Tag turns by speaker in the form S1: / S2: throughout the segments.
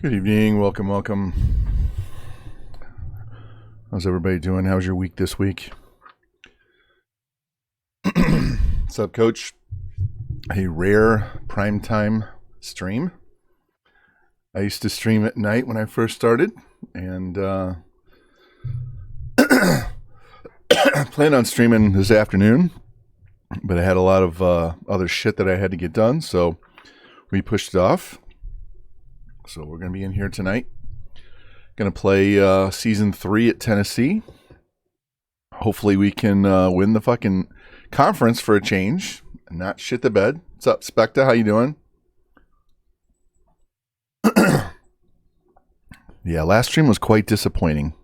S1: Good evening. Welcome. How's everybody doing? How's your week this week? What's up, Coach? A rare primetime stream. I used to stream at night when I first started, and planned on streaming this afternoon, but I had a lot of other shit that I had to get done, so we pushed it off. So we're going to be in here tonight. Going to play Season 3 at Tennessee. Hopefully we can win the fucking conference for a change and not shit the bed. What's up, Specta? How you doing? Yeah, last stream was quite disappointing.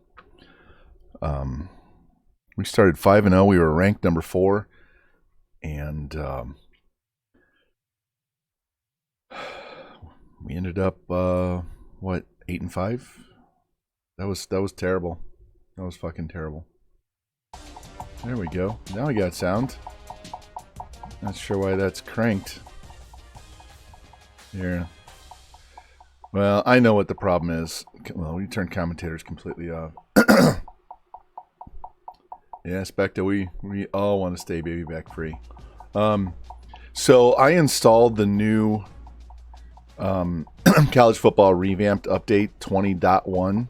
S1: We started 5-0. We were ranked number 4. And we ended up, 8-5? That was terrible. That was fucking terrible. There we go. Now we got sound. Not sure why that's cranked. Here. Well, I know what the problem is. Well, we turned commentators completely off. Yeah, Specta, we all want to stay baby back free. So I installed the new college football revamped update 20.1,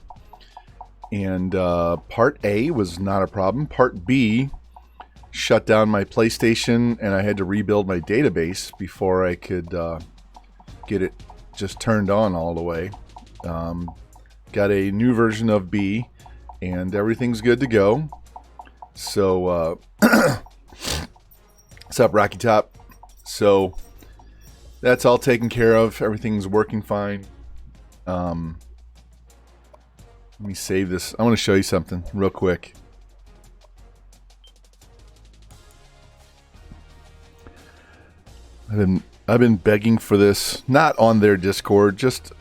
S1: and part A was not a problem. Part B shut down my PlayStation, and I had to rebuild my database before I could get it just turned on all the way. Got a new version of B, and everything's good to go. So what's up, Rocky Top? So that's all taken care of. Everything's working fine. Let me save this. I want to show you something real quick. I've been begging for this, not on their Discord, just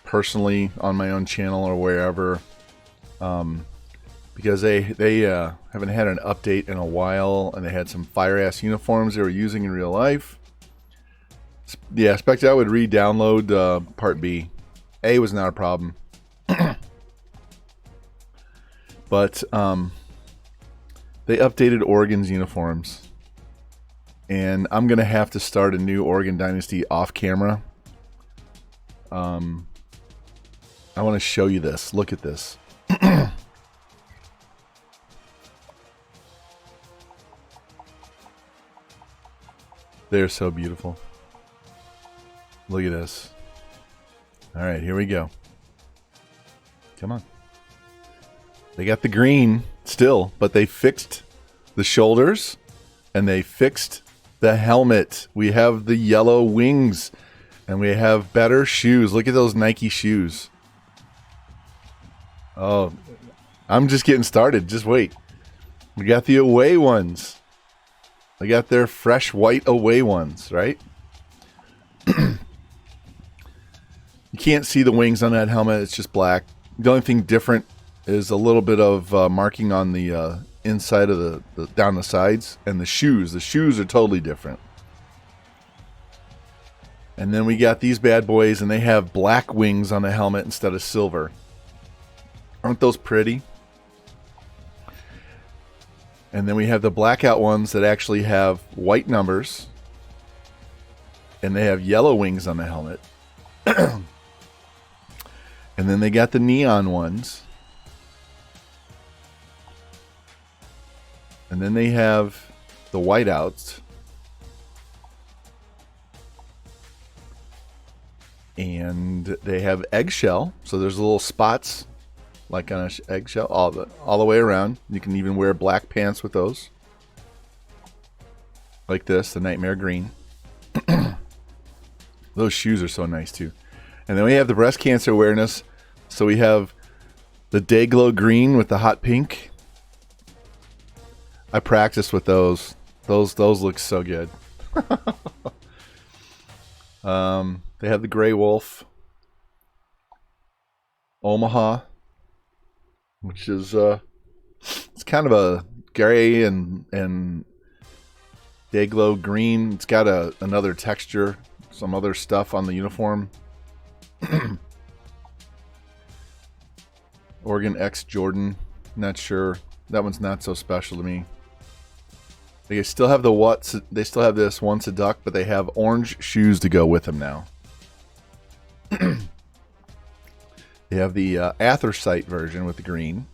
S1: personally on my own channel or wherever, because they haven't had an update in a while, and they had some fire ass uniforms they were using in real life. Yeah, I expect I would re-download Part B. A was not a problem. But they updated Oregon's uniforms. And I'm going to have to start a new Oregon Dynasty off camera. I want to show you this. Look at this. They're so beautiful. Look at this. All right, here we go. Come on. They got the green still, but they fixed the shoulders and they fixed the helmet. We have the yellow wings and we have better shoes. Look at those Nike shoes. Oh, I'm just getting started. Just wait. We got the away ones. They got their fresh white away ones, right? You can't see the wings on that helmet. It's just black. The only thing different is a little bit of marking on the inside of the down the sides, and the shoes. The shoes are totally different. And then we got these bad boys, and they have black wings on the helmet instead of silver. Aren't those pretty? And then we have the blackout ones that actually have white numbers, and they have yellow wings on the helmet. And then they got the neon ones. And then they have the whiteouts. And they have eggshell. So there's little spots like on an eggshell all the way around. You can even wear black pants with those. Like this, the Nightmare Green. Those shoes are so nice too. And then we have the breast cancer awareness. So we have the Dayglow Green with the hot pink. I practiced with those. Those look so good. They have the Gray Wolf. Omaha. Which is, it's kind of a gray and Dayglow green. It's got another texture, some other stuff on the uniform. Oregon X Jordan. Not sure. That one's not so special to me. They still have the what? They still have this once a duck, but they have orange shoes to go with them now. They have the anthracite version with the green.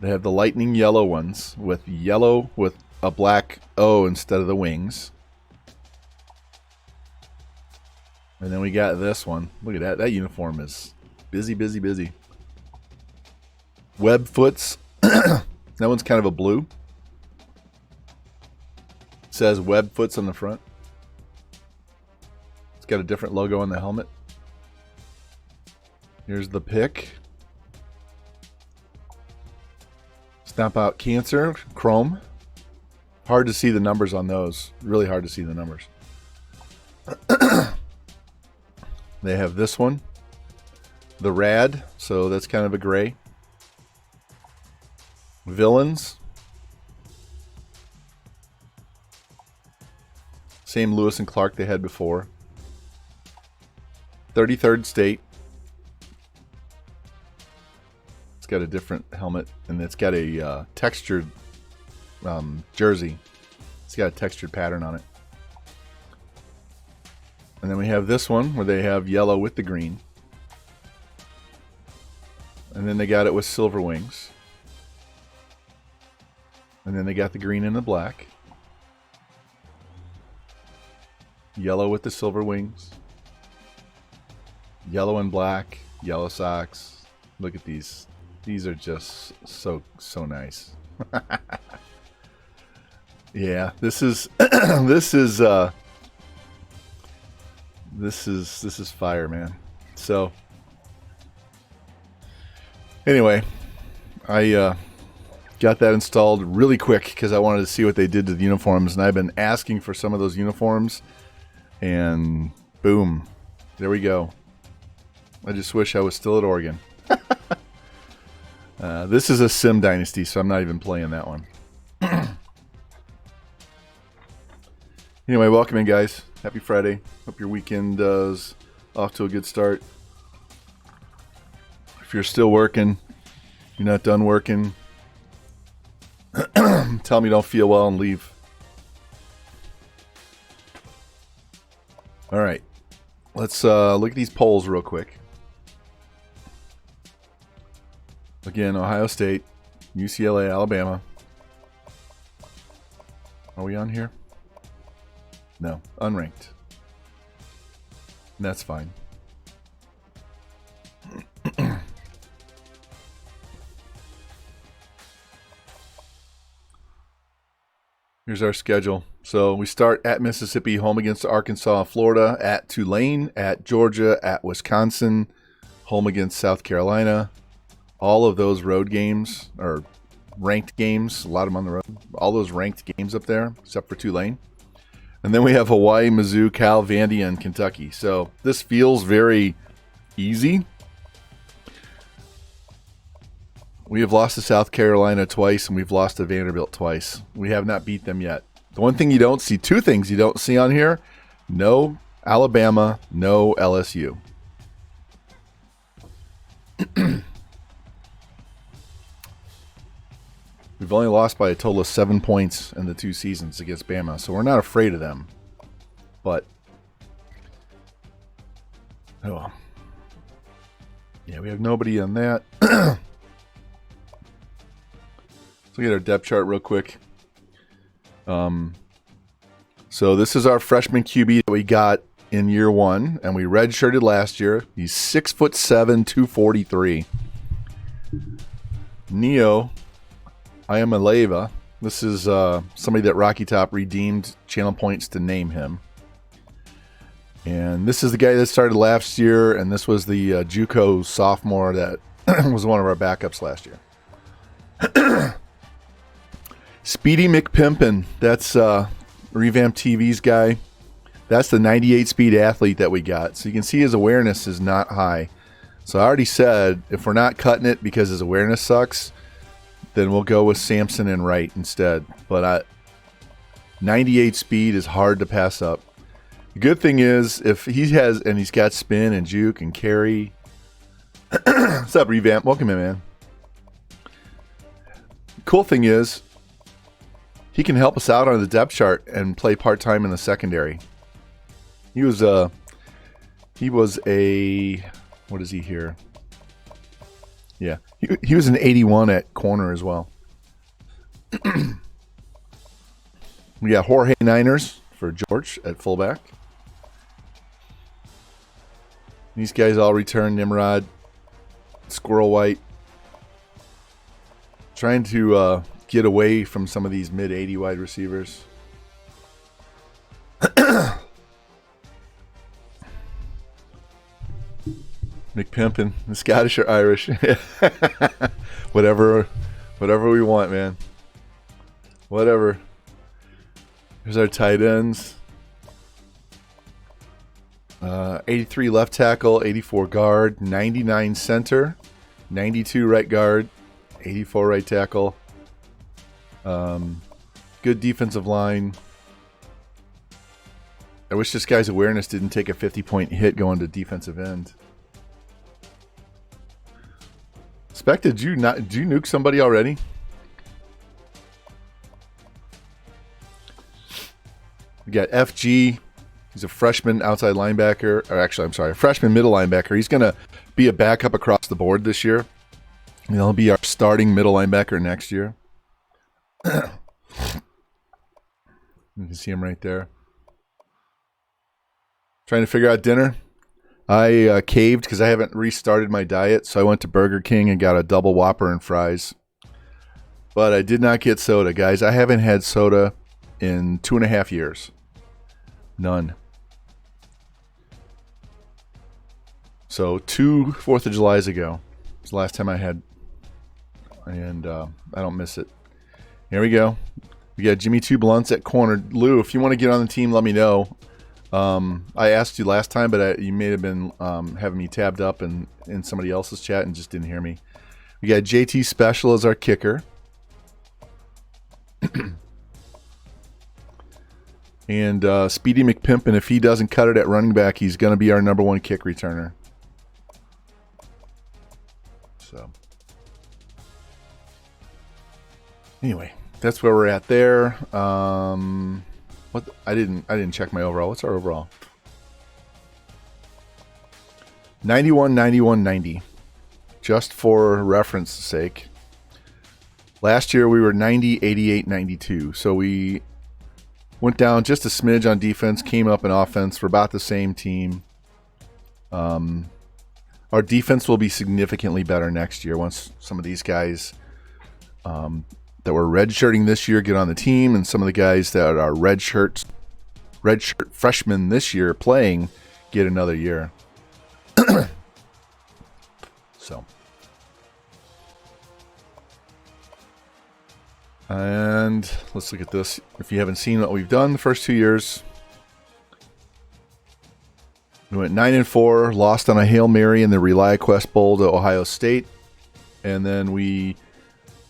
S1: They have the lightning yellow ones with yellow with a black O instead of the wings. And then we got this one. Look at that. That uniform is busy, busy, busy. Web foots. That one's kind of a blue. It says Web foots on the front. It's got a different logo on the helmet. Here's the pick. Stamp out Cancer, Chrome. Hard to see the numbers on those. Really hard to see the numbers. They have this one. The Rad, so that's kind of a gray. Villains. Same Lewis and Clark they had before. 33rd State. It's got a different helmet, and it's got a textured jersey. It's got a textured pattern on it. And then we have this one where they have yellow with the green. And then they got it with silver wings. And then they got the green and the black. Yellow with the silver wings. Yellow and black. Yellow socks. Look at these. These are just so nice. Yeah, this is this is fire, man. So anyway, I got that installed really quick because I wanted to see what they did to the uniforms, and I've been asking for some of those uniforms, and boom, there we go. I just wish I was still at Oregon. This is a sim dynasty, so I'm not even playing that one. Anyway, welcome in, guys. Happy Friday. Hope your weekend is off to a good start. If you're still working, you're not done working, tell me you don't feel well and leave. All right. Let's look at these polls real quick. Again, Ohio State, UCLA, Alabama. Are we on here? No, unranked. And that's fine. Here's our schedule. So we start at Mississippi, home against Arkansas, Florida, at Tulane, at Georgia, at Wisconsin, home against South Carolina. All of those road games are ranked games, a lot of them on the road. All those ranked games up there, except for Tulane. And then we have Hawaii, Mizzou, Cal, Vandy, and Kentucky. So this feels very easy. We have lost to South Carolina twice, and we've lost to Vanderbilt twice. We have not beat them yet. The one thing you don't see, two things you don't see on here, no Alabama, no LSU. We've only lost by a total of 7 points in the 2 seasons against Bama, so we're not afraid of them. But, oh well. Yeah, we have nobody on that. Let's look at our depth chart real quick. So this is our freshman QB that we got in year 1, and we redshirted last year. He's 6'7", 243. Neo Iamaleva. This is somebody that Rocky Top redeemed channel points to name him. And this is the guy that started last year, and this was the JUCO sophomore that was one of our backups last year. Speedy McPimpin. That's Revamped TV's guy. That's the 98 speed athlete that we got. So you can see his awareness is not high. So I already said, if we're not cutting it because his awareness sucks, then we'll go with Sampson and Wright instead. But 98 speed is hard to pass up. The good thing is, if he has, and he's got spin and juke and carry. What's up, Revamp? Welcome in, man. Cool thing is, he can help us out on the depth chart and play part-time in the secondary. He was a, what is he here? Yeah, he was an 81 at corner as well. We got Jorge Niners for George at fullback. These guys all return. Nimrod, Squirrel White. Trying to get away from some of these mid-80 wide receivers. McPimpin, the Scottish or Irish. whatever we want, man. Whatever. Here's our tight ends. 83 left tackle, 84 guard, 99 center, 92 right guard, 84 right tackle. Good defensive line. I wish this guy's awareness didn't take a 50-point hit going to defensive end. Spec, did you nuke somebody already? We got FG. He's a freshman outside linebacker. Or actually, I'm sorry, a freshman middle linebacker. He's going to be a backup across the board this year. And he'll be our starting middle linebacker next year. You can see him right there. Trying to figure out dinner. I caved because I haven't restarted my diet, so I went to Burger King and got a double Whopper and fries. But I did not get soda, guys. I haven't had soda in 2.5 years. None. So 2 4th of Julys ago was the last time I had, and I don't miss it. Here we go. We got Jimmy Two Blunts at corner. Lou, if you want to get on the team, let me know. I asked you last time, but you may have been having me tabbed up in somebody else's chat and just didn't hear me. We got JT Special as our kicker. And Speedy McPimpin, if he doesn't cut it at running back, he's going to be our #1 kick returner. So, anyway, that's where we're at there. What I didn't check my overall. What's our overall? 91, 91, 90. Just for reference sake. Last year we were 90, 88, 92. So we went down just a smidge on defense, came up in offense. We're about the same team. Our defense will be significantly better next year once some of these guys that were redshirting this year get on the team, and some of the guys that are redshirt freshmen this year playing get another year. So, and let's look at this. If you haven't seen what we've done the first 2 years, we went 9-4, lost on a Hail Mary in the ReliaQuest Bowl to Ohio State, and then we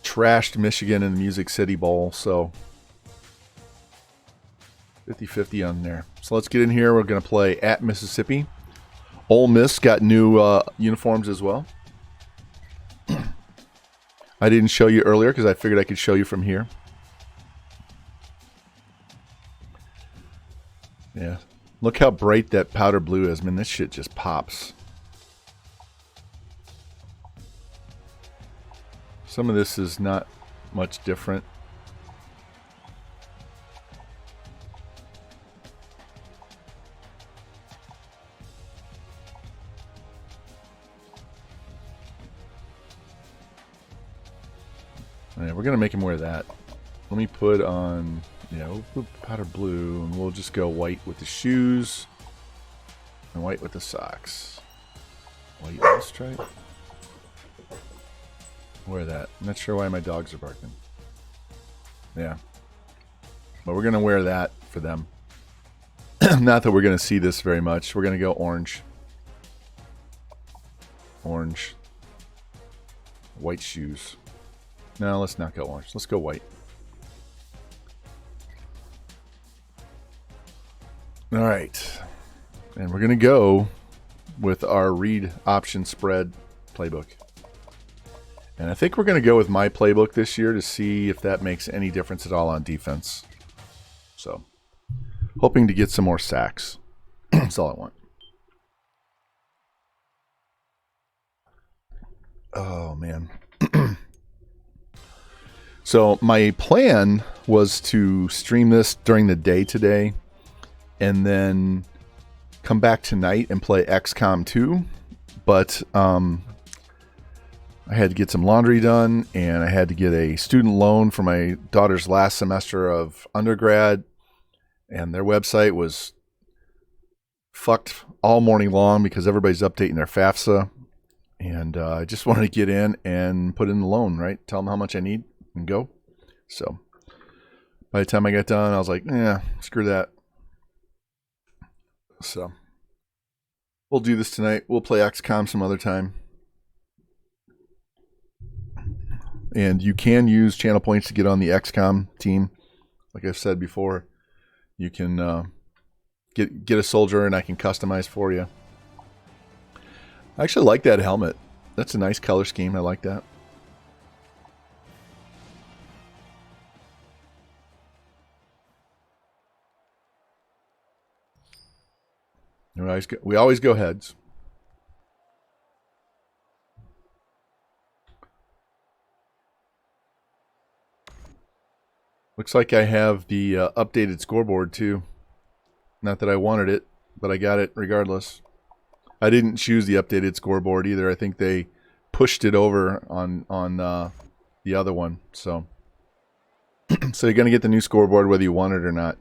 S1: trashed Michigan in the Music City Bowl. So 50-50 on there. So let's get in here. We're going to play at Mississippi. Ole Miss got new uniforms as well. I didn't show you earlier because I figured I could show you from here. Yeah. Look how bright that powder blue is. Man, this shit just pops. Some of this is not much different. We're going to make him wear that. Let me put on, we'll put powder blue, and we'll just go white with the shoes and white with the socks. White with stripe. Wear that. I'm not sure why my dogs are barking. Yeah. But we're going to wear that for them. Not that we're going to see this very much. We're going to go orange. Orange. White shoes. No, let's not go orange. Let's go white. All right. And we're going to go with our read option spread playbook. And I think we're going to go with my playbook this year to see if that makes any difference at all on defense. So, hoping to get some more sacks. That's all I want. Oh, man. So, my plan was to stream this during the day today and then come back tonight and play XCOM 2. But I had to get some laundry done, and I had to get a student loan for my daughter's last semester of undergrad, and their website was fucked all morning long because everybody's updating their FAFSA, and I just wanted to get in and put in the loan, right? Tell them how much I need and go. So by the time I got done, I was like, yeah, screw that. So we'll do this tonight. We'll play XCOM some other time. And you can use channel points to get on the XCOM team. Like I've said before, you can get a soldier and I can customize for you. I actually like that helmet. That's a nice color scheme. I like that. We always go heads. Looks like I have the updated scoreboard too. Not that I wanted it, but I got it regardless. I didn't choose the updated scoreboard either. I think they pushed it over on the other one. So, so you're gonna get the new scoreboard whether you want it or not.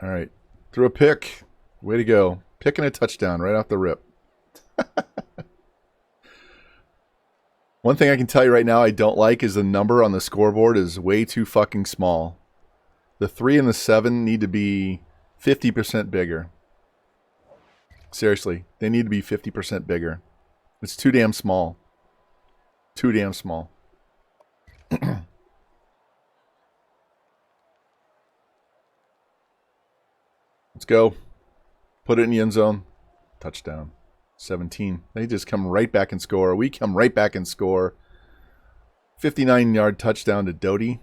S1: All right, threw a pick. Way to go! Picking a touchdown right off the rip. One thing I can tell you right now I don't like is the number on the scoreboard is way too fucking small. The 3 and the 7 need to be 50% bigger. Seriously, they need to be 50% bigger. It's too damn small. Too damn small. Let's go. Put it in the end zone. Touchdown. 17. They just come right back and score. We come right back and score. 59-yard touchdown to Doty.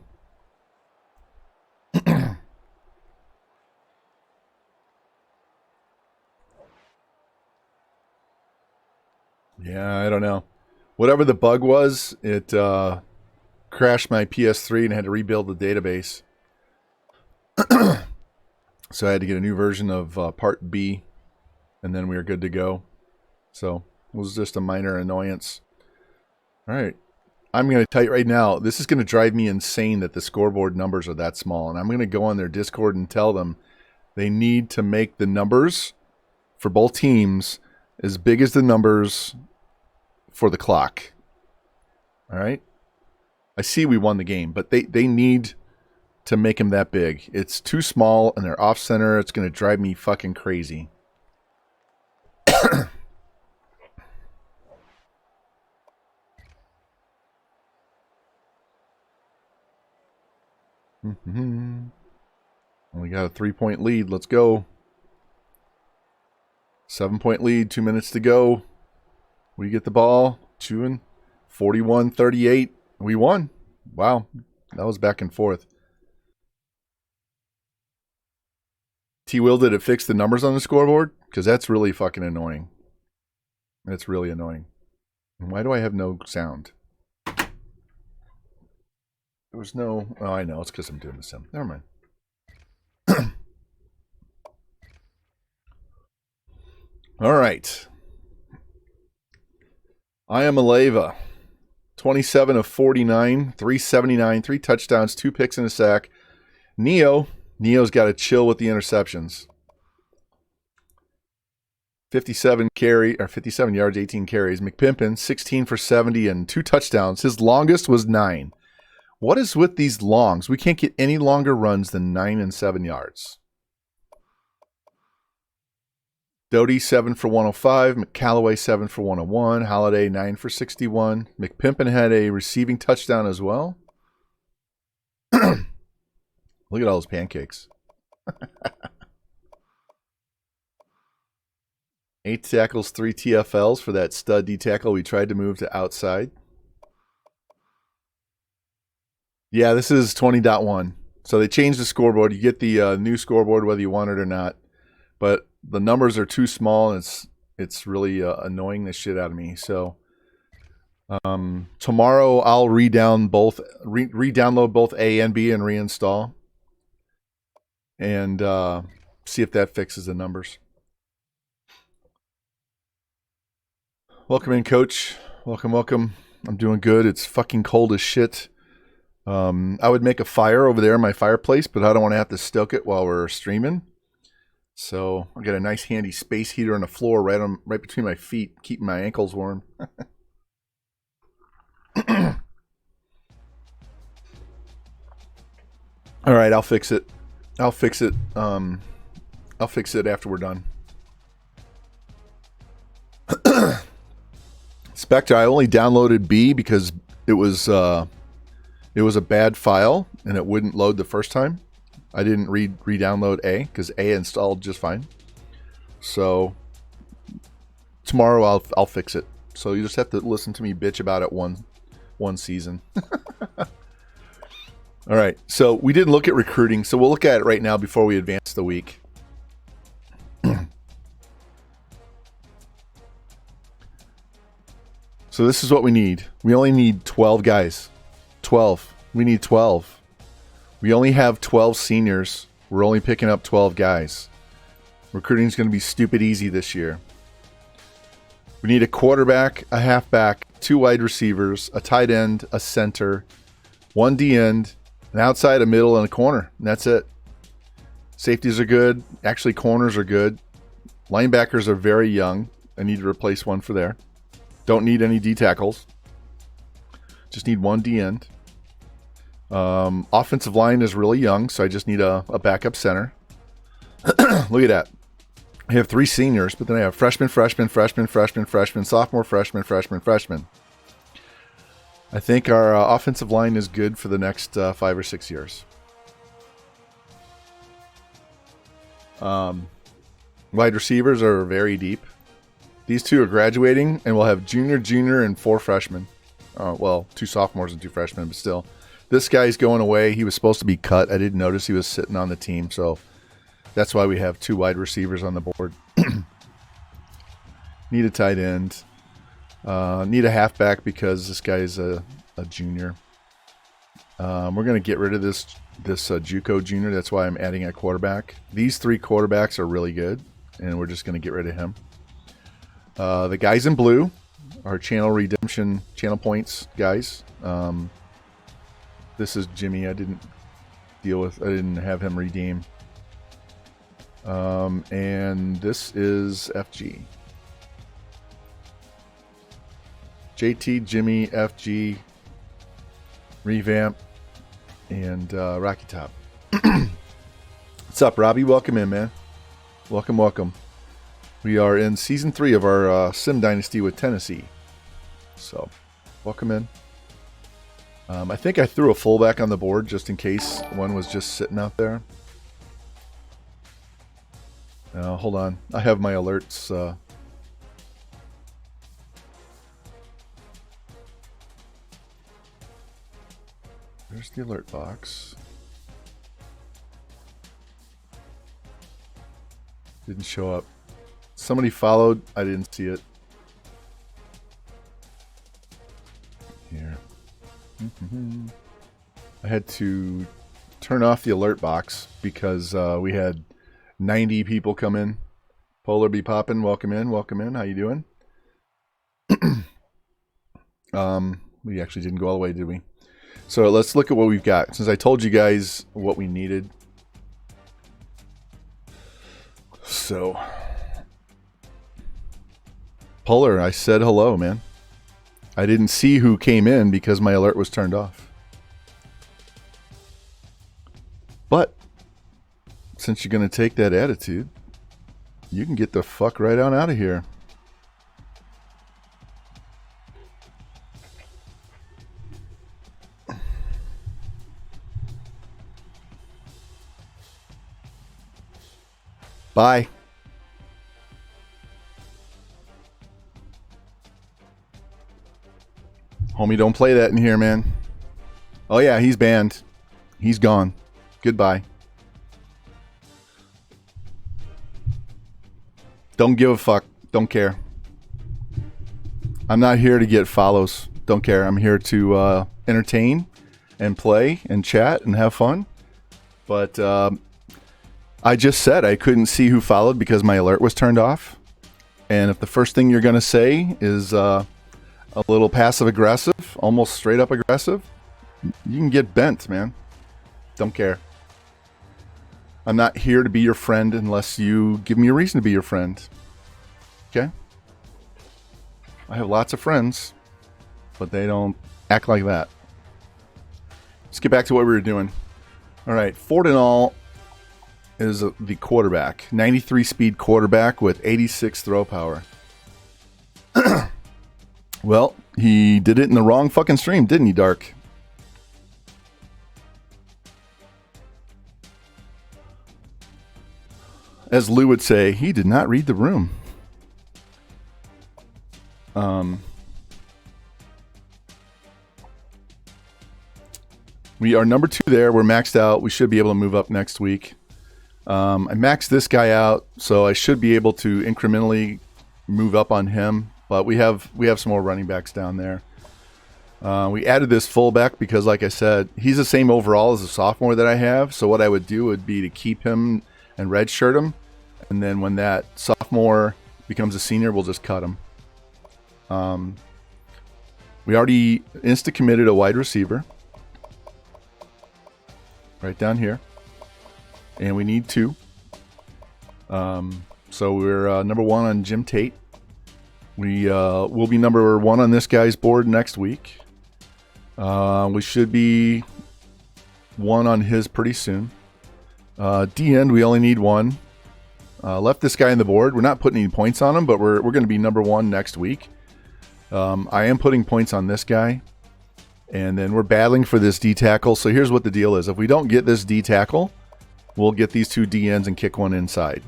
S1: Yeah, I don't know. Whatever the bug was, it crashed my PS3 and I had to rebuild the database. So I had to get a new version of Part B, and then we were good to go. So it was just a minor annoyance. All right. I'm going to tell you right now, this is going to drive me insane that the scoreboard numbers are that small. And I'm going to go on their Discord and tell them they need to make the numbers for both teams as big as the numbers for the clock. All right. I see we won the game, but they need to make them that big. It's too small and they're off center. It's going to drive me fucking crazy. We got a 3-point lead. Let's go. 7-point lead. 2 minutes to go. We get the ball. Chewing. 41-38. We won. Wow. That was back and forth. T-Will, did it fix the numbers on the scoreboard? Because that's really fucking annoying. That's really annoying. And why do I have no sound? There was no... Oh, I know. It's because I'm doing the sim. Never mind. All right. I am Aleva. 27 of 49, 379, 3 touchdowns, 2 picks and a sack. Neo's got to chill with the interceptions. 57 yards, 18 carries. McPimpin, 16 for 70 and 2 touchdowns. His longest was 9. What is with these longs? We can't get any longer runs than 9 and 7 yards. Doty, 7 for 105. McCallaway, 7 for 101. Holiday, 9 for 61. McPimpin had a receiving touchdown as well. Look at all those pancakes. 8 tackles, 3 TFLs for that stud D tackle we tried to move to outside. Yeah, this is 20.1. So they changed the scoreboard. You get the new scoreboard whether you want it or not. But the numbers are too small, and it's really annoying the shit out of me. So tomorrow I'll re-download both A and B and reinstall. And see if that fixes the numbers. Welcome in, Coach. Welcome, welcome. I'm doing good. It's fucking cold as shit. I would make a fire over there in my fireplace, but I don't want to have to stoke it while we're streaming. So I got a nice handy space heater on the floor right between my feet, keeping my ankles warm. All right, I'll fix it. I'll fix it after we're done. Spectre, I only downloaded B because it was a bad file and it wouldn't load the first time. I didn't re-download A because A installed just fine. So tomorrow I'll fix it. So you just have to listen to me bitch about it one season. All right. So we didn't look at recruiting, so we'll look at it right now before we advance the week. So this is what we need. We only need 12 guys. 12. We need 12. We only have 12 seniors. We're only picking up 12 guys. Recruiting is going to be stupid easy this year. We need a quarterback, a halfback, 2 wide receivers, a tight end, a center, 1 D end, an outside, a middle, and a corner. And that's it. Safeties are good. Actually, corners are good. Linebackers are very young. I need to replace one for there. Don't need any D tackles. Just need 1 D end. Offensive line is really young, so I just need a backup center. Look at that. I have 3 seniors, but then I have freshman, sophomore, freshman. I think our offensive line is good for the next 5 or 6 years. Wide receivers are very deep. These 2 are graduating, and we'll have junior, and 4 freshmen. Well, 2 sophomores and 2 freshmen, but still. This guy's going away. He was supposed to be cut. I didn't notice he was sitting on the team, so that's why we have 2 wide receivers on the board. Need a tight end. Need a halfback because this guy's a junior. We're going to get rid of this JUCO junior. That's why I'm adding a quarterback. These 3 quarterbacks are really good, and we're just going to get rid of him. The guys in blue are channel redemption, channel points guys. This is Jimmy. I didn't have him redeem. And this is FG. JT, Jimmy, FG, Revamp, and Rocky Top. What's up, Robbie? Welcome in, man. Welcome. We are in Season 3 of our Sim Dynasty with Tennessee. So, welcome in. I think I threw a fullback on the board just in case one was just sitting out there. Hold on. I have my alerts. There's the alert box. Didn't show up. Somebody followed. I didn't see it. Here. I had to turn off the alert box because we had 90 people come in. Polar be poppin'. Welcome in. How you doing? We actually didn't go all the way, did we? So let's look at what we've got. Since I told you guys what we needed. So, Polar, I said hello, man. I didn't see who came in because my alert was turned off. But since you're going to take that attitude, you can get the fuck right on out of here. Bye. Homie, don't play that in here, man. Oh yeah, he's banned. He's gone. Goodbye. Don't give a fuck. Don't care. I'm not here to get follows. Don't care. I'm here to entertain and play and chat and have fun. But I just said I couldn't see who followed because my alert was turned off. And if the first thing you're going to say is a little passive-aggressive, almost straight-up aggressive, you can get bent, man. Don't care. I'm not here to be your friend unless you give me a reason to be your friend. Okay? I have lots of friends, but they don't act like that. Let's get back to what we were doing. All right, Fortinall is the quarterback. 93 speed quarterback with 86 throw power. Well, he did it in the wrong fucking stream, didn't he, Dark? As Lou would say, he did not read the room. We are number 2 there. We're maxed out. We should be able to move up next week. I maxed this guy out, so I should be able to incrementally move up on him. But we have some more running backs down there. We added this fullback because, like I said, he's the same overall as the sophomore that I have. So what I would do would be to keep him and redshirt him. And then when that sophomore becomes a senior, we'll just cut him. We already insta-committed a wide receiver. Right down here. And we need 2. So we're number 1 on Jim Tate. We will be number 1 on this guy's board next week. We should be 1 on his pretty soon. D-end, we only need 1. Left this guy on the board. We're not putting any points on him, but we're going to be number 1 next week. I am putting points on this guy. And then we're battling for this D-tackle. So here's what the deal is. If we don't get this D-tackle, we'll get these 2 D-ends and kick 1 inside.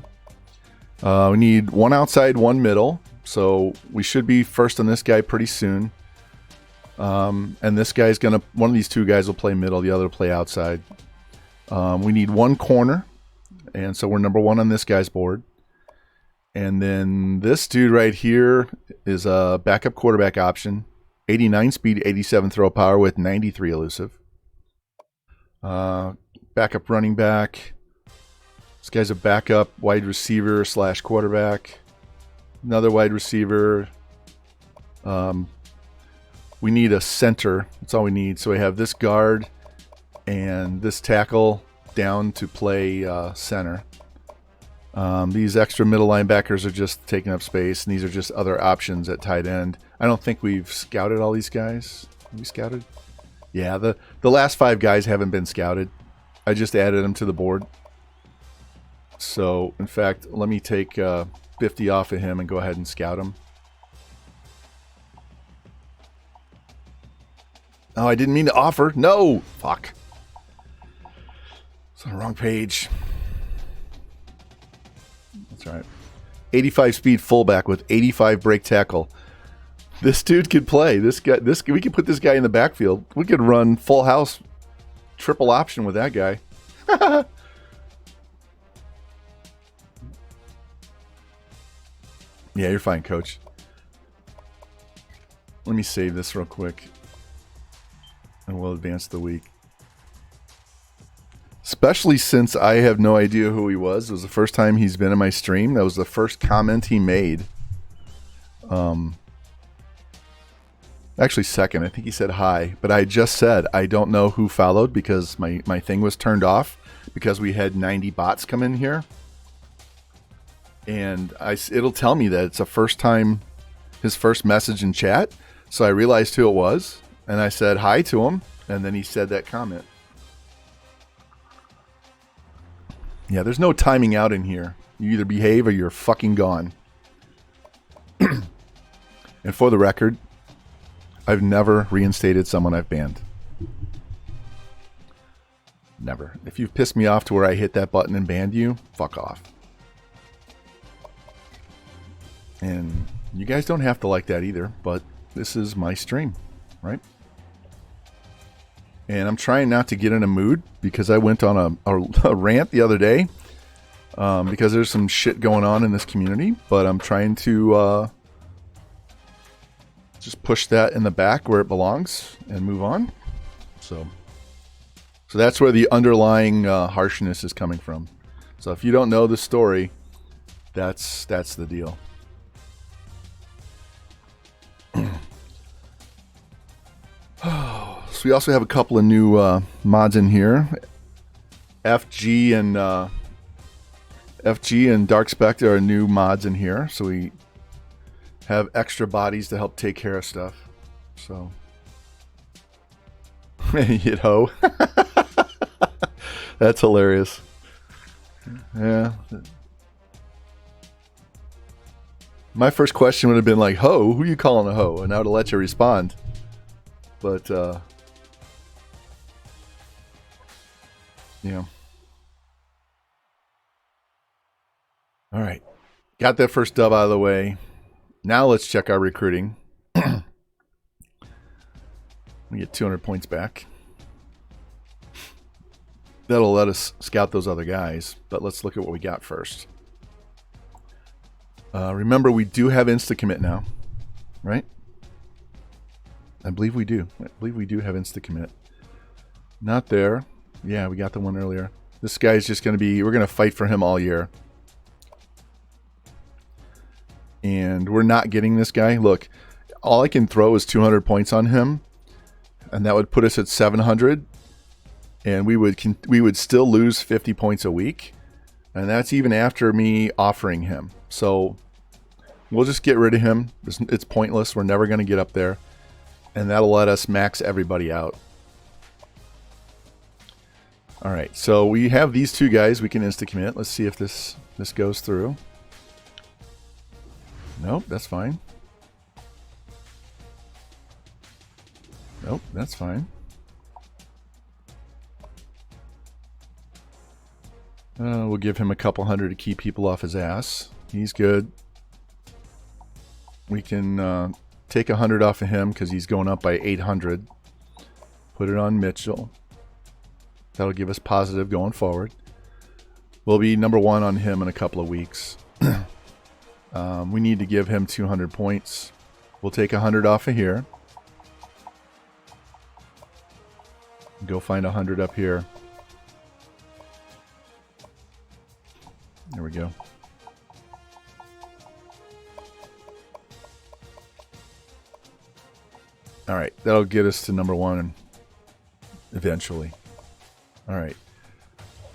S1: We need 1 outside, 1 middle. So we should be first on this guy pretty soon. And this guy's going to... One of these 2 guys will play middle. The other will play outside. We need 1 corner. And so we're number 1 on this guy's board. And then this dude right here is a backup quarterback option. 89 speed, 87 throw power with 93 elusive. Backup running back. This guy's a backup wide receiver / quarterback. Another wide receiver. We need a center. That's all we need. So we have this guard and this tackle down to play center. These extra middle linebackers are just taking up space, and these are just other options at tight end. I don't think we've scouted all these guys. Have we scouted? Yeah, the last 5 guys haven't been scouted. I just added them to the board. So, in fact, let me take 50 off of him and go ahead and scout him. Oh, I didn't mean to offer. No! Fuck. It's on the wrong page. That's all right. 85 speed fullback with 85 break tackle. This dude could play. We could put this guy in the backfield. We could run full house triple option with that guy. Yeah, you're fine, coach. Let me save this real quick. And we'll advance the week. Especially since I have no idea who he was. It was the first time he's been in my stream. That was the first comment he made. Actually second. I think he said hi. But I just said I don't know who followed because my thing was turned off because we had 90 bots come in here. And it'll tell me that it's a first time, his first message in chat. So I realized who it was. And I said hi to him. And then he said that comment. Yeah, there's no timing out in here. You either behave or you're fucking gone. And for the record, I've never reinstated someone I've banned. Never. If you've pissed me off to where I hit that button and banned you, fuck off. And you guys don't have to like that either, but this is my stream, right? And I'm trying not to get in a mood because I went on a rant the other day because there's some shit going on in this community, but I'm trying to just push that in the back where it belongs and move on. So that's where the underlying harshness is coming from. So if you don't know the story, that's the deal. So we also have a couple of new mods in here. FG and Dark Spectre are new mods in here, so we have extra bodies to help take care of stuff. So, you know, that's hilarious. Yeah. My first question would have been like, "Ho, who you calling a hoe?" And I would have let you respond. But yeah. All right. Got that first dub out of the way. Now let's check our recruiting. We get 200 points back. That'll let us scout those other guys, but let's look at what we got first. Remember, we do have insta-commit now, right? I believe we do. I believe we do have insta-commit. Not there. Yeah, we got the one earlier. This guy's just going to be... We're going to fight for him all year. And we're not getting this guy. Look, all I can throw is 200 points on him, and that would put us at 700. And we would still lose 50 points a week. And that's even after me offering him. So we'll just get rid of him. It's pointless. We're never going to get up there. And that'll let us max everybody out. All right. So we have these two guys we can insta-commit. Let's see if this goes through. Nope, that's fine. Nope, that's fine. We'll give him a couple hundred to keep people off his ass. He's good. We can take 100 off of him because he's going up by 800. Put it on Mitchell. That'll give us positive going forward. We'll be number one on him in a couple of weeks. We need to give him 200 points. We'll take 100 off of here. Go find 100 up here. There we go. All right, that'll get us to number one eventually. All right,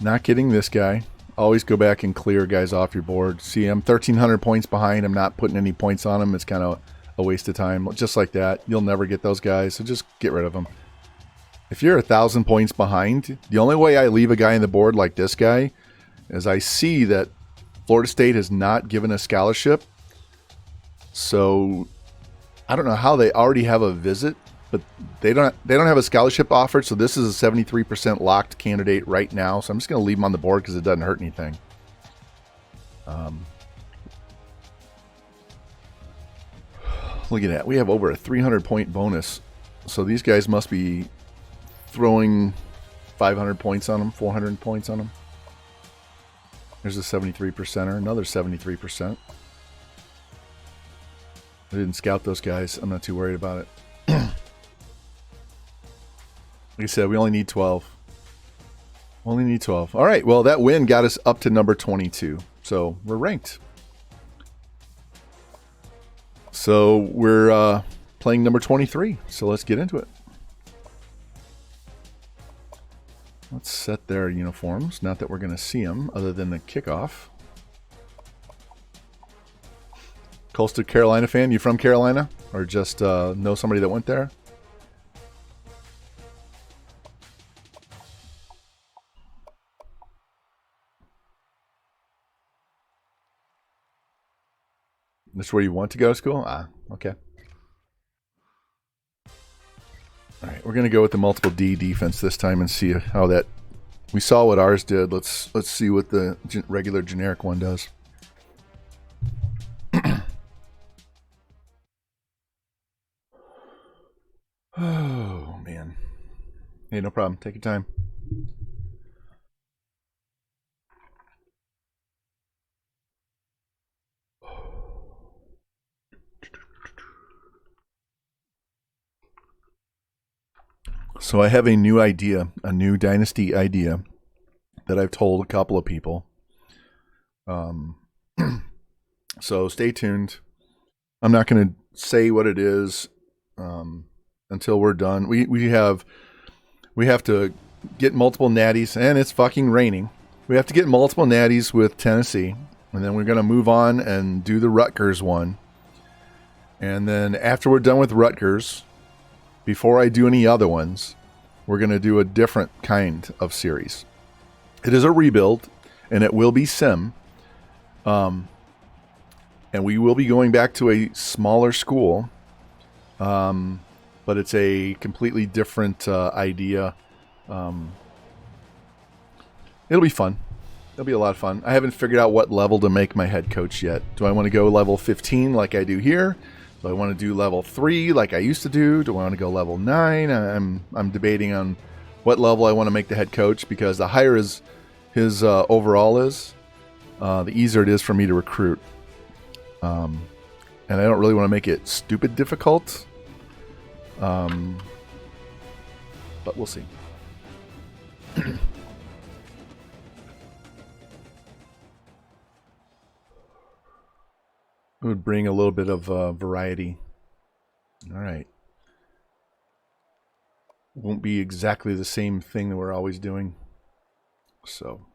S1: not getting this guy. Always go back and clear guys off your board. See, I'm 1,300 points behind. I'm not putting any points on him. It's kind of a waste of time. Just like that, you'll never get those guys, so just get rid of them. If you're 1,000 points behind, the only way I leave a guy on the board like this guy is I see that Florida State has not given a scholarship. So I don't know how they already have a visit, but they don't have a scholarship offered. So this is a 73% locked candidate right now. So I'm just going to leave him on the board because it doesn't hurt anything. Look at that. We have over a 300 point bonus. So these guys must be throwing 500 points on them, 400 points on them. There's a 73%er, another 73%. I didn't scout those guys. I'm not too worried about it. Like I said, we only need 12. Only need 12. All right, well, that win got us up to number 22. So we're ranked. So we're playing number 23. So let's get into it. Let's set their uniforms. Not that we're going to see them other than the kickoff. Coastal Carolina fan. You from Carolina? Or just know somebody that went there? That's where you want to go to school? Ah, okay. All right, we're going to go with the multiple D defense this time and see how that... We saw what ours did. Let's see what the regular generic one does. Oh, man. Hey, no problem. Take your time. So I have a new idea, a new Dynasty idea that I've told a couple of people. So stay tuned. I'm not going to say what it is until we're done. We have to get multiple natties, and it's fucking raining. We have to get multiple natties with Tennessee, and then we're going to move on and do the Rutgers one. And then after we're done with Rutgers, before I do any other ones, we're going to do a different kind of series. It is a rebuild, and it will be sim. And we will be going back to a smaller school. But it's a completely different idea. It'll be fun. It'll be a lot of fun. I haven't figured out what level to make my head coach yet. Do I want to go level 15 like I do here? Do I want to do level 3 like I used to do? Do I want to go level 9? I'm debating on what level I want to make the head coach, because the higher his overall is, the easier it is for me to recruit. And I don't really want to make it stupid difficult. But we'll see. It would bring a little bit of variety. All right. Won't be exactly the same thing that we're always doing. So.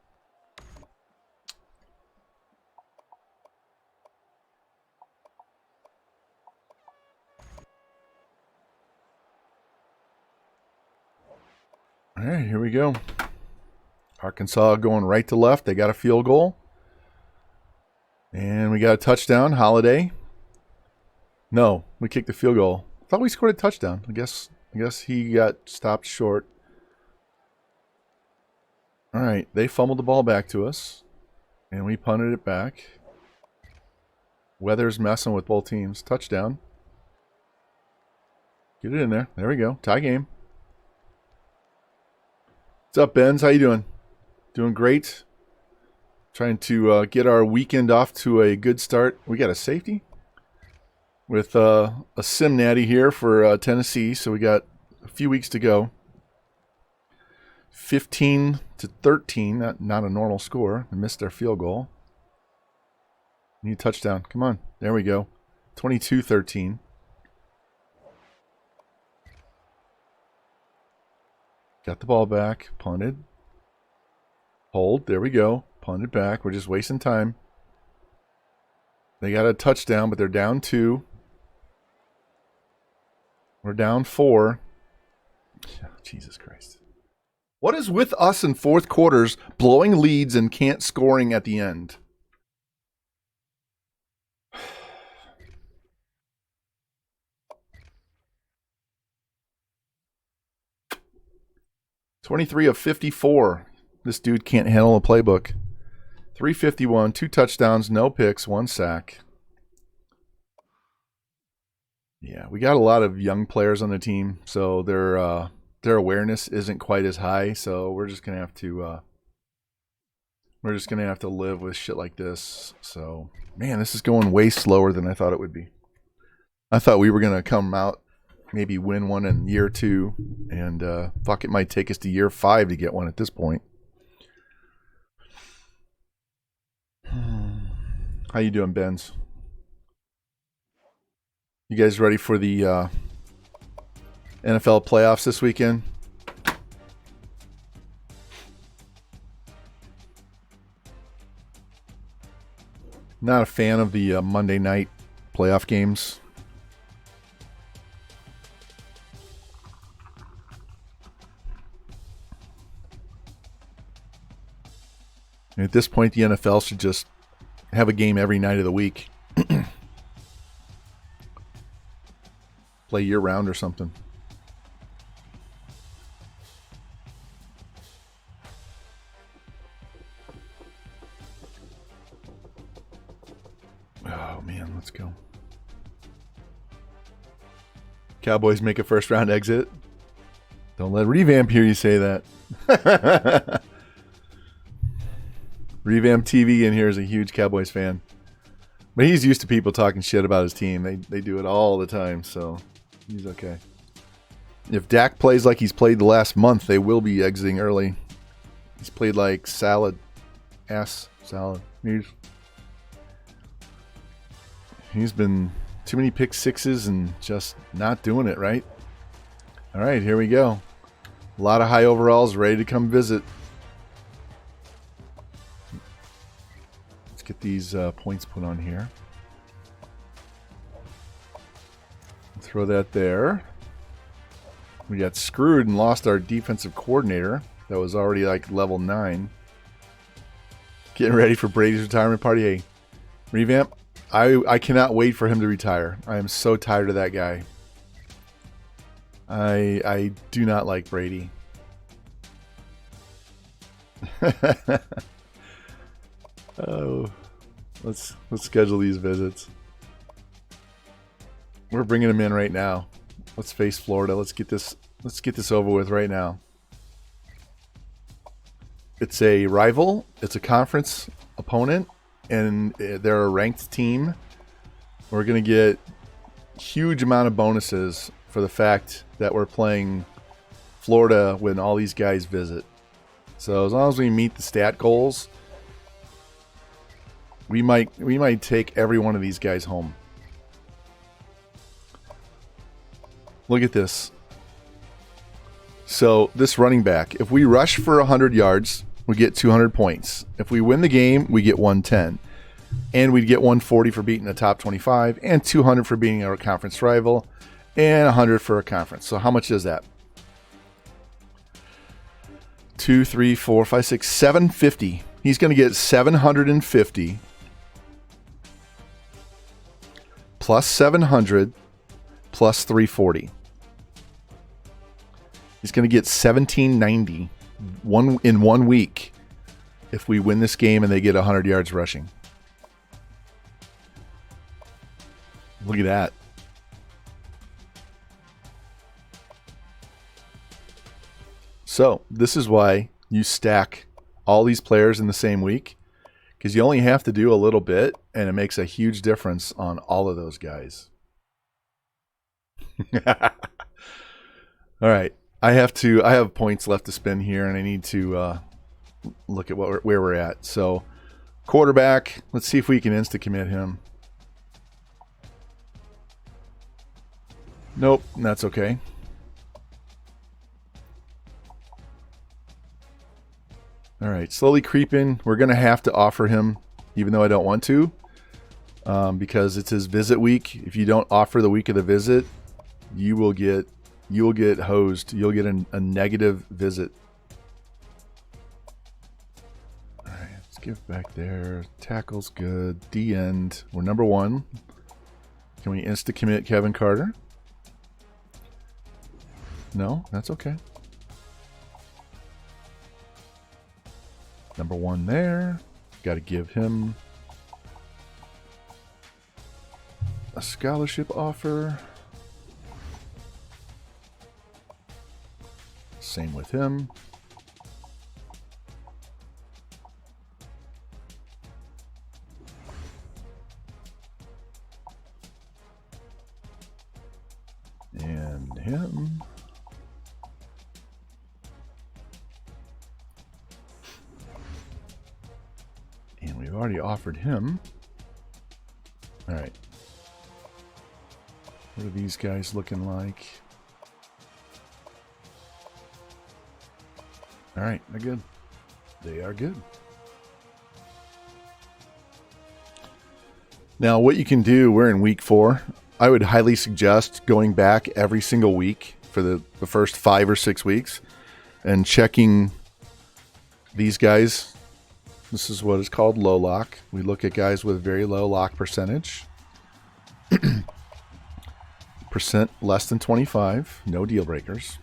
S1: All right, here we go. Arkansas going right to left. They got a field goal. And we got a touchdown. Holiday. No, we kicked the field goal. I thought we scored a touchdown. I guess he got stopped short. All right, they fumbled the ball back to us, and we punted it back. Weather's messing with both teams. Touchdown. Get it in there. There we go. Tie game. What's up, Benz? How you doing? Doing great. Trying to get our weekend off to a good start. We got a safety with a sim natty here for Tennessee, so we got a few weeks to go. 15-13, not a normal score. They missed their field goal. Need a touchdown. Come on. There we go. 22-13. Got the ball back. Punted. Hold. There we go. Punted back. We're just wasting time. They got a touchdown, but they're down 2. We're down 4. Oh, Jesus Christ. What is with us in fourth quarters blowing leads and can't scoring at the end? $23 of 54. This dude can't handle a playbook. 351, 2 touchdowns, no picks, 1 sack. Yeah, we got a lot of young players on the team, so their awareness isn't quite as high. So we're just gonna have to live with shit like this. So, man, this is going way slower than I thought it would be. I thought we were gonna come out, maybe win one in year 2, and fuck, it might take us to year 5 to get one at this point. How you doing, Benz? You guys ready for the NFL playoffs this weekend? Not a fan of the Monday night playoff games. At this point, the NFL should just have a game every night of the week. Play year-round or something. Oh, man, let's go. Cowboys make a first round exit. Don't let Revamp hear you say that. Revamp TV in here is a huge Cowboys fan. But he's used to people talking shit about his team. They do it all the time, so he's okay. If Dak plays like he's played the last month, they will be exiting early. He's played like salad. Ass salad. He's been too many pick sixes and just not doing it right. All right, here we go. A lot of high overalls ready to come visit. Let's get these points put on here. Throw that there. We got screwed and lost our defensive coordinator. That was already like level 9. Getting ready for Brady's retirement party. Hey, Revamp, I cannot wait for him to retire. I am so tired of that guy. I do not like Brady. Oh, let's schedule these visits. We're bringing him in right now. Let's face Florida. Let's get this over with right now. It's a rival. It's a conference opponent, and they're a ranked team. We're going to get huge amount of bonuses for the fact that we're playing Florida when all these guys visit. So as long as we meet the stat goals, we might take every one of these guys home. Look at this. So this running back, if we rush for 100 yards, we get 200 points. If we win the game, we get 110. And we'd get 140 for beating a top 25, and 200 for beating our conference rival, and 100 for a conference. So how much is that? 2, 3, 4, 5, 6, 750. He's going to get 750 plus 700 plus 340. He's going to get 1790 in 1 week if we win this game and they get 100 yards rushing. Look at that. So this is why you stack all these players in the same week, because you only have to do a little bit and it makes a huge difference on all of those guys. All right. I have points left to spin here, and I need to look at where we're at. So quarterback, let's see if we can insta-commit him. Nope, that's okay. All right, slowly creeping. We're going to have to offer him, even though I don't want to, because it's his visit week. If you don't offer the week of the visit, you will get hosed. You'll get a negative visit. All right, let's give back there. Tackle's good. D end. We're number 1. Can we insta-commit Kevin Carter? No, that's okay. Number 1 there. Got to give him a scholarship offer. Same with him. And him. And we've already offered him. All right. What are these guys looking like? All right, they're good. They are good. Now, what you can do, we're in week 4. I would highly suggest going back every single week for the first 5 or 6 weeks and checking these guys. This is what is called low lock. We look at guys with very low lock percentage. Percent less than 25, no deal breakers.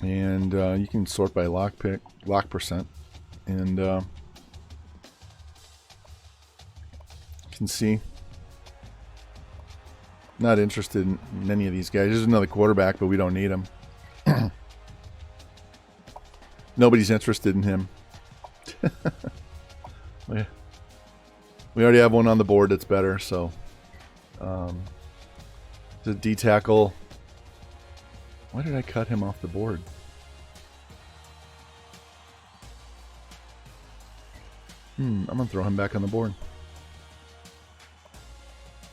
S1: And you can sort by lock percent. And can see. Not interested in any of these guys. There's another quarterback, but we don't need him. Nobody's interested in him. We already have one on the board that's better, so the D tackle. Why did I cut him off the board? I'm gonna throw him back on the board.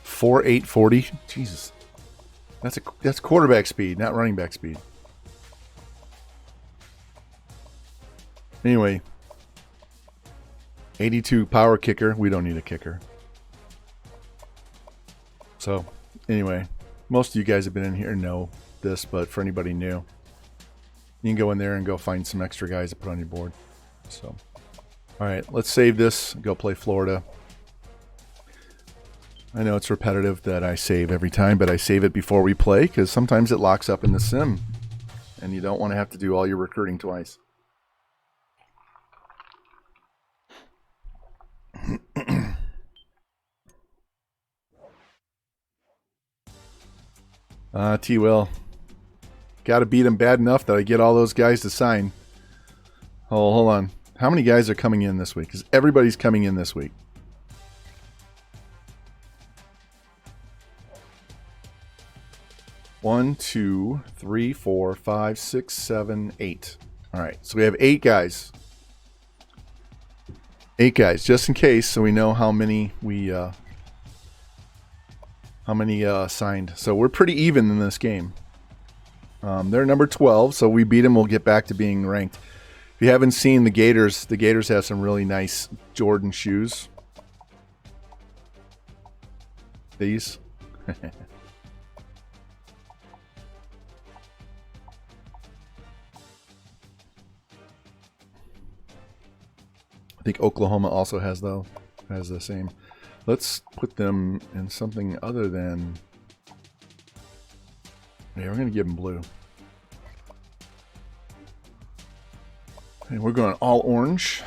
S1: 4.840. Jesus, that's quarterback speed, not running back speed. Anyway, 82 power kicker. We don't need a kicker. So, anyway, most of you guys have been in here know this, but for anybody new, you can go in there and go find some extra guys to put on your board. So, all right, let's save this. Go play Florida. I know it's repetitive that I save every time, but I save it before we play because sometimes it locks up in the sim, and you don't want to have to do all your recruiting twice. T-Will. Got to beat him bad enough that I get all those guys to sign. Oh, hold on. How many guys are coming in this week? Because everybody's coming in this week. One, two, three, four, five, six, seven, 8. All right, so we have 8 guys. 8 guys, just in case, so we know how many we signed. So we're pretty even in this game. They're number 12, so we beat them. We'll get back to being ranked. If you haven't seen the Gators have some really nice Jordan shoes. These. I think Oklahoma also has the same. Let's put them in something other than... Yeah, we're going to give them blue. And we're going all orange.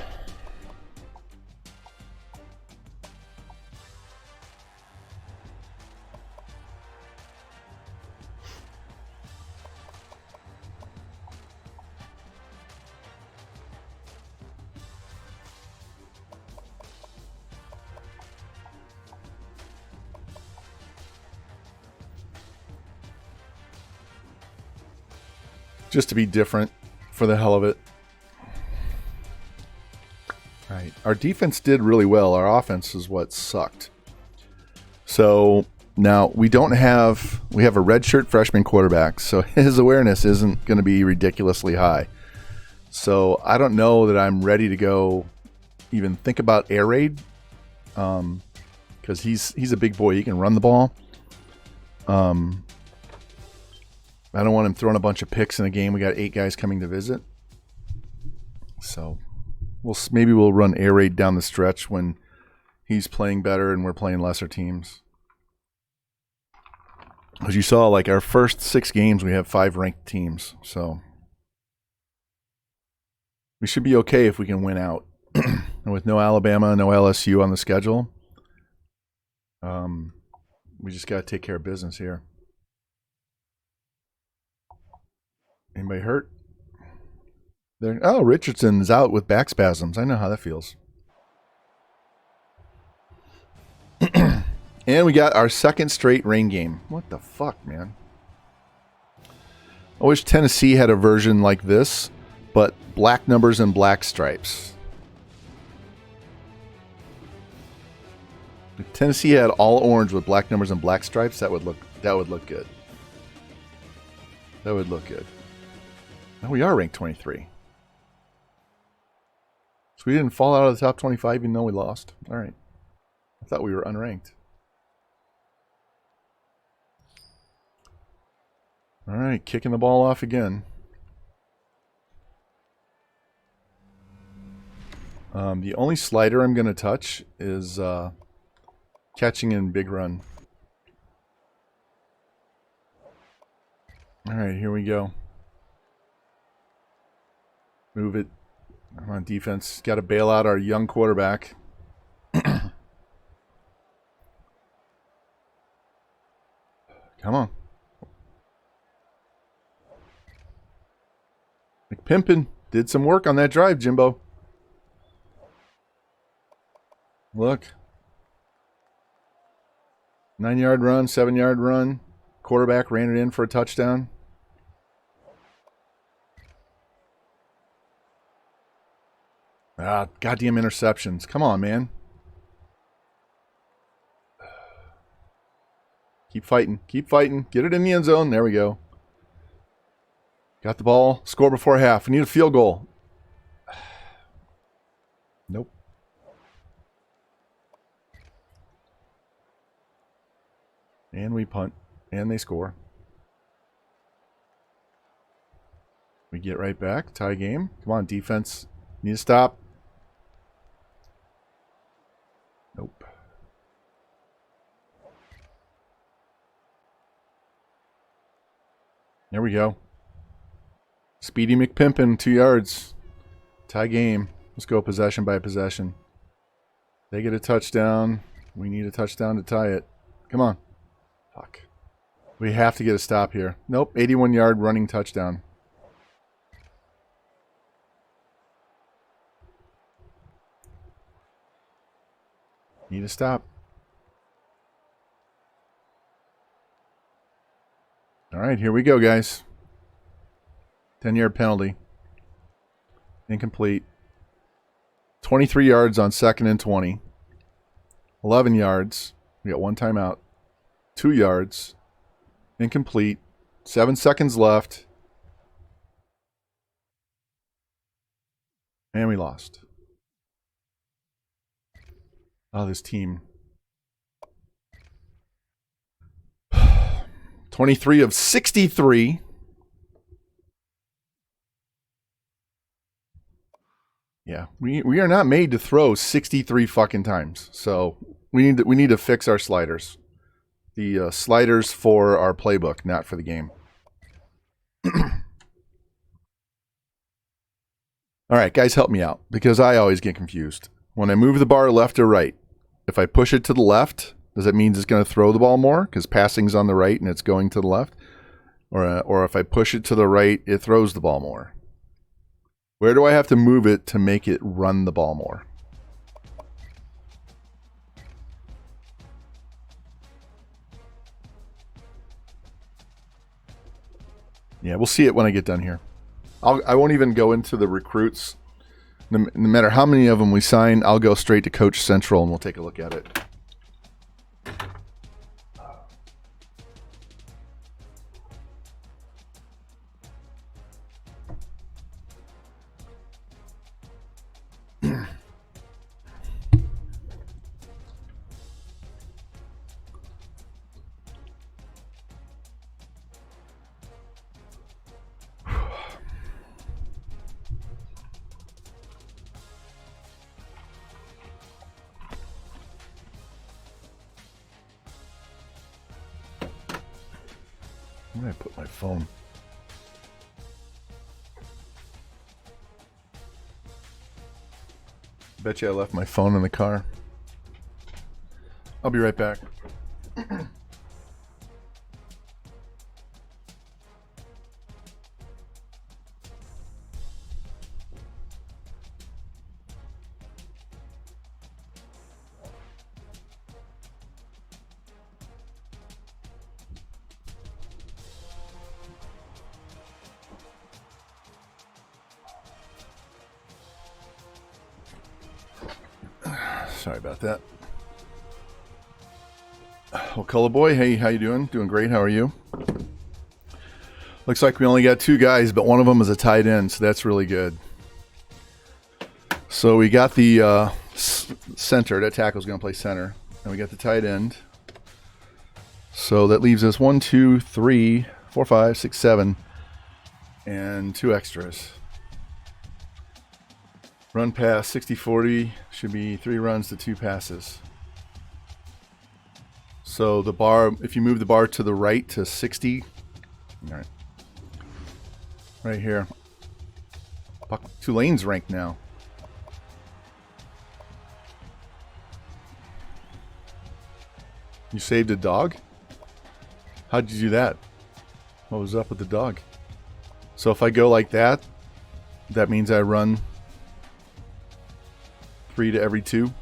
S1: Just to be different for the hell of it. All right. Our defense did really well. Our offense is what sucked. So now we have a redshirt freshman quarterback, so his awareness isn't going to be ridiculously high. So I don't know that I'm ready to go even think about air raid, because he's a big boy. He can run the ball. I don't want him throwing a bunch of picks in a game. We got 8 guys coming to visit. So maybe we'll run air raid down the stretch when he's playing better and we're playing lesser teams. As you saw, like our first 6 games, we have 5 ranked teams. So we should be okay if we can win out. And with no Alabama, no LSU on the schedule, we just got to take care of business here. Anybody hurt? Oh, Richardson's out with back spasms. I know how that feels. And we got our second straight rain game. What the fuck, man? I wish Tennessee had a version like this, but black numbers and black stripes. If Tennessee had all orange with black numbers and black stripes, that would look good. That would look good. Oh, we are ranked 23. So we didn't fall out of the top 25 even though we lost. All right. I thought we were unranked. All right, kicking the ball off again. The only slider I'm going to touch is catching in big run. All right, here we go. Move it. I'm on defense. Got to bail out our young quarterback. Come on. McPimpin did some work on that drive, Jimbo. Look. 9-yard run, 7-yard run. Quarterback ran it in for a touchdown. Ah, goddamn interceptions. Come on, man. Keep fighting. Keep fighting. Get it in the end zone. There we go. Got the ball. Score before half. We need a field goal. Nope. And we punt. And they score. We get right back. Tie game. Come on, defense. Need to stop. Nope. There we go. Speedy McPimpin, 2 yards. Tie game. Let's go possession by possession. They get a touchdown. We need a touchdown to tie it. Come on. Fuck. We have to get a stop here. Nope. 81-yard running touchdown. Need a stop. All right, here we go, guys. 10-yard penalty. Incomplete. 23 yards on 2nd and 20. 11 yards. We got 1 timeout. 2 yards. Incomplete. 7 seconds left. And we lost. Oh, this team. 23 of 63. Yeah, we are not made to throw 63 fucking times. So we need to fix our sliders. The sliders for our playbook, not for the game. All right, guys, help me out because I always get confused. When I move the bar left or right, if I push it to the left, does that mean it's going to throw the ball more because passing's on the right and it's going to the left? Or if I push it to the right, it throws the ball more? Where do I have to move it to make it run the ball more? Yeah, we'll see it when I get done here. I won't even go into the recruits. No matter how many of them we sign, I'll go straight to Coach Central and we'll take a look at it. Where did I put my phone? Bet you I left my phone in the car. I'll be right back. Sorry about that. Well, Color Boy, hey, how you doing? Doing great. How are you? Looks like we only got 2 guys, but one of them is a tight end, so that's really good. So we got the center. That tackle's going to play center, and we got the tight end. So that leaves us 1, 2, 3, 4, 5, 6, 7, and 2 extras. Run pass 60-40 should be 3 runs to 2 passes. So the bar, if you move the bar to the right to 60, all right here. Fuck, Tulane's ranked now. You saved a dog? How'd you do that? What was up with the dog? So if I go like that, that means I run 3 to every 2.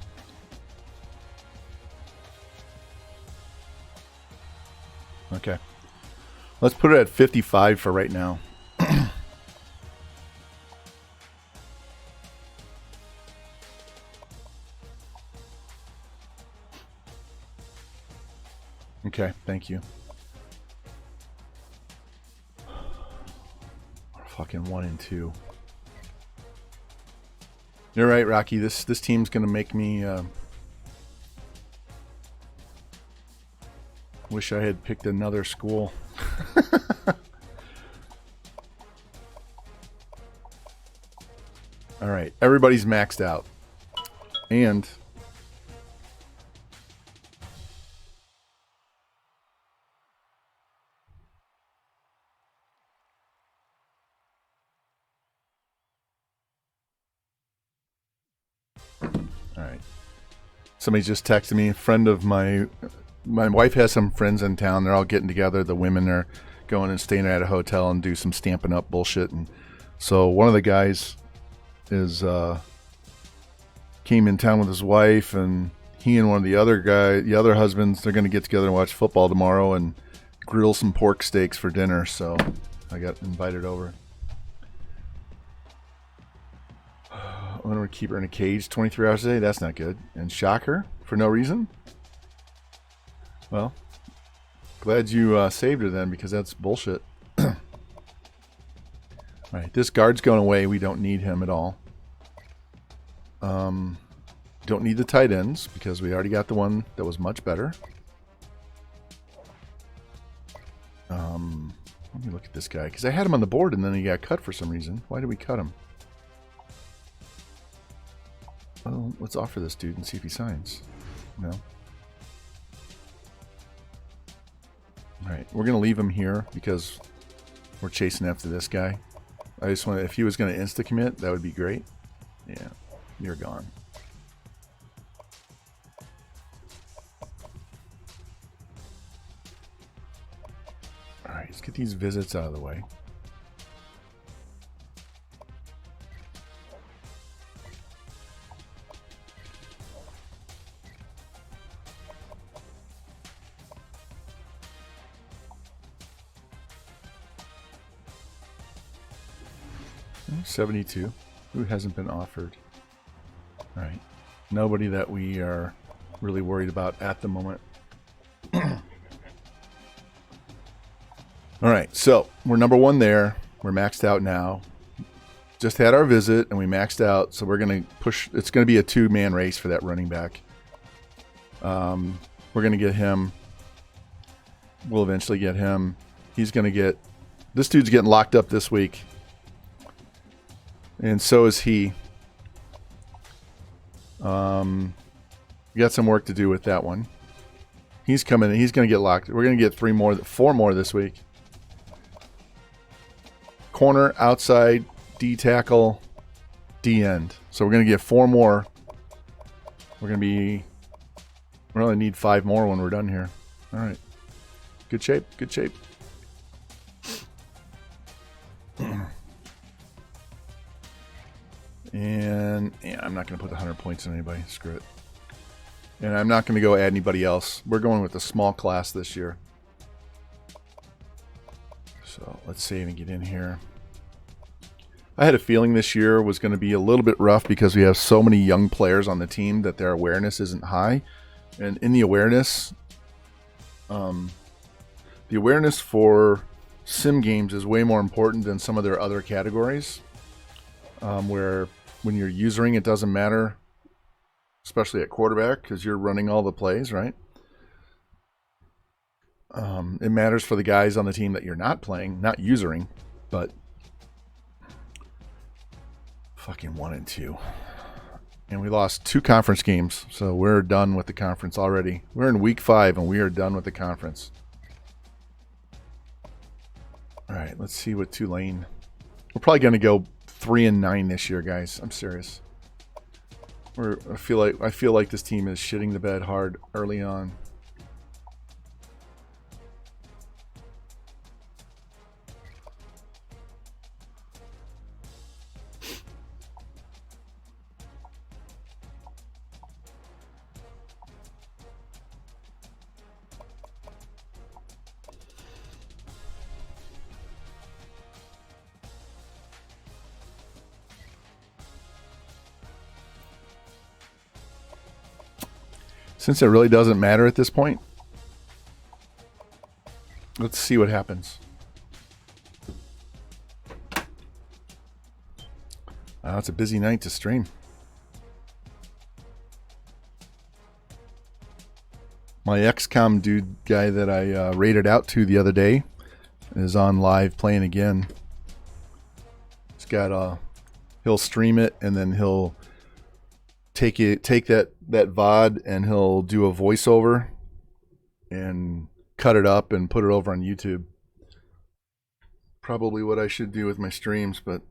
S1: Okay. Let's put it at 55 for right now. Okay, thank you. Fucking 1 and 2. You're right, Rocky. This team's gonna make me wish I had picked another school. All right, everybody's maxed out, and all right. Somebody just texted me. A friend of my wife has some friends in town. They're all getting together. The women are going and staying at a hotel and do some Stampin' Up bullshit. And so one of the guys is came in town with his wife, and he and one of the other husbands, they're going to get together and watch football tomorrow and grill some pork steaks for dinner. So I got invited over. I'm going to keep her in a cage 23 hours a day. That's not good. And shock her for no reason? Well, glad you saved her then, because that's bullshit. All right, this guard's going away. We don't need him at all. Don't need the tight ends because we already got the one that was much better. Let me look at this guy, because I had him on the board and then he got cut for some reason. Why did we cut him? Well, let's offer this dude and see if he signs. No. Alright, we're going to leave him here because we're chasing after this guy. I just want to, if he was going to insta-commit, that would be great. Yeah, you're gone. Alright, let's get these visits out of the way. Okay, 72. Who hasn't been offered? Alright. Nobody that we are really worried about at the moment. Alright, so we're number 1 there. We're maxed out now. Just had our visit and we maxed out, so we're going to push. It's going to be a 2-man race for that running back. We're going to get him. We'll eventually get him. He's going to get... This dude's getting locked up this week. And so is he. We got some work to do with that one. He's coming in. He's going to get locked. We're going to get 4 more this week. Corner, outside, D tackle, D end. So we're going to get 4 more. We're going to be... We only need 5 more when we're done here. All right. Good shape. Good shape. And yeah, I'm not going to put the 100 points on anybody. Screw it. And I'm not going to go add anybody else. We're going with a small class this year. So let's save and get in here. I had a feeling this year was going to be a little bit rough because we have so many young players on the team that their awareness isn't high. And in the awareness for sim games is way more important than some of their other categories. Where when you're usering, it doesn't matter, especially at quarterback, because you're running all the plays, right? It matters for the guys on the team that you're not playing, not usering, but fucking 1 and 2. And we lost 2 conference games, so we're done with the conference already. We're in week 5, and we are done with the conference. All right, let's see what Tulane... We're probably going to go 3 and 9 this year, guys. I'm serious. I feel like this team is shitting the bed hard early on. Since it really doesn't matter at this point, let's see what happens. It's a busy night to stream. My XCOM dude guy that I raided out to the other day is on live playing again. He's got he'll stream it and then he'll take that VOD and he'll do a voiceover and cut it up and put it over on YouTube. Probably what I should do with my streams, but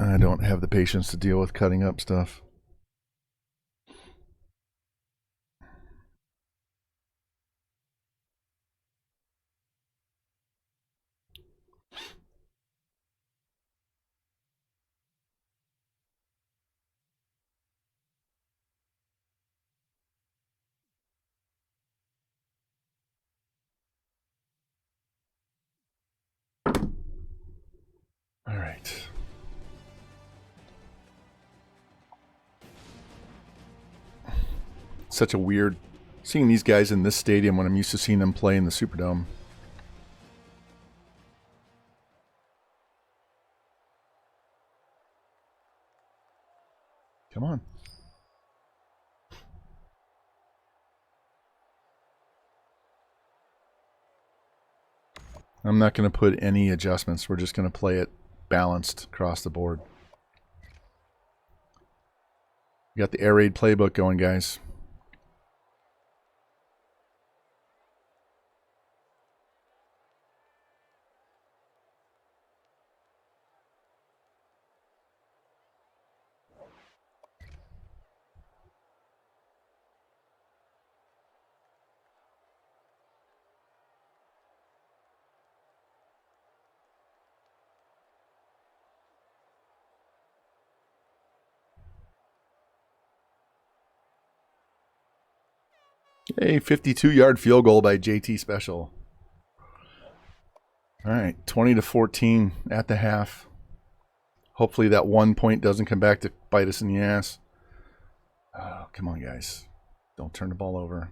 S1: I don't have the patience to deal with cutting up stuff. All right. Such a weird seeing these guys in this stadium when I'm used to seeing them play in the Superdome. Come on. I'm not going to put any adjustments. We're just going to play it balanced across the board. We got the air raid playbook going, guys. A 52-yard field goal by JT Special. All right, 20-14 at the half. Hopefully that 1 point doesn't come back to bite us in the ass. Oh, come on, guys. Don't turn the ball over.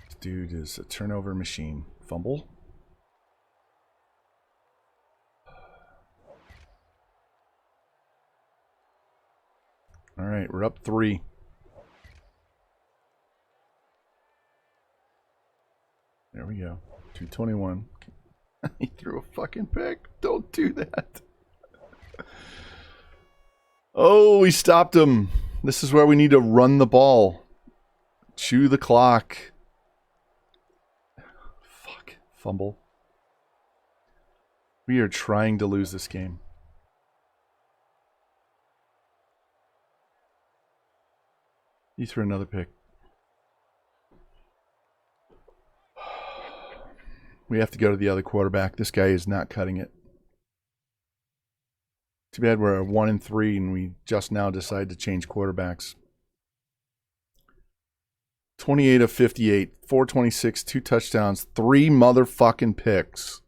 S1: This dude is a turnover machine. Fumble. All right, we're up 3. There we go. 221. He threw a fucking pick. Don't do that. Oh, he stopped him. This is where we need to run the ball. Chew the clock. Fuck. Fumble. We are trying to lose this game. He threw another pick. We have to go to the other quarterback. This guy is not cutting it. Too bad we're 1-3 and we just now decide to change quarterbacks. 28 of 58, 426, 2 touchdowns, 3 motherfucking picks.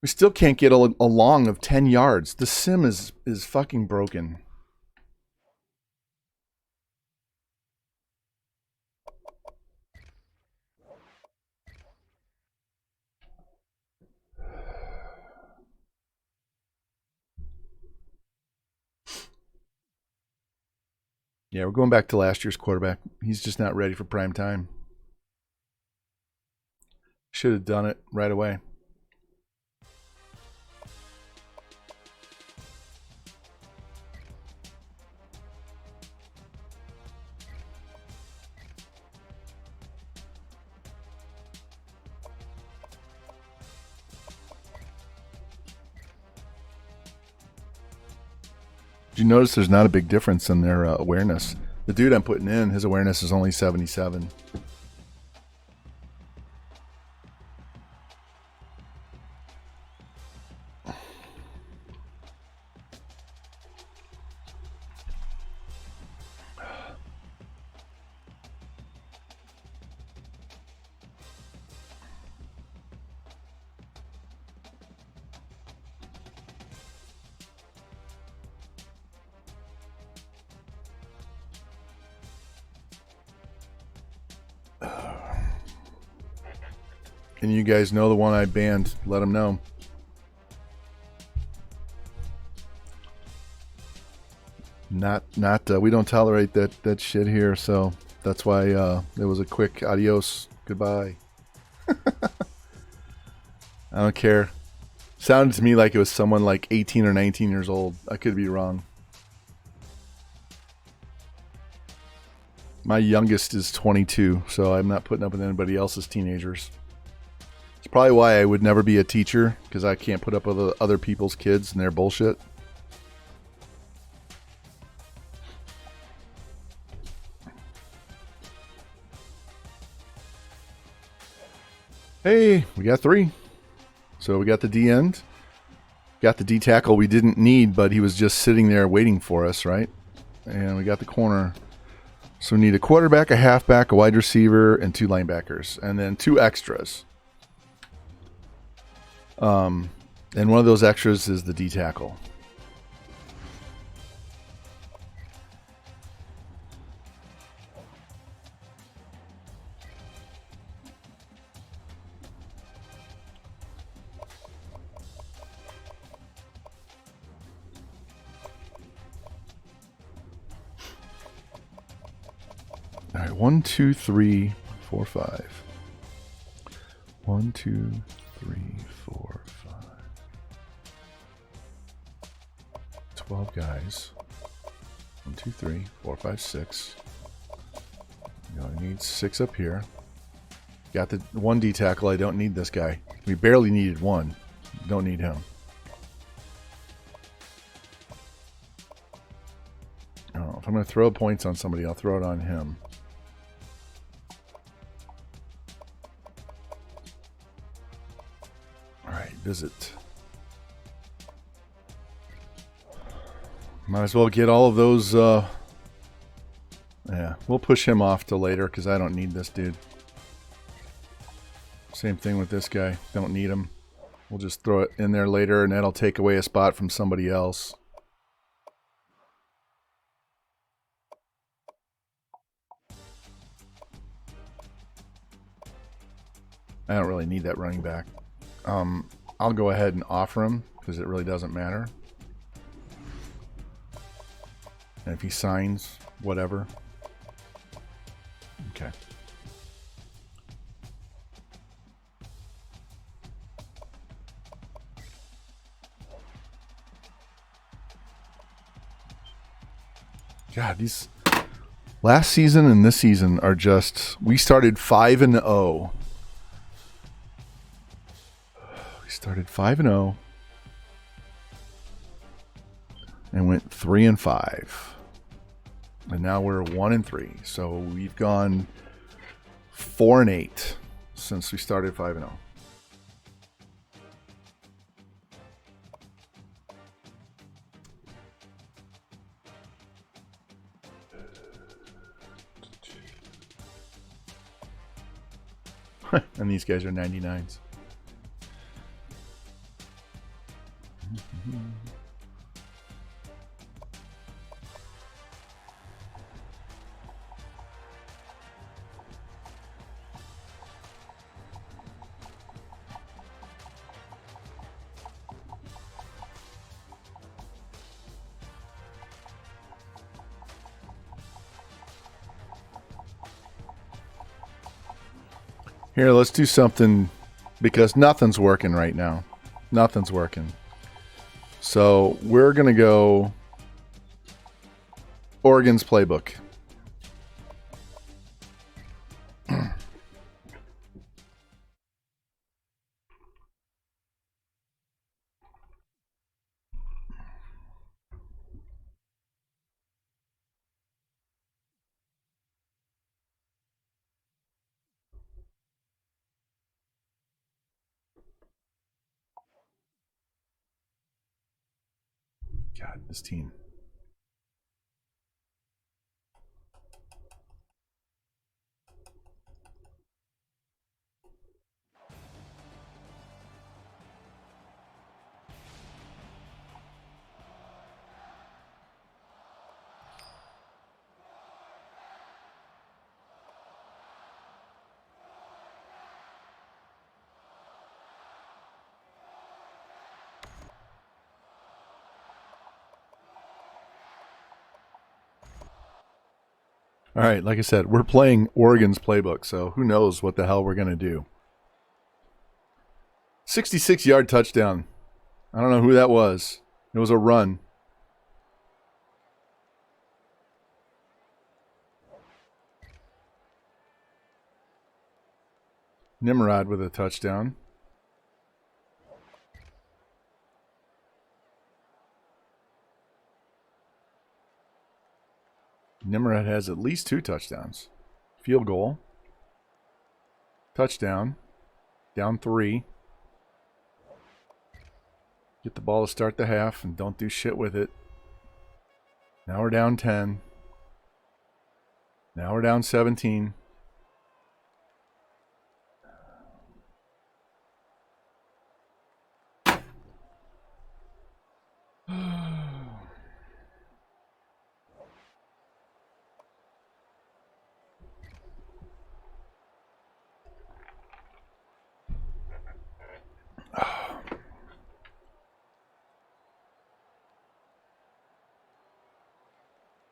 S1: We still can't get a long of 10 yards. The sim is fucking broken. Yeah, we're going back to last year's quarterback. He's just not ready for prime time. Should have done it right away. Did you notice there's not a big difference in their awareness? The dude I'm putting in, his awareness is only 77. and you guys know the one I banned, let them know. We don't tolerate that shit here, so that's why it was a quick adios, goodbye. I don't care. Sounded to me like it was someone like 18 or 19 years old. I could be wrong. My youngest is 22, so I'm not putting up with anybody else's teenagers. It's probably why I would never be a teacher, because I can't put up with other people's kids and their bullshit. Hey, we got 3. So we got the D end. Got the D tackle we didn't need, but he was just sitting there waiting for us, right? And we got the corner. So we need a quarterback, a halfback, a wide receiver, and 2 linebackers. And then 2 extras. And one of those extras is the D tackle. All right, 1, 2, 3, 4, 5. 1, 2, 3, 4, 5. 12 guys. 1, 2, 3, 4, 5, 6. I need 6 up here. Got the 1 D tackle. I don't need this guy. We barely needed 1. Don't need him. Oh, if I'm going to throw points on somebody, I'll throw it on him. Alright, visit. Might as well get all of those. Yeah, we'll push him off till later because I don't need this dude. Same thing with this guy. Don't need him. We'll just throw it in there later and that'll take away a spot from somebody else. I don't really need that running back. I'll go ahead and offer him because it really doesn't matter. And if he signs, whatever. Okay. God, these last season and this season are just... We started 5-0. We started 5-0 and went 3-5. And now we're 1-3. So we've gone 4-8 since we started 5-0. And these guys are 99s. Here, let's do something because nothing's working right now. Nothing's working. So we're going to go Oregon's playbook. God, this team. All right, like I said, we're playing Oregon's playbook, so who knows what the hell we're going to do. 66-yard touchdown. I don't know who that was. It was a run. Nimrod with a touchdown. Nimrod has at least 2 touchdowns. Field goal. Touchdown. Down 3. Get the ball to start the half and don't do shit with it. Now we're down 10. Now we're down 17.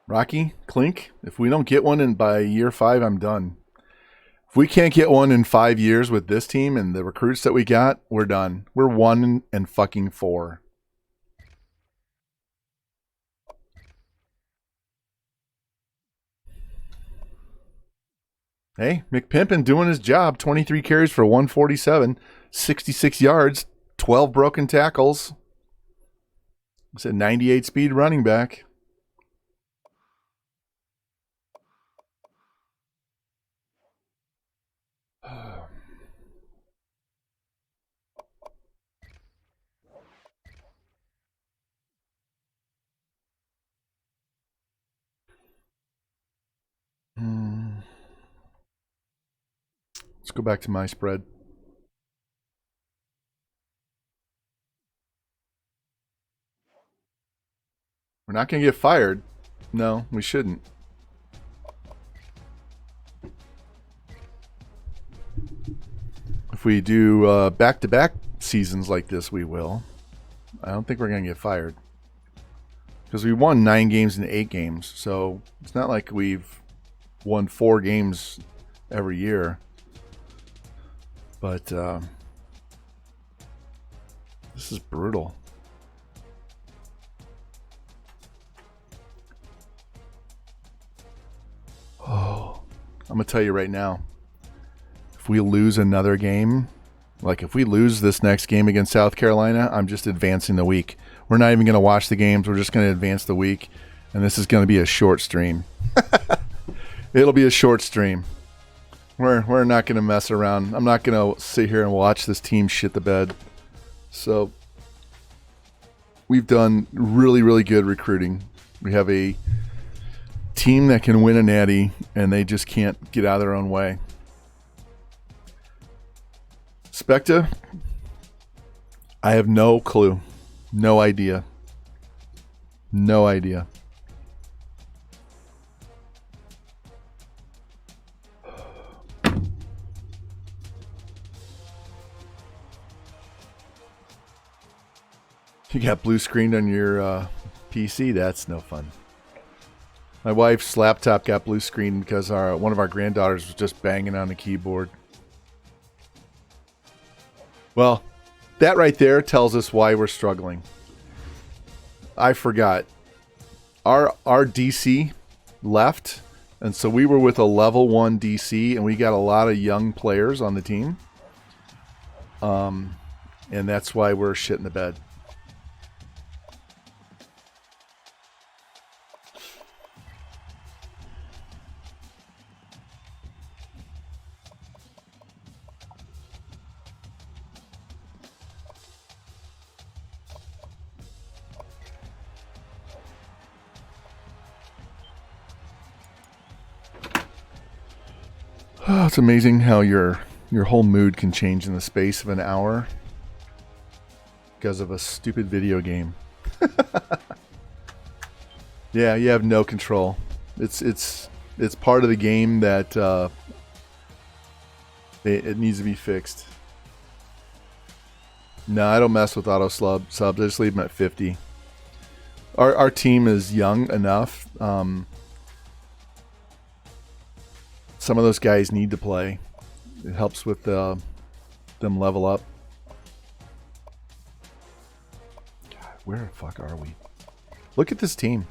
S1: Rocky, Clink, if we don't get one in by year 5, I'm done. If we can't get one in 5 years with this team and the recruits that we got, we're done. We're 1-4. Hey, McPimpin doing his job. 23 carries for 147, 66 yards, 12 broken tackles. It's a 98 speed running back. Let's go back to my spread. We're not going to get fired. No, we shouldn't. If we do back-to-back seasons like this, we will. I don't think we're going to get fired. Because we won 9 games in 8 games. So it's not like we've won 4 games every year. But this is brutal. Oh, I'm going to tell you right now. If we lose another game, like if we lose this next game against South Carolina, I'm just advancing the week. We're not even going to watch the games. We're just going to advance the week. And this is going to be a short stream. It'll be a short stream. We're not going to mess around. I'm not going to sit here and watch this team shit the bed. So we've done really, really good recruiting. We have a team that can win a natty, and they just can't get out of their own way. Specta, I have no clue. No idea. No idea. You got blue screened on your PC? That's no fun. My wife's laptop got blue screened because one of our granddaughters was just banging on the keyboard. Well, that right there tells us why we're struggling. I forgot. Our DC left, and so we were with a level 1 DC, and we got a lot of young players on the team. And that's why we're shit in the bed. Oh, it's amazing how your whole mood can change in the space of an hour because of a stupid video game. Yeah, you have no control. It's part of the game that it needs to be fixed. No, I don't mess with auto subs. I just leave them at 50. Our team is young enough. Some of those guys need to play. It helps with them level up. God, where the fuck are we? Look at this team.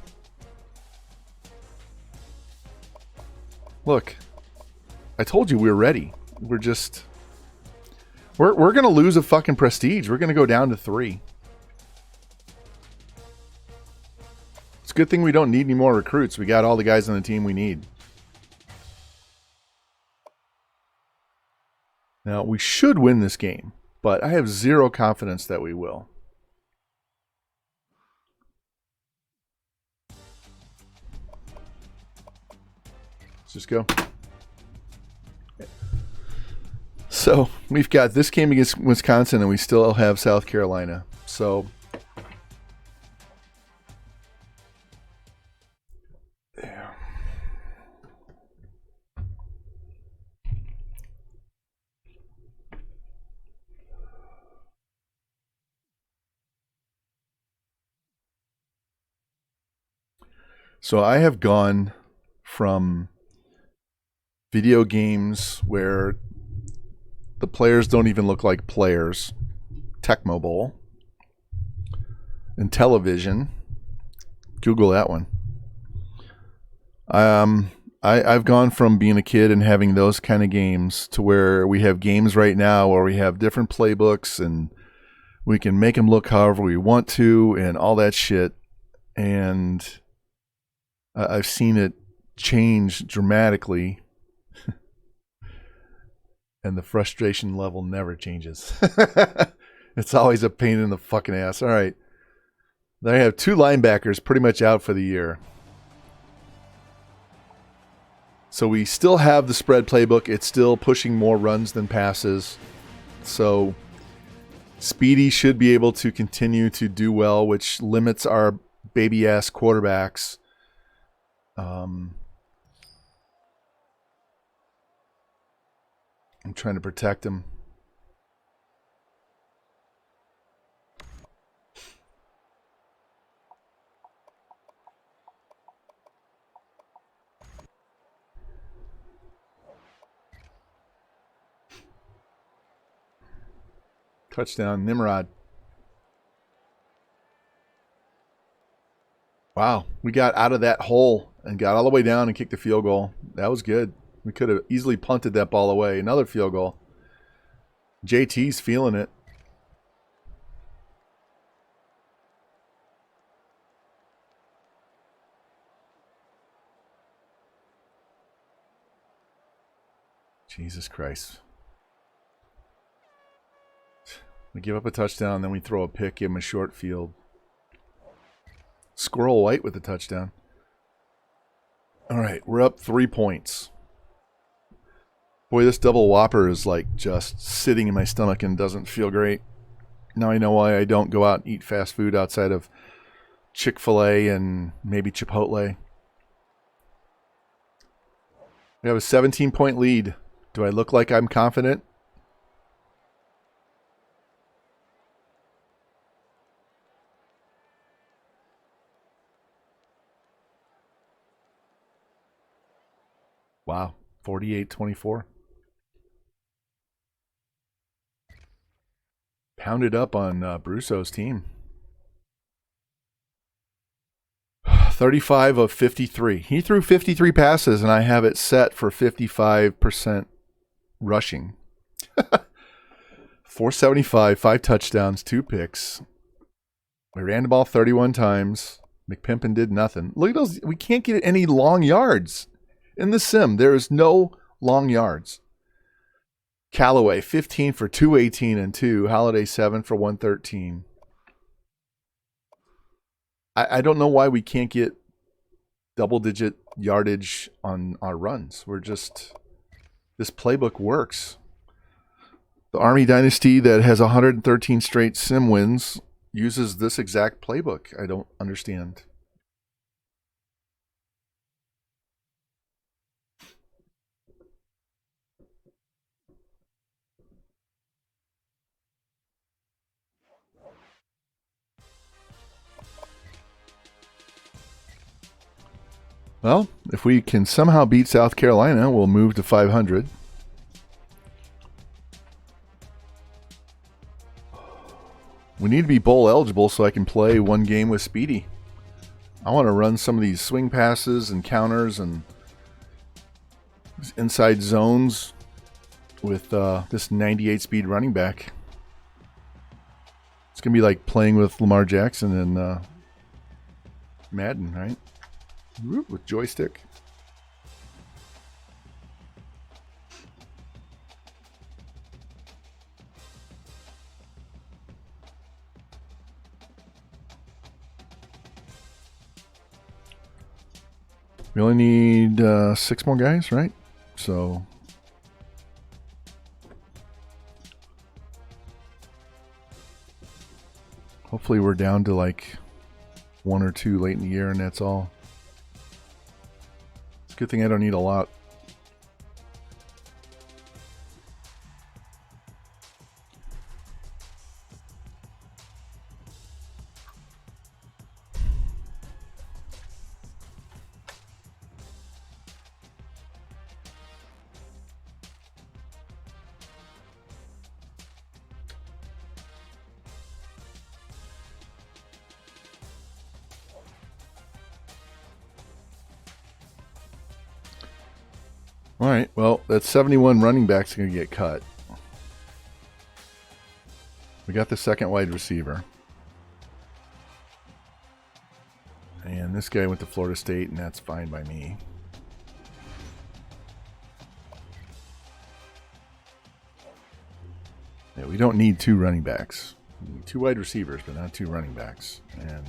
S1: Look. I told you we were ready. We're just... We're going to lose a fucking prestige. We're going to go down to 3. It's a good thing we don't need any more recruits. We got all the guys on the team we need. Now, we should win this game, but I have zero confidence that we will. Let's just go. So, we've got this game against Wisconsin, and we still have South Carolina. So, yeah. So, I have gone from video games where the players don't even look like players, Tecmo Bowl, and television. Google that one. I've gone from being a kid and having those kind of games to where we have games right now where we have different playbooks and we can make them look however we want to and all that shit. And I've seen it change dramatically. And the frustration level never changes. It's always a pain in the fucking ass. All right. Then I have 2 linebackers pretty much out for the year. So we still have the spread playbook. It's still pushing more runs than passes. So Speedy should be able to continue to do well, which limits our baby-ass quarterbacks. I'm trying to protect him. Touchdown, Nimrod. Wow, we got out of that hole and got all the way down and kicked a field goal. That was good. We could have easily punted that ball away. Another field goal. JT's feeling it. Jesus Christ. We give up a touchdown, then we throw a pick, give him a short field. Squirrel White with the touchdown. All right, we're up 3 points. Boy, this double whopper is like just sitting in my stomach and doesn't feel great. Now I know why I don't go out and eat fast food outside of Chick-fil-A and maybe Chipotle. We have a 17-point lead. Do I look like I'm confident? Wow, 48-24. Pounded up on Brusso's team. 35 of 53. He threw 53 passes, and I have it set for 55% rushing. 475, 5 touchdowns, 2 picks. We ran the ball 31 times. McPimpin did nothing. Look at those. We can't get any long yards. In the sim, there is no long yards. Callaway, 15 for 218 and 2. Holiday, 7 for 113. I don't know why we can't get double-digit yardage on our runs. We're just... This playbook works. The Army Dynasty that has 113 straight sim wins uses this exact playbook. I don't understand. Well, if we can somehow beat South Carolina, we'll move to 500. We need to be bowl eligible so I can play one game with Speedy. I want to run some of these swing passes and counters and inside zones with this 98 speed running back. It's going to be like playing with Lamar Jackson and Madden, right? With joystick. We only need 6 more guys, right? So hopefully we're down to like 1 or 2 late in the year, and that's all. It's a good thing I don't need a lot. All right, well, that 71 running back's going to get cut. We got the second wide receiver. And this guy went to Florida State, and that's fine by me. Yeah, we don't need 2 running backs. We need 2 wide receivers, but not 2 running backs. And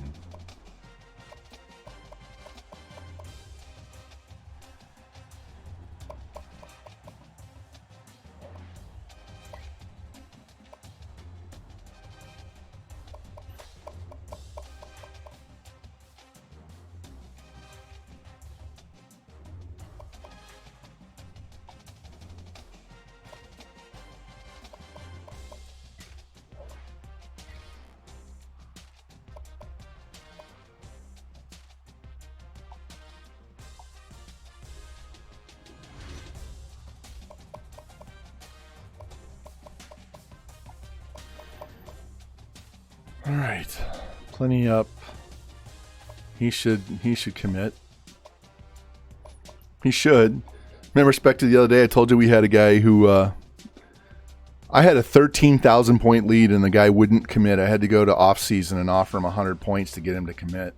S1: all right, plenty up. He should commit. He should. Remember, Spectre, the other day I told you we had a guy who I had a 13,000 point lead and the guy wouldn't commit. I had to go to off season and offer him 100 points to get him to commit.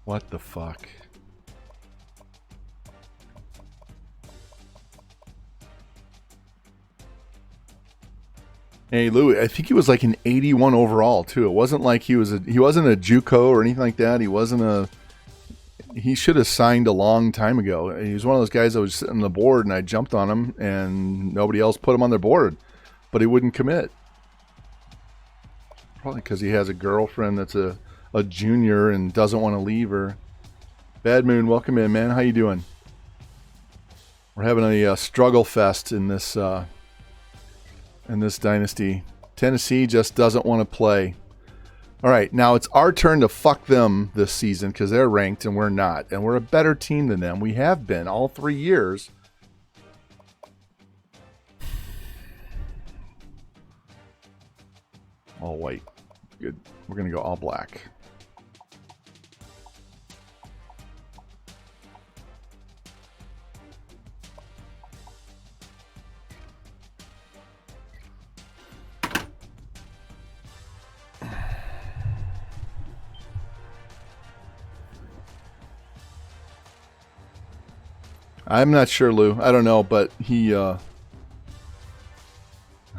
S1: What the fuck? Hey Lou, I think he was like an 81 overall too. It wasn't like he wasn't a JUCO or anything like that. He should have signed a long time ago. He was one of those guys that was sitting on the board and I jumped on him and nobody else put him on their board, but he wouldn't commit. Probably because he has a girlfriend that's a junior and doesn't want to leave her. Bad Moon, welcome in, man. How you doing? We're having a struggle fest in this dynasty. Tennessee just doesn't want to play. All right, now it's our turn to fuck them this season because they're ranked and we're not, and we're a better team than them. We have been all 3 years. All white. Good. We're gonna go all black. I'm not sure, Lou. I don't know, but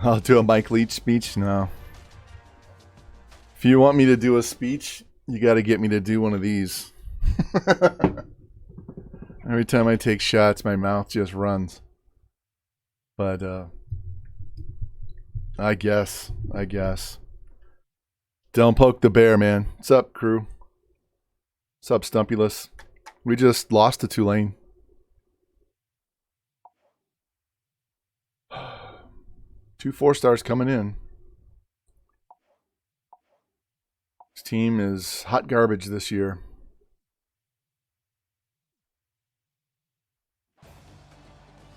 S1: I'll do a Mike Leach speech? No. If you want me to do a speech, you got to get me to do one of these. Every time I take shots, my mouth just runs. But I I guess. Don't poke the bear, man. What's up, crew? What's up, Stumpulus? We just lost to Tulane. Two 4-stars coming in. This team is hot garbage this year.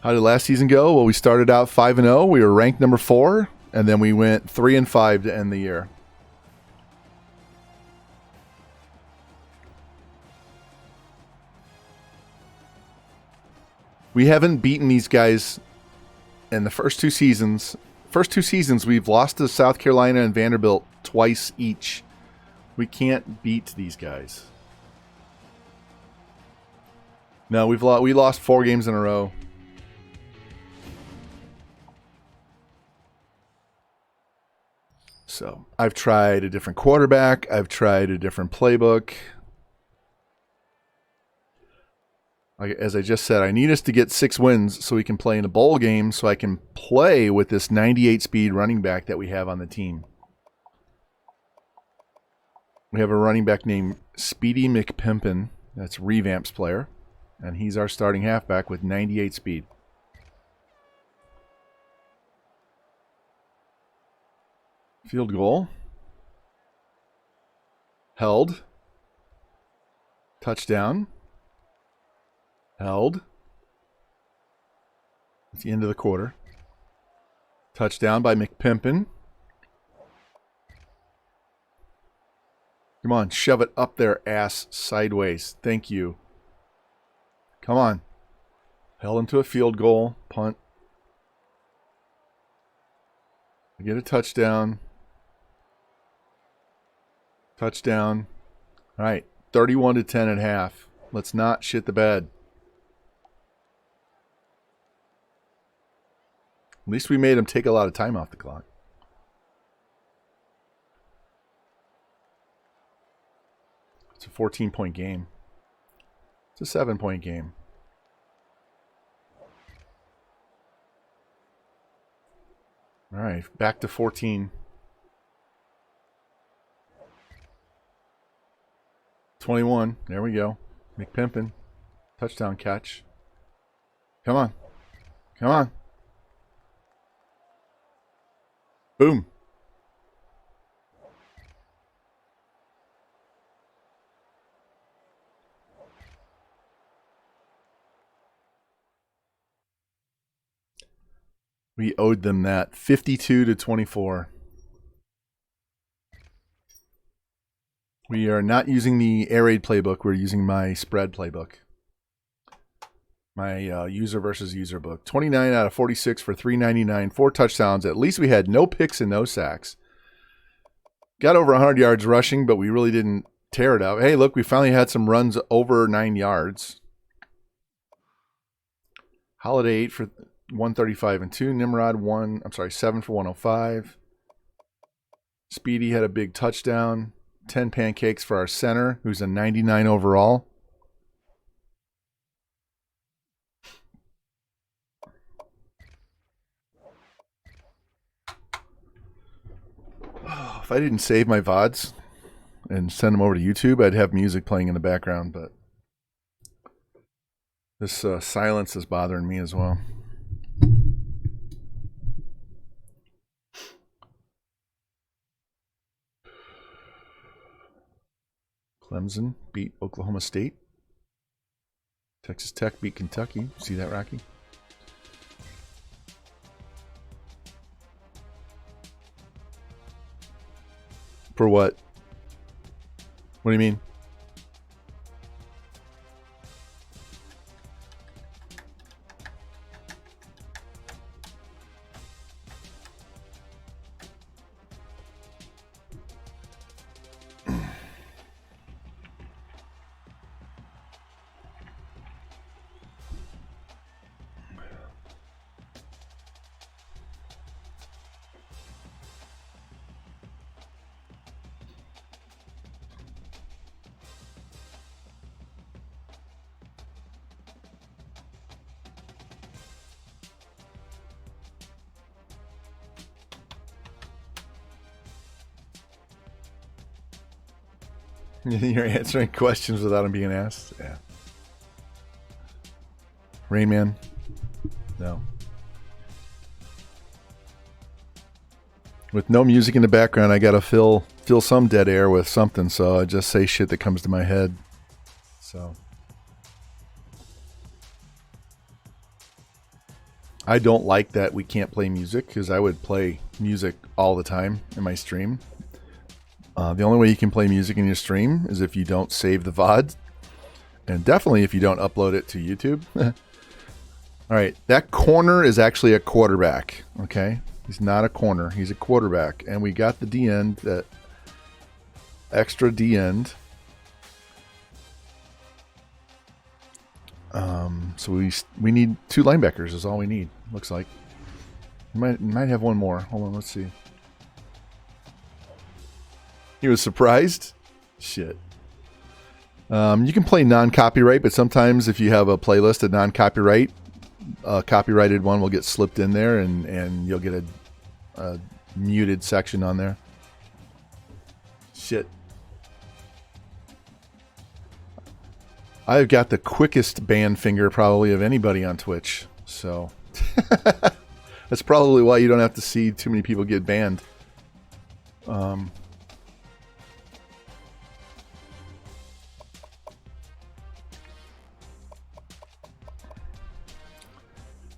S1: How did last season go? Well, we started out 5-0. We were ranked number 4, and then we went 3-5 to end the year. We haven't beaten these guys in the first two seasons. First two seasons, we've lost to South Carolina and Vanderbilt twice each. We can't beat these guys. No, we lost 4 games in a row. So I've tried a different quarterback. I've tried a different playbook. As I just said, I need us to get 6 wins so we can play in a bowl game, so I can play with this 98 speed running back that we have on the team. We have a running back named Speedy McPimpin. That's Revamp's player. And he's our starting halfback with 98 speed. Field goal. Held. Touchdown. Held. It's the end of the quarter. Touchdown by McPimpin. Come on, shove it up their ass sideways. Thank you. Come on. Held into a field goal. Punt. We get a touchdown. Touchdown. All right, 31-10 at half. Let's not shit the bed. At least we made him take a lot of time off the clock. It's a 14-point game. It's a 7-point game. All right, back to 14. 21. There we go. McPimpin. Touchdown catch. Come on. Come on. Boom. We owed them that. 52-24. We are not using the air raid playbook. We're using my spread playbook. My user versus user book. 29 out of 46 for 399. 4 touchdowns. At least we had no picks and no sacks. Got over 100 yards rushing, but we really didn't tear it out. Hey, look, we finally had some runs over 9 yards. Holiday 8 for 135 and 2. Nimrod 7 for 105. Speedy had a big touchdown. 10 pancakes for our center, who's a 99 overall. If I didn't save my VODs and send them over to YouTube, I'd have music playing in the background, but this silence is bothering me as well. Clemson beat Oklahoma State. Texas Tech beat Kentucky. See that, Rocky? For what? What do you mean? You're answering questions without them being asked. Yeah. Rain Man? No. With no music in the background, I gotta fill some dead air with something, so I just say shit that comes to my head. So I don't like that we can't play music, because I would play music all the time in my stream. The only way you can play music in your stream is if you don't save the VOD, and definitely if you don't upload it to YouTube. All right, that corner is actually a quarterback, okay? He's not a corner, he's a quarterback. And we got the D-end, that extra D-end. So we need 2 linebackers is all we need, looks like. We might have one more. Hold on, let's see. He was surprised? Shit. You can play non-copyright, but sometimes if you have a playlist of non-copyright, a copyrighted one will get slipped in there, and you'll get a muted section on there. Shit. I've got the quickest ban finger probably of anybody on Twitch, so that's probably why you don't have to see too many people get banned. All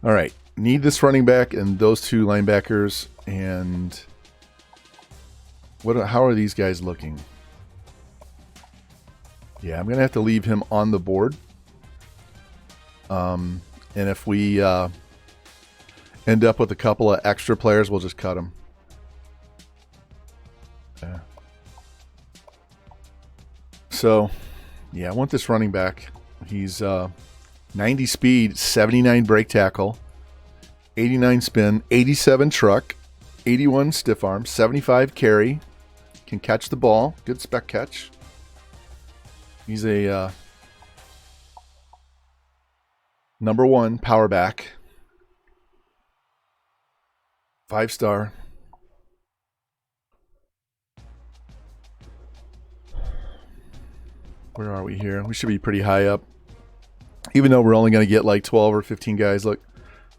S1: right, need this running back and those 2 linebackers. And how are these guys looking? Yeah, I'm gonna have to leave him on the board. And if we end up with a couple of extra players, we'll just cut him. Yeah. So, yeah, I want this running back. He's 90 speed, 79 break tackle, 89 spin, 87 truck, 81 stiff arm, 75 carry, can catch the ball, good spec catch. He's a number 1 power back, 5-star. Where are we here? We should be pretty high up. Even though we're only going to get like 12 or 15 guys. Look,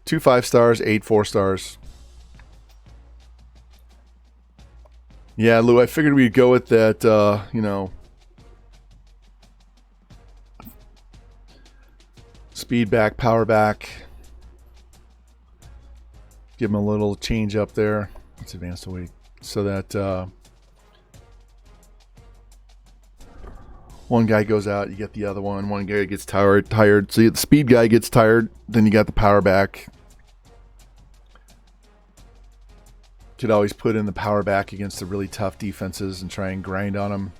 S1: 2 5-stars, 8 4-stars. Yeah, Lou, I figured we'd go with that, speed back, power back. Give him a little change up there. Let's advance the weight. So that one guy goes out, you get the other one. One guy gets tired. So the speed guy gets tired, then you got the power back. Could always put in the power back against the really tough defenses and try and grind on them.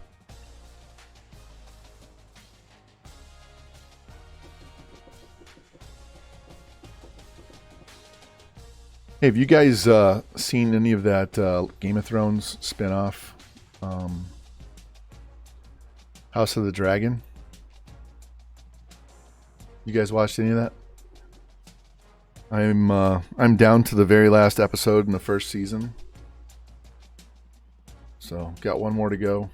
S1: Hey, have you guys seen any of that Game of Thrones spinoff? House of the Dragon? You guys watched any of that? I'm down to the very last episode in the first season. So, got one more to go.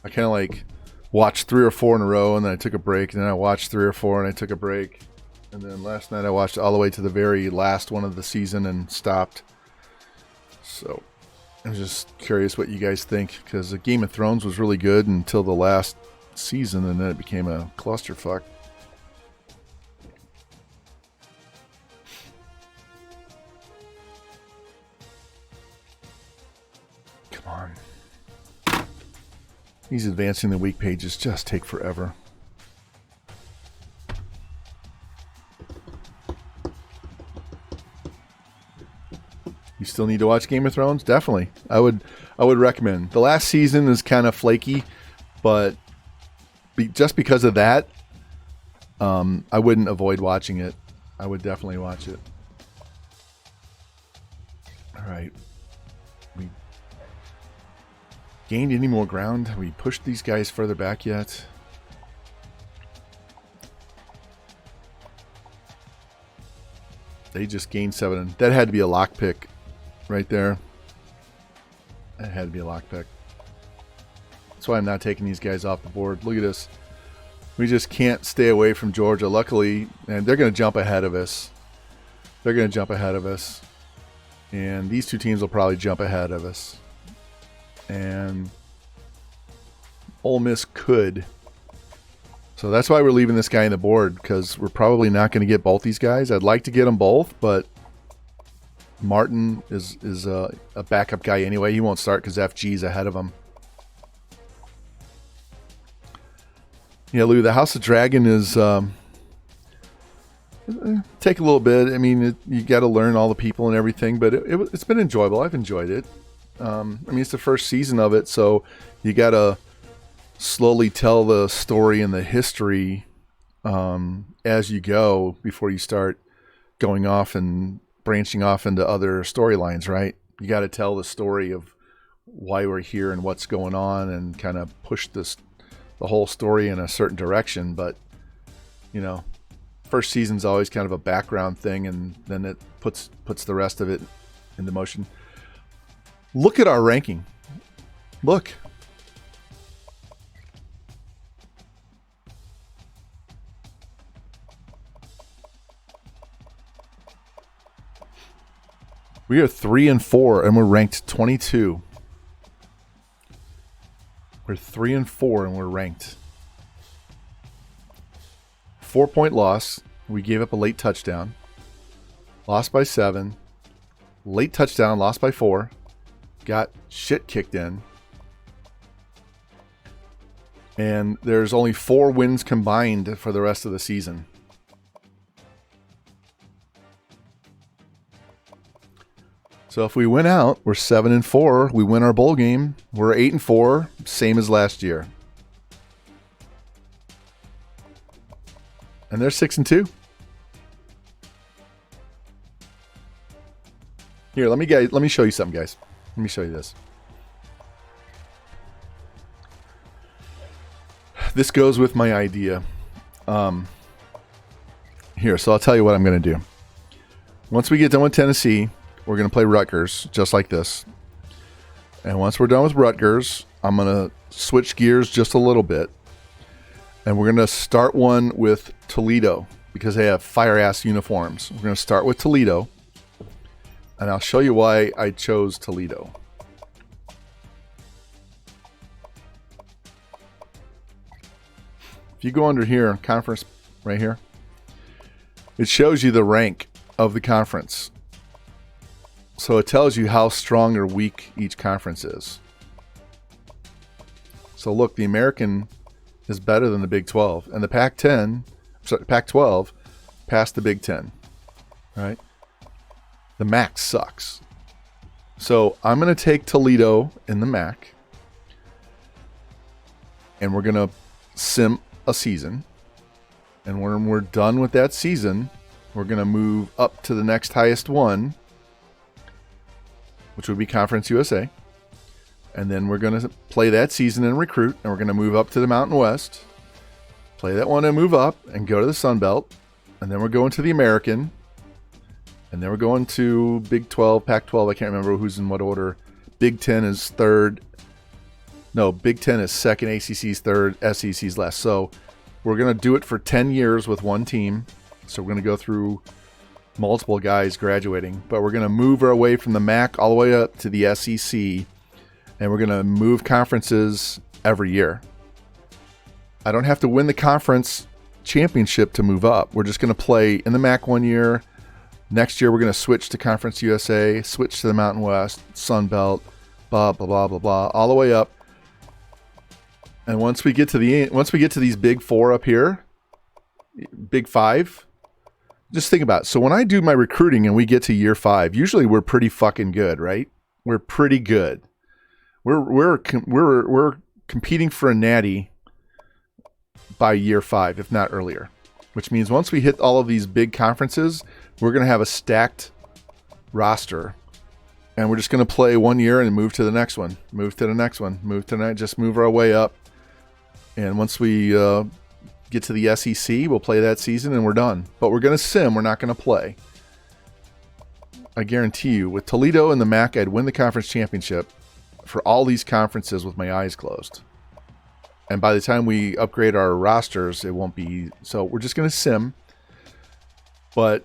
S1: I kind of like watched 3 or 4 in a row, and then I took a break, and then I watched 3 or 4 and I took a break. And then last night I watched all the way to the very last one of the season and stopped. So I'm just curious what you guys think, because the Game of Thrones was really good until the last season, and then it became a clusterfuck. Come on. These advancing the week pages just take forever. You still need to watch Game of Thrones? Definitely. I would recommend. The last season is kind of flaky, but just because of that, I wouldn't avoid watching it. I would definitely watch it. All right. We gained any more ground? Have we pushed these guys further back yet? They just gained 7. That had to be a lockpick. Right there. That had to be a lockpick. That's why I'm not taking these guys off the board. Look at this. We just can't stay away from Georgia. Luckily, and they're going to jump ahead of us. They're going to jump ahead of us. And these two teams will probably jump ahead of us. And Ole Miss could. So that's why we're leaving this guy on the board, because we're probably not going to get both these guys. I'd like to get them both, but Martin is a backup guy anyway. He won't start because FG's ahead of him. Yeah, Lou, the House of Dragon is take a little bit. I mean, you got to learn all the people and everything, but it's been enjoyable. I've enjoyed it. I mean, it's the first season of it, so you got to slowly tell the story and the history as you go before you start going off and branching off into other storylines, right? You got to tell the story of why we're here and what's going on and kind of push the whole story in a certain direction. But, you know, first season's always kind of a background thing, and then it puts the rest of it into motion. Look at our ranking. Look. We are 3-4, and we're ranked 22. We're 3-4, and we're ranked. 4-point loss. We gave up a late touchdown. Lost by 7. Late touchdown, lost by 4. Got shit kicked in. And there's only 4 wins combined for the rest of the season. So if we win out, we're 7-4. We win our bowl game. We're 8-4, same as last year. And they're 6-2. Here, let me show you something, guys. Let me show you this. This goes with my idea. Here, so I'll tell you what I'm going to do. Once we get done with Tennessee, we're going to play Rutgers, just like this. And once we're done with Rutgers, I'm going to switch gears just a little bit. And we're going to start one with Toledo, because they have fire-ass uniforms. We're going to start with Toledo. And I'll show you why I chose Toledo. If you go under here, conference right here, it shows you the rank of the conference. So it tells you how strong or weak each conference is. So look, the American is better than the Big 12. And the Pac-12 passed the Big 10. Right? The MAC sucks. So I'm going to take Toledo in the MAC. And we're going to sim a season. And when we're done with that season, we're going to move up to the next highest one, which would be Conference USA. And then we're going to play that season and recruit, and we're going to move up to the Mountain West, play that one and move up and go to the Sun Belt. And then we're going to the American. And then we're going to Big 12, Pac-12. I can't remember who's in what order. Big 10 is third. No, Big 10 is second, ACC's third, SEC's last. So we're going to do it for 10 years with one team. So we're going to go through multiple guys graduating. But we're going to move our way from the MAC all the way up to the SEC. And we're going to move conferences every year. I don't have to win the conference championship to move up. We're just going to play in the MAC one year. Next year, we're going to switch to Conference USA, switch to the Mountain West, Sun Belt, blah, blah, blah, blah, blah, all the way up. And once we get to these big four up here, big five, just think about it. So when I do my recruiting and we get to year 5, usually we're pretty fucking good, right? We're pretty good. We're competing for a natty by year 5, if not earlier. Which means once we hit all of these big conferences, we're going to have a stacked roster. And we're just going to play one year and move to the next one. Move to the next one. Move to the next. Just move our way up. And once we get to the SEC, we'll play that season and we're done. But we're going to sim. We're not going to play. I guarantee you, with Toledo and the MAC, I'd win the conference championship for all these conferences with my eyes closed. And by the time we upgrade our rosters, it won't be. So we're just going to sim. But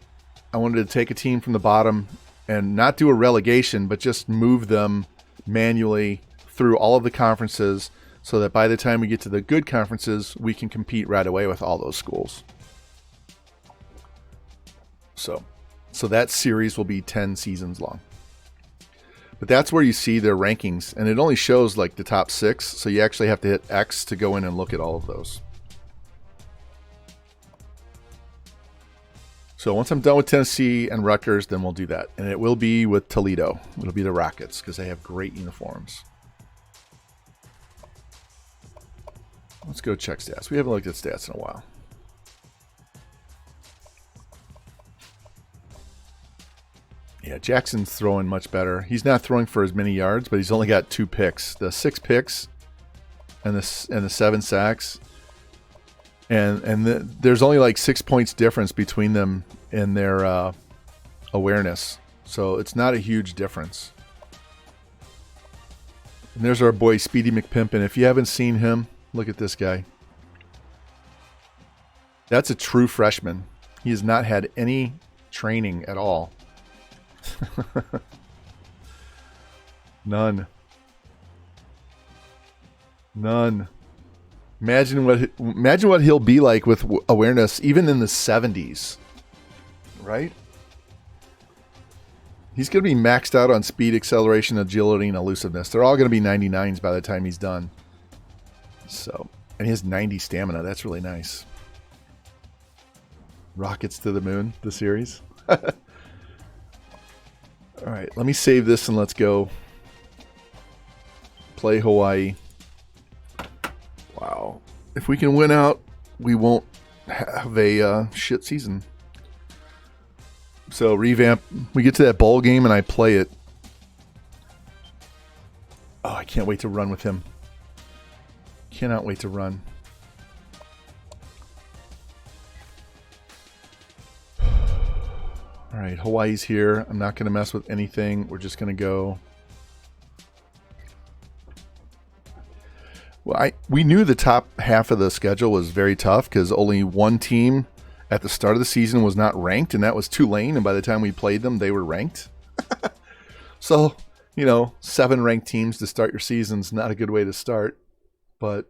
S1: I wanted to take a team from the bottom and not do a relegation, but just move them manually through all of the conferences so that by the time we get to the good conferences, we can compete right away with all those schools. So that series will be 10 seasons long. But that's where you see their rankings, and it only shows like the top 6, so you actually have to hit X to go in and look at all of those. So once I'm done with Tennessee and Rutgers, then we'll do that. And it will be with Toledo. It'll be the Rockets because they have great uniforms. Let's go check stats. We haven't looked at stats in a while. Yeah, Jackson's throwing much better. He's not throwing for as many yards, but he's only got 2 picks. The 6 picks and the 7 sacks. And there's only like 6 points difference between them in their awareness. So it's not a huge difference. And there's our boy Speedy McPimpin. If you haven't seen him, look at this guy. That's a true freshman. He has not had any training at all. None. Imagine what he'll be like with awareness, even in the 70s, right? He's going to be maxed out on speed, acceleration, agility, and elusiveness. They're all going to be 99s by the time he's done. So, and he has 90 stamina. That's really nice. Rockets to the moon, the series. All right, let me save this and let's go play Hawaii. Wow. If we can win out, we won't have a shit season. So revamp. We get to that bowl game and I play it. Oh, I can't wait to run with him. Cannot wait to run. All right, Hawaii's here. I'm not going to mess with anything. We're just going to go. Well, we knew the top half of the schedule was very tough because only one team at the start of the season was not ranked, and that was Tulane. And by the time we played them, they were ranked. So, 7 ranked teams to start your season's not a good way to start. But,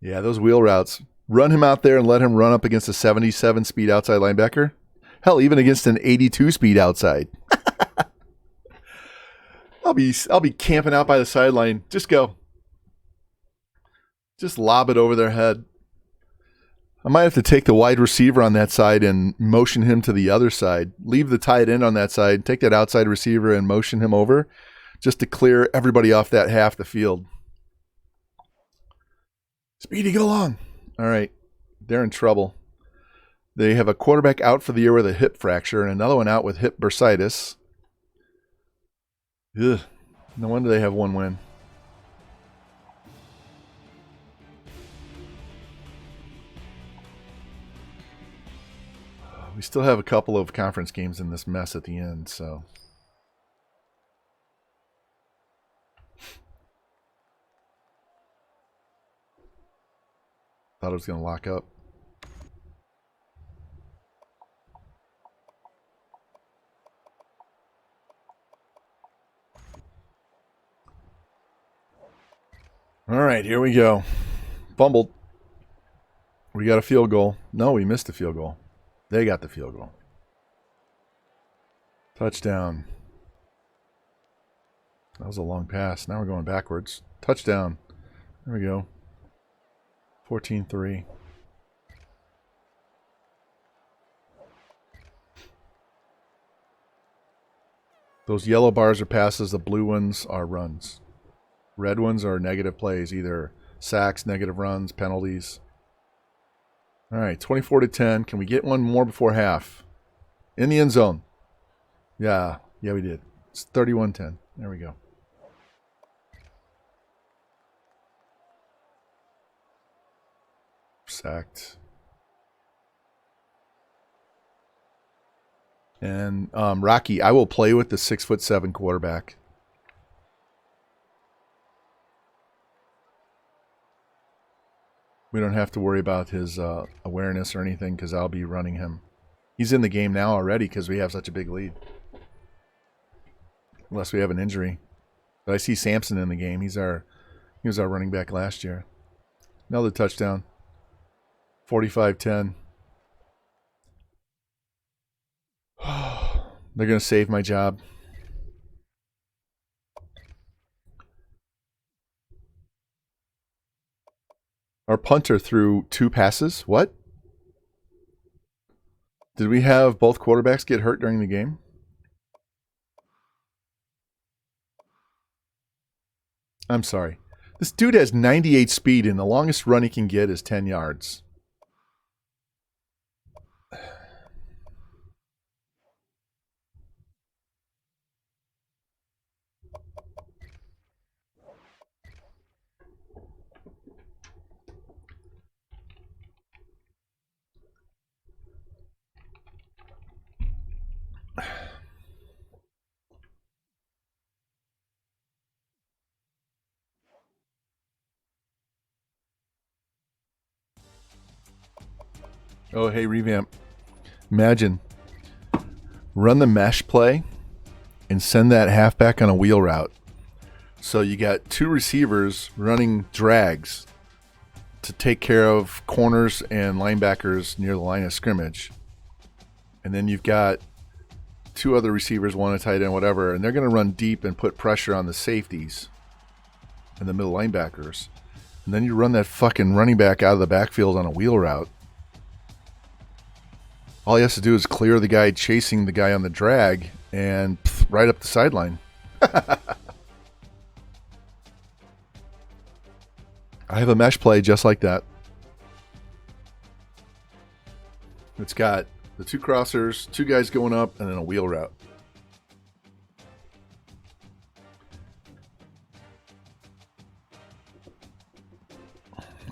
S1: yeah, those wheel routes. Run him out there and let him run up against a 77 speed outside linebacker. Hell, even against an 82 speed outside. I'll be camping out by the sideline. Just go. Just lob it over their head. I might have to take the wide receiver on that side and motion him to the other side. Leave the tight end on that side. Take that outside receiver and motion him over just to clear everybody off that half the field. Speedy, go long. All right. They're in trouble. They have a quarterback out for the year with a hip fracture and another one out with hip bursitis. Ugh. No wonder they have one win. We still have a couple of conference games in this mess at the end, so. Thought it was going to lock up. All right, here we go. Fumbled. We got a field goal. No, we missed a field goal. They got the field goal. Touchdown. That was a long pass. Now we're going backwards. Touchdown. There we go. 14-3. Those yellow bars are passes. The blue ones are runs. Red ones are negative plays, either sacks, negative runs, penalties. All right, 24-10. Can we get one more before half? In the end zone. Yeah, we did. It's 31-10. There we go. Sacked. And Rocky, I will play with the 6'7" quarterback. We don't have to worry about his awareness or anything because I'll be running him. He's in the game now already because we have such a big lead. Unless we have an injury. But I see Sampson in the game. He was our running back last year. Another touchdown. 45-10. They're going to save my job. Our punter threw 2 passes. What? Did we have both quarterbacks get hurt during the game? I'm sorry. This dude has 98 speed, and the longest run he can get is 10 yards. Oh, hey, revamp. Imagine. Run the mesh play and send that halfback on a wheel route. So you got 2 receivers running drags to take care of corners and linebackers near the line of scrimmage. And then you've got 2 other receivers, 1 a tight end, whatever, and they're going to run deep and put pressure on the safeties and the middle linebackers. And then you run that fucking running back out of the backfield on a wheel route. All he has to do is clear the guy chasing the guy on the drag and right up the sideline. I have a mesh play just like that. It's got the 2 crossers, 2 guys going up, and then a wheel route.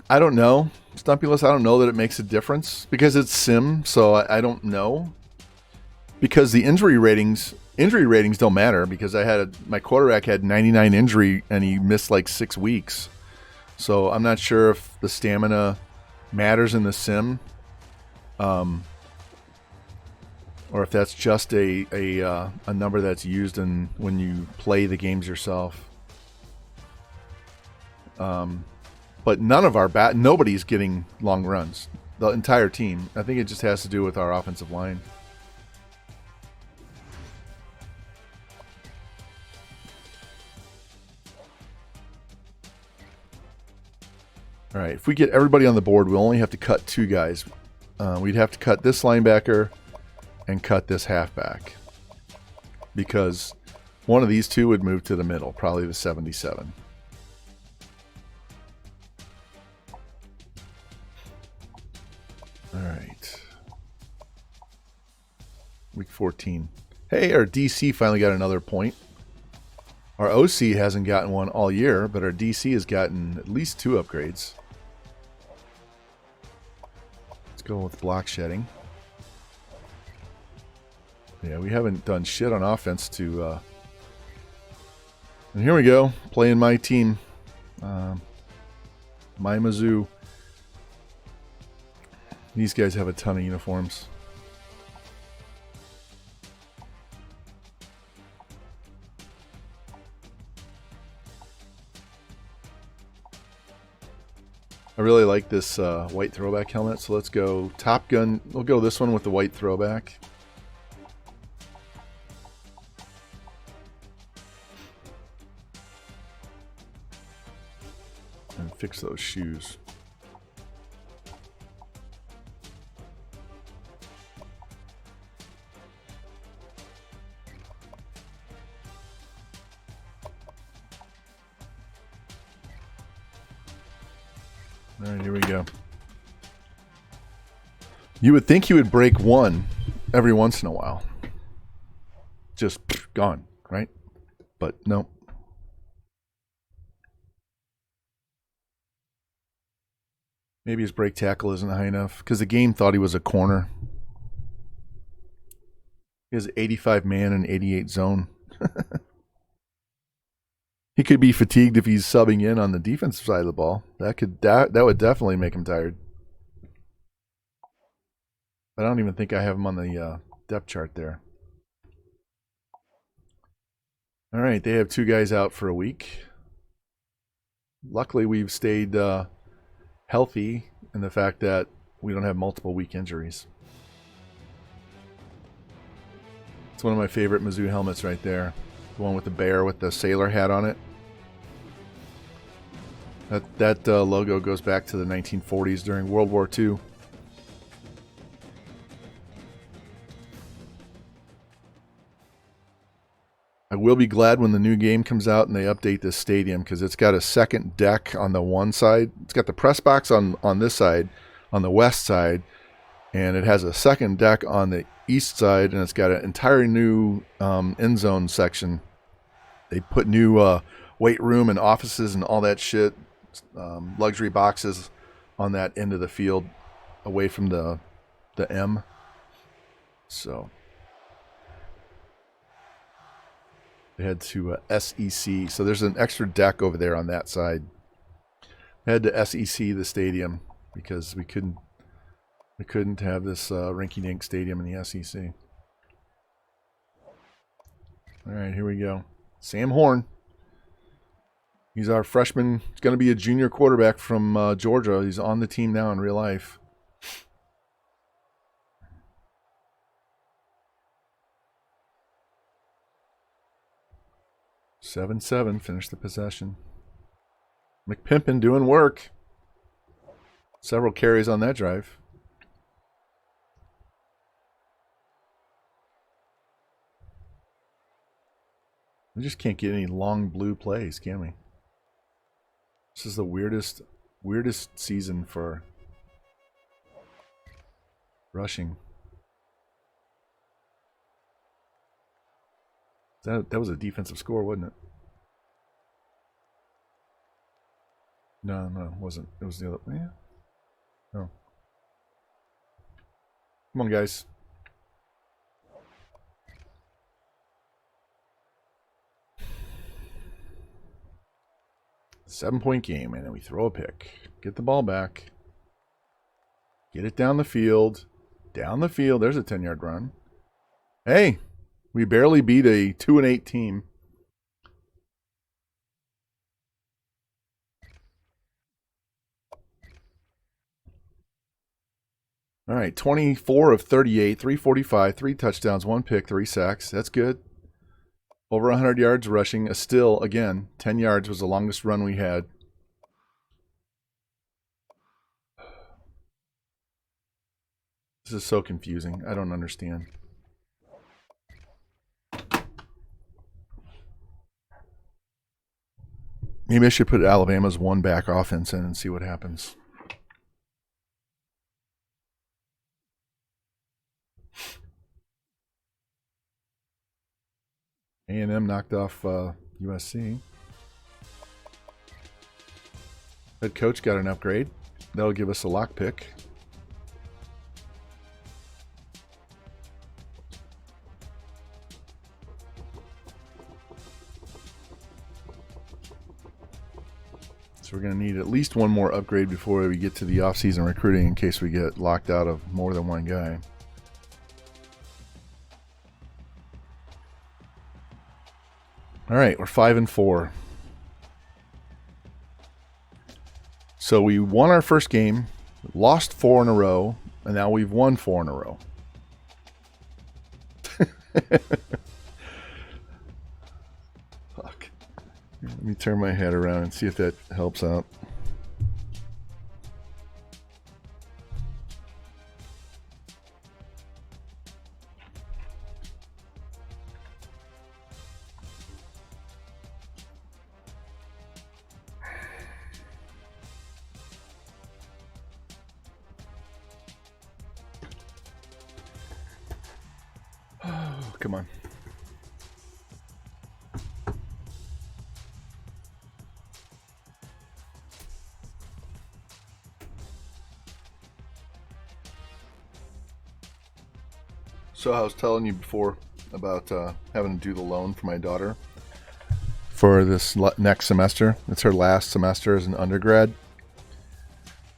S1: I don't know. Stumpulus, I don't know that it makes a difference because it's sim, so I don't know. Because the injury ratings don't matter because my quarterback had 99 injury and he missed like 6 weeks. So I'm not sure if the stamina matters in the sim, or if that's just a number that's used when you play the games yourself. But none of our nobody's getting long runs. The entire team. I think it just has to do with our offensive line. All right, if we get everybody on the board, we'll only have to cut 2 guys. We'd have to cut this linebacker and cut this halfback. Because one of these 2 would move to the middle, probably the 77. All right. Week 14. Hey, our DC finally got another point. Our OC hasn't gotten one all year, but our DC has gotten at least 2 upgrades. Let's go with block shedding. Yeah, we haven't done shit on offense to... And here we go, playing my team. My Mizzou. These guys have a ton of uniforms. I really like this white throwback helmet, so let's go Top Gun. We'll go this one with the white throwback. And fix those shoes. All right, here we go. You would think you would break one every once in a while. Just gone, right? But no. Maybe his break tackle isn't high enough because the game thought he was a corner. He has 85 man and 88 zone. He could be fatigued if he's subbing in on the defensive side of the ball. That would definitely make him tired. I don't even think I have him on the depth chart there. All right, they have 2 guys out for a week. Luckily, we've stayed healthy in the fact that we don't have multiple week injuries. It's one of my favorite Mizzou helmets right there. The one with the bear with the sailor hat on it. That logo goes back to the 1940s during World War II. I will be glad when the new game comes out and they update this stadium, because it's got a second deck on the one side. It's got the press box on this side, on the west side, and it has a second deck on the east side, and it's got an entirely new end zone section. They put new weight room and offices and all that shit, luxury boxes on that end of the field away from the M. So they had to SEC. So there's an extra deck over there on that side. They had to SEC the stadium because we couldn't have this rinky-dink stadium in the SEC. All right, here we go. Sam Horn. He's our freshman. He's going to be a junior quarterback from Georgia. He's on the team now in real life. (7-7) Finished the possession. McPimpin doing work. Several carries on that drive. We just can't get any long blue plays, can we? This is the weirdest season for rushing. That was a defensive score, wasn't it? No, it wasn't. It was the other. Yeah. No. Come on, guys. Seven-point game, and then we throw a pick. Get the ball back. Get it down the field. Down the field. There's a 10-yard run. Hey, we barely beat a 2-8 team. All right, 24 of 38, 345, 3 touchdowns, 1 pick, 3 sacks. That's good. Over 100 yards rushing. Still, again, 10 yards was the longest run we had. This is so confusing. I don't understand. Maybe I should put Alabama's one-back offense in and see what happens. A&M knocked off USC. Head coach got an upgrade. That'll give us a lock pick. So we're going to need at least one more upgrade before we get to the off-season recruiting in case we get locked out of more than one guy. All right, we're 5-4. So we won our first game, lost 4 in a row, and now we've won 4 in a row. Fuck. Let me turn my head around and see if that helps out. Come on. So I was telling you before about having to do the loan for my daughter for this next semester. It's her last semester as an undergrad.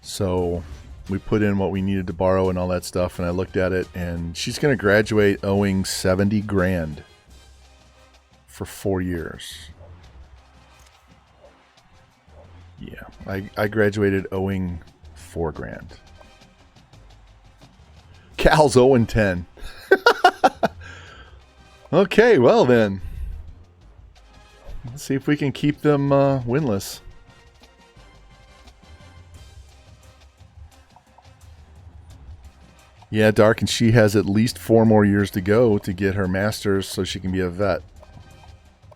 S1: So we put in what we needed to borrow and all that stuff, and I looked at it, and she's going to graduate owing 70 grand for 4 years. Yeah, I graduated owing 4 grand. Cal's 0-10. Okay, well then. Let's see if we can keep them winless. Yeah, Dark, and she has at least 4 more years to go to get her master's so she can be a vet.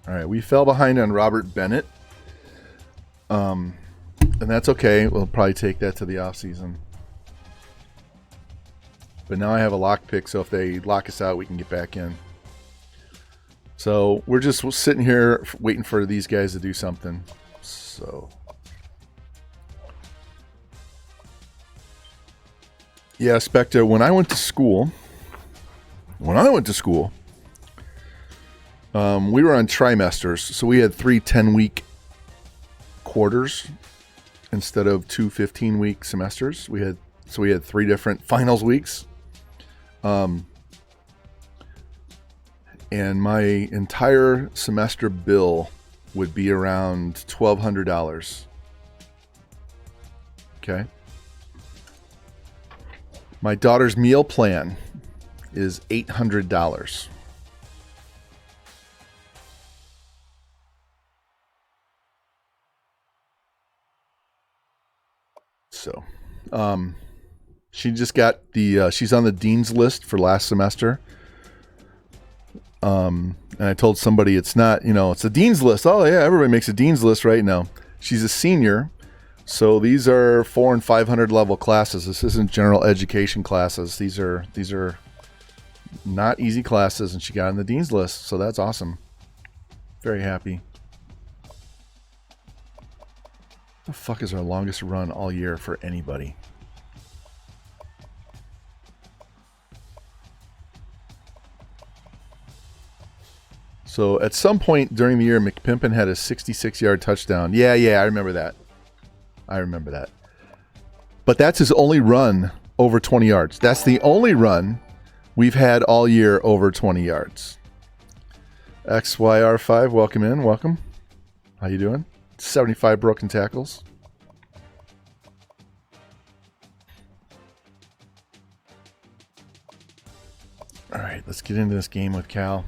S1: All right, we fell behind on Robert Bennett. And that's okay. We'll probably take that to the off season. But now I have a lockpick, so if they lock us out, we can get back in. So we're just sitting here waiting for these guys to do something. So yeah, Spectre, when I went to school, we were on trimesters. So we had 3 10-week quarters instead of 2 15-week semesters. We had 3 different finals weeks. And my entire semester bill would be around $1,200. Okay. My daughter's meal plan is $800. So, she just got she's on the dean's list for last semester. And I told somebody it's not, it's a dean's list. Oh yeah, everybody makes a dean's list right now. She's a senior. So these are 400 and 500 level classes. This isn't general education classes. These are not easy classes, and she got on the dean's list. So that's awesome. Very happy. The fuck is our longest run all year for anybody? So at some point during the year, McPimpin had a 66-yard touchdown. Yeah, I remember that. But that's his only run over 20 yards. That's the only run we've had all year over 20 yards. XYR5, welcome in. Welcome. How you doing? 75 broken tackles. All right, let's get into this game with Cal.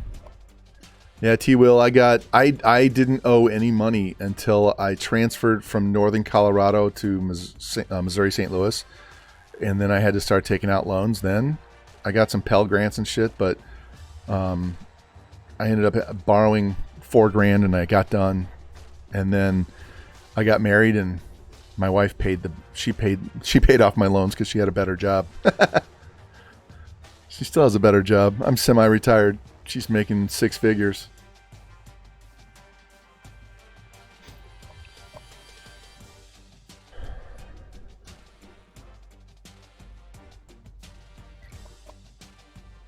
S1: Yeah, T-Will, I didn't owe any money until I transferred from Northern Colorado to Missouri St. Louis. And then I had to start taking out loans then. I got some Pell Grants and shit, but I ended up borrowing $4 grand and I got done. And then I got married and my wife paid off my loans because she had a better job. She still has a better job. I'm semi-retired. She's making 6 figures.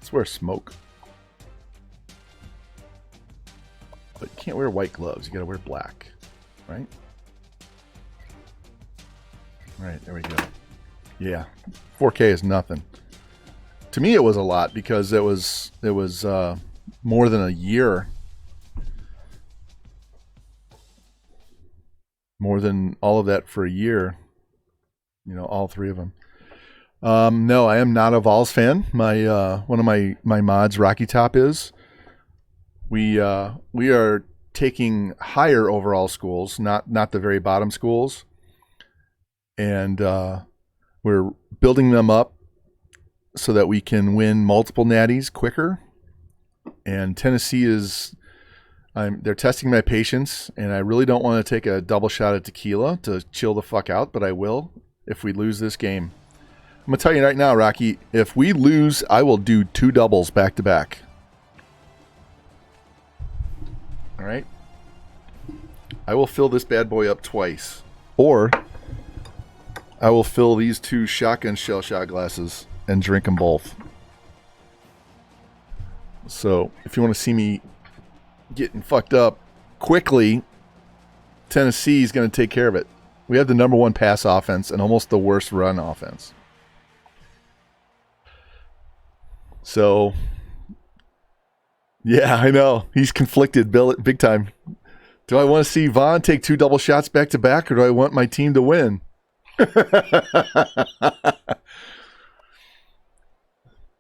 S1: Let's wear smoke. But you can't wear white gloves. You gotta wear black. Right? Alright, there we go. Yeah. 4K is nothing. To me, it was a lot because it was more than a year. More than all of that for a year. All 3 of them. No, I am not a Vols fan. My one of my mods, Rocky Top, is. We are taking higher overall schools, not the very bottom schools, and we're building them up so that we can win multiple natties quicker. And Tennessee they're testing my patience, and I really don't want to take a double shot of tequila to chill the fuck out, but I will if we lose this game. I'm going to tell you right now, Rocky, if we lose, I will do 2 doubles back to back. All right? I will fill this bad boy up twice. Or I will fill these 2 shotgun shell shot glasses and drink them both. So if you want to see me getting fucked up quickly Tennessee is going to take care of it. We have the number one pass offense and almost the worst run offense. So, yeah, I know. He's conflicted big time. Do I want to see Vaughn take 2 double shots back to back, or do I want my team to win?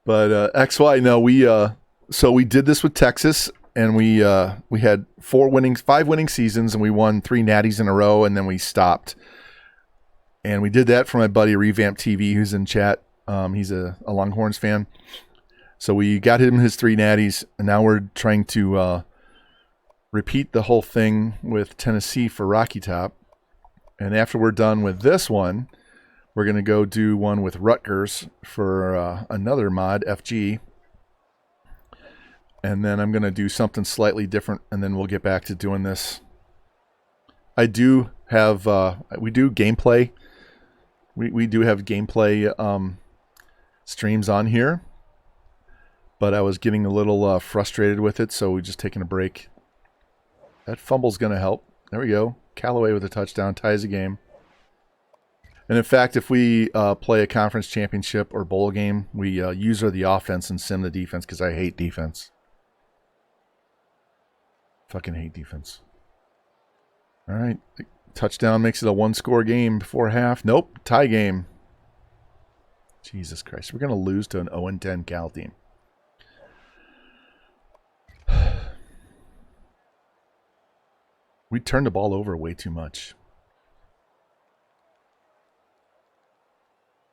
S1: But XY, no, so we did this with Texas, and we had 5 winning seasons, and we won 3 natties in a row, and then we stopped. And we did that for my buddy Revamp TV, who's in chat. He's a Longhorns fan. So we got him his 3 natties, and now we're trying to repeat the whole thing with Tennessee for Rocky Top. And after we're done with this one, we're going to go do one with Rutgers for another mod, FG. And then I'm going to do something slightly different, and then we'll get back to doing this. I do have, we do gameplay. We do have gameplay streams on here. But I was getting a little frustrated with it, so we're just taking a break. That fumble's going to help. There we go. Callaway with a touchdown, ties the game. And in fact, if we play a conference championship or bowl game, we user the offense and sim the defense, because I hate defense. Fucking hate defense. All right. Touchdown makes it a 1-score game before half. Nope. Tie game. Jesus Christ. We're going to lose to an 0-10 Cal team. We turned the ball over way too much.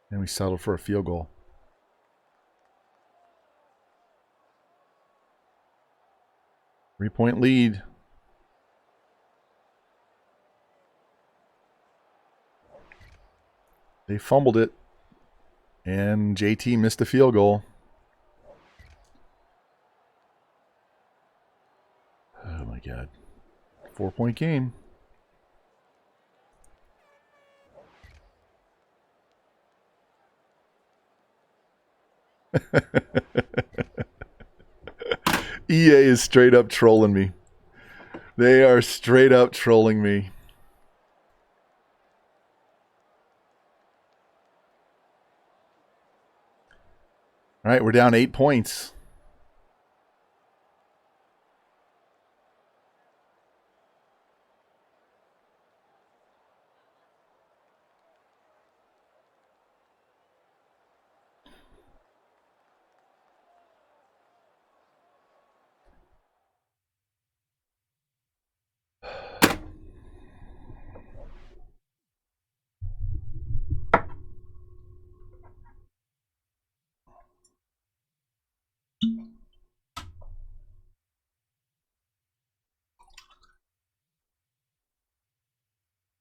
S1: And we settled for a field goal. Three-point lead. They fumbled it. And JT missed a field goal. Oh my God. 4-point game. EA is straight up trolling me. They are straight up trolling me. All right, we're down 8 points.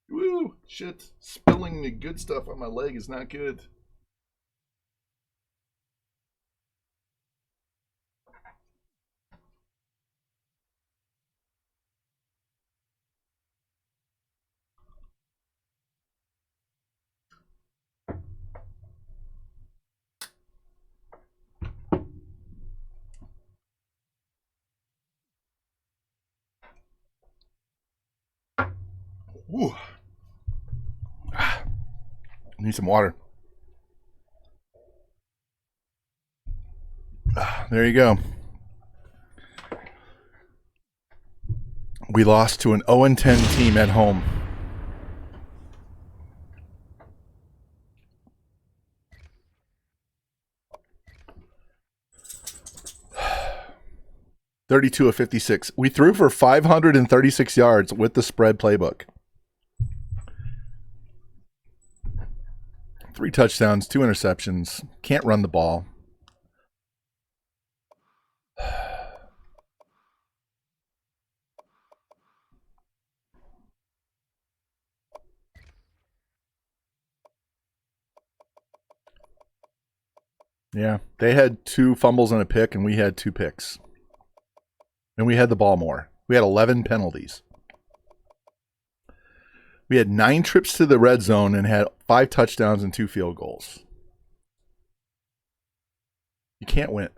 S1: Woo! Shit. Spilling the good stuff on my leg is not good. Woo! Need some water. There you go. We lost to an 0-10 team at home. $32 of 56. We threw for 536 yards with the spread playbook. 3 touchdowns, 2 interceptions. Can't run the ball. Yeah, they had 2 fumbles and a pick, and we had 2 picks. And we had the ball more. We had 11 penalties. We had 9 trips to the red zone and had 5 touchdowns and 2 field goals. You can't win.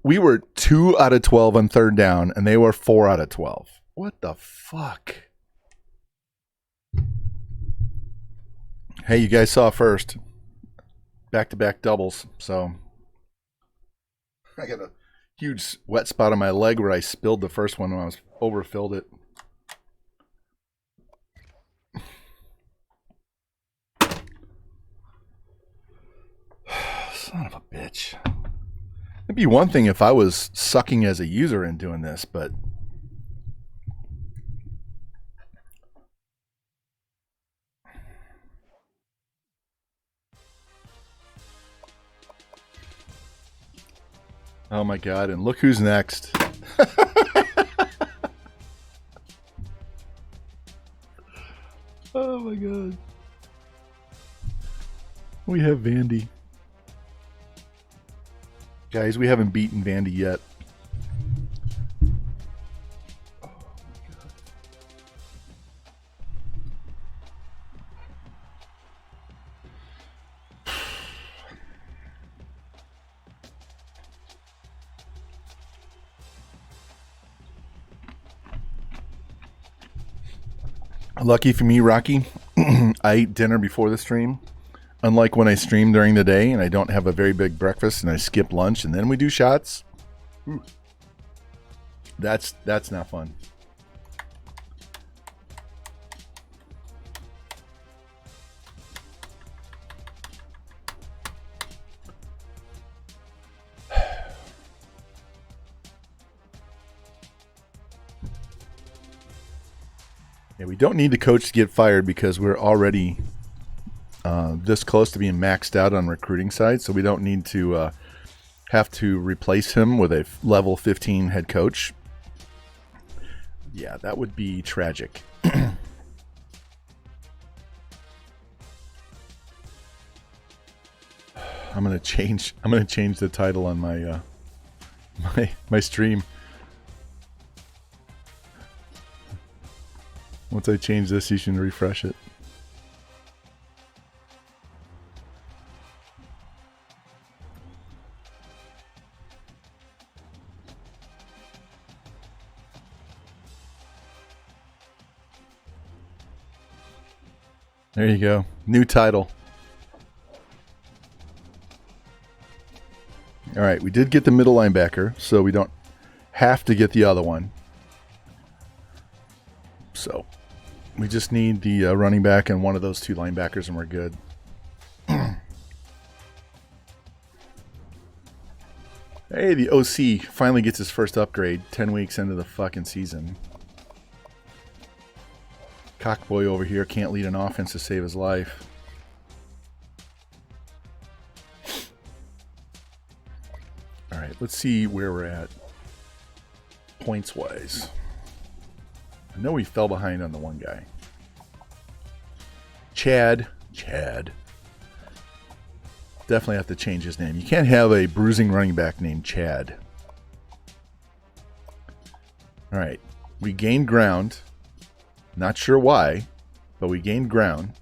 S1: We were 2 out of 12 on third down, and they were 4 out of 12. What the fuck? Hey, you guys saw first. Back-to-back doubles, so I got a huge wet spot on my leg where I spilled the first one when I was overfilled it. Son of a bitch. It'd be one thing if I was sucking as a user and doing this, but oh my god, and look who's next. Oh my god. We have Vandy. Guys, we haven't beaten Vandy yet. Oh my god. Lucky for me, Rocky, I ate dinner before the stream. Unlike when I stream during the day and I don't have a very big breakfast and I skip lunch and then we do shots. Ooh. That's not fun. Yeah, we don't need the coach to get fired because we're already this close to being maxed out on recruiting side, so we don't need to have to replace him with a level 15 head coach. Yeah, that would be tragic. I'm gonna change the title on my my stream. Once I change this, you should refresh it. There you go. New title. All right, we did get the middle linebacker, so we don't have to get the other one. So we just need the running back and one of those two linebackers, and we're good. Hey, the OC finally gets his first upgrade 10 weeks into the fucking season. Cockboy over here can't lead an offense to save his life. All right, let's see where we're at points-wise. I know we fell behind on the one guy. Chad. Definitely have to change his name. You can't have a bruising running back named Chad. All right, we gained ground. Not sure why, but we gained ground.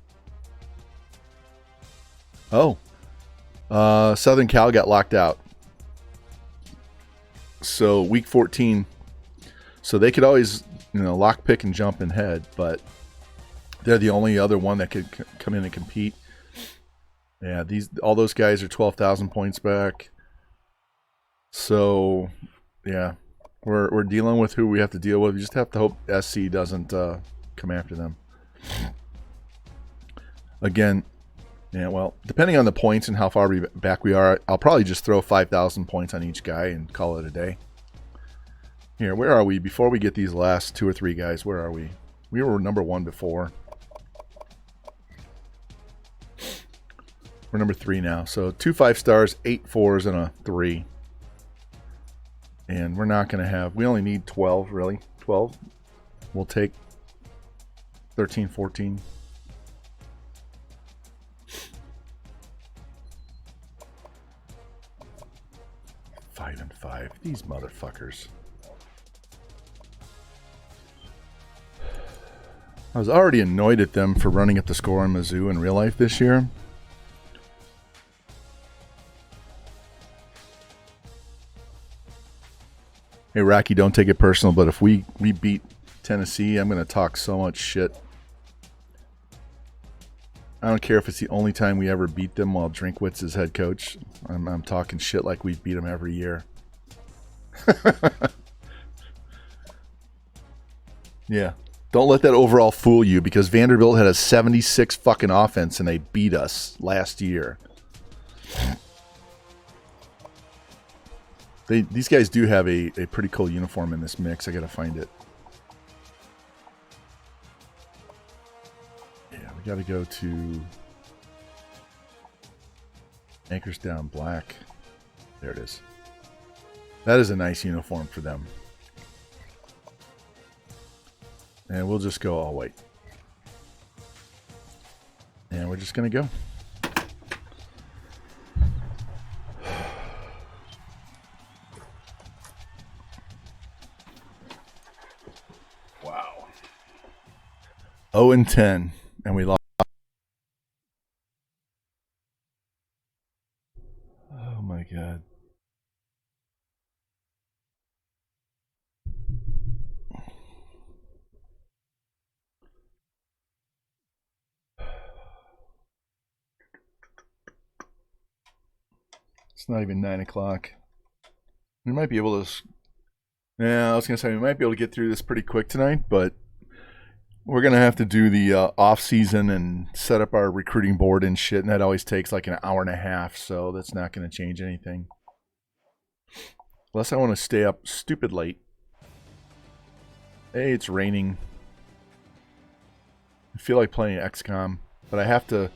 S1: Oh, Southern Cal got locked out. So week 14, so they could always, lock, pick, and jump and head, but they're the only other one that could come in and compete. Yeah, all those guys are 12,000 points back. So, yeah, we're dealing with who we have to deal with. We just have to hope SC doesn't come after them. Again, yeah, well, depending on the points and how far back we are, I'll probably just throw 5,000 points on each guy and call it a day. Here, where are we? Before we get these last 2 or 3 guys, where are we? We were number 1 before. We're number 3 now. So 2 5-stars, 8 4s, and a 3. And we're not going to have... We only need 12, really. 12. We'll take 13, 14. Five and 5. These motherfuckers. I was already annoyed at them for running up the score on Mizzou in real life this year. Hey, Rocky, don't take it personal, but if we beat Tennessee. I'm going to talk so much shit. I don't care if it's the only time we ever beat them while Drinkwitz is head coach. I'm talking shit like we beat them every year. Yeah. Don't let that overall fool you, because Vanderbilt had a 76 fucking offense and they beat us last year. These guys do have a pretty cool uniform in this mix. I got to find it. Got to go to Anchors Down Black. There it is. That is a nice uniform for them. And we'll just go all white. And we're just going to go. Wow. 0-10. And we lost. Oh my God. It's not even 9 o'clock. We might be able to. Yeah, I was going to say we might be able to get through this pretty quick tonight, but we're going to have to do the off season and set up our recruiting board and shit, and that always takes like an hour and a half, so that's not going to change anything. Unless I want to stay up stupid late. Hey, it's raining. I feel like playing XCOM, but I have to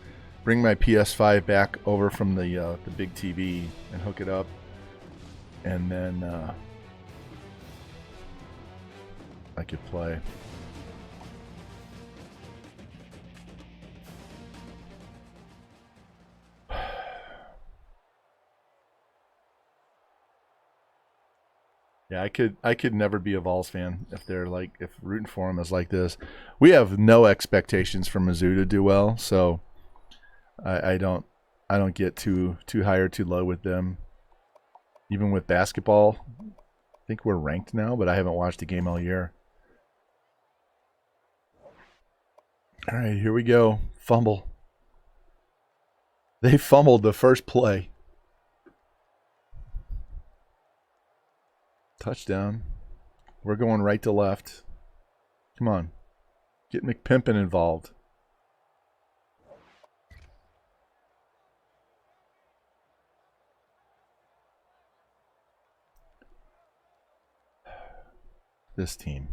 S1: bring my PS5 back over from the big TV and hook it up, and then I could play. Yeah, I could never be a Vols fan if rooting for them is like this. We have no expectations for Mizzou to do well, so I don't get too high or too low with them. Even with basketball, I think we're ranked now, but I haven't watched a game all year. All right, here we go. Fumble. They fumbled the first play. Touchdown. We're going right to left. Come on. Get McPimpin involved. This team.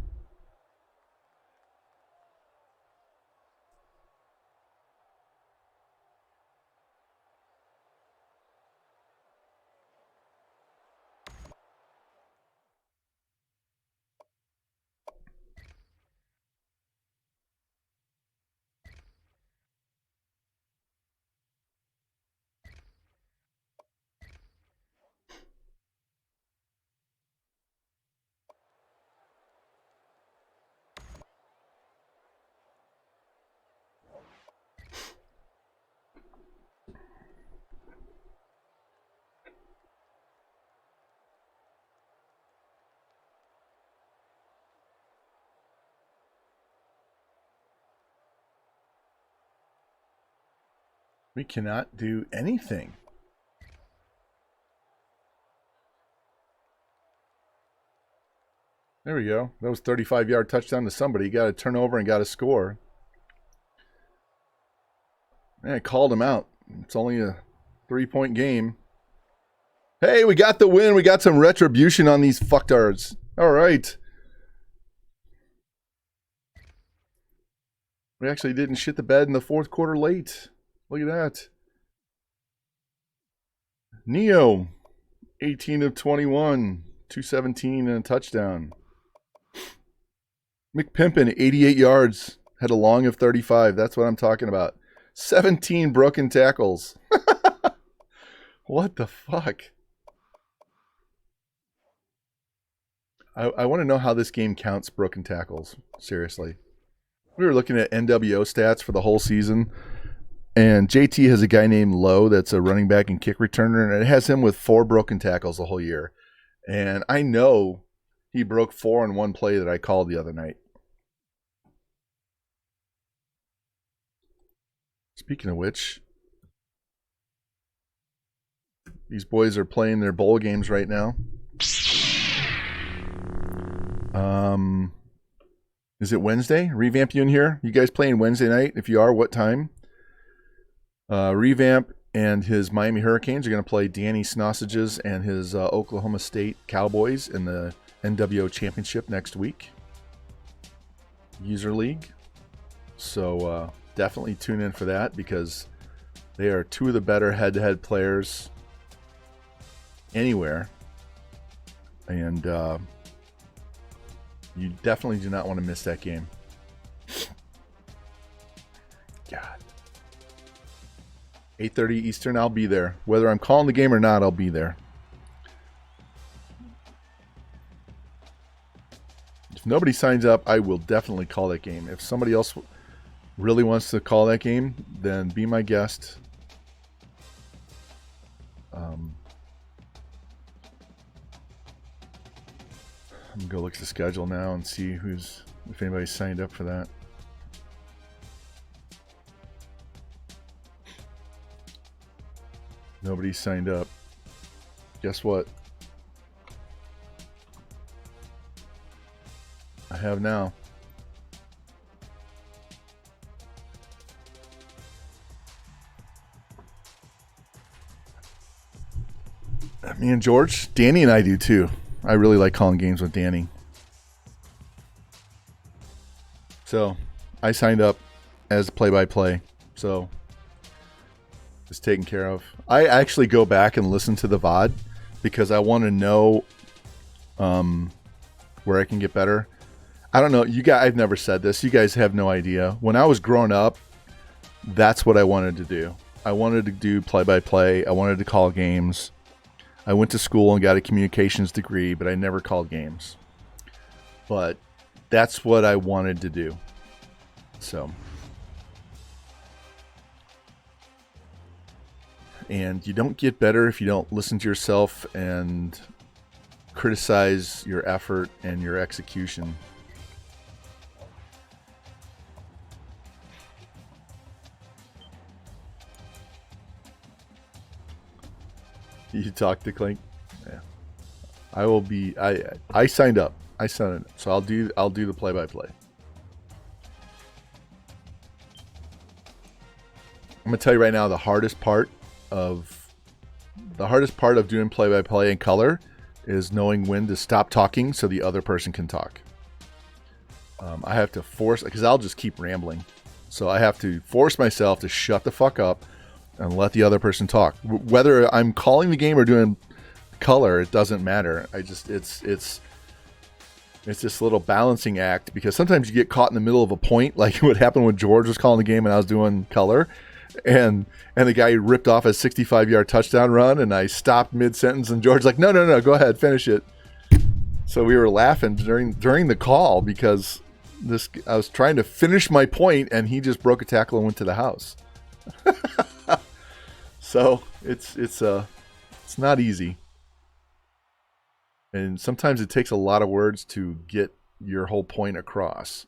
S1: We cannot do anything. There we go. That was 35-yard touchdown to somebody. Got a turnover and got a score. Man, I called him out. It's only a 3-point game. Hey, we got the win. We got some retribution on these fucktards. All right. We actually didn't shit the bed in the fourth quarter late. Look at that. Neo, 18 of 21, 217 and a touchdown. McPimpin, 88 yards, had a long of 35. That's what I'm talking about. 17 broken tackles. What the fuck? I want to know how this game counts broken tackles. Seriously. We were looking at NWO stats for the whole season. And JT has a guy named Lowe that's a running back and kick returner, and it has him with 4 broken tackles the whole year. And I know he broke 4 on one play that I called the other night. Speaking of which, these boys are playing their bowl games right now. Is it Wednesday? Revamp, you in here? You guys playing Wednesday night? If you are, what time? Revamp and his Miami Hurricanes are going to play Danny Snossages and his Oklahoma State Cowboys in the NWO Championship next week. User League. So definitely tune in for that because they are two of the better head-to-head players anywhere. And you definitely do not want to miss that game. God. 8:30 Eastern, I'll be there. Whether I'm calling the game or not, I'll be there. If nobody signs up, I will definitely call that game. If somebody else really wants to call that game, then be my guest. I'm going to go look at the schedule now and see if anybody's signed up for that. Nobody's signed up. Guess what? I have now. Me and George, Danny and I do too. I really like calling games with Danny. So I signed up as play-by-play. So it's taken care of. I actually go back and listen to the VOD because I want to know where I can get better. I don't know. I've never said this. You guys have no idea. When I was growing up, that's what I wanted to do. I wanted to do play-by-play. I wanted to call games. I went to school and got a communications degree, but I never called games. But that's what I wanted to do. So. And you don't get better if you don't listen to yourself and criticize your effort and your execution. You talk to Clink? Yeah. I will be I signed up. So I'll do the play-by-play. I'm gonna tell you right now the hardest part of doing play-by-play in color is knowing when to stop talking so the other person can talk. I have to force, because I'll just keep rambling. So I have to force myself to shut the fuck up and let the other person talk. Whether I'm calling the game or doing color, it doesn't matter. It's this little balancing act, because sometimes you get caught in the middle of a point, like what happened when George was calling the game and I was doing color, and the guy ripped off a 65-yard touchdown run, and I stopped mid-sentence, and George's like, no, go ahead, finish it. So we were laughing during the call because I was trying to finish my point, and he just broke a tackle and went to the house. So it's not easy, and sometimes it takes a lot of words to get your whole point across,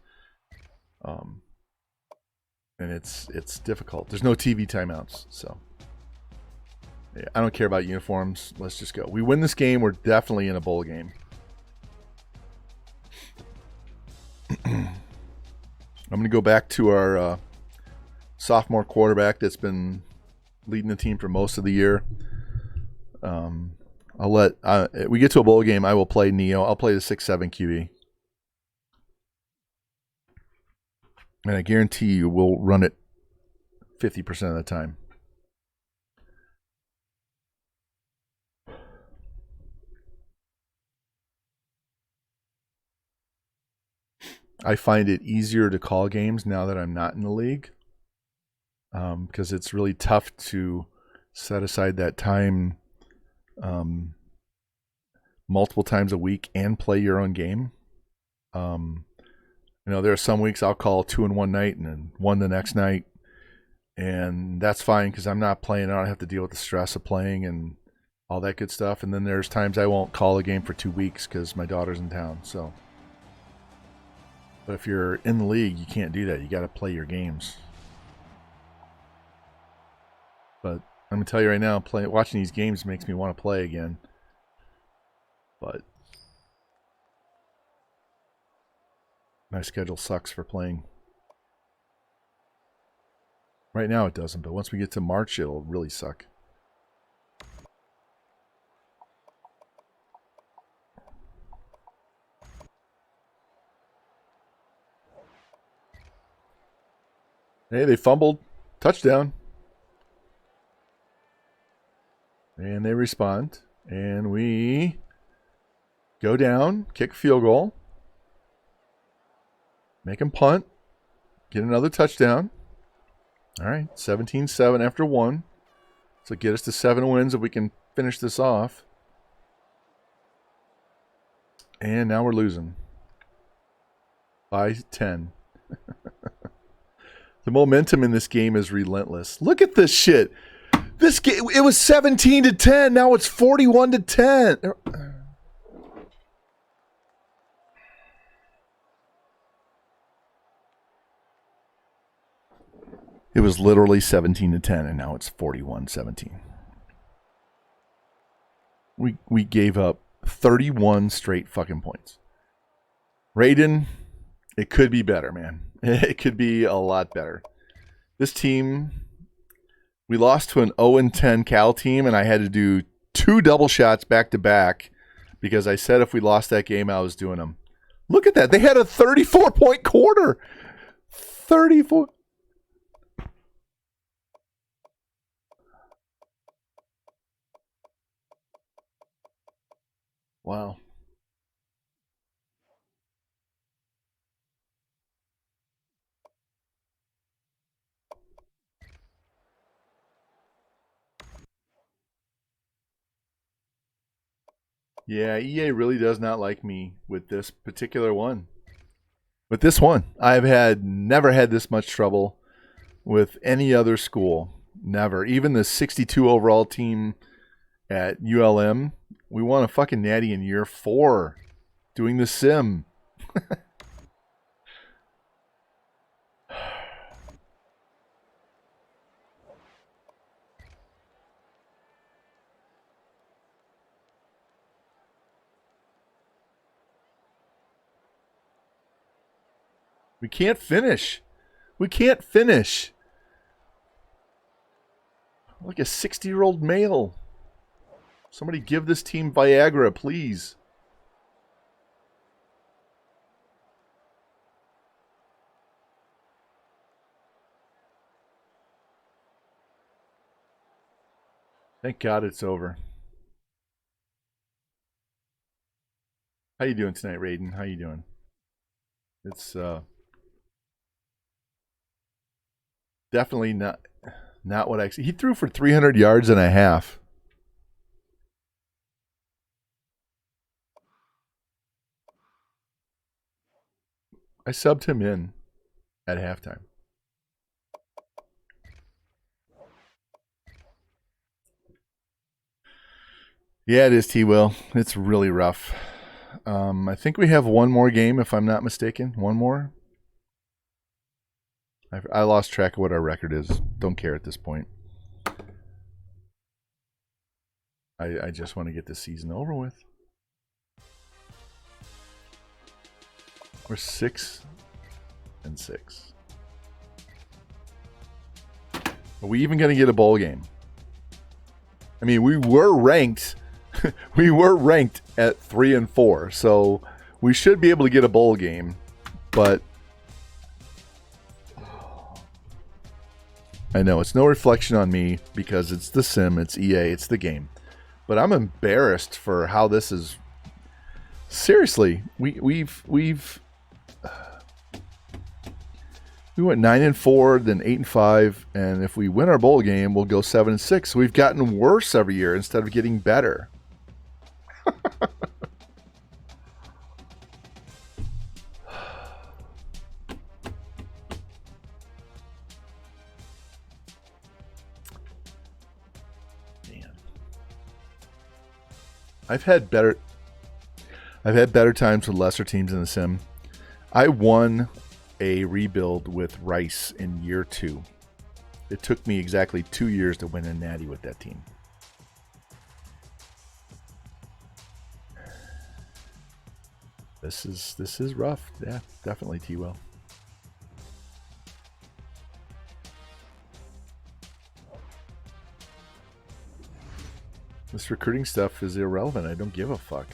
S1: and it's difficult. There's no TV timeouts, so yeah, I don't care about uniforms. Let's just go. We win this game, we're definitely in a bowl game. I'm gonna go back to our sophomore quarterback that's been leading the team for most of the year. We get to a bowl game, I will play Neo. I'll play the 6-7 QB. And I guarantee you we'll run it 50% of the time. I find it easier to call games now that I'm not in the league. Because it's really tough to set aside that time multiple times a week and play your own game. There are some weeks I'll call 2 in one night and then 1 the next night, and that's fine because I'm not playing. I don't have to deal with the stress of playing and all that good stuff. And then there's times I won't call a game for 2 weeks because my daughter's in town. So, but if you're in the league, you can't do that. You got to play your games. But I'm gonna tell you right now, watching these games makes me want to play again. But my schedule sucks for playing. Right now it doesn't, but once we get to March, it'll really suck. Hey, they fumbled. Touchdown. And they respond. And we go down, kick field goal. Make them punt. Get another touchdown. All right, 17-7 after 1. So get us to 7 wins if we can finish this off. And now we're losing. By 10. The momentum in this game is relentless. Look at this shit. This game, it was 17-10. Now it's 41-10. It was literally 17-10, and now it's 41-17. We gave up 31 straight fucking points. Raiden, it could be better, man. It could be a lot better. This team, we lost to an 0-10 Cal team, and I had to do 2 double shots back to back because I said if we lost that game, I was doing them. Look at that. They had a 34-point quarter. 34. Wow. Yeah, EA really does not like me with this particular one. With this one, I've never had this much trouble with any other school. Never. Even the 62 overall team at ULM, we won a fucking natty in year 4 doing the sim. We can't finish. We can't finish. Like a 60-year-old male. Somebody give this team Viagra, please. Thank God it's over. How you doing tonight, Raiden? How you doing? It's definitely not what I... He threw for 300 yards and a half. I subbed him in at halftime. Yeah, it is, T-Will. It's really rough. I think we have one more game, if I'm not mistaken. One more. I lost track of what our record is. Don't care at this point. I just want to get this season over with. We're 6-6. Are we even going to get a bowl game? I mean, we were ranked. We were ranked at 3-4, so we should be able to get a bowl game. But I know it's no reflection on me because it's the sim, it's EA, it's the game. But I'm embarrassed for how this is. Seriously, we went 9-4, then 8-5, and if we win our bowl game, we'll go 7-6. So we've gotten worse every year instead of getting better. Man, I've had better times with lesser teams in the sim. I won a rebuild with Rice in year 2. It took me exactly 2 years to win a natty with that team. This is rough. Yeah, definitely T-Will. This recruiting stuff is irrelevant. I don't give a fuck.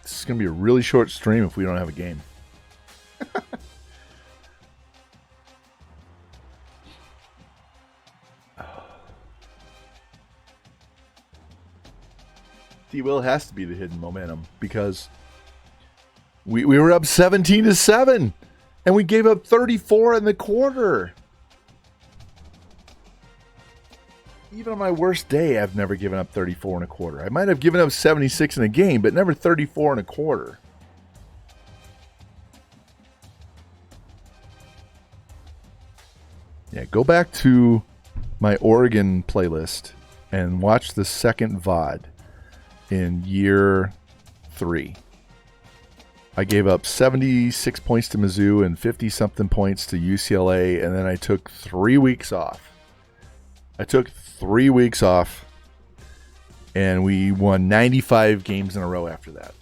S1: This is going to be a really short stream if we don't have a game. T-Will has to be the hidden momentum because we were up 17-7 and we gave up 34 in the quarter. Even on my worst day, I've never given up 34 and a quarter. I might have given up 76 in a game, but never 34 and a quarter. Yeah, go back to my Oregon playlist and watch the second VOD in year 3. I gave up 76 points to Mizzou and 50-something points to UCLA, and then I took 3 weeks off. And we won 95 games in a row after that.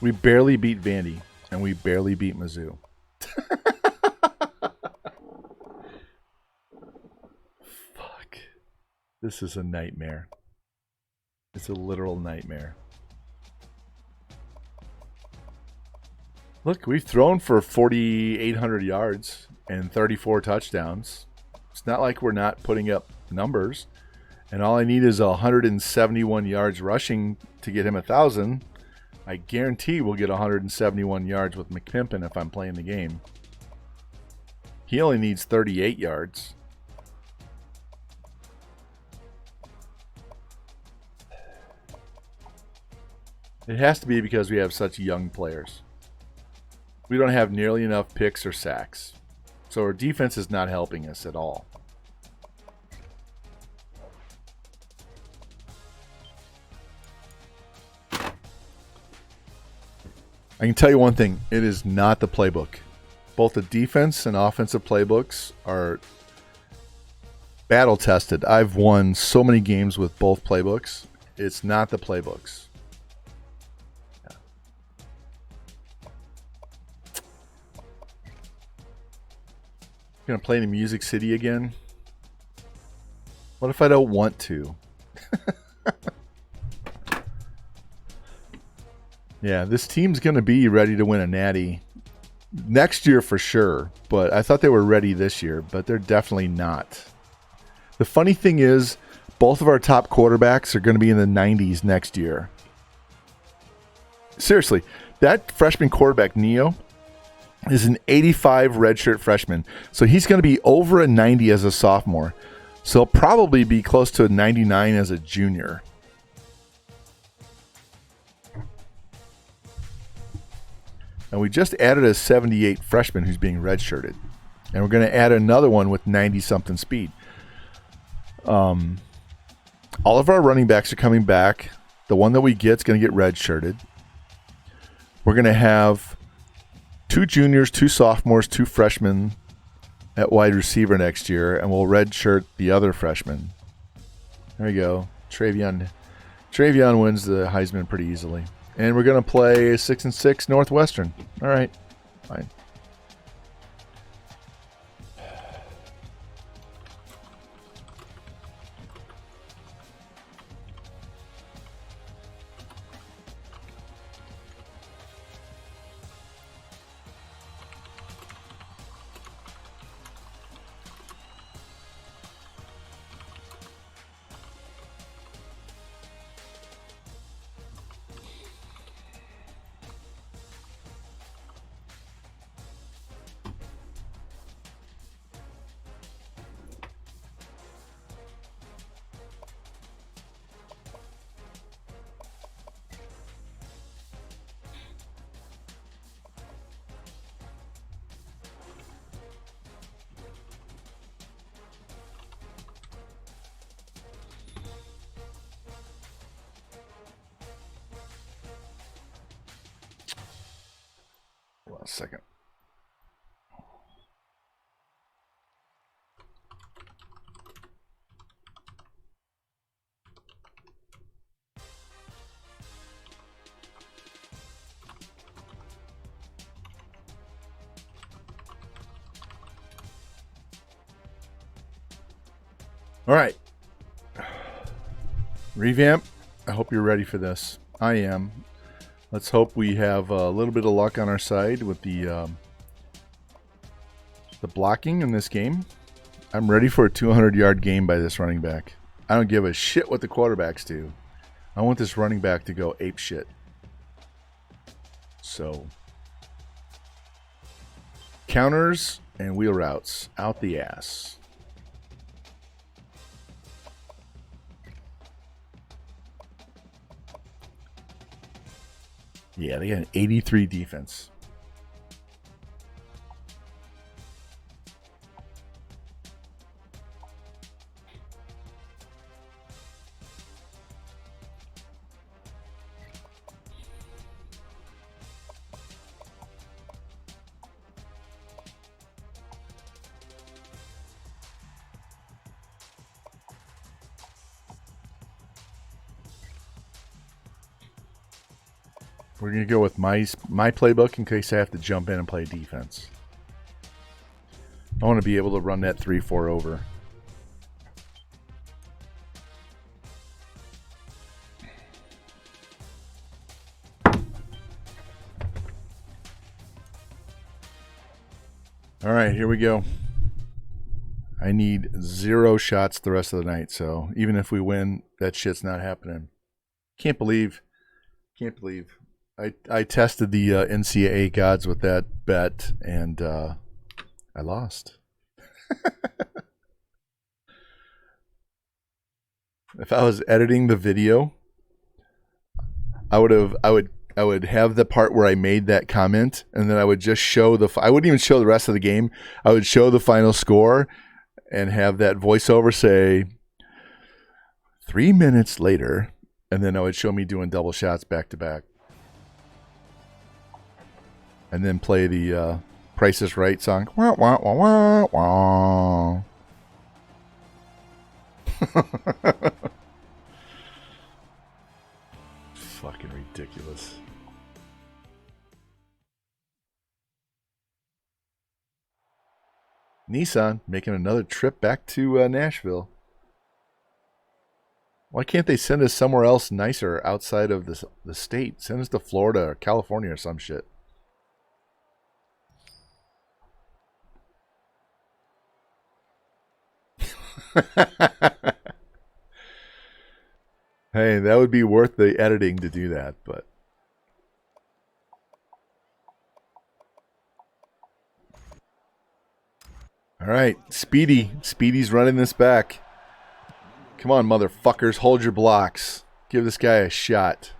S1: We barely beat Vandy, and we barely beat Mizzou. Fuck. This is a nightmare. It's a literal nightmare. Look, we've thrown for 4,800 yards and 34 touchdowns. It's not like we're not putting up numbers. And all I need is 171 yards rushing to get him 1,000. I guarantee we'll get 171 yards with McPimpin if I'm playing the game. He only needs 38 yards. It has to be because we have such young players. We don't have nearly enough picks or sacks. So our defense is not helping us at all. I can tell you one thing. It is not the playbook. Both the defense and offensive playbooks are battle tested. I've won so many games with both playbooks. It's not the playbooks. Yeah. Gonna play in Music City again? What if I don't want to? Yeah, this team's going to be ready to win a natty next year for sure, but I thought they were ready this year, but they're definitely not. The funny thing is, both of our top quarterbacks are going to be in the 90s next year. Seriously, that freshman quarterback, Neo, is an 85 redshirt freshman, so he's going to be over a 90 as a sophomore, so he'll probably be close to a 99 as a junior. And we just added a 78 freshman who's being redshirted. And we're going to add another one with 90-something speed. All of our running backs are coming back. The one that we get is going to get redshirted. We're going to have 2 juniors, 2 sophomores, 2 freshmen at wide receiver next year. And we'll redshirt the other freshman. There we go. Travion wins the Heisman pretty easily. And we're going to play 6-6 Northwestern. All right. Fine. second. All right. Revamp. I hope you're ready for this. I am. Let's hope we have a little bit of luck on our side with the blocking in this game. I'm ready for a 200-yard game by this running back. I don't give a shit what the quarterbacks do. I want this running back to go ape shit. So, counters and wheel routes out the ass. Yeah, they got an 83 defense. We're going to go with my playbook in case I have to jump in and play defense. I want to be able to run that 3-4 over. All right, here we go. I need 0 shots the rest of the night, so even if we win, that shit's not happening. Can't believe. I tested the NCAA gods with that bet, and I lost. If I was editing the video, I would have the part where I made that comment, and then I would just show I wouldn't even show the rest of the game. I would show the final score and have that voiceover say 3 minutes later, and then I would show me doing double shots back to back. And then play the Price is Right song. Wah, wah, wah, wah, wah. Fucking ridiculous. Nissan making another trip back to Nashville. Why can't they send us somewhere else nicer outside of the state? Send us to Florida or California or some shit. Hey, that would be worth the editing to do that, but all right, Speedy's running this back. Come on, motherfuckers, hold your blocks. Give this guy a shot.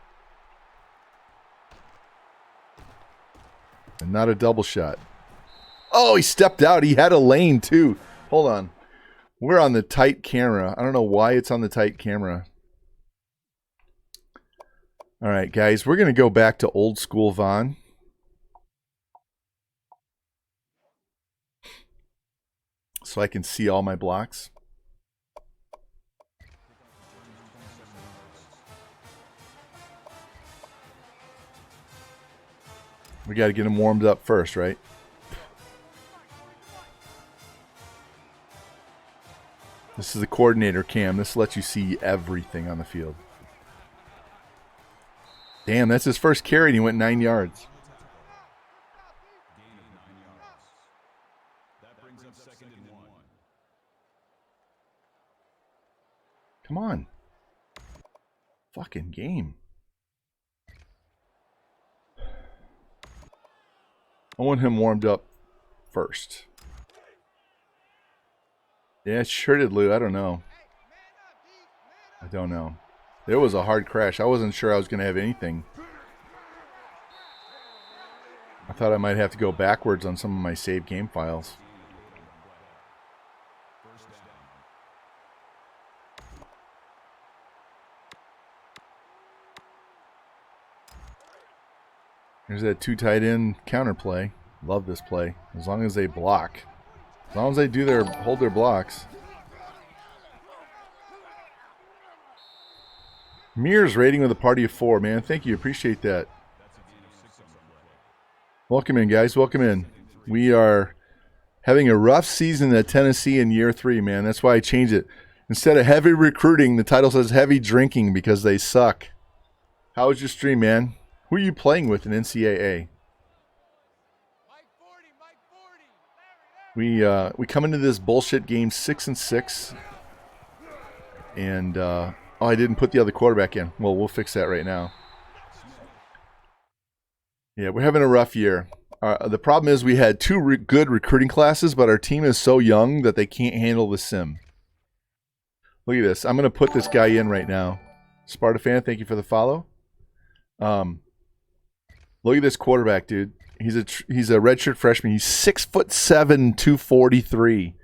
S1: And not a double shot. Oh, he stepped out. He had a lane too. Hold on. We're on the tight camera. I don't know why it's on the tight camera. All right, guys, we're going to go back to old school Vaughn. So I can see all my blocks. We got to get him warmed up first, right? This is the coordinator cam. This lets you see everything on the field. Damn, that's his first carry and he went 9 yards. Come on. Fucking game. I want him warmed up first. Yeah, it sure did, Lou. I don't know. I don't know. There was a hard crash. I wasn't sure I was going to have anything. I thought I might have to go backwards on some of my saved game files. There's that 2 tight end counter play. Love this play. As long as they block. As long as they hold their blocks. Mirrors rating with a party of 4, man. Thank you. Appreciate that. Welcome in, guys. Welcome in. We are having a rough season at Tennessee in year 3, man. That's why I changed it. Instead of heavy recruiting, the title says heavy drinking because they suck. How was your stream, man? Who are you playing with in NCAA? We come into this bullshit game 6-6. And, oh, I didn't put the other quarterback in. Well, we'll fix that right now. Yeah, we're having a rough year. The problem is we had 2 good recruiting classes, but our team is so young that they can't handle the sim. Look at this. I'm going to put this guy in right now. Sparta fan, thank you for the follow. Look at this quarterback, dude. He's a redshirt freshman. He's 6'7", 243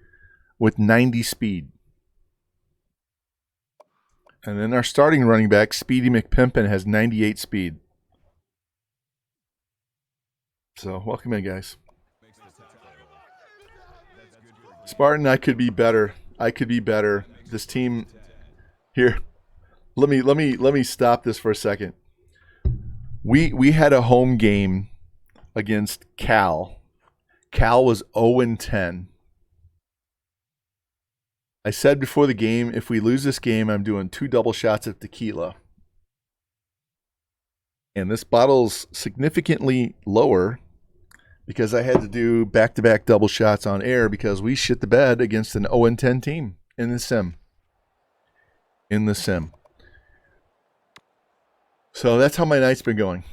S1: with 90 speed. And then our starting running back, Speedy McPimpin, has 98 speed. So, welcome in, guys. Spartan, I could be better. I could be better. This team here. Let me stop this for a second. We had a home game against Cal. Cal was 0-10. I said before the game, if we lose this game, I'm doing 2 double shots of tequila. And this bottle's significantly lower because I had to do back-to-back double shots on air because we shit the bed against an 0-10 team in the sim. So that's how my night's been going.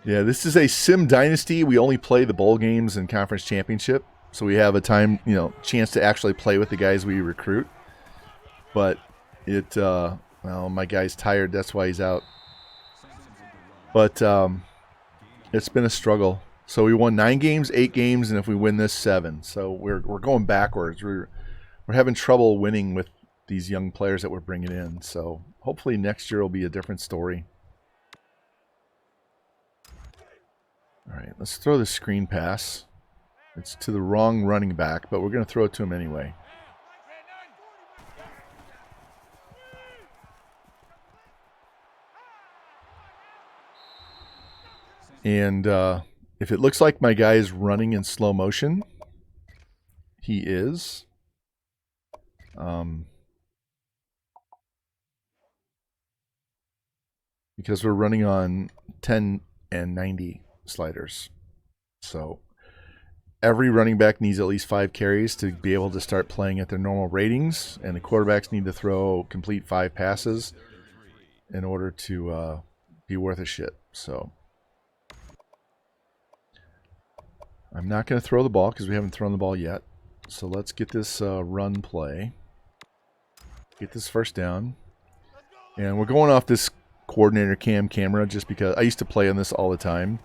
S1: Yeah, this is a sim dynasty. We only play the bowl games and conference championship, so we have a chance to actually play with the guys we recruit. But well, my guy's tired. That's why he's out. But it's been a struggle. So we won 9 games, 8 games, and if we win this, 7. So we're going backwards. We're having trouble winning with these young players that we're bringing in. So hopefully next year will be a different story. All right, let's throw the screen pass. It's to the wrong running back, but we're going to throw it to him anyway. And if it looks like my guy is running in slow motion, he is. Because we're running on 10 and 90 sliders. So every running back needs at least 5 carries to be able to start playing at their normal ratings, and the quarterbacks need to complete 5 passes in order to be worth a shit. So I'm not going to throw the ball because we haven't thrown the ball yet. So let's get this run play. Get this first down. And we're going off this coordinator camera just because I used to play on this all the time.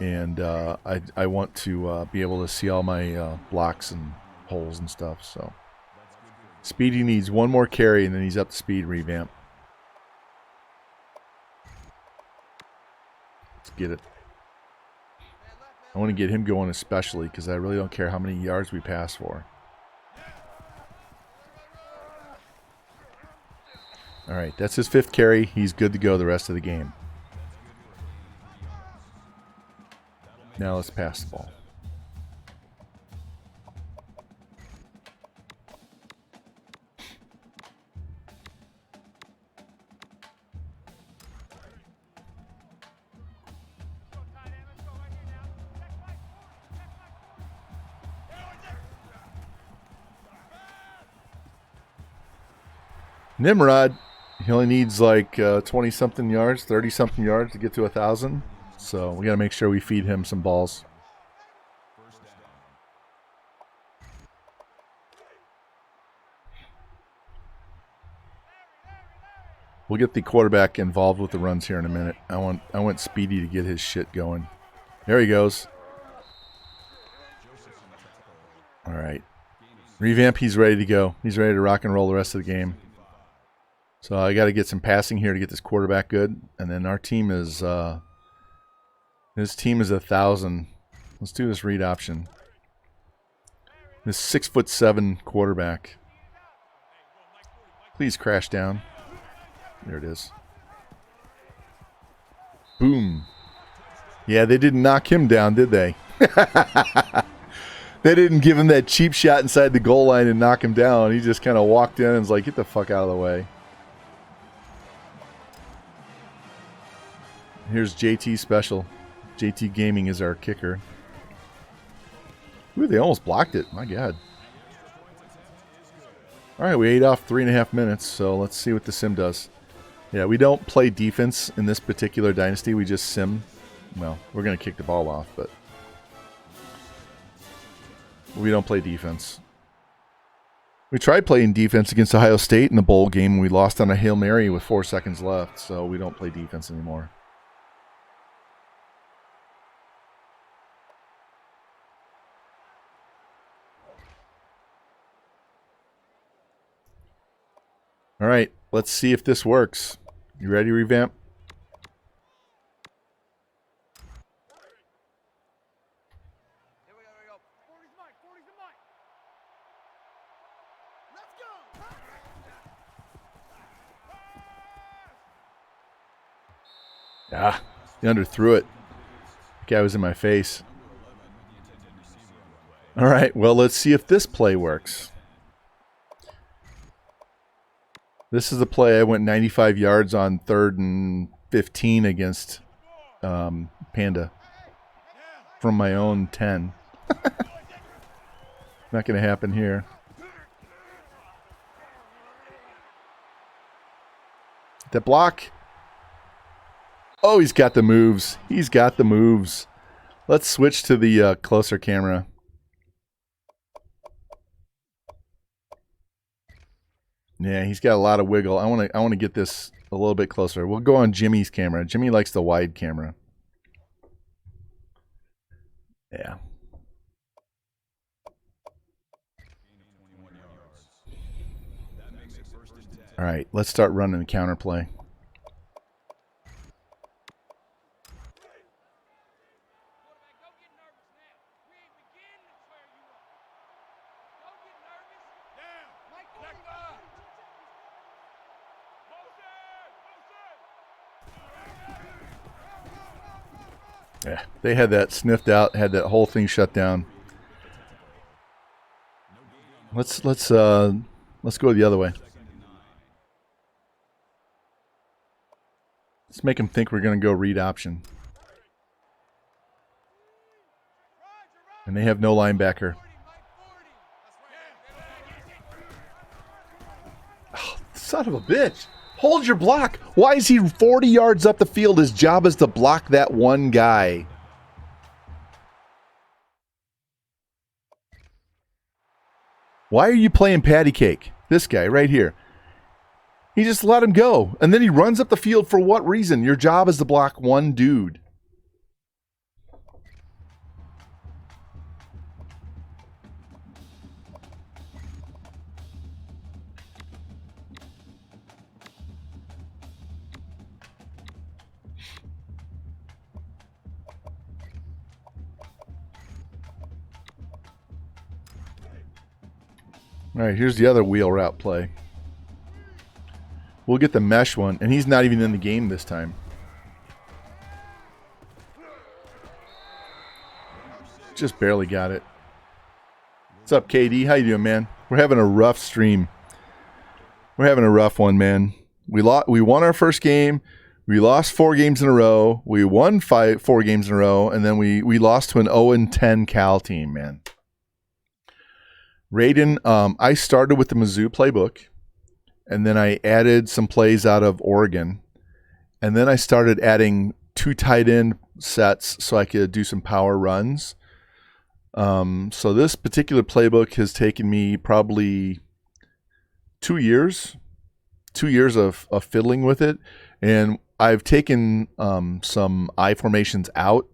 S1: And I want to be able to see all my blocks and holes and stuff. So Speedy needs 1 more carry and then he's up to speed revamp. Let's get it. I want to get him going especially because I really don't care how many yards we pass for. All right, that's his 5th carry. He's good to go the rest of the game. Now let's pass the ball. Nimrod, he only needs like 20-something yards, 30-something yards to get to 1,000. So we got to make sure we feed him some balls. We'll get the quarterback involved with the runs here in a minute. I want Speedy to get his shit going. There he goes. All right. Revamp, he's ready to go. He's ready to rock and roll the rest of the game. So I got to get some passing here to get this quarterback good. And then our team is, this team is 1,000. Let's do this read option. This 6'7" quarterback. Please crash down. There it is. Boom. Yeah, they didn't knock him down, did they? They didn't give him that cheap shot inside the goal line and knock him down. He just kind of walked in and was like, get the fuck out of the way. Here's JT Special. JT Gaming is our kicker. Ooh, they almost blocked it. My God. All right, we ate off 3.5 minutes, so let's see what the sim does. Yeah, we don't play defense in this particular dynasty. We just sim. Well, we're going to kick the ball off, but we don't play defense. We tried playing defense against Ohio State in the bowl game, and we lost on a Hail Mary with 4 seconds left, so we don't play defense anymore. All right, let's see if this works. You ready, Revamp?
S2: Here we go. 40's mine. 40's mine. Let's go.
S1: Ah, he underthrew it. The guy was in my face. All right, well, let's see if this play works. This is the play I went 95 yards on 3rd and 15 against Panda from my own 10. Not going to happen here. The block. Oh, he's got the moves. He's got the moves. Let's switch to the closer camera. Yeah, he's got a lot of wiggle. I want to get this a little bit closer. We'll go on Jimmy's camera. Jimmy likes the wide camera. Yeah. All right, let's start running the counter play. Yeah, they had that sniffed out, had that whole thing shut down. Let's go the other way. Let's make them think we're going to go read option. And they have no linebacker. Oh, son of a bitch. Hold your block. Why is he 40 yards up the field? His job is to block that one guy. Why are you playing patty cake? This guy right here. He just let him go. And then he runs up the field for what reason? Your job is to block one dude. All right, here's the other wheel route play. We'll get the mesh one, and he's not even in the game this time. Just barely got it. What's up, KD? How you doing, man? We're having a rough stream. We're having a rough one, man. We won our first game. We lost 4 games in a row. We won 4 games in a row, and then we lost to an 0-10 Cal team, man. Raiden, I started with the Mizzou playbook, and then I added some plays out of Oregon, and then I started adding 2 tight end sets so I could do some power runs. So this particular playbook has taken me probably 2 years, 2 years of fiddling with it, and I've taken some I formations out,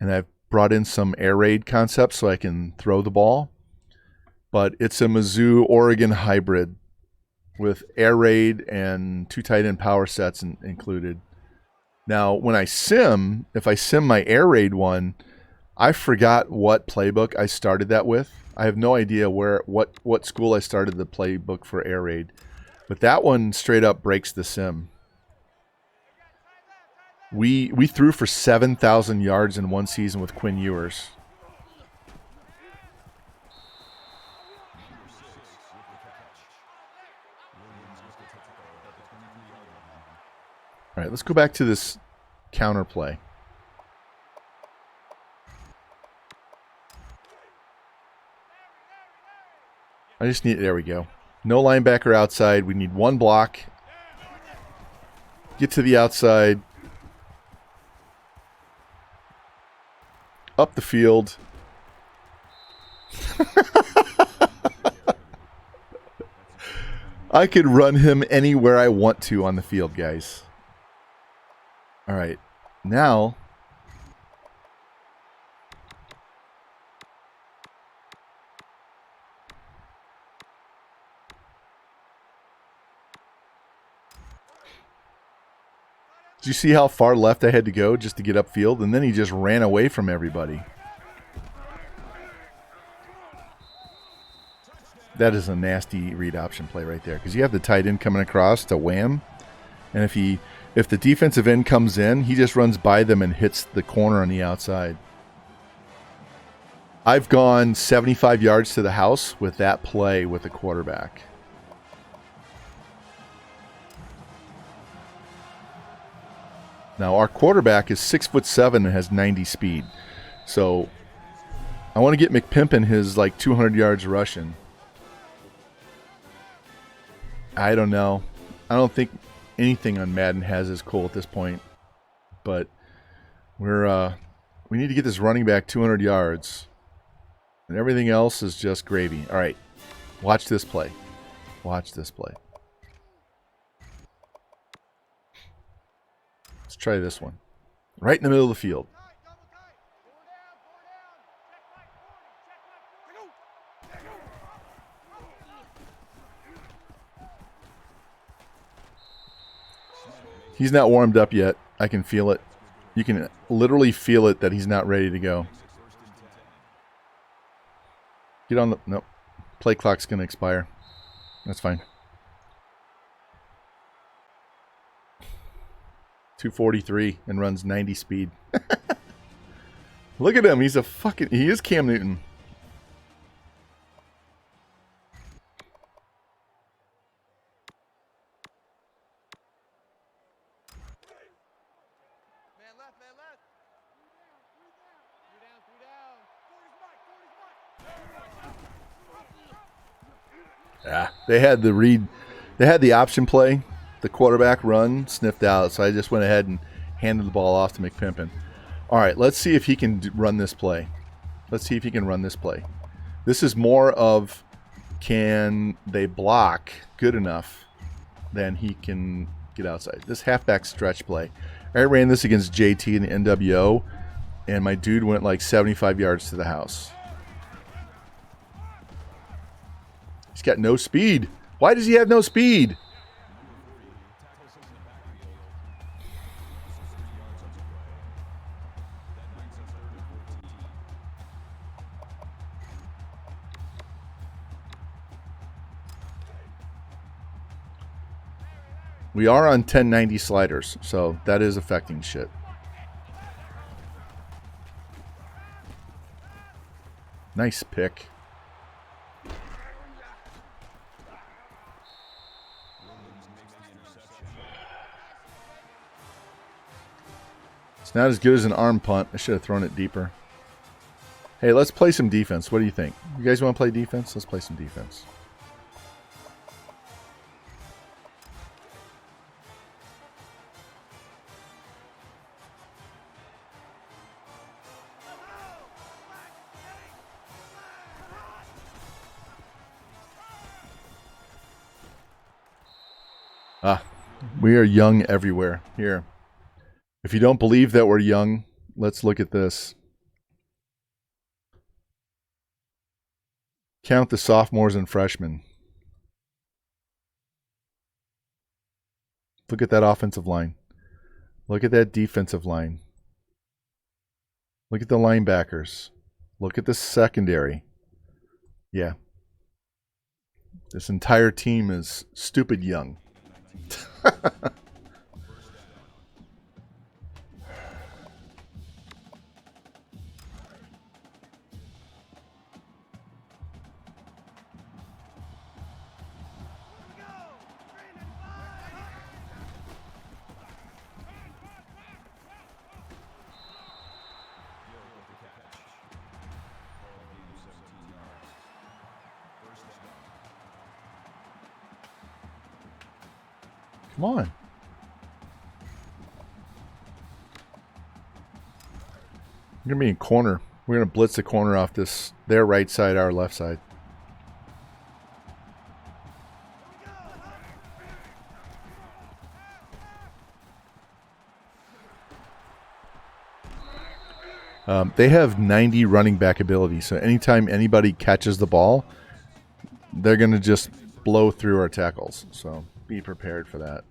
S1: and I've brought in some air raid concepts so I can throw the ball. But it's a Mizzou-Oregon hybrid. with air raid and 2 tight end power sets included. Now, when I sim, if I sim my air raid one, I forgot what playbook I started that with. I have no idea what school I started the playbook for air raid, but that one straight up breaks the sim. We threw for 7,000 yards in one season with Quinn Ewers. All right, let's go back to this counter play. I just need, there we go. No linebacker outside. We need one block. Get to the outside. Up the field. I could run him anywhere I want to on the field, guys. All right. Now, did you see how far left I had to go just to get upfield? And then he just ran away from everybody. That is a nasty read option play right there, because you have the tight end coming across to wham, and if the defensive end comes in, he just runs by them and hits the corner on the outside. I've gone 75 yards to the house with that play with the quarterback. Now, our quarterback is 6'7" and has 90 speed. So I want to get McPimpin his like 200 yards rushing. I don't know. I don't think anything on Madden has his cool at this point. But we need to get this running back 200 yards. And everything else is just gravy. All right. Watch this play. Watch this play. Let's try this one. Right in the middle of the field. He's not warmed up yet. I can feel it. You can literally feel it that he's not ready to go. Get on the... Nope. Play clock's going to expire. That's fine. 243 and runs 90 speed. Look at him. He's a fucking... He is Cam Newton. Yeah, they had the read. They had the option play. The quarterback run sniffed out, so I just went ahead and handed the ball off to McPimpin. All right, let's see if he can run this play. Let's see if he can run this play. This is more of, can they block good enough than he can get outside. This halfback stretch play. I ran this against JT in the NWO, and my dude went like 75 yards to the house. He's got no speed. Why does he have no speed? We are on 1090 sliders, so that is affecting shit. Nice pick. It's not as good as an arm punt. I should have thrown it deeper. Hey, let's play some defense. What do you think? You guys want to play defense? Let's play some defense. We are young everywhere. Here. If you don't believe that we're young, let's look at this. Count the sophomores and freshmen. Look at that offensive line. Look at that defensive line. Look at the linebackers. Look at the secondary. Yeah. This entire team is stupid young. Come on. We're going to be in corner. We're going to blitz the corner off their right side, our left side. They have 90 running back ability, so anytime anybody catches the ball, they're going to just blow through our tackles. So be prepared for that.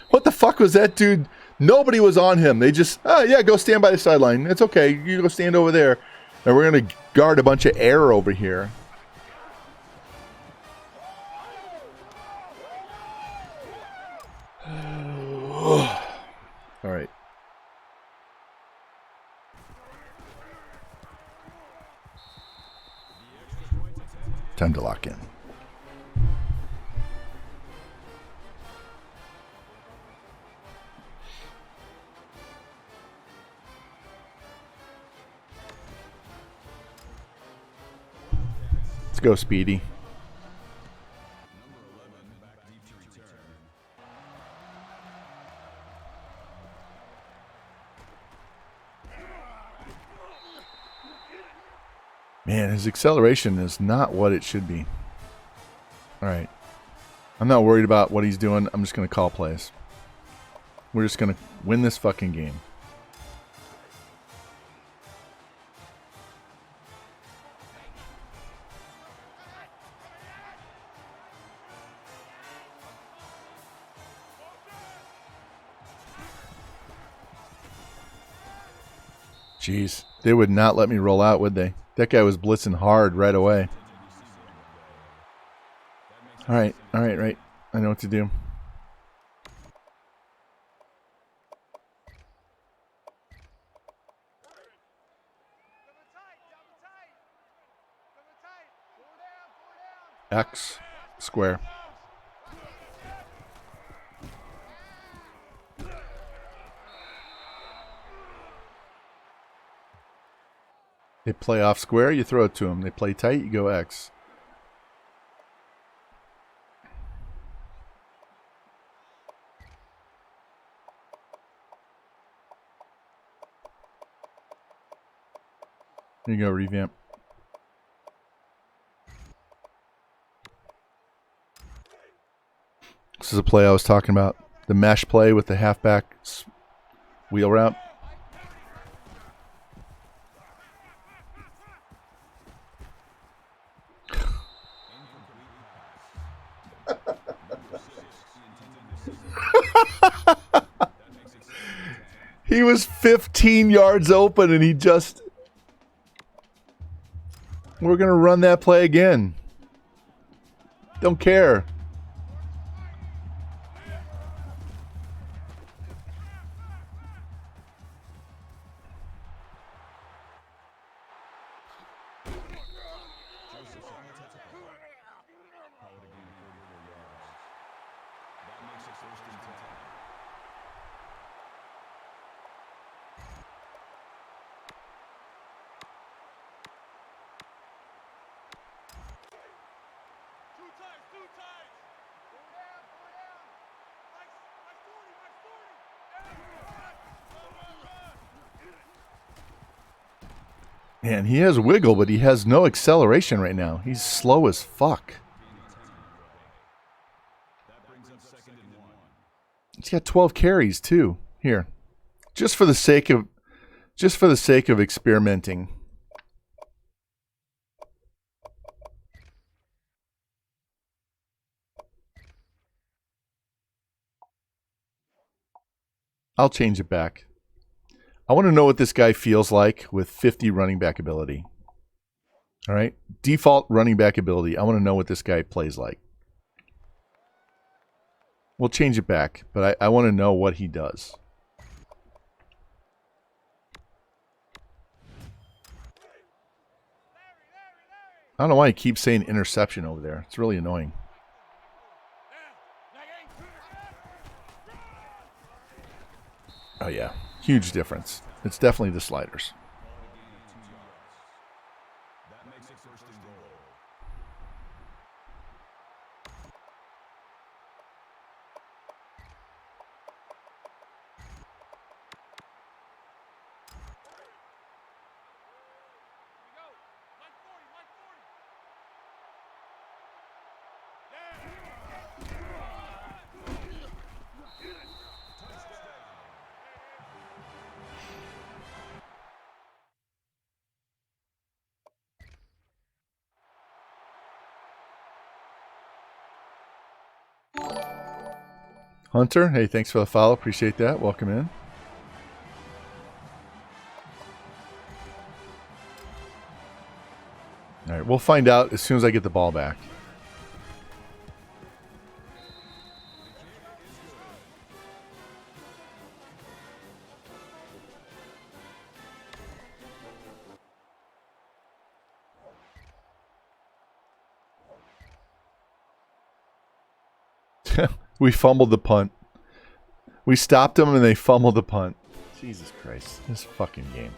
S1: What the fuck was that dude? Nobody was on him. They just, oh yeah, go stand by the sideline. It's okay. You go stand over there. And we're going to guard a bunch of air over here. All right. Time to lock in. Let's go, Speedy. Man, his acceleration is not what it should be. All right. I'm not worried about what he's doing. I'm just going to call plays. We're just going to win this fucking game. Jeez, they would not let me roll out, would they? That guy was blitzing hard right away. All right. I know what to do. X, square. They play off square, you throw it to them. They play tight, you go X. Here you go, revamp. This is a play I was talking about. The mesh play with the halfback wheel route. He was 15 yards open and he just... We're going to run that play again. Don't care. Man, he has wiggle, but he has no acceleration right now. He's slow as fuck. He's got 12 carries too. Here, just for the sake of experimenting. I'll change it back. I want to know what this guy feels like with 50 running back ability. All right, default running back ability. I want to know what this guy plays like. We'll change it back, but I want to know what he does. I don't know why he keeps saying interception over there. It's really annoying. Oh, yeah. Huge difference. It's definitely the sliders. Hunter, hey, thanks for the follow. Appreciate that. Welcome in. All right, we'll find out as soon as I get the ball back. We fumbled the punt. We stopped them and they fumbled the punt. Jesus Christ. This fucking game.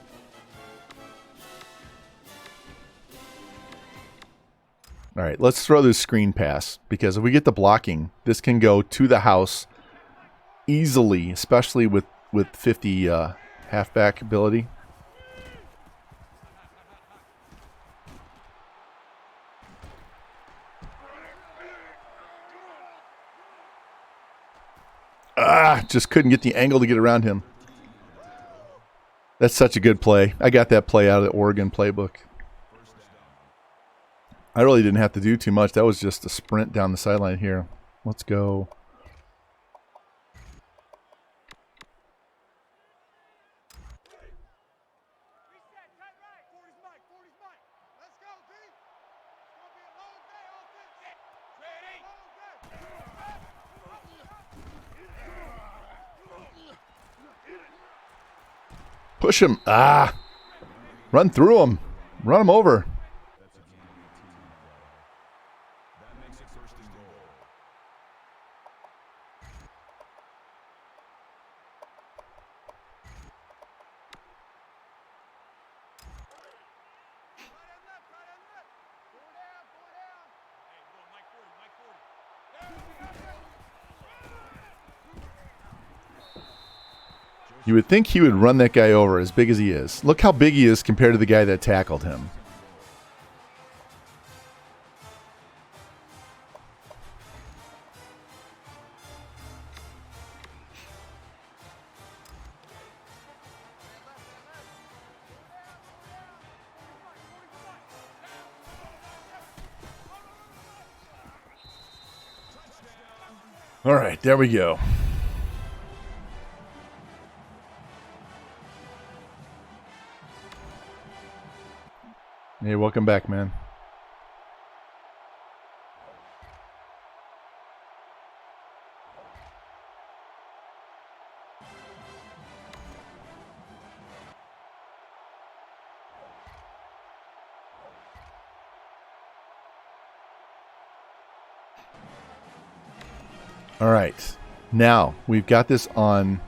S1: All right, let's throw this screen pass because if we get the blocking, this can go to the house easily, especially with 50 halfback ability. Just couldn't get the angle to get around him. That's such a good play. I got that play out of the Oregon playbook. I really didn't have to do too much. That was just a sprint down the sideline here. Let's go. Push him. Run through him. Run him over. You would think he would run that guy over as big as he is. Look how big he is compared to the guy that tackled him. All right, there we go. Hey, welcome back, man. All right. Now, we've got this on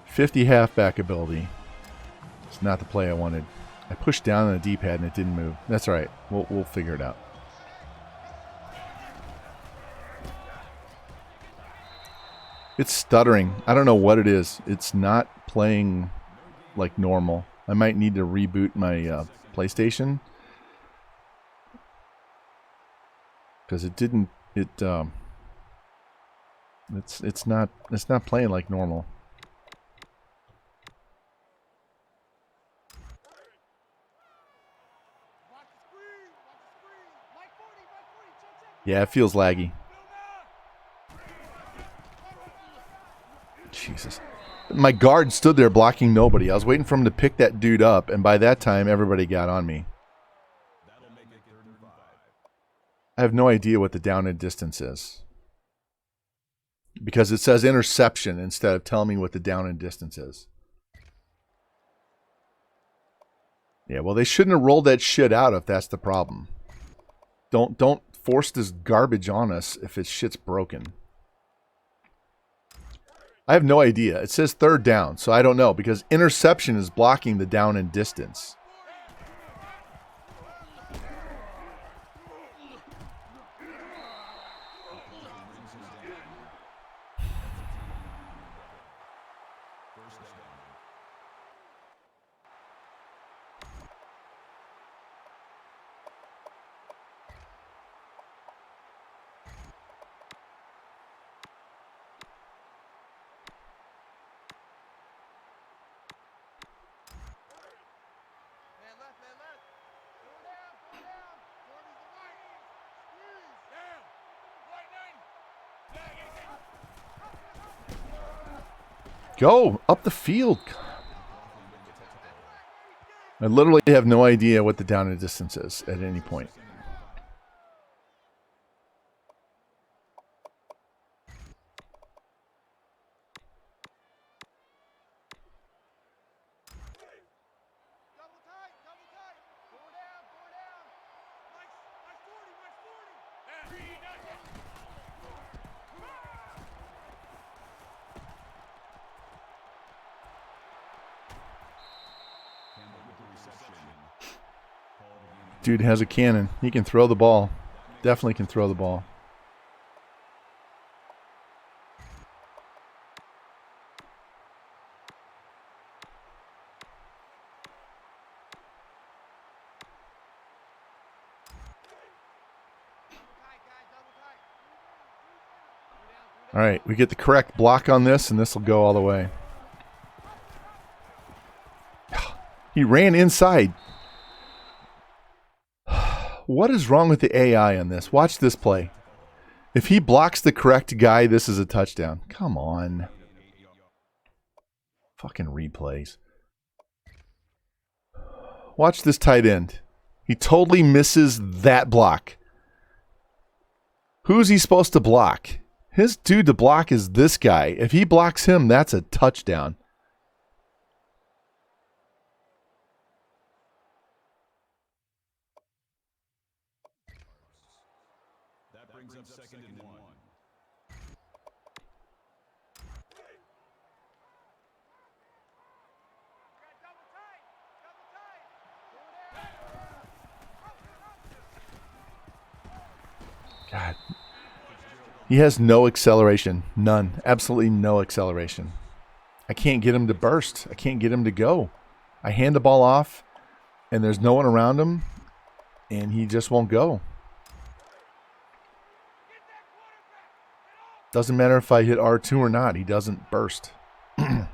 S1: 50 halfback ability. It's not the play I wanted. I pushed down on the D-pad and it didn't move. That's all right. We'll figure it out. It's stuttering. I don't know what it is. It's not playing like normal. I might need to reboot my PlayStation. Because it didn't... It's not playing like normal.
S2: Watch the screen. Watch the screen. Mike 40. Mike 40. Check.
S1: Yeah, it feels laggy. Jesus. My guard stood there blocking nobody. I was waiting for him to pick that dude up, and by that time, everybody got on me. I have no idea what the down and distance is. Because it says interception instead of telling me what the down and distance is. Yeah, well, they shouldn't have rolled that shit out if that's the problem. Don't force this garbage on us if his shit's broken. I have no idea. It says third down, so I don't know, because interception is blocking the down and distance.
S2: Man left. Go down. 40's the right. Squeeze. Down. White 90.
S1: Go up the field. I literally have no idea what the down and distance is at any point.
S2: Double tight. Four down. Mike's 40.
S1: Dude has a cannon. He can throw the ball. Definitely can throw the ball. All right, we get the correct block on this, and this will go all the way. He ran inside. What is wrong with the AI on this? Watch this play. If he blocks the correct guy, this is a touchdown. Come on. Fucking replays. Watch this tight end. He totally misses that block. Who's he supposed to block? His dude to block is this guy. If he blocks him, that's a touchdown.
S3: That brings up second and 1.
S1: God. He has no acceleration. None. Absolutely no acceleration. I can't get him to burst. I can't get him to go. I hand the ball off, and there's no one around him, and he just won't go. Doesn't matter if I hit R2 or not. He doesn't burst. What's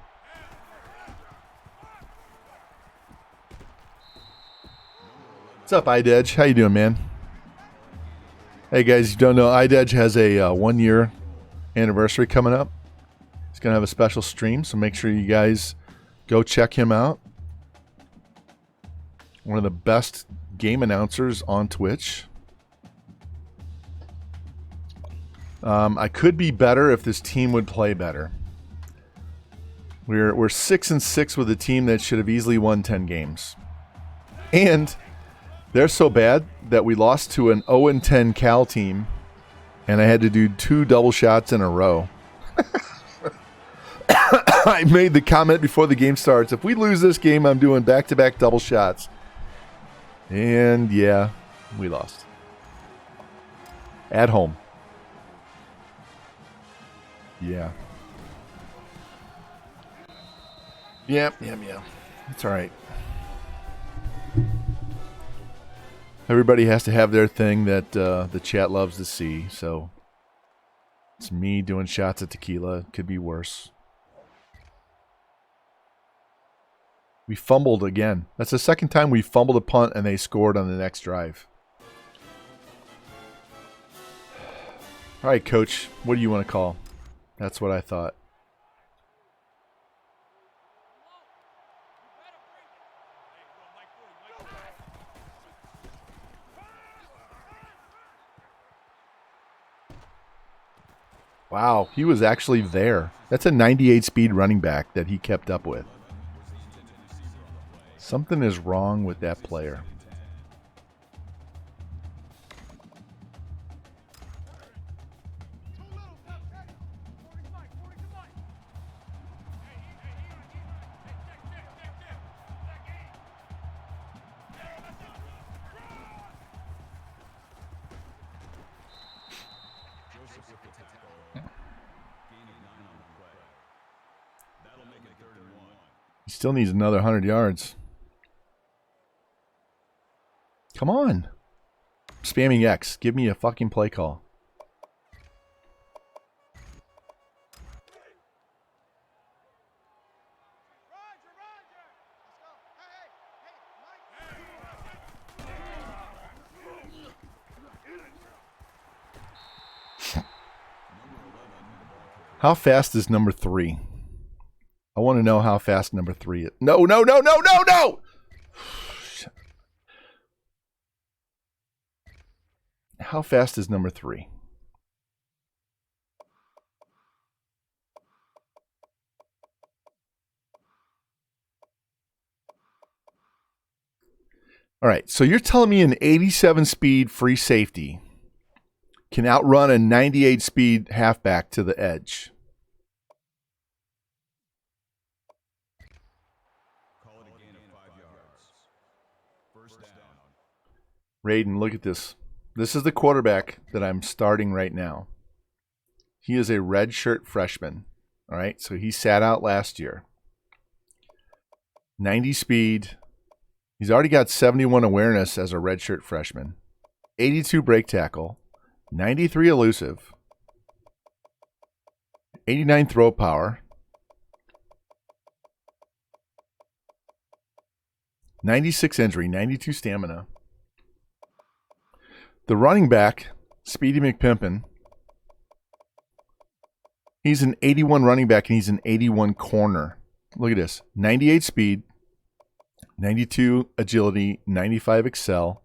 S1: up, iDedge? How you doing, man? Hey, guys, you don't know, iDedge has a 1-year anniversary coming up. He's going to have a special stream, so make sure you guys go check him out. One of the best game announcers on Twitch. I could be better if this team would play better. We're 6-6 with a team that should have easily won 10 games. And they're so bad that we lost to an 0-10 Cal team, and I had to do 2 double shots in a row. I made the comment before the game starts, if we lose this game, I'm doing back-to-back double shots. And yeah, we lost. At home. Yeah. Yeah. It's all right. Everybody has to have their thing that the chat loves to see, so It's me doing shots at tequila. Could be worse. We fumbled again. That's the second time we fumbled a punt and they scored on the next drive. All right, coach. What do you want to call? That's what I thought. Wow, he was actually there. That's a 98 speed running back that he kept up with. Something is wrong with that player. He still needs another 100 yards. Come on. Spamming X. Give me a fucking play call. How fast is number 3? I want to know how fast number 3 is. No, no, no, no, no, no! How fast is number 3? All right, so you're telling me an 87 speed free safety can outrun a 98 speed halfback to the edge.
S3: Call it a gain of 5 yards. First down.
S1: Raiden, look at this. This is the quarterback that I'm starting right now. He is a redshirt freshman. All right, so he sat out last year. 90 speed. He's already got 71 awareness as a redshirt freshman. 82 break tackle. 93 elusive. 89 throw power. 96 injury. 92 stamina. The running back, Speedy McPimpin, he's an 81 running back and he's an 81 corner. Look at this. 98 speed, 92 agility, 95 excel,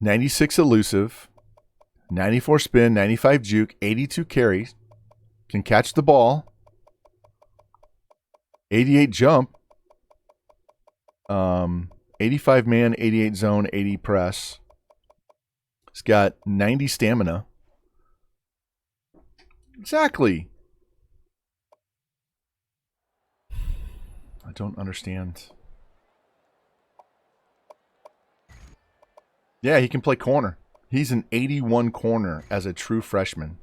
S1: 96 elusive, 94 spin, 95 juke, 82 carry, can catch the ball, 88 jump, 85 man, 88 zone, 80 press. He's got 90 stamina. Exactly. I don't understand. Yeah, he can play corner. He's an 81 corner as a true freshman.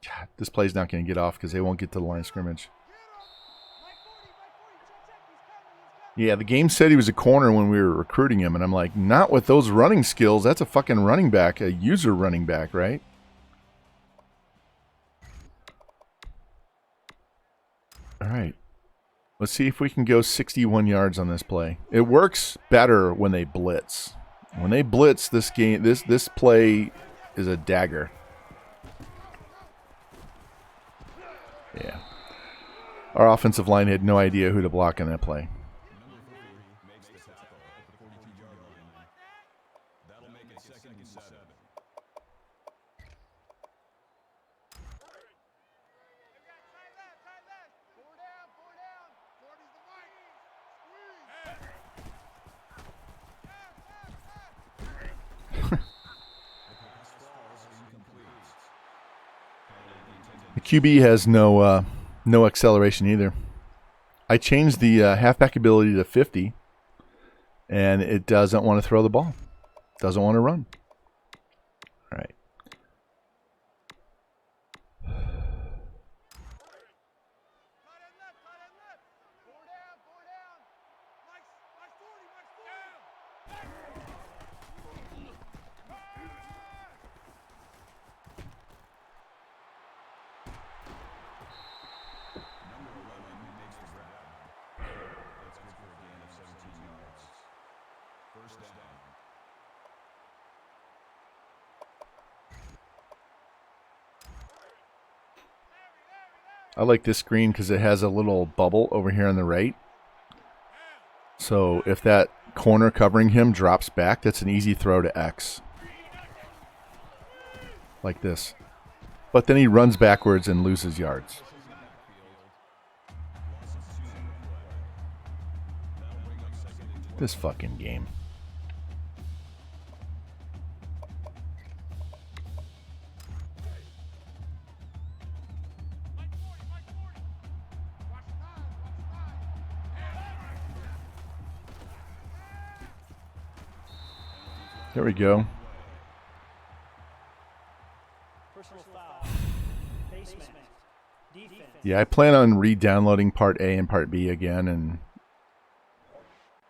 S1: God, this play's not going to get off because they won't get to the line of scrimmage. Yeah, the game said he was a corner when we were recruiting him, and I'm like, not with those running skills. That's a fucking running back, a user running back, right? All right. Let's see if we can go 61 yards on this play. It works better when they blitz. When they blitz, this game, this play is a dagger. Yeah. Our offensive line had no idea who to block on that play.
S3: Makes the tackle at the 42-yard line. That'll make it 2nd and 7.
S1: The QB has no acceleration either. I changed the halfback ability to 50, and it doesn't want to throw the ball. Doesn't want to run. All right. I like this green because it has a little bubble over here on the right. So if that corner covering him drops back, that's an easy throw to X. Like this. But then he runs backwards and loses yards. This fucking game. There we go.
S4: Personal foul. Basement. Defense.
S1: Yeah, I plan on re-downloading Part A and Part B again and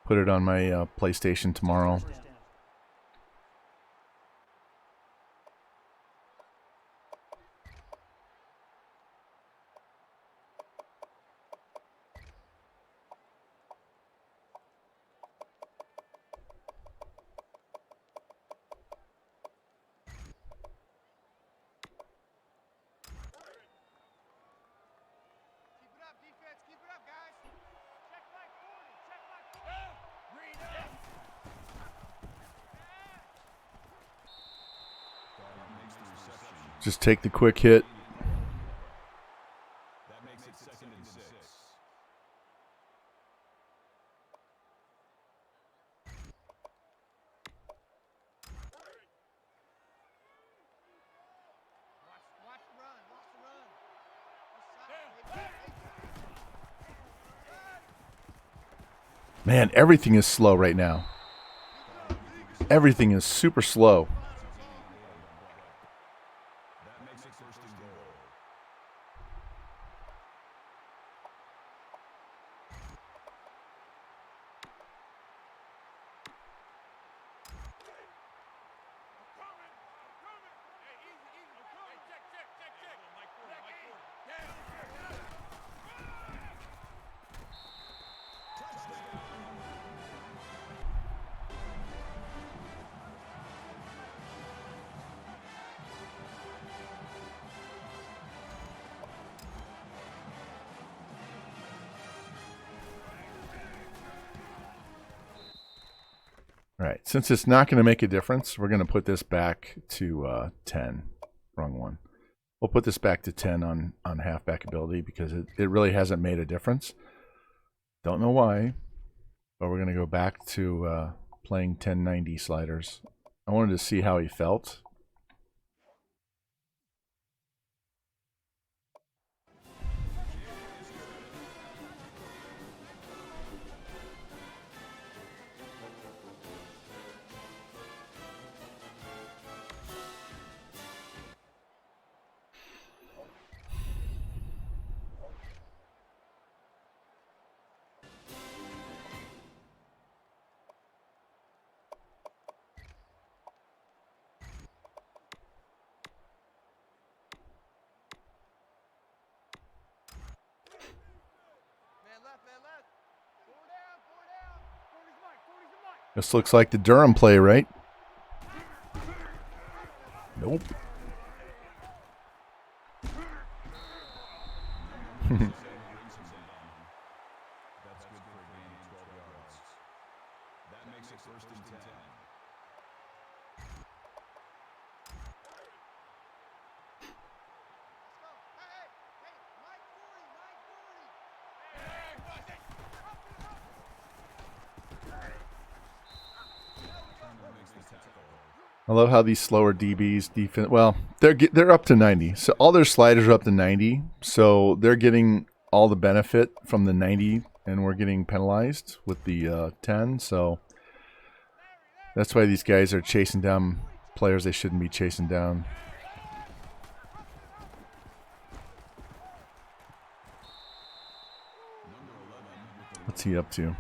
S1: put it on my PlayStation tomorrow.
S2: Keep it up, guys. Check like 40. Check like. Green up.
S1: Just take the quick hit.
S3: That makes it 2nd and 6.
S2: Watch the run. Watch the run.
S1: Man, everything is slow right now. Everything is super slow.
S3: That makes it 1st and goal.
S1: All right, since it's not going to make a difference, we're going to put this back to 10. Wrong one. We'll put this back to 10 on halfback ability because it really hasn't made a difference. Don't know why, but we're going to go back to playing 1090 sliders. I wanted to see how he felt. This looks like the Durham play, right? Nope.
S3: That's good for a gain of 12 yards. That makes it 1st and 10.
S1: I love how these slower DBs defense. Well, they're up to 90, so all their sliders are up to 90. So they're getting all the benefit from the 90, and we're getting penalized with the 10. So that's why these guys are chasing down players they shouldn't be chasing down. What's he up to?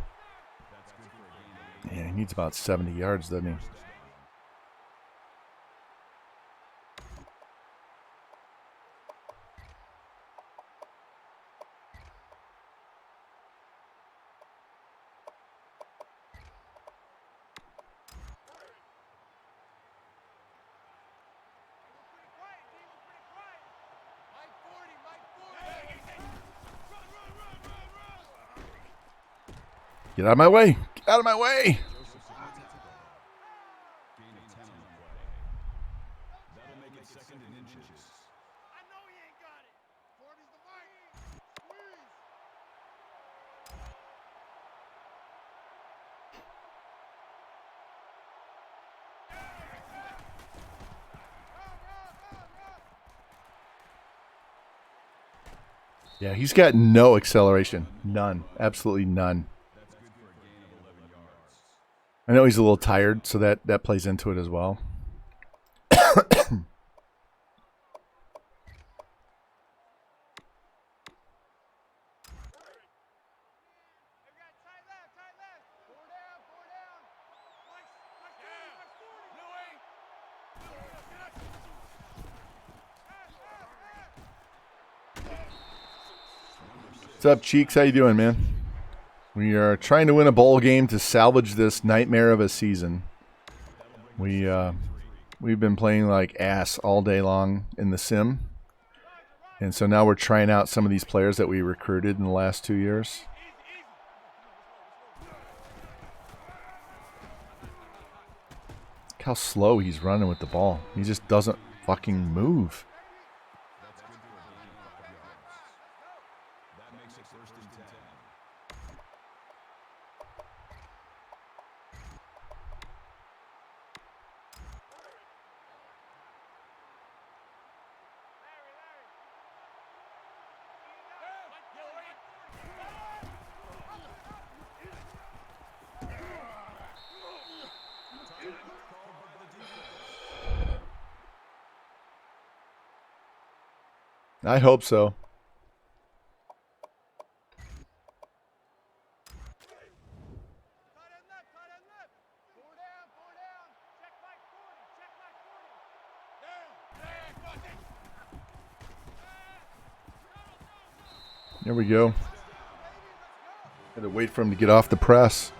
S1: Yeah, he needs about 70 yards, doesn't he? Get out of my way. Get out of my way.
S3: Gain of 10 on the play. That'll make it second and inches.
S2: I know he ain't got it. 40's the mark. Squeeze.
S1: Yeah, he's got no acceleration. None. Absolutely none.
S3: That's good for a gain of 11 yards.
S1: I know he's a little tired, so that plays into it as well.
S2: They got tight left, tight left. Four down, four down. Mike 40, Mike 40.
S1: What's up, Cheeks? How you doing, man? We are trying to win a bowl game to salvage this nightmare of a season. We've been playing like ass all day long in the sim. And so now we're trying out some of these players that we recruited in the last 2 years. Look how slow he's running with the ball. He just doesn't fucking move.
S3: That's good for a gain of 5 yards. That makes it first and 10.
S1: I hope so.
S2: Tight end left, tight end left. Four down, four down. Check Mike 40, check Mike 40.
S1: There we go. Had to wait for him to get off the press.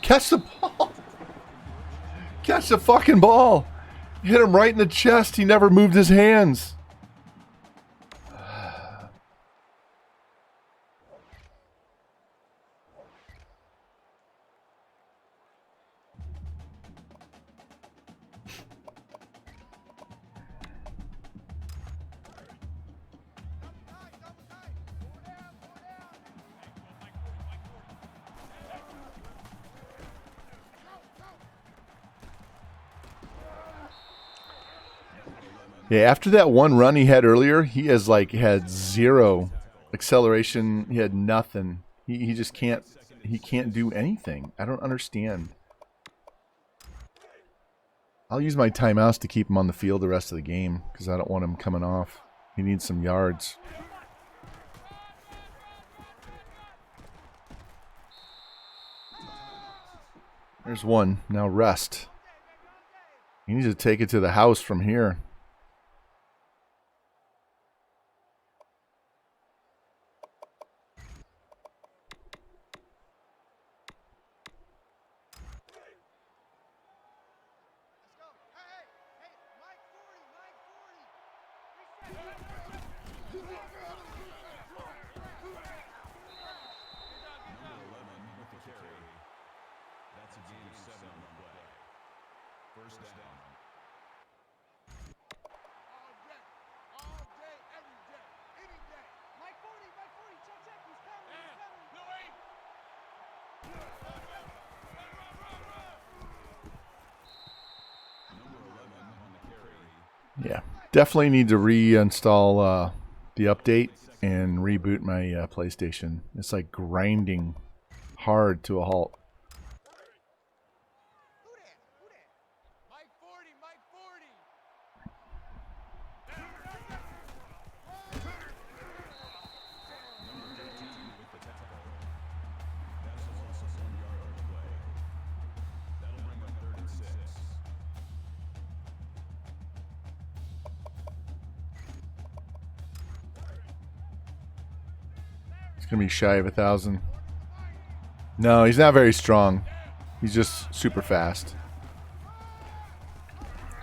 S1: Catch the ball. Catch the fucking ball. Hit him right in the chest. He never moved his hands.
S2: Double tight. Four down, four down.
S1: Yeah, after that one run he had earlier, he has like had zero acceleration. He had nothing. He just can't do anything. I don't understand. I'll use my timeouts to keep him on the field the rest of the game because I don't want him coming off. He needs some yards. There's one. Now rest. He needs to take it to the house from here.
S2: Let's go. Hey, Mike 40, Mike 40.
S3: Number 11 with the carry. That's a gain of 7 on the play. First down.
S2: All day, every day, any day.
S4: Mike 40, check, he's coming, he's coming.
S3: Number 11 on the carry.
S1: Yeah, definitely need to reinstall the update and reboot my PlayStation. It's like grinding hard to a halt.
S2: Who that? Mike 40, Mike 40.
S3: Number 13 with the tackle. That's a loss of 1 yard on the play. That'll bring up 3rd and 6.
S1: gonna be shy of 1,000. No, he's not very strong. He's just super fast.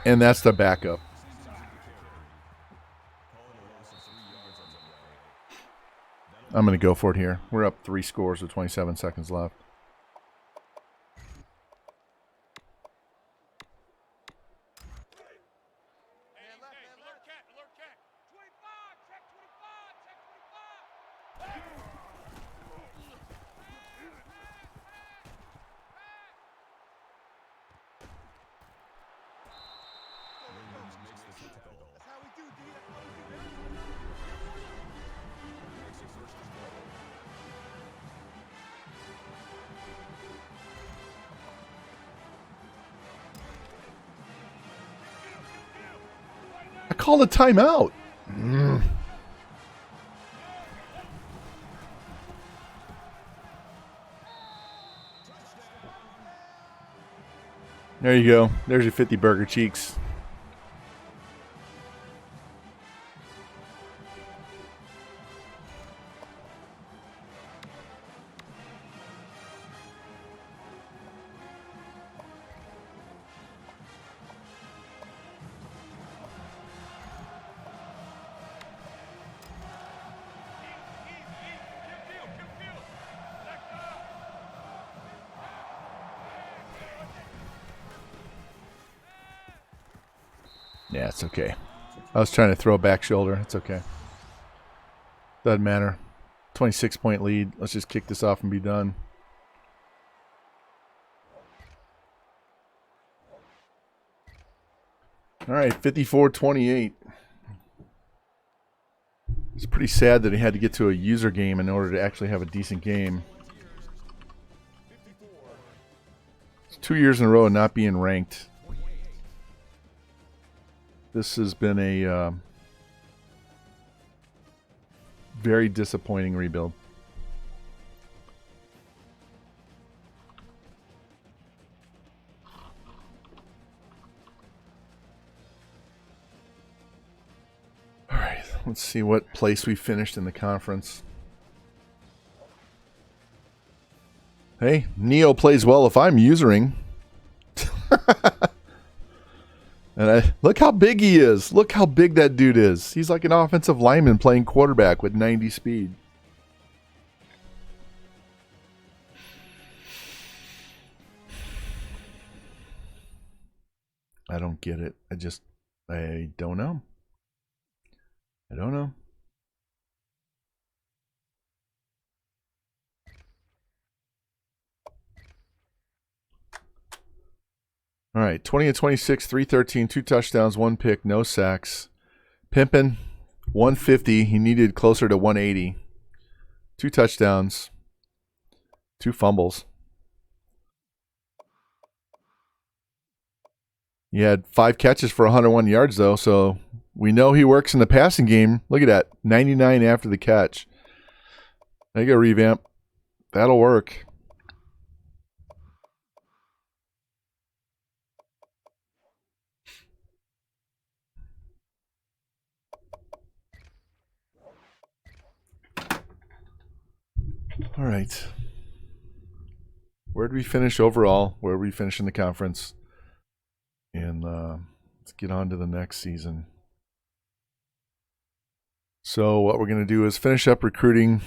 S1: And that's the backup. I'm gonna go for it here. We're up 3 scores with 27 seconds left.
S2: Man left, man left. Alert cat. 25, check 25, check 25. That's how we do, D. That's how we do.
S1: I called a timeout. There you go. There's your 50 burger cheeks. Yeah, it's okay. I was trying to throw a back shoulder. It's okay. Doesn't matter. 26-point lead. Let's just kick this off and be done. All right, 54-28. It's pretty sad that he had to get to a user game in order to actually have a decent game. It's 2 years in a row of not being ranked. This has been a very disappointing rebuild. All right, let's see what place we finished in the conference. Hey, Neo plays well if I'm usering. And look how big he is. Look how big that dude is. He's like an offensive lineman playing quarterback with 90 speed. I don't get it. I don't know. I don't know. All right, 20-26, 313, 2 touchdowns, 1 pick, no sacks. Pimpin, 150. He needed closer to 180. 2 touchdowns, 2 fumbles. He had 5 catches for 101 yards, though, so we know he works in the passing game. Look at that, 99 after the catch. There you go, revamp. That'll work. All right. Where did we finish overall? Where did we finish in the conference? And let's get on to the next season. So what we're going to do is finish up recruiting,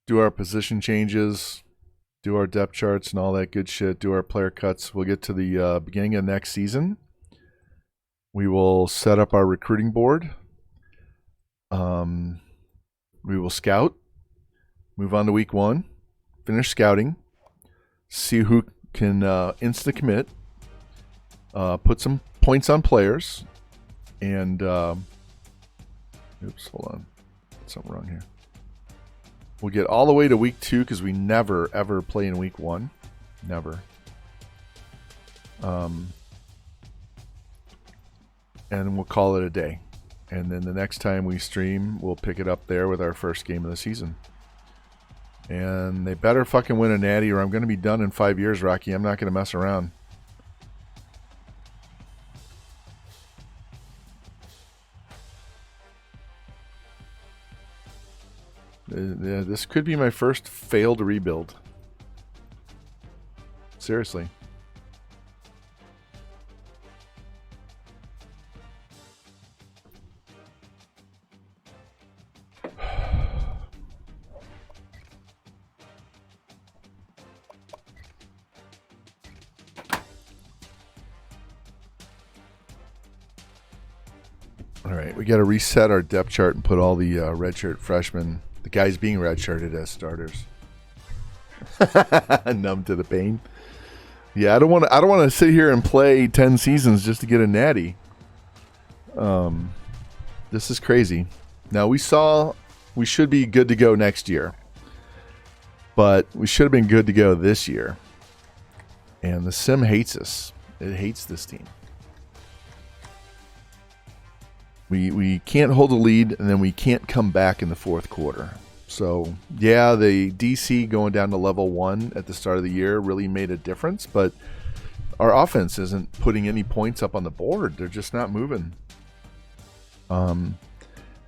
S1: do our position changes, do our depth charts and all that good shit, do our player cuts. We'll get to the beginning of next season. We will set up our recruiting board. We will scout. Move on to week 1. Finish scouting. See who can insta-commit. Put some points on players. And, oops, hold on. Something wrong here. We'll get all the way to week 2 because we never, ever play in week 1. Never. And we'll call it a day. And then the next time we stream, we'll pick it up there with our first game of the season. And they better fucking win a natty or I'm going to be done in 5 years, Rocky. I'm not going to mess around. Yeah, this could be my first failed rebuild. Seriously. All right, we got to reset our depth chart and put all the redshirt freshmen, the guys being redshirted, as starters. Numb to the pain. Yeah, I don't want to sit here and play 10 seasons just to get a natty. This is crazy. Now we should be good to go next year, but we should have been good to go this year. And the sim hates us. It hates this team. We can't hold a lead, and then we can't come back in the fourth quarter. So, yeah, the DC going down to level 1 at the start of the year really made a difference, but our offense isn't putting any points up on the board. They're just not moving. And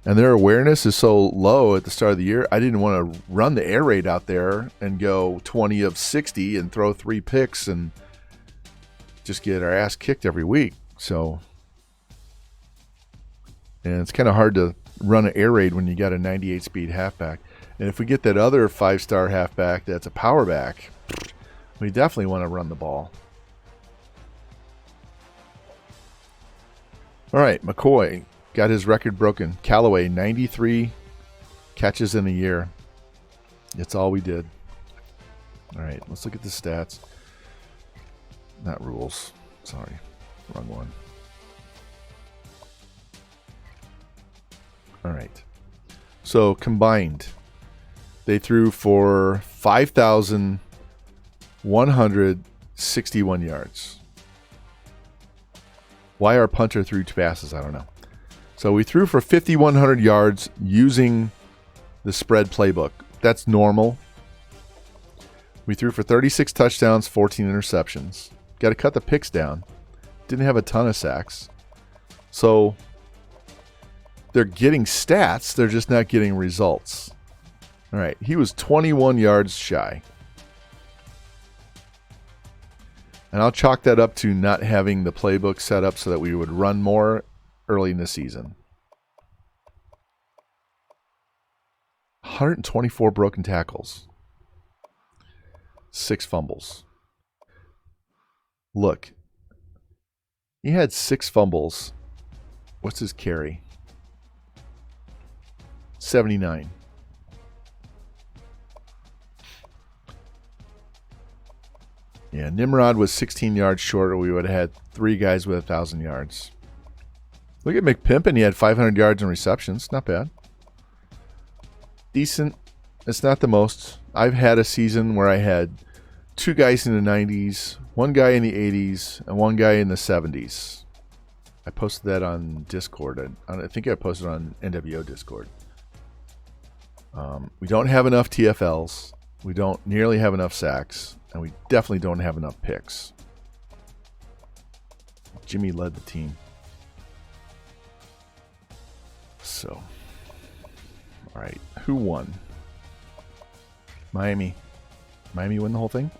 S1: their awareness is so low at the start of the year, I didn't want to run the air raid out there and go 20 of 60 and throw 3 picks and just get our ass kicked every week. So, and it's kind of hard to run an air raid when you got a 98 speed halfback. And if we get that other 5-star halfback that's a power back, we definitely want to run the ball. All right, McCoy got his record broken. Callaway, 93 catches in a year. That's all we did. All right, let's look at the stats. Not rules. Sorry, wrong one. All right. So combined, they threw for 5,161 yards. Why our punter threw 2 passes, I don't know. So we threw for 5,100 yards using the spread playbook. That's normal. We threw for 36 touchdowns, 14 interceptions. Got to cut the picks down. Didn't have a ton of sacks. So they're getting stats, they're just not getting results. All right, he was 21 yards shy. And I'll chalk that up to not having the playbook set up so that we would run more early in the season. 124 broken tackles. 6 fumbles. Look, he had 6 fumbles. What's his carry? 79. Yeah, Nimrod was 16 yards short, or we would have had 3 guys with 1,000 yards. Look at McPimpin. He had 500 yards in receptions. Not bad. Decent. It's not the most. I've had a season where I had 2 guys in the 90s, 1 guy in the 80s, and 1 guy in the 70s. I posted that on Discord. I think I posted on NWO Discord. We don't have enough TFLs. We don't nearly have enough sacks. And we definitely don't have enough picks. Jimmy led the team. So, all right. Who won? Miami. Miami win the whole thing?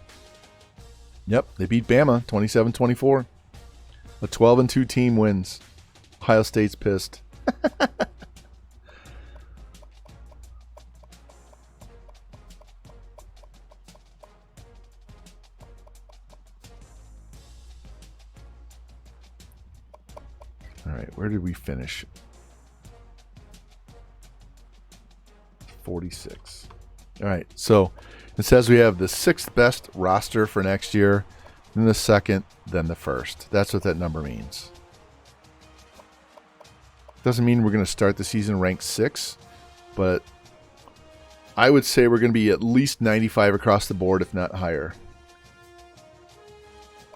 S1: Yep, they beat Bama 27-24. A 12-2 team wins. Ohio State's pissed. All right, where did we finish? 46. All right, so it says we have the 6th best roster for next year, then the 2nd, then the 1st. That's what that number means. Doesn't mean we're going to start the season ranked 6, but I would say we're going to be at least 95 across the board, if not higher.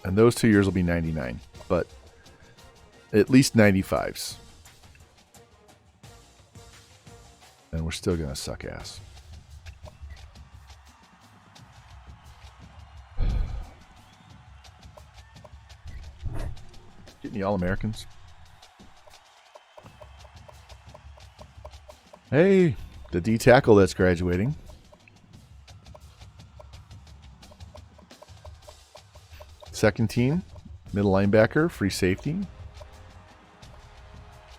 S1: And those 2 years will be 99, but at least 95s. And we're still going to suck ass. Getting the All-Americans. Hey, The D tackle that's graduating. Second team, middle linebacker, free safety.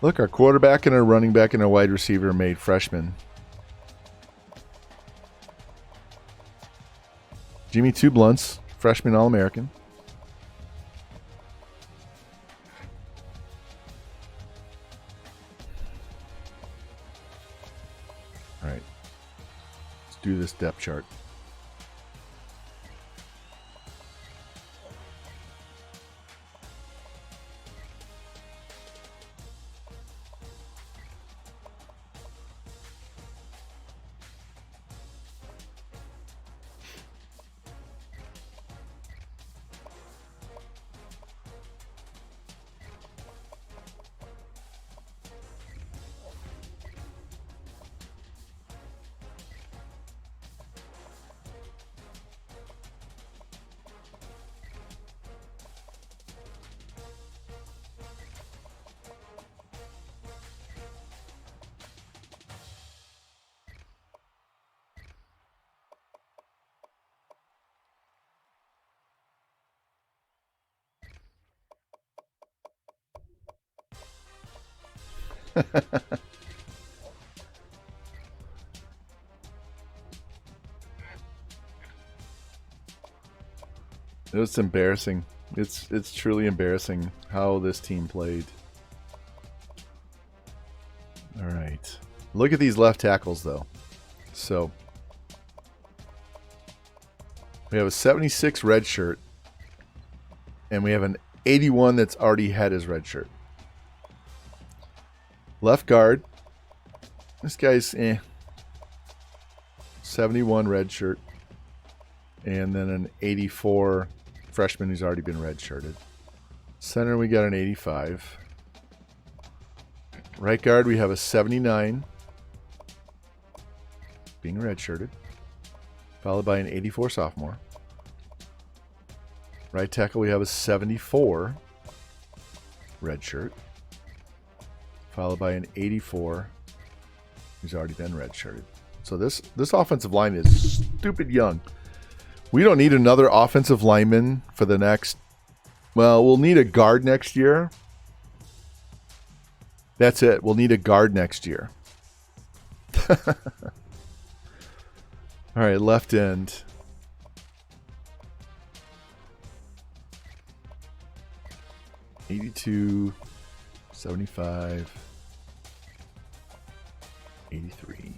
S1: Look, our quarterback and our running back and our wide receiver made freshmen. Jimmy Two Blunts, freshman All-American. All right. Let's do this depth chart. It's embarrassing. It's truly embarrassing how this team played. All right. Look at these left tackles, though. So we have a 76 red shirt, and we have an 81 that's already had his red shirt. Left guard. This guy's 71 red shirt. And then an 84 freshman who's already been red shirted. Center, we got an 85. Right guard, we have a 79 being red shirted, followed by an 84 sophomore. Right tackle, we have a 74 red shirt, followed by an 84 who's already been red shirted. So this offensive line is stupid young. We don't need another offensive lineman for the next... Well, we'll need a guard next year. That's it. We'll need a guard next year. All right, left end. $82, $75, $83.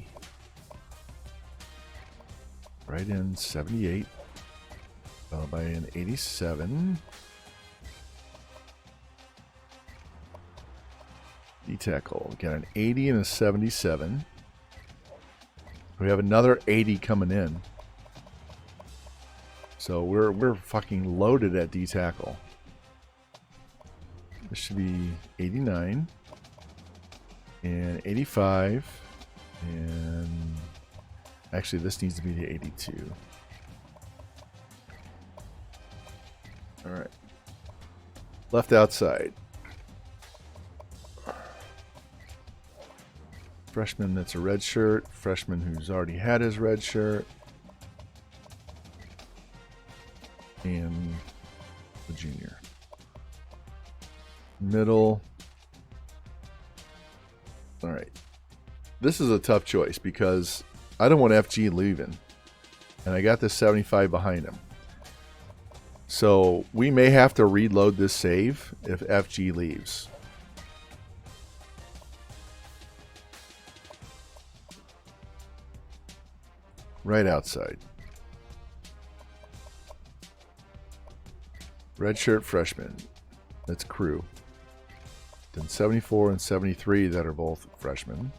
S1: Right end, $78. Followed by an 87. D tackle. We got an 80 and a 77. We have another 80 coming in. So we're fucking loaded at D tackle. This should be 89 and 85 and actually this needs to be the 82. All right. Left outside. Freshman that's a red shirt. Freshman who's already had his red shirt. And the junior. Middle. All right. This is a tough choice because I don't want FG leaving. And I got this 75 behind him. So we may have to reload this save if FG leaves. Right outside. Red shirt freshman. That's crew. Then 74 and 73 that are both freshmen.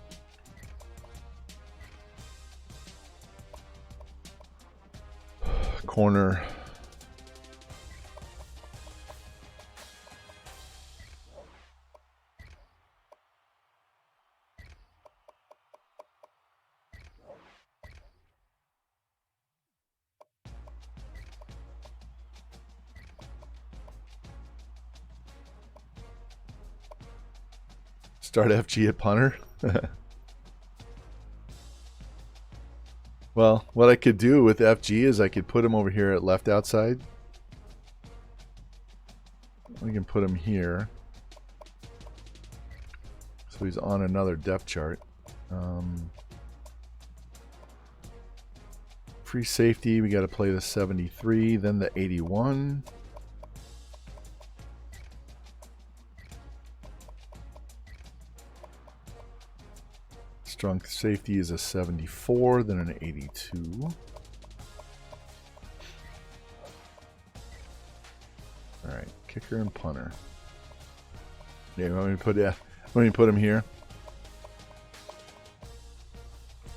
S1: Corner. Start FG at punter. Well, what I could do with FG is I could put him over here at left outside. We can put him here. So he's on another depth chart. Free safety, we got to play the 73, then the 81. Strong safety is a 74, then an 82. Alright, kicker and punter. Yeah, you want me to put him here?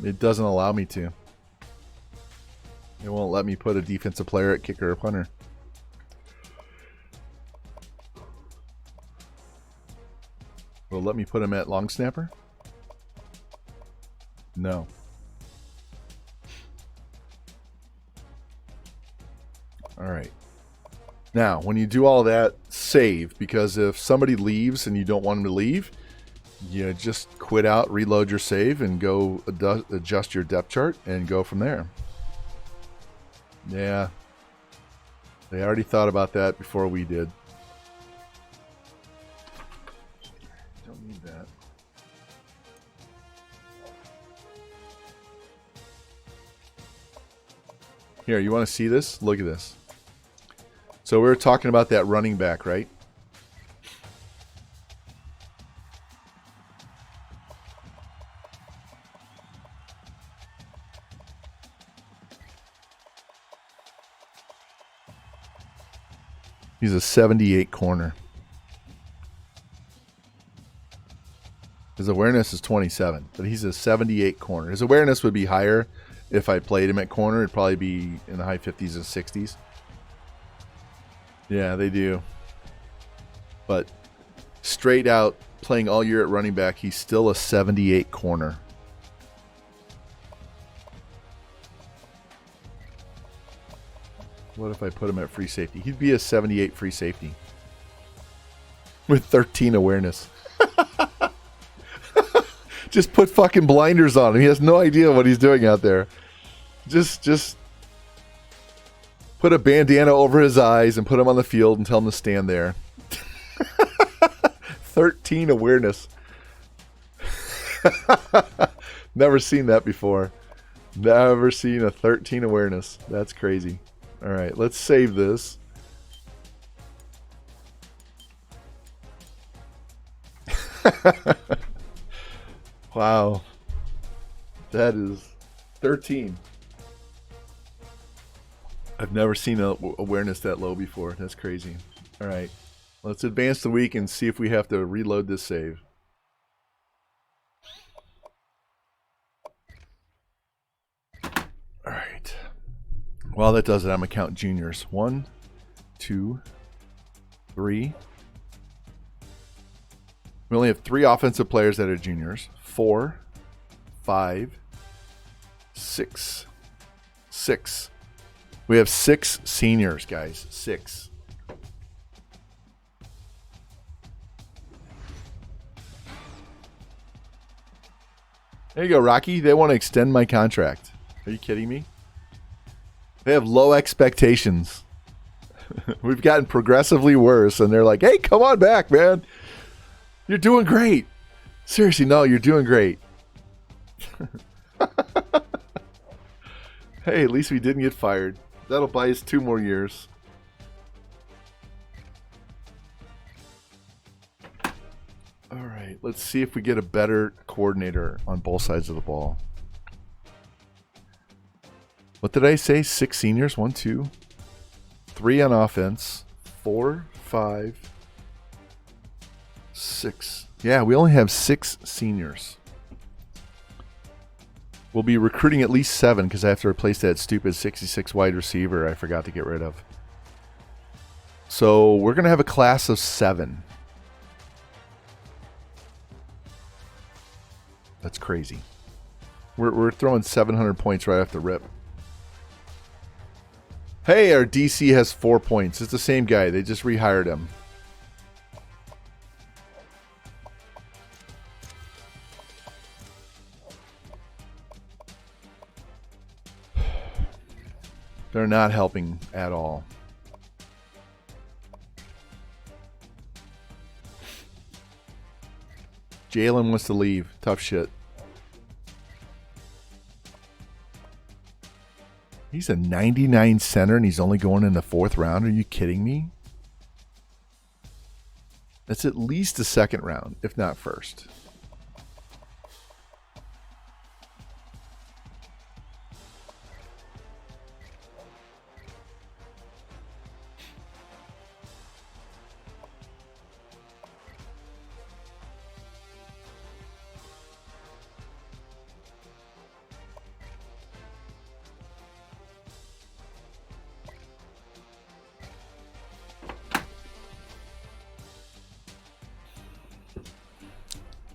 S1: It doesn't allow me to. It won't let me put a defensive player at kicker or punter. Will it let me put him at long snapper? No. Alright. Now, when you do all that, save. Because if somebody leaves and you don't want them to leave, you just quit out, reload your save, and go adjust your depth chart and go from there. Yeah. They already thought about that before we did. Don't need that. Here, you want to see this? Look at this. So we were talking about that running back, right? He's a 78 corner. His awareness is 27, but he's a 78 corner. His awareness would be higher if I played him at corner. It'd probably be in the high 50s and 60s. Yeah, they do. But straight out playing all year at running back, he's still a 78 corner. What if I put him at free safety? He'd be a 78 free safety with 13 awareness. Just put fucking blinders on him. He has no idea what he's doing out there. Just put a bandana over his eyes and put him on the field and tell him to stand there. 13 awareness. Never seen that before. Never seen a 13 awareness. That's crazy. All right, let's save this. Wow. That is 13. I've never seen a awareness that low before. That's crazy. All right. Let's advance the week and see if we have to reload this save. All right. While that does it, I'm going to count juniors. 1, 2, 3. We only have 3 offensive players that are juniors. 4, 5, 6. 6. We have 6 seniors, guys. 6. There you go, Rocky. They want to extend my contract. Are you kidding me? They have low expectations. We've gotten progressively worse, and they're like, hey, come on back, man. You're doing great. Seriously, no, you're doing great. Hey, at least we didn't get fired. That'll buy us 2 more years. All right, let's see if we get a better coordinator on both sides of the ball. What did I say? 6 seniors? 1, 2, 3 on offense. 4, 5, 6. Yeah, we only have 6 seniors. We'll be recruiting at least 7 because I have to replace that stupid 66 wide receiver I forgot to get rid of. So we're going to have a class of 7. That's crazy. We're throwing 700 points right off the rip. Hey, our DC has 4 points. It's the same guy. They just rehired him. They're not helping at all. Jalen wants to leave. Tough shit. He's a 99 center and he's only going in the 4th round. Are you kidding me? That's at least the 2nd round, if not first.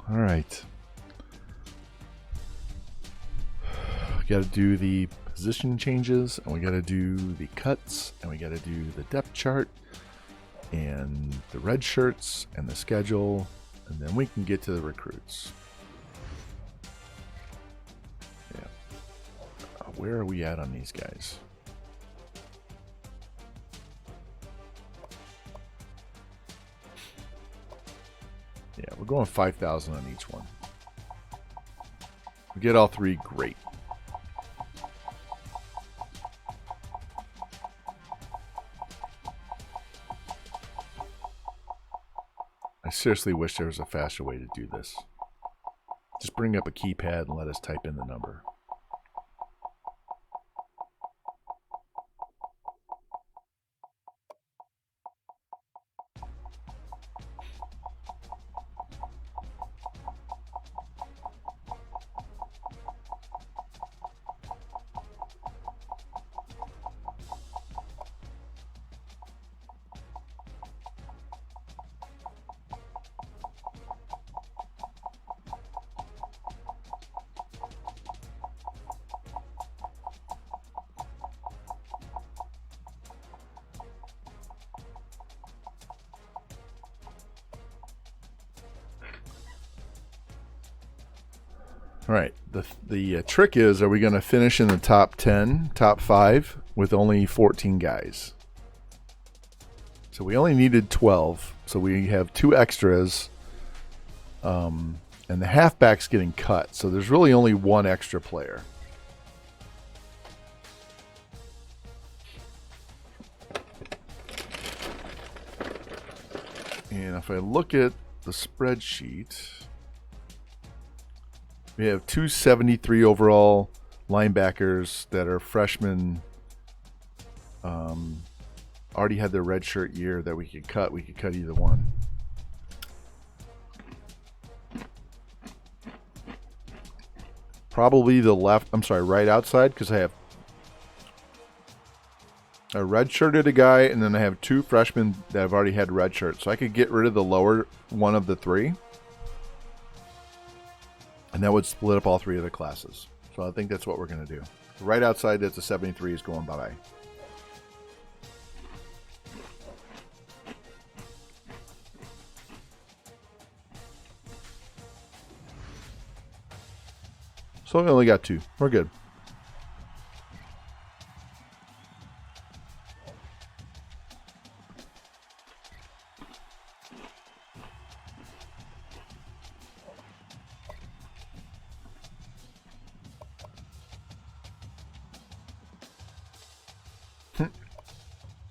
S1: All right. We got to do the position changes, and we got to do the cuts, and we got to do the depth chart, and the red shirts, and the schedule, and then we can get to the recruits. Yeah. Where are we at on these guys? Yeah, we're going 5,000 on each one. We get all 3, great. I seriously wish there was a faster way to do this. Just bring up a keypad and let us type in the number. All right. The trick is, are we going to finish in the top 10, top 5 with only 14 guys? So we only needed 12. So we have 2 extras. And the halfback's getting cut. So there's really only 1 extra player. And if I look at the spreadsheet, we have 273 overall linebackers that are freshmen. Already had their red shirt year that we could cut. We could cut either one. Probably the left, right outside, because I have a red shirted a guy, and then I have 2 freshmen that have already had red shirts. So I could get rid of the lower one of the 3. And that would split up all 3 of the classes. So I think that's what we're going to do. Right outside, that's a 73 is going bye-bye. So we only got 2. We're good.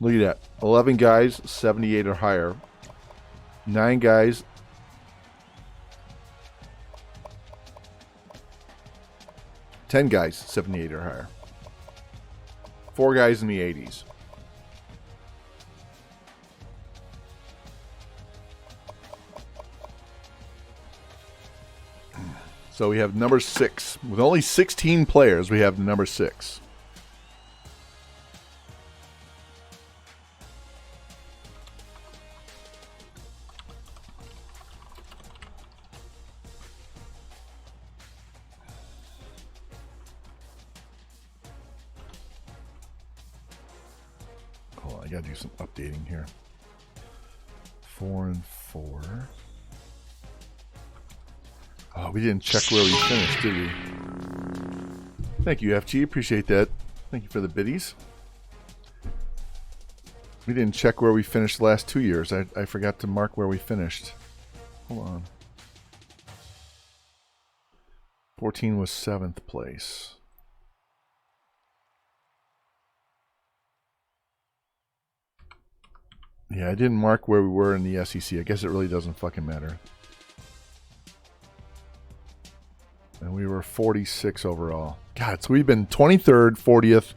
S1: Look at that. 11 guys, 78 or higher. 9 guys. 10 guys, 78 or higher. 4 guys in the 80s. So we have number 6. With only 16 players, we have the number 6. I gotta do some updating here. 4 and 4. Oh, we didn't check where we finished, did we? Thank you, FG. Appreciate that. Thank you for the biddies. We didn't check where we finished the last 2 years. I forgot to mark where we finished. Hold on. 14 was 7th place. Yeah, I didn't mark where we were in the SEC. I guess it really doesn't fucking matter. And we were 46 overall. God, so we've been 23rd, 40th,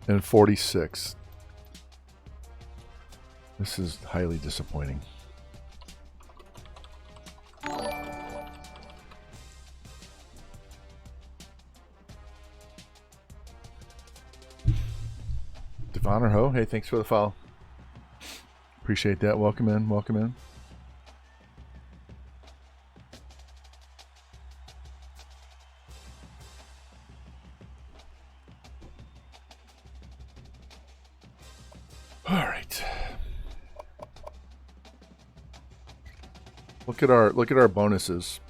S1: and 46th. This is highly disappointing. Devon or Ho, hey, thanks for the follow. Appreciate that. Welcome in. Welcome in. All right. Look at our bonuses.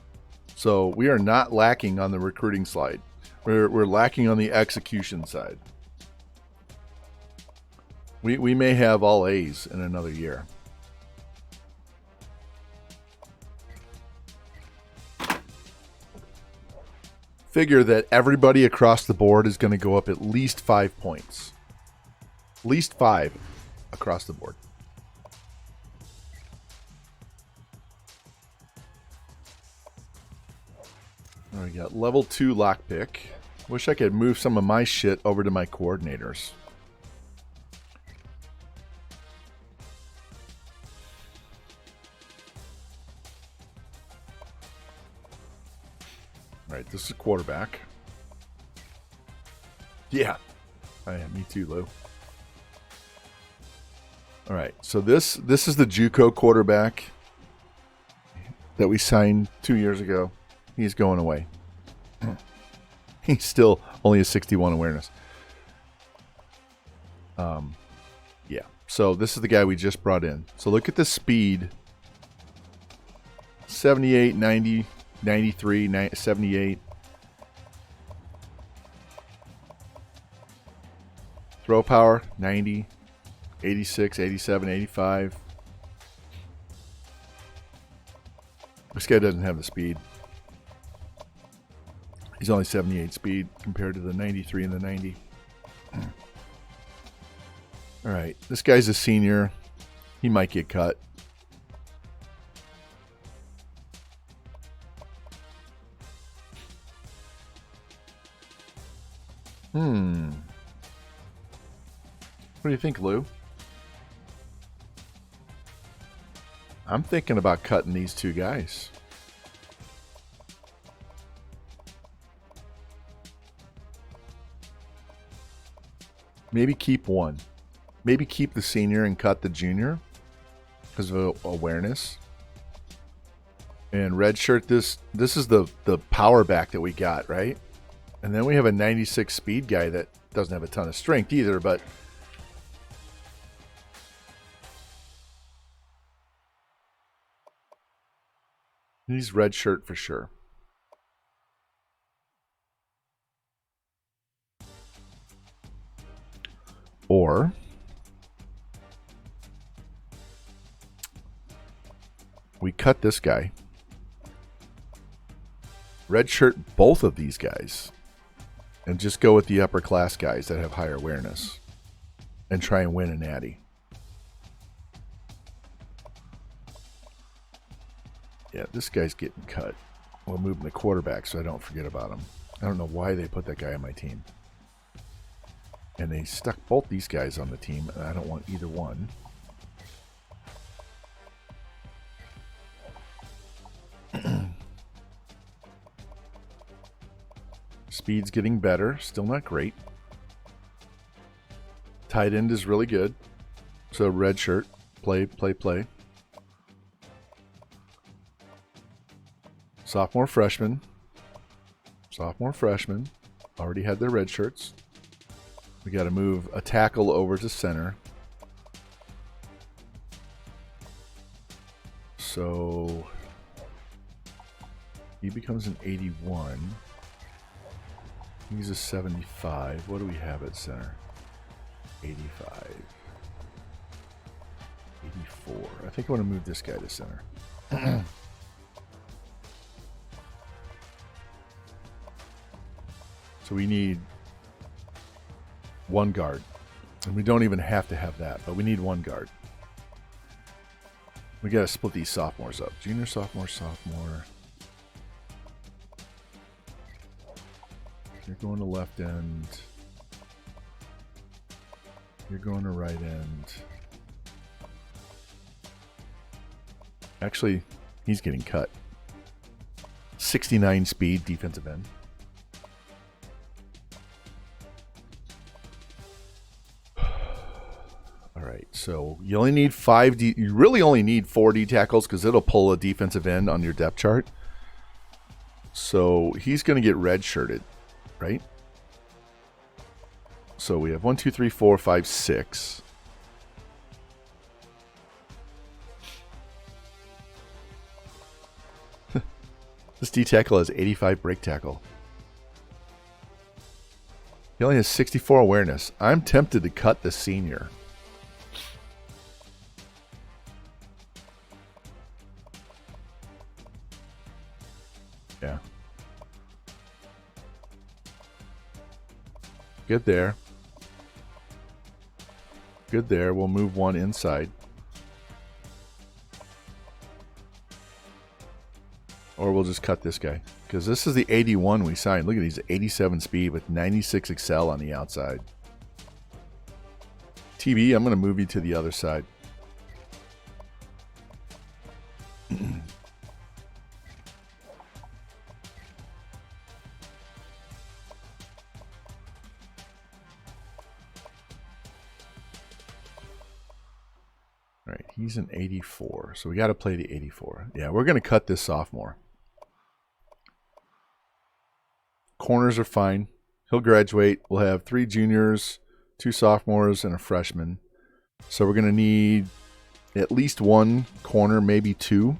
S1: So we are not lacking on the recruiting side. We're lacking on the execution side. We may have all A's in another year. Figure that everybody across the board is going to go up at least 5 points. At least 5 across the board. We got level 2 lockpick. Wish I could move some of my shit over to my coordinators. All right, this is a quarterback. Yeah. Me too, Lou. All right, so this is the JUCO quarterback that we signed 2 years ago. He's going away. He's still only a 61 awareness. Yeah. So this is the guy we just brought in. So look at the speed. 78, 90, 93, 78. Throw power, 90, 86, 87, 85. This guy doesn't have the speed. He's only 78 speed compared to the 93 and the 90. All right, this guy's a senior. He might get cut. What do you think, Lou? I'm thinking about cutting these two guys. Maybe keep one. Maybe keep the senior and cut the junior because of awareness. And redshirt this is the power back that we got, right? And then we have a 96 speed guy that doesn't have a ton of strength either, but he's redshirt for sure. Or we cut this guy. Redshirt both of these guys. And just go with the upper class guys that have higher awareness. And try and win a natty. Yeah, this guy's getting cut. We'll move him to quarterback so I don't forget about him. I don't know why they put that guy on my team. And they stuck both these guys on the team, and I don't want either one. Speed's getting better. Still not great. Tight end is really good. So red shirt. Play. Sophomore, freshman. Already had their red shirts. We got to move a tackle over to center. So he becomes an 81. He's a 75. What do we have at center? 85. think I want to move this guy to center. So we need one guard. And we don't even have to have that, but we need one guard. We got to split these sophomores up. Junior, sophomore, sophomore. You're going to left end. You're going to right end. Actually, he's getting cut. 69 speed, defensive end. All right, so you only need 5 D. You really only need 4 D tackles because it'll pull a defensive end on your depth chart. So he's going to get redshirted, right? So we have 1, 2, 3, 4, 5, 6. This D tackle has 85 break tackle. He only has 64 awareness. I'm tempted to cut the senior. Yeah. Good there. Good there. We'll move one inside. Or we'll just cut this guy. Because this is the 81 we signed. Look at these 87 speed with 96 excel on the outside. TB, I'm going to move you to the other side. Alright, he's an 84. So we got to play the 84. Yeah, we're going to cut this sophomore. Corners are fine. He'll graduate. We'll have 3 juniors, 2 sophomores, and a freshman. So we're going to need at least 1 corner, maybe 2.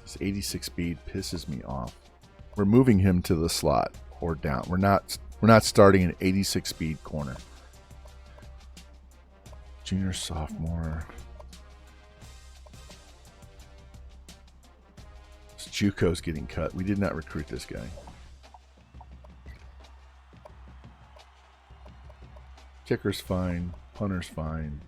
S1: This 86 speed pisses me off. We're moving him to the slot or down. We're not starting an 86 speed corner. Junior, sophomore. JUCO's getting cut. We did not recruit this guy. Kicker's fine. Punter's fine.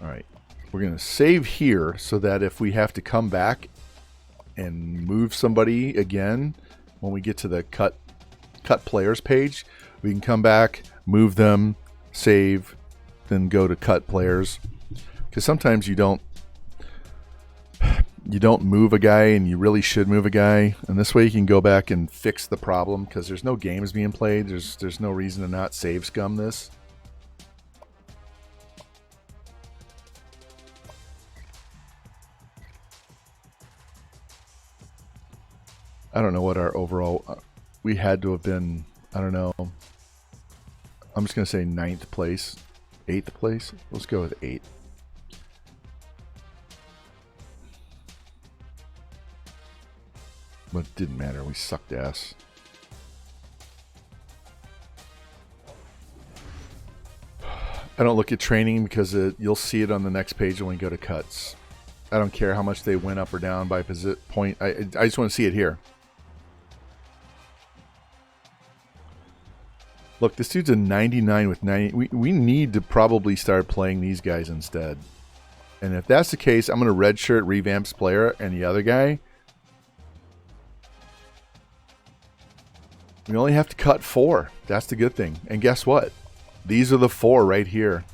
S1: Alright. We're going to save here so that if we have to come back and move somebody again when we get to the cut players page, we can come back, move them, save, then go to cut players. Because sometimes you don't move a guy and you really should move a guy, and this way you can go back and fix the problem because there's no games being played. There's no reason to not save scum this. I don't know what our overall we had to have been. I don't know. I'm just gonna say 9th place. 8th place? Let's go with 8. But it didn't matter. We sucked ass. I don't look at training because you'll see it on the next page when we go to cuts. I don't care how much they went up or down by point. I just want to see it here. Look, this dude's a 99 with 90. We need to probably start playing these guys instead. And if that's the case, I'm going to redshirt Revamp's player and the other guy. We only have to cut 4. That's the good thing. And guess what? These are the 4 right here.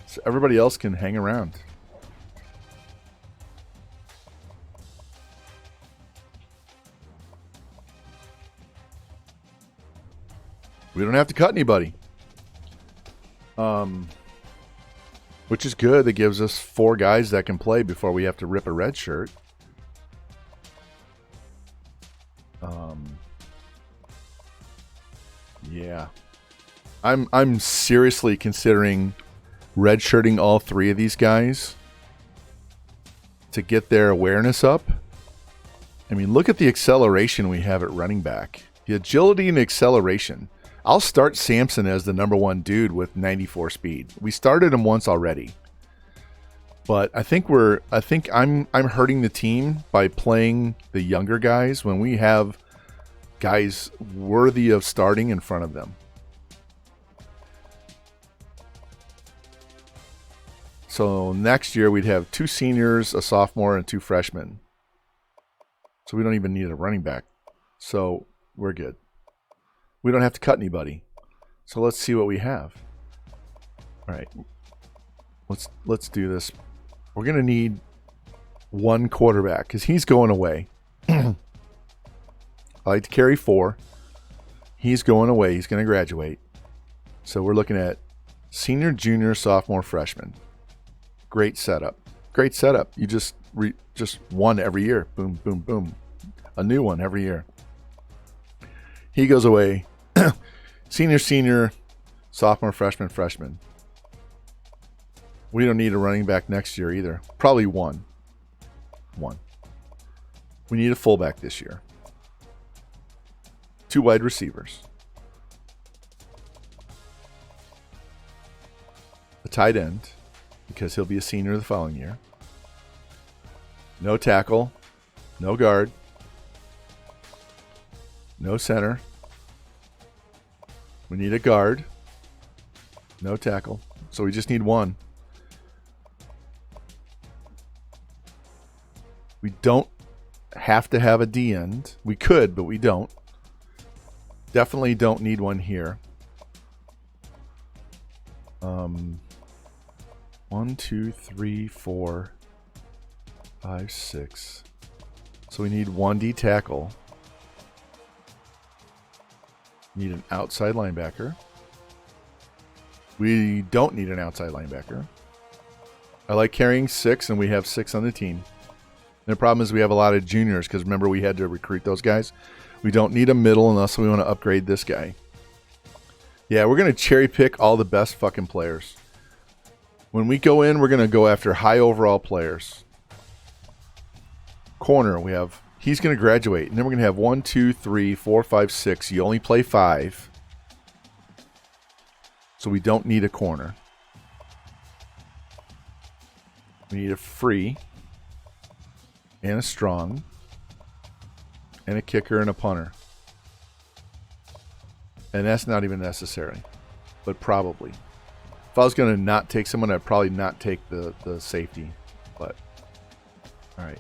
S1: So everybody else can hang around. We don't have to cut anybody. Which is good. That gives us 4 guys that can play before we have to rip a red shirt. Yeah. I'm seriously considering redshirting all 3 of these guys to get their awareness up I mean, look at the acceleration we have at running back. The agility and acceleration. I'll start Sampson as the number 1 dude with 94 speed. We started him once already. But I think I'm hurting the team by playing the younger guys when we have guys worthy of starting in front of them. So next year we'd have 2 seniors, a sophomore, and 2 freshmen. So we don't even need a running back. So we're good. We don't have to cut anybody. So let's see what we have. All right. Let's do this. We're going to need 1 quarterback because he's going away. I like to carry 4. He's going away. He's going to graduate. So we're looking at senior, junior, sophomore, freshman. Great setup. Great setup. You just one every year. Boom, boom, boom. A new one every year. He goes away. Senior, senior, sophomore, freshman, freshman. We don't need a running back next year either. Probably one. We need a fullback this year. 2 wide receivers. A tight end, because he'll be a senior the following year. No tackle. No guard. No center. We need a guard. No tackle. So we just need 1. We don't have to have a D end. We could, but we don't. Definitely don't need one here. 1, 2, 3, 4, 5, 6. So we need 1 D tackle. Need an outside linebacker. We don't need an outside linebacker. I like carrying 6, and we have 6 on the team. And the problem is we have a lot of juniors because remember we had to recruit those guys. We don't need a middle unless we want to upgrade this guy. Yeah, we're going to cherry pick all the best fucking players. When we go in, we're going to go after high overall players. Corner, he's going to graduate. And then we're going to have 1, 2, 3, 4, 5, 6. You only play 5. So we don't need a corner. We need a free. And a strong. And a kicker and a punter. And that's not even necessary. But probably. If I was going to not take someone, I'd probably not take the safety. But, alright.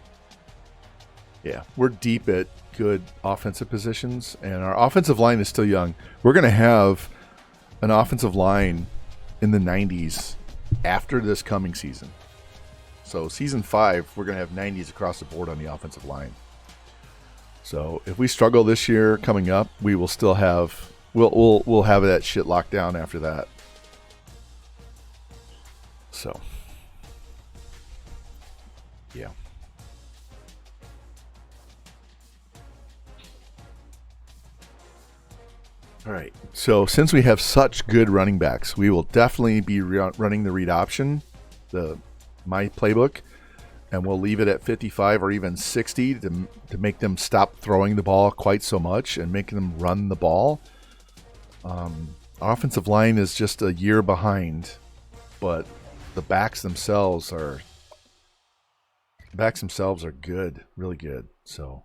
S1: Yeah, we're deep at good offensive positions. And our offensive line is still young. We're going to have an offensive line in the 90s after this coming season. So season 5, we're going to have 90s across the board on the offensive line. So if we struggle this year coming up, we will still have we'll have that shit locked down after that. So yeah. All right. So since we have such good running backs, we will definitely be running the read option, my playbook, and we'll leave it at 55 or even 60 to make them stop throwing the ball quite so much and make them run the ball. Our offensive line is just a year behind, but the backs themselves are good, really good. So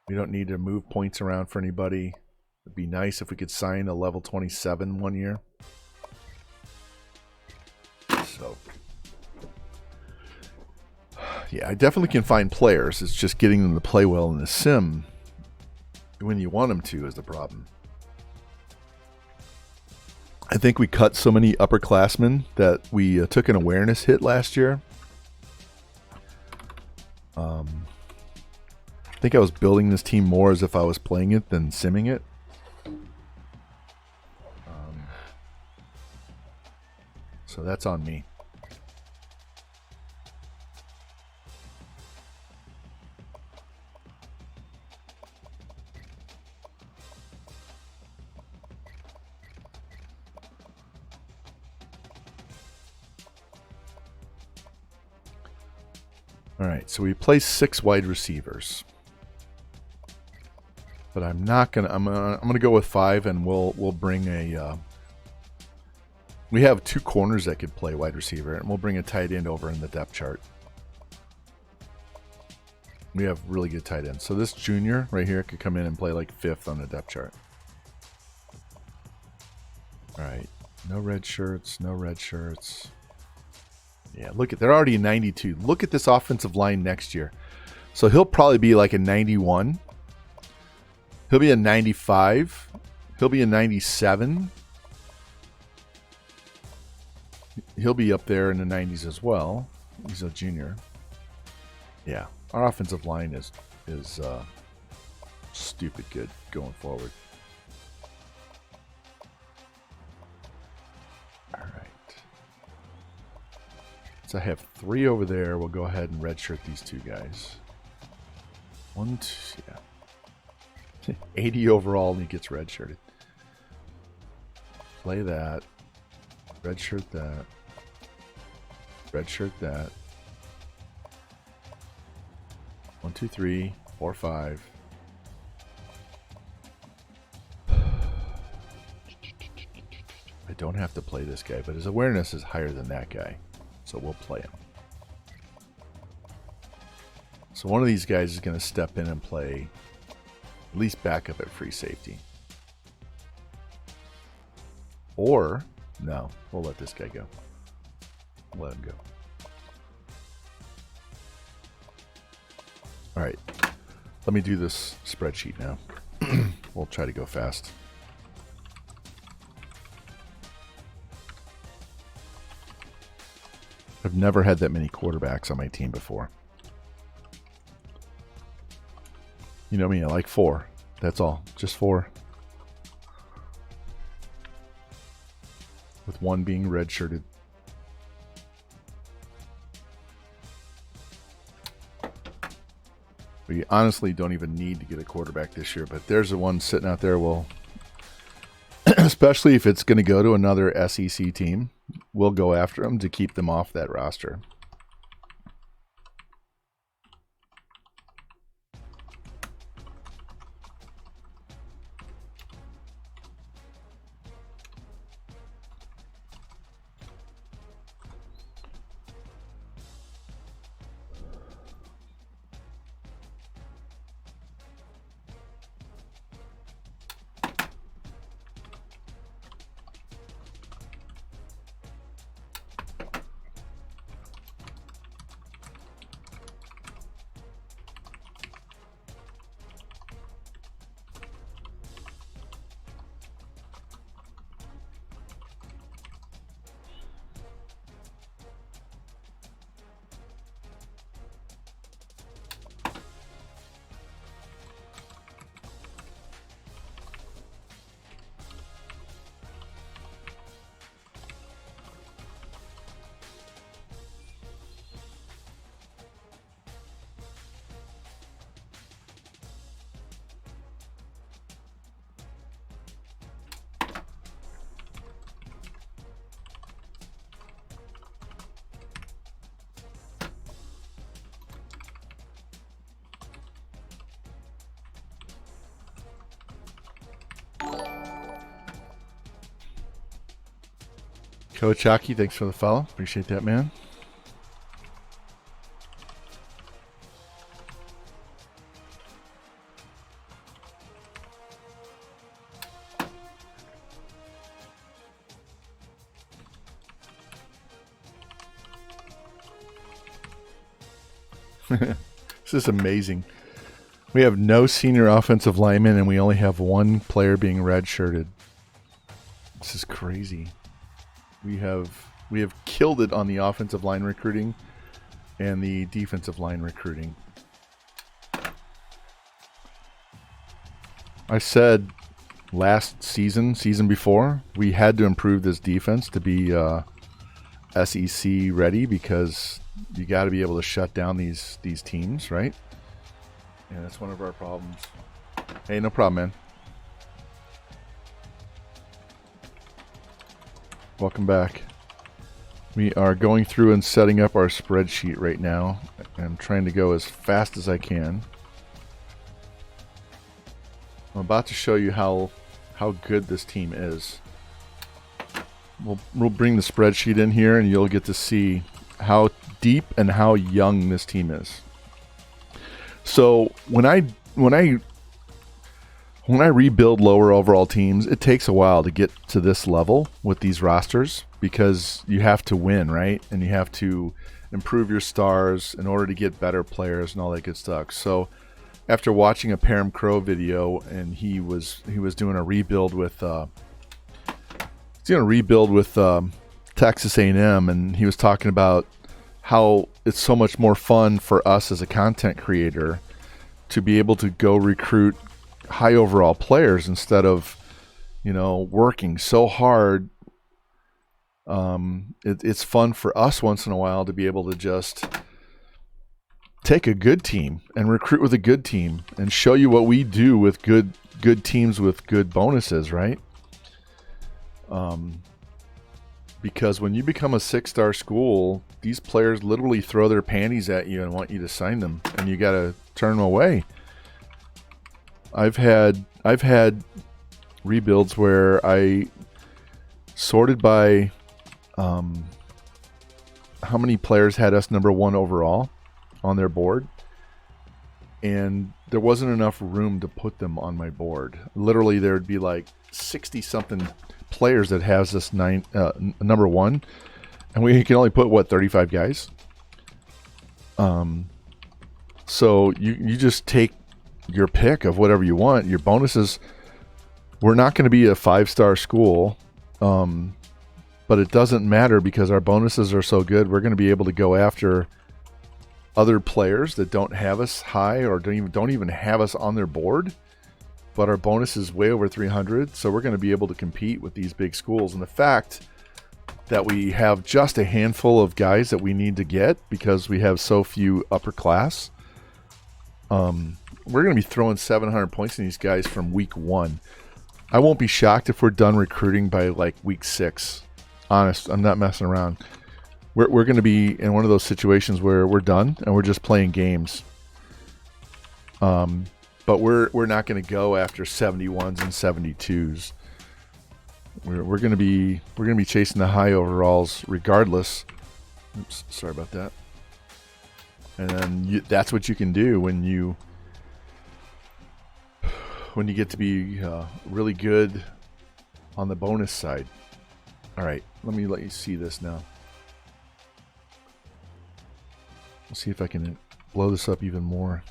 S1: we don't need to move points around for anybody. It'd be nice if we could sign a level 27 one year. So yeah, I definitely can find players. It's just getting them to play well in the sim when you want them to is the problem. I think we cut so many upperclassmen that we took an awareness hit last year. I think I was building this team more as if I was playing it than simming it. So that's on me. All right, so we play 6 wide receivers. But I'm not gonna. I'm gonna go with 5, and we'll bring a. We have 2 corners that could play wide receiver, and we'll bring a tight end over in the depth chart. We have really good tight ends. So this junior right here could come in and play like 5th on the depth chart. All right, no red shirts, no red shirts. Yeah, look at, they're already 92. Look at this offensive line next year. So he'll probably be like a 91. He'll be a 95. He'll be a 97. He'll be up there in the 90s as well. He's a junior. Yeah, our offensive line is stupid good going forward. All right. So I have 3 over there. We'll go ahead and redshirt these 2 guys. 1, 2, yeah. 80 overall, and he gets redshirted. Play that. Redshirt that. Redshirt that. 1, 2, 3, 4, 5. I don't have to play this guy, but his awareness is higher than that guy, so we'll play him. So one of these guys is going to step in and play at least backup at free safety. Or, no, we'll let this guy go. Let him go. All right, let me do this spreadsheet now. We'll try to go fast. I've never had that many quarterbacks on my team before. You know me, I like 4. That's all. Just 4. With 1 being redshirted. We honestly don't even need to get a quarterback this year, but there's the one sitting out there. We'll, especially if it's going to go to another SEC team, we'll go after them to keep them off that roster. Coach Hockey, thanks for the follow. Appreciate that, man. This is amazing. We have no senior offensive linemen, and we only have 1 player being redshirted. This is crazy. We have killed it on the offensive line recruiting and the defensive line recruiting. I said last season before, we had to improve this defense to be SEC ready, because you got to be able to shut down these teams, right? Yeah, that's one of our problems. Hey, no problem, man. Welcome back. We are going through and setting up our spreadsheet right now. I'm trying to go as fast as I can. I'm about to show you how good this team is. We'll bring the spreadsheet in here and you'll get to see how deep and how young this team is. So when I rebuild lower overall teams, it takes a while to get to this level with these rosters because you have to win, right? And you have to improve your stars in order to get better players and all that good stuff. So after watching a Param Crow video, and he was doing a rebuild with Texas A&M, and he was talking about how it's so much more fun for us as a content creator to be able to go recruit high overall players instead of, working so hard. It's fun for us once in a while to be able to just take a good team and recruit with a good team and show you what we do with good teams with good bonuses, right? Because when you become a 6-star school, these players literally throw their panties at you and want you to sign them, and you got to turn them away. I've had rebuilds where I sorted by how many players had us number 1 overall on their board, and there wasn't enough room to put them on my board. Literally, there would be like 60-something players that has us number 1, and we can only put 35 guys. So you just take your pick of whatever you want. Your bonuses, we're not going to be a 5-star school, but it doesn't matter because our bonuses are so good. We're going to be able to go after other players that don't have us high or don't even have us on their board, but our bonus is way over 300, so we're going to be able to compete with these big schools. And the fact that we have just a handful of guys that we need to get because we have so few upper class, we're going to be throwing 700 points in these guys from week 1. I won't be shocked if we're done recruiting by like week 6. Honest, I'm not messing around. We're going to be in one of those situations where we're done and we're just playing games. But we're not going to go after 71s and 72s. We're going to be chasing the high overalls regardless. Oops, sorry about that. And then that's what you can do when you get to be really good on the bonus side. All right, let you see this now. Let's see if I can blow this up even more.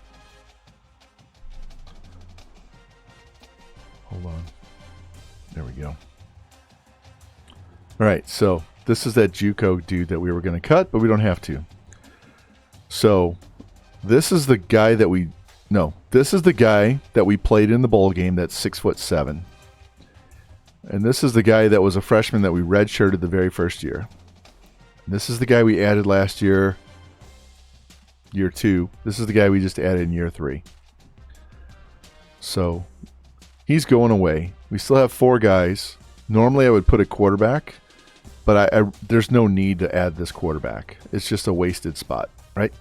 S1: Hold on. There we go. All right, so this is that JUCO dude that we were going to cut, but we don't have to. So this is the guy that we played in the bowl game that's 6'7". And this is the guy that was a freshman that we redshirted the very first year. And this is the guy we added last year, year 2. This is the guy we just added in year 3. So he's going away. We still have 4 guys. Normally I would put a quarterback, but there's no need to add this quarterback. It's just a wasted spot, right?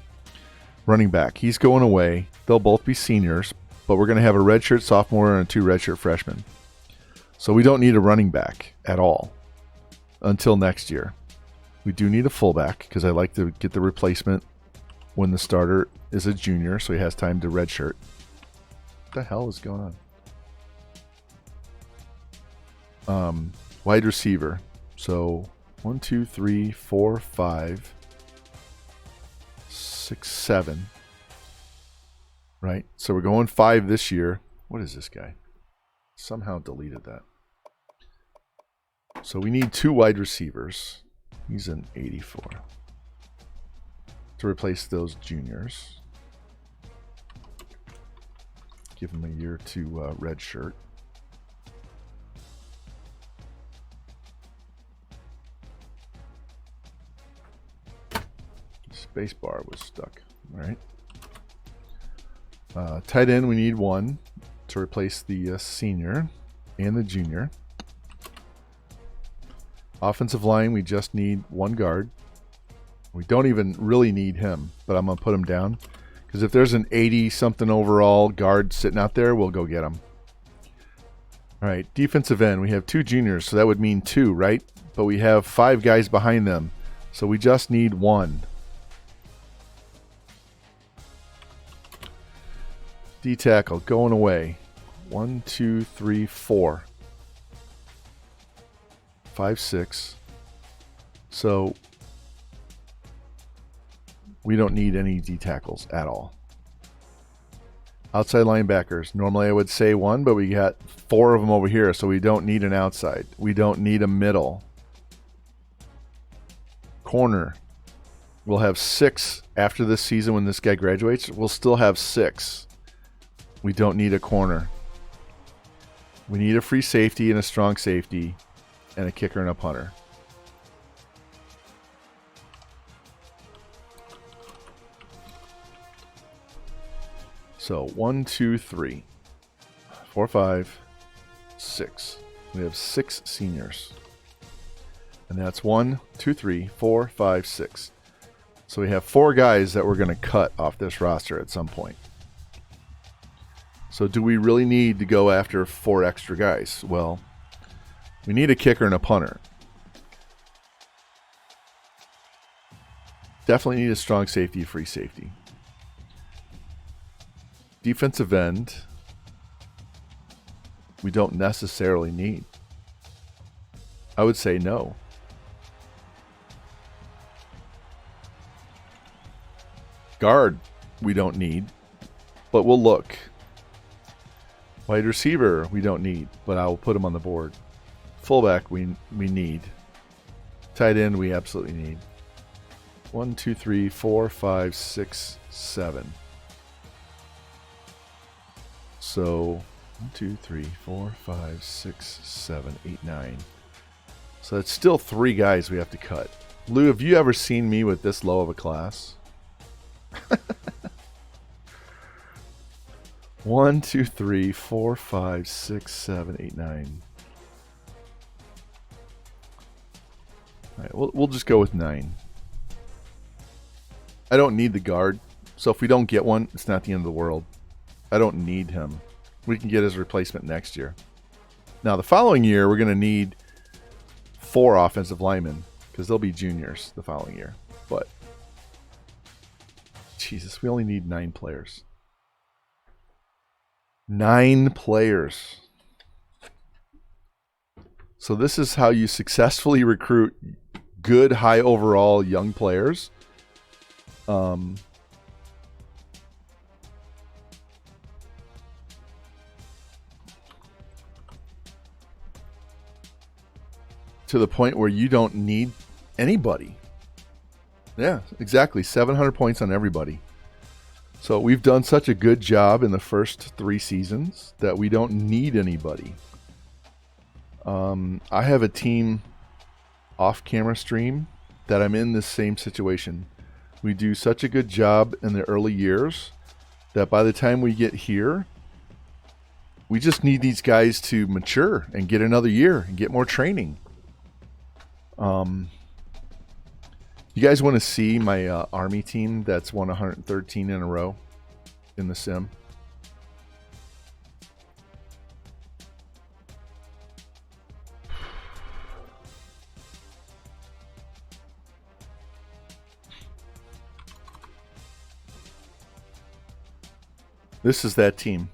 S1: Running back, he's going away. They'll both be seniors, but we're going to have a redshirt sophomore and 2 redshirt freshmen. So we don't need a running back at all until next year. We do need a fullback because I like to get the replacement when the starter is a junior, so he has time to redshirt. What the hell is going on? Wide receiver. So 1, 2, 3, 4, 5, 6, 7. Right? So we're going 5 this year. What is this guy? Somehow deleted that. So we need 2 wide receivers. He's an 84. To replace those juniors. Give him a year to red shirt. Space bar was stuck. All right. Tight end, we need 1 to replace the senior and the junior. Offensive line, we just need one guard. We don't even really need him, but I'm going to put him down. Because if there's an 80-something overall guard sitting out there, we'll go get him. All right, defensive end. We have 2 juniors, so that would mean 2, right? But we have 5 guys behind them, so we just need 1. D-tackle, going away. 1, 2, 3, 4. 5, 6. So we don't need any D-tackles at all. Outside linebackers. Normally I would say 1, but we got 4 of them over here, so we don't need an outside. We don't need a middle. Corner. We'll have 6 after this season when this guy graduates. We'll still have 6. We don't need a corner. We need a free safety and a strong safety and a kicker and a punter. So 1, 2, 3, 4, 5, 6. We have 6 seniors. And that's 1, 2, 3, 4, 5, 6. So we have 4 guys that we're going to cut off this roster at some point. So do we really need to go after 4 extra guys? Well, we need a kicker and a punter. Definitely need a strong safety, free safety. Defensive end, we don't necessarily need. I would say no. Guard, we don't need, but we'll look. Wide receiver, we don't need, but I will put him on the board. Fullback, we need. Tight end, we absolutely need. 1, 2, 3, 4, 5, 6, 7. So 1, 2, 3, 4, 5, 6, 7, 8, 9. So that's still 3 guys we have to cut. Lou, have you ever seen me with this low of a class? 1, 2, 3, 4, 5, 6, 7, 8, 9. All right, we'll just go with 9. I don't need the guard, so if we don't get one, it's not the end of the world. I don't need him. We can get his replacement next year. Now, the following year, we're going to need 4 offensive linemen because they'll be juniors the following year. But, Jesus, we only need 9 players. 9 players. So this is how you successfully recruit good, high overall young players. To the point where you don't need anybody. Yeah, exactly. 700 points on everybody. So we've done such a good job in the first 3 seasons that we don't need anybody. I have a team off-camera stream that I'm in this same situation. We do such a good job in the early years that by the time we get here, we just need these guys to mature and get another year and get more training. You guys want to see my Army team that's won 113 in a row in the sim? This is that team.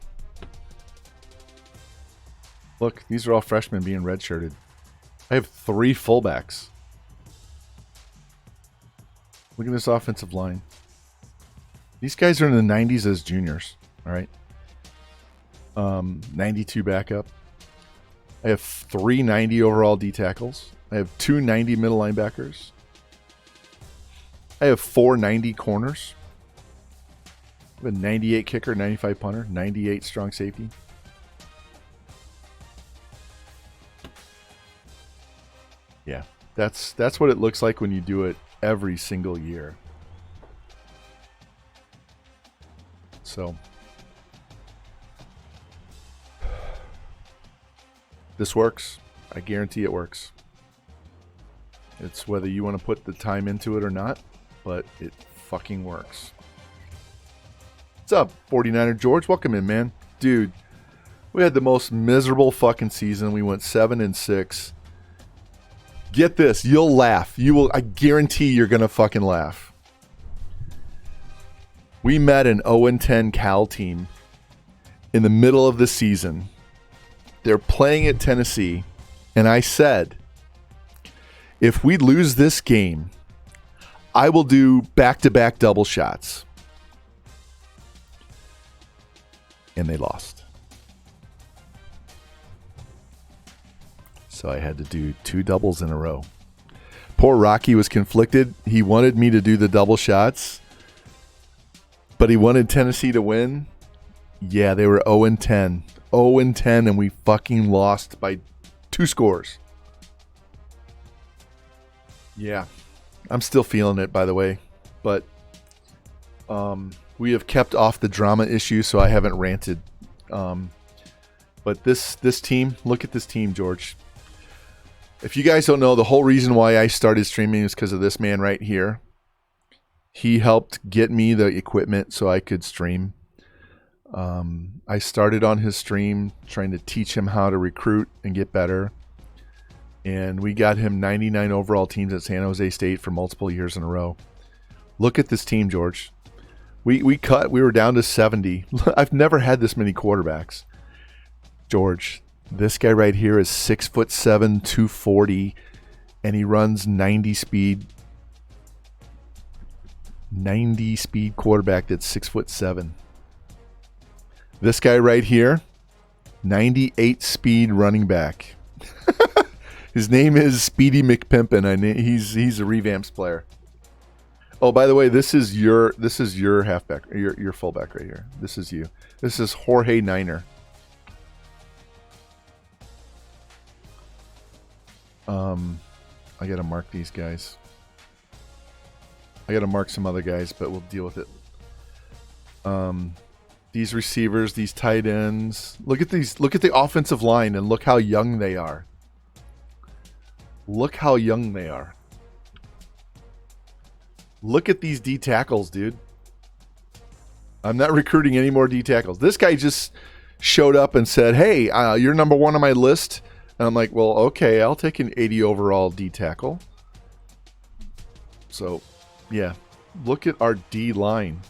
S1: Look, these are all freshmen being redshirted. I have 3 fullbacks. Look at this offensive line. These guys are in the 90s as juniors. All right. 92 backup. I have 3 90 overall D tackles. I have 2 90 middle linebackers. I have 4 90 corners. I have a 98 kicker, 95 punter, 98 strong safety. Yeah, that's what it looks like when you do it every single year. So this works. I guarantee it works. It's whether you want to put the time into it or not, but it fucking works. What's up, 49er George? Welcome in, man. Dude, we had the most miserable fucking season. We went 7-6. Get this, you'll laugh. I guarantee you're gonna fucking laugh. We met an 0-10 Cal team in the middle of the season. They're playing at Tennessee, and I said, if we lose this game, I will do back-to-back double shots. And they lost. So I had to do 2 doubles in a row. Poor Rocky was conflicted. He wanted me to do the double shots, but he wanted Tennessee to win. Yeah, they were 0-10. 0-10, and we fucking lost by 2 scores. Yeah. I'm still feeling it, by the way. But we have kept off the drama issue, so I haven't ranted. But this team, look at this team, George. If you guys don't know, the whole reason why I started streaming is because of this man right here. He helped get me the equipment so I could stream. I started on his stream trying to teach him how to recruit and get better. And we got him 99 overall teams at San Jose State for multiple years in a row. Look at this team, George. We were down to 70. I've never had this many quarterbacks. George, this guy right here is 6'7", 240, and he runs 90 speed. 90 speed quarterback that's 6'7". This guy right here, 98 speed running back. His name is Speedy McPimpin. He's a Revamps player. Oh, by the way, this is your halfback, your fullback right here. This is you. This is Jorge Niner. I gotta mark these guys. I gotta mark some other guys, but we'll deal with it. These receivers, these tight ends. Look at these. Look at the offensive line, and look how young they are. Look how young they are. Look at these D tackles, dude. I'm not recruiting any more D tackles. This guy just showed up and said, "Hey, you're number 1 on my list." And I'm like, "Well, okay, I'll take an 80 overall D tackle." So, yeah, look at our D line.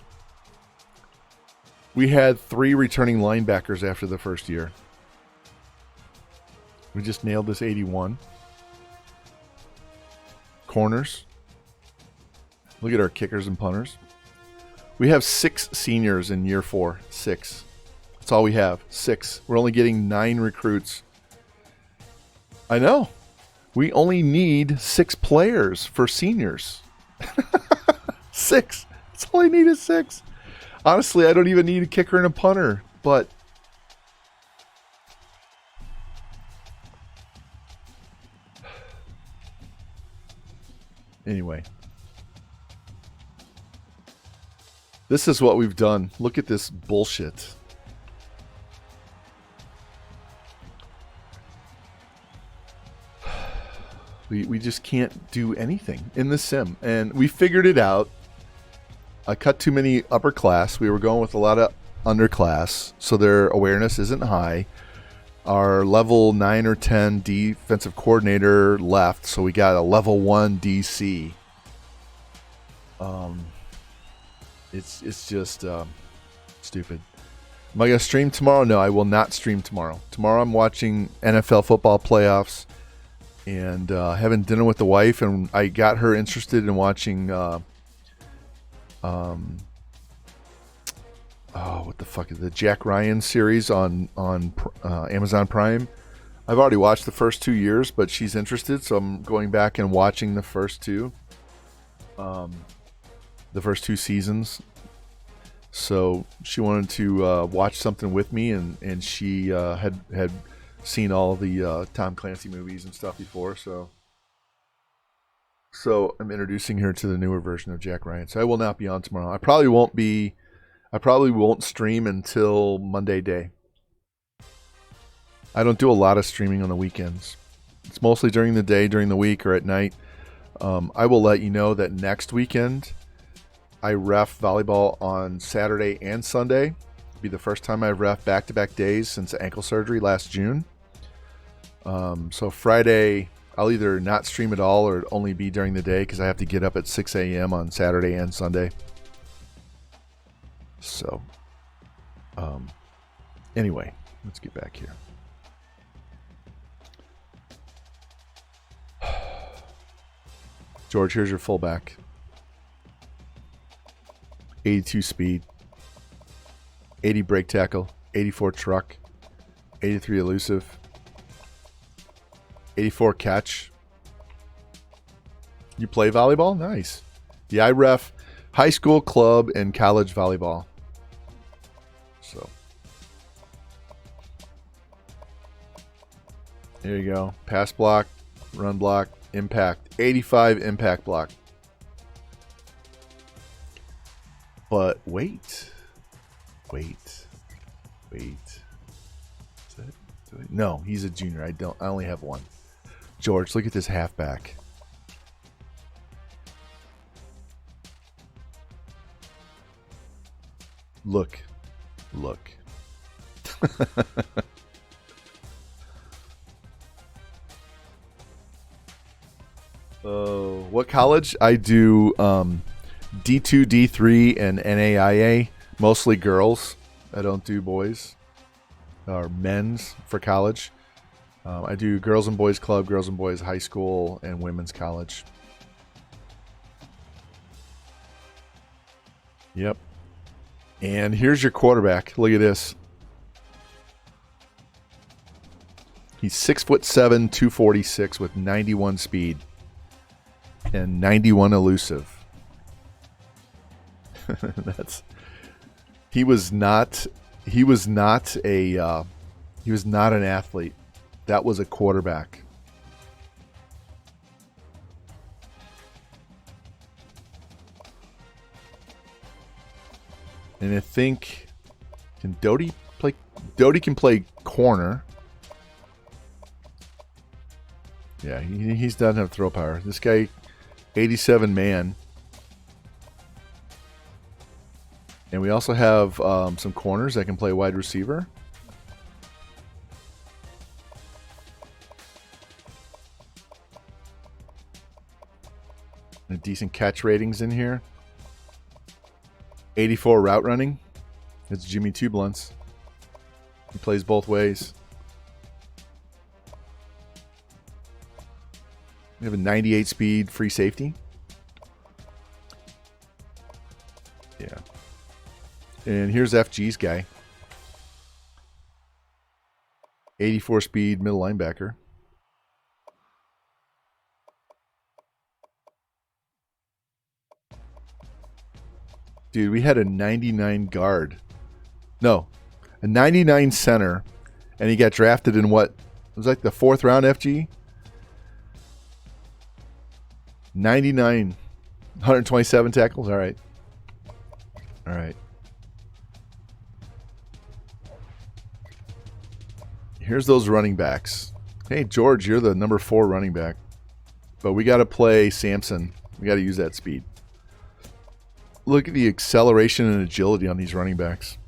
S1: We had 3 returning linebackers after the first year. We just nailed this 81. Corners. Look at our kickers and punters. We have 6 seniors in year 4. 6. That's all we have. 6. We're only getting 9 recruits. I know. We only need 6 players for seniors. 6. That's all I need is 6. Honestly, I don't even need a kicker and a punter, but anyway. This is what we've done. Look at this bullshit. We just can't do anything in the sim. And we figured it out. I cut too many upper class. We were going with a lot of underclass, so their awareness isn't high. Our level 9 or 10 defensive coordinator left, so we got a level 1 DC. It's just stupid. Am I going to stream tomorrow? No, I will not stream tomorrow. Tomorrow I'm watching NFL football playoffs and having dinner with the wife, and I got her interested in watching what the fuck is the Jack Ryan series on Amazon Prime. I've already watched the first 2 years, but she's interested, so I'm going back and watching the first 2 seasons. So she wanted to watch something with me, and she had seen all the Tom Clancy movies and stuff before, so I'm introducing her to the newer version of Jack Ryan. So I will not be on tomorrow. I probably won't stream until Monday day. I don't do a lot of streaming on the weekends. It's mostly during the day, during the week, or at night. I will let you know that next weekend I ref volleyball on Saturday and Sunday. It'll be the first time I've ref back-to-back days since ankle surgery last June. So Friday, I'll either not stream at all or only be during the day because I have to get up at 6 a.m. on Saturday and Sunday. So, anyway, let's get back here. George, here's your fullback. 82 speed, 80 break tackle, 84 truck, 83 elusive, 84 catch. You play volleyball? Nice. Yeah, I ref high school, club, and college volleyball. So there you go. Pass block, run block, impact. 85 impact block. But wait. Is that, no, he's a junior. I only have one. George, look at this halfback. Look. What college? I do D2, D3, and NAIA. Mostly girls. I don't do boys or men's for college. I do girls and boys club, girls and boys high school, and women's college. Yep. And here's your quarterback. Look at this. He's 6'7", 246 with 91 speed and 91 elusive. He was not an athlete. That was a quarterback. And I think, can Doty play? Doty can play corner. Yeah, he doesn't have throw power. This guy, 87 man. And we also have some corners that can play wide receiver. And decent catch ratings in here. 84 route running. It's Jimmy Two Blunts. He plays both ways. We have a 98 speed free safety. Yeah. And here's FG's guy. 84 speed middle linebacker. Dude, we had a 99 guard. No, a 99 center. And he got drafted in what? It was like the 4th round FG? 99. 127 tackles? All right. All right. Here's those running backs. Hey, George, you're the number 4 running back. But we got to play Samson. We got to use that speed. Look at the acceleration and agility on these running backs.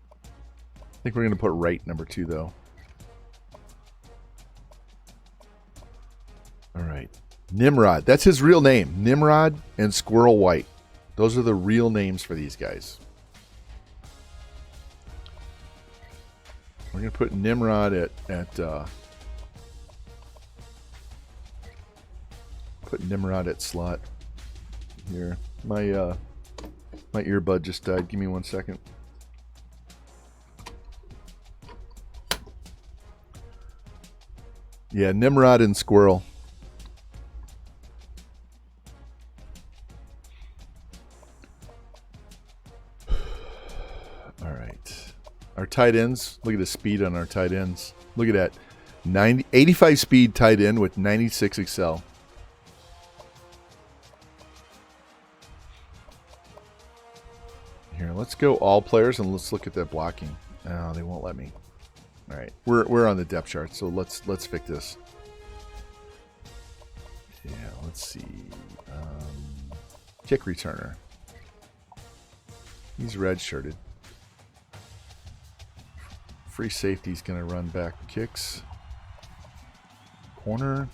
S1: I think we're going to put Wright number 2, though. All right. Nimrod. That's his real name. Nimrod and Squirrel White. Those are the real names for these guys. We're going to put Nimrod put Nimrod at slot. Here, my earbud just died. Give me 1 second. Yeah, Nimrod and Squirrel. All right. Our tight ends. Look at the speed on our tight ends. Look at that. 85 speed tight end with 96 excel. Here, let's go all players and let's look at that blocking. Oh, they won't let me. All right, we're on the depth chart, so let's fix this. Let's see. Kick returner. He's red-shirted. Free safety's going to run back kicks. Corner.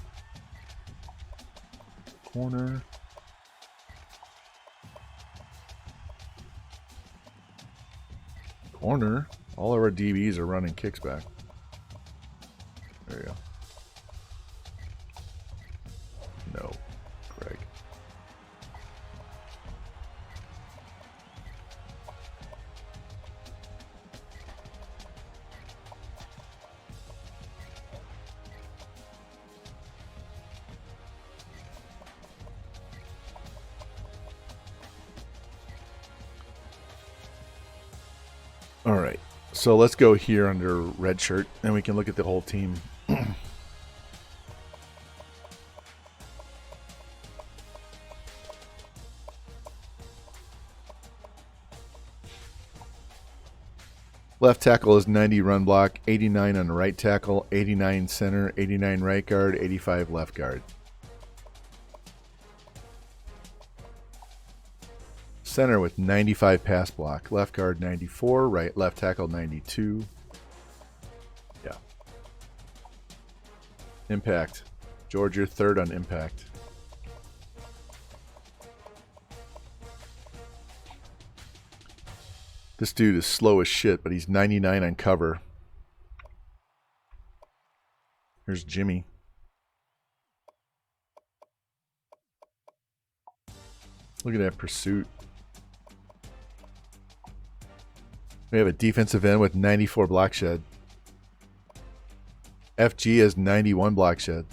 S1: Corner. Corner. All of our DBs are running kicks back. There you go. No. Greg. All right. So let's go here under red shirt and we can look at the whole team. Left tackle is 90 run block, 89 on the right tackle, 89 center, 89 right guard, 85 left guard. Center with 95 pass block, left guard 94, left tackle 92. Yeah. Impact. George, you're third on impact. This dude is slow as shit, but he's 99 on cover. Here's Jimmy. Look at that pursuit. We have a defensive end with 94 block shed. FG has 91 block shed.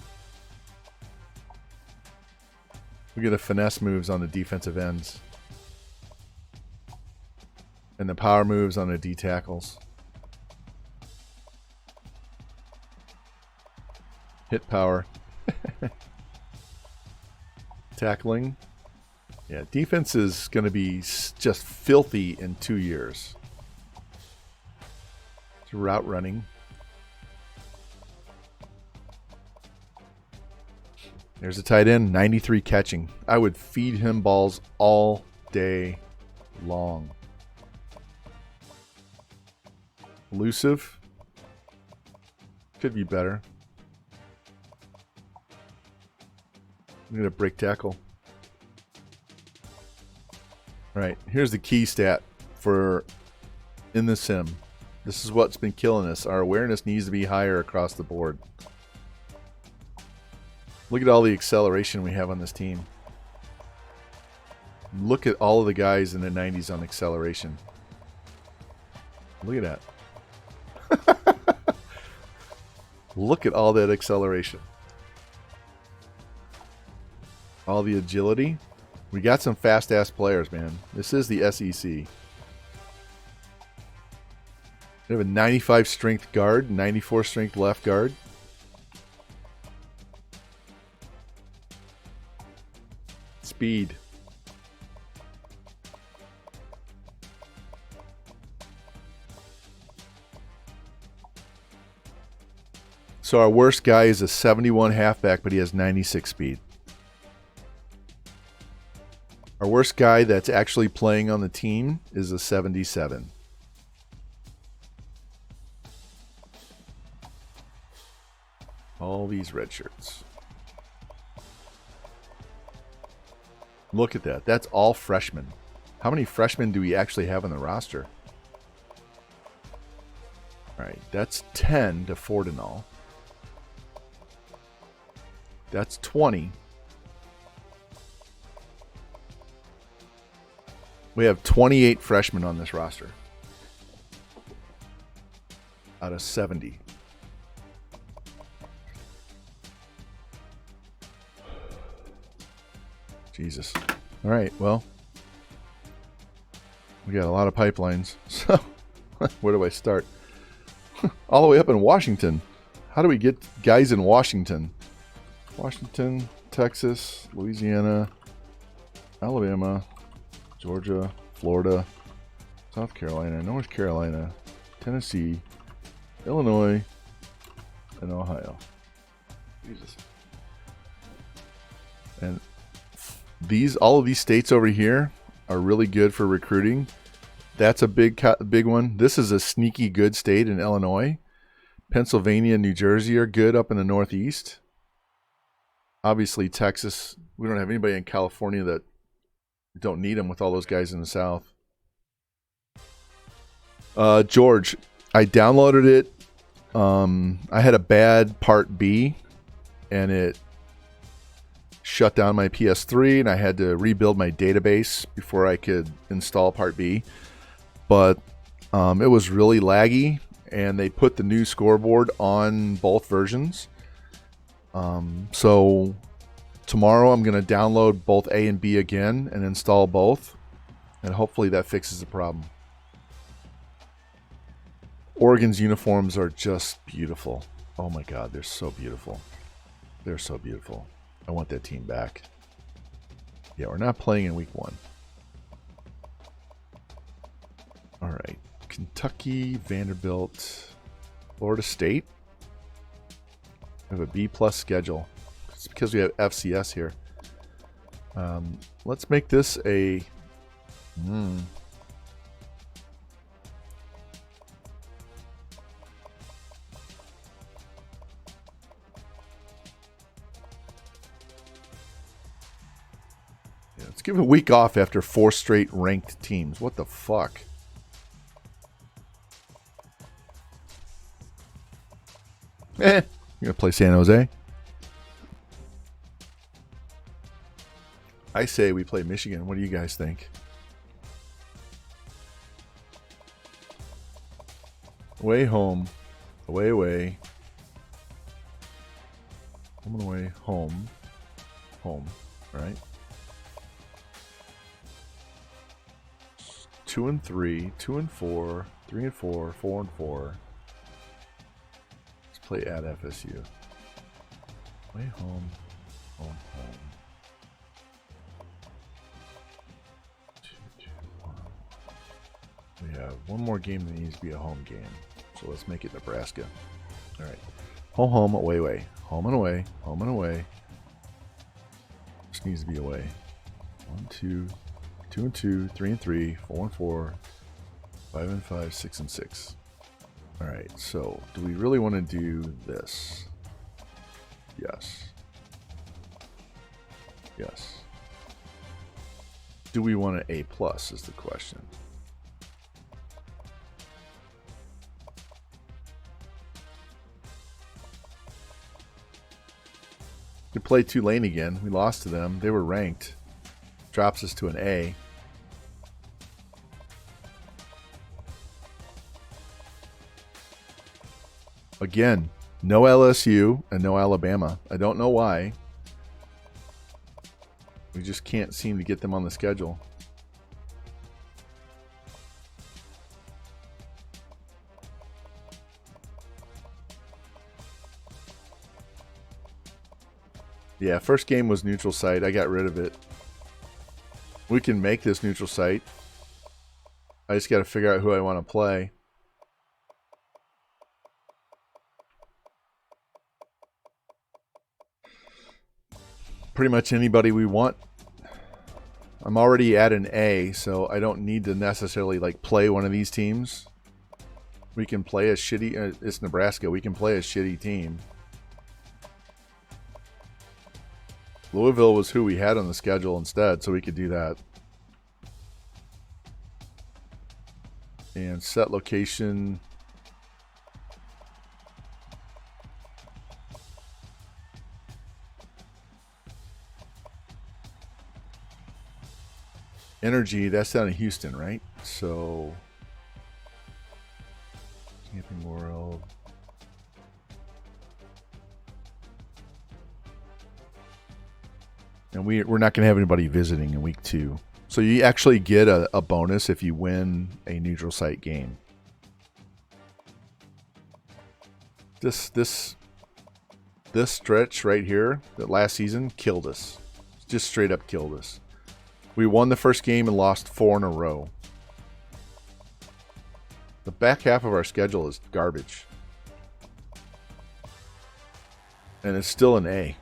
S1: Look at the finesse moves on the defensive ends. And the power moves on the D tackles. Hit power. Tackling. Yeah, defense is going to be just filthy in 2 years. It's route running. There's a tight end, 93 catching. I would feed him balls all day long. Elusive. Could be better. I'm going to break tackle. Alright, here's the key stat for in the sim. This is what's been killing us. Our awareness needs to be higher across the board. Look at all the acceleration we have on this team. Look at all of the guys in the 90s on acceleration. Look at that. Look at all that acceleration. All the agility. We got some fast-ass players, man. This is the SEC. We have a 95 strength guard, 94 strength left guard. Speed. So our worst guy is a 71 halfback, but he has 96 speed. Our worst guy that's actually playing on the team is a 77. All these red shirts. Look at that. That's all freshmen. How many freshmen do we actually have on the roster? All right, that's 10 to Fortinall. That's 20. We have 28 freshmen on this roster. Out of 70. Jesus. All right, well. We got a lot of pipelines. So, where do I start? All the way up in Washington. How do we get guys in Washington? Washington, Texas, Louisiana, Alabama, Georgia, Florida, South Carolina, North Carolina, Tennessee, Illinois, and Ohio. Jesus. And all of these states over here are really good for recruiting. That's a big one. This is a sneaky good state in Illinois. Pennsylvania and New Jersey are good up in the Northeast. Obviously, Texas, we don't have anybody in California that don't need them with all those guys in the South. George, I downloaded it. I had a bad Part B, and it shut down my PS3, and I had to rebuild my database before I could install Part B. But it was really laggy, and they put the new scoreboard on both versions. So tomorrow I'm going to download both A and B again and install both, and hopefully that fixes the problem. Oregon's uniforms are just beautiful. Oh my God, they're so beautiful. They're so beautiful. I want that team back. Yeah, we're not playing in week 1. All right. Kentucky, Vanderbilt, Florida State. We have a B+ schedule. It's because we have FCS here. Let's make this a... Let's give it a week off after 4 straight ranked teams. What the fuck? You're gonna play San Jose? I say we play Michigan. What do you guys think? Away, home. Away, away. Home and away. Home. Home. All right. 2 and 3, 2 and 4, 3 and 4, 4 and 4. Let's play at FSU. Way home, home, home. 2, 2, 1. We have one more game that needs to be a home game, so let's make it Nebraska. All right, home, home, away, away, home and away, home and away. This needs to be away. 1, 2. 2 and 2, 3 and 3, 4 and 4, 5 and 5, 6 and 6. All right, so do we really want to do this? Yes. Yes. Do we want an A+ is the question. We play Tulane again. We lost to them. They were ranked. Drops us to an A. Again, no LSU and no Alabama. I don't know why. We just can't seem to get them on the schedule. Yeah, first game was neutral site. I got rid of it. We can make this neutral site. I just got to figure out who I want to play. Pretty much anybody we want. I'm already at an A, so I don't need to necessarily like play one of these teams. We can play a shitty... it's Nebraska. We can play a shitty team. Louisville was who we had on the schedule instead, so we could do that. And set location. Energy, that's down in Houston, right? So, Camping World. And we're not going to have anybody visiting in week 2. So you actually get a bonus if you win a neutral site game. This stretch right here, that last season, killed us. Just straight up killed us. We won the first game and lost 4 in a row. The back half of our schedule is garbage. And it's still an A.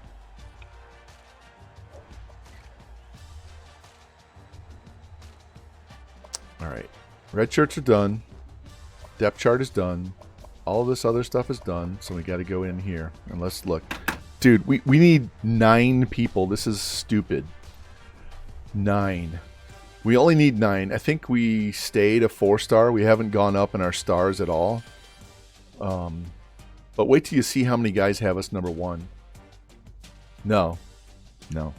S1: Red shirts are done. Depth chart is done. All this other stuff is done. So we got to go in here. And let's look. Dude, we need 9 people. This is stupid. 9. We only need 9. I think we stayed a 4-star. We haven't gone up in our stars at all. But wait till you see how many guys have us number 1. No. No.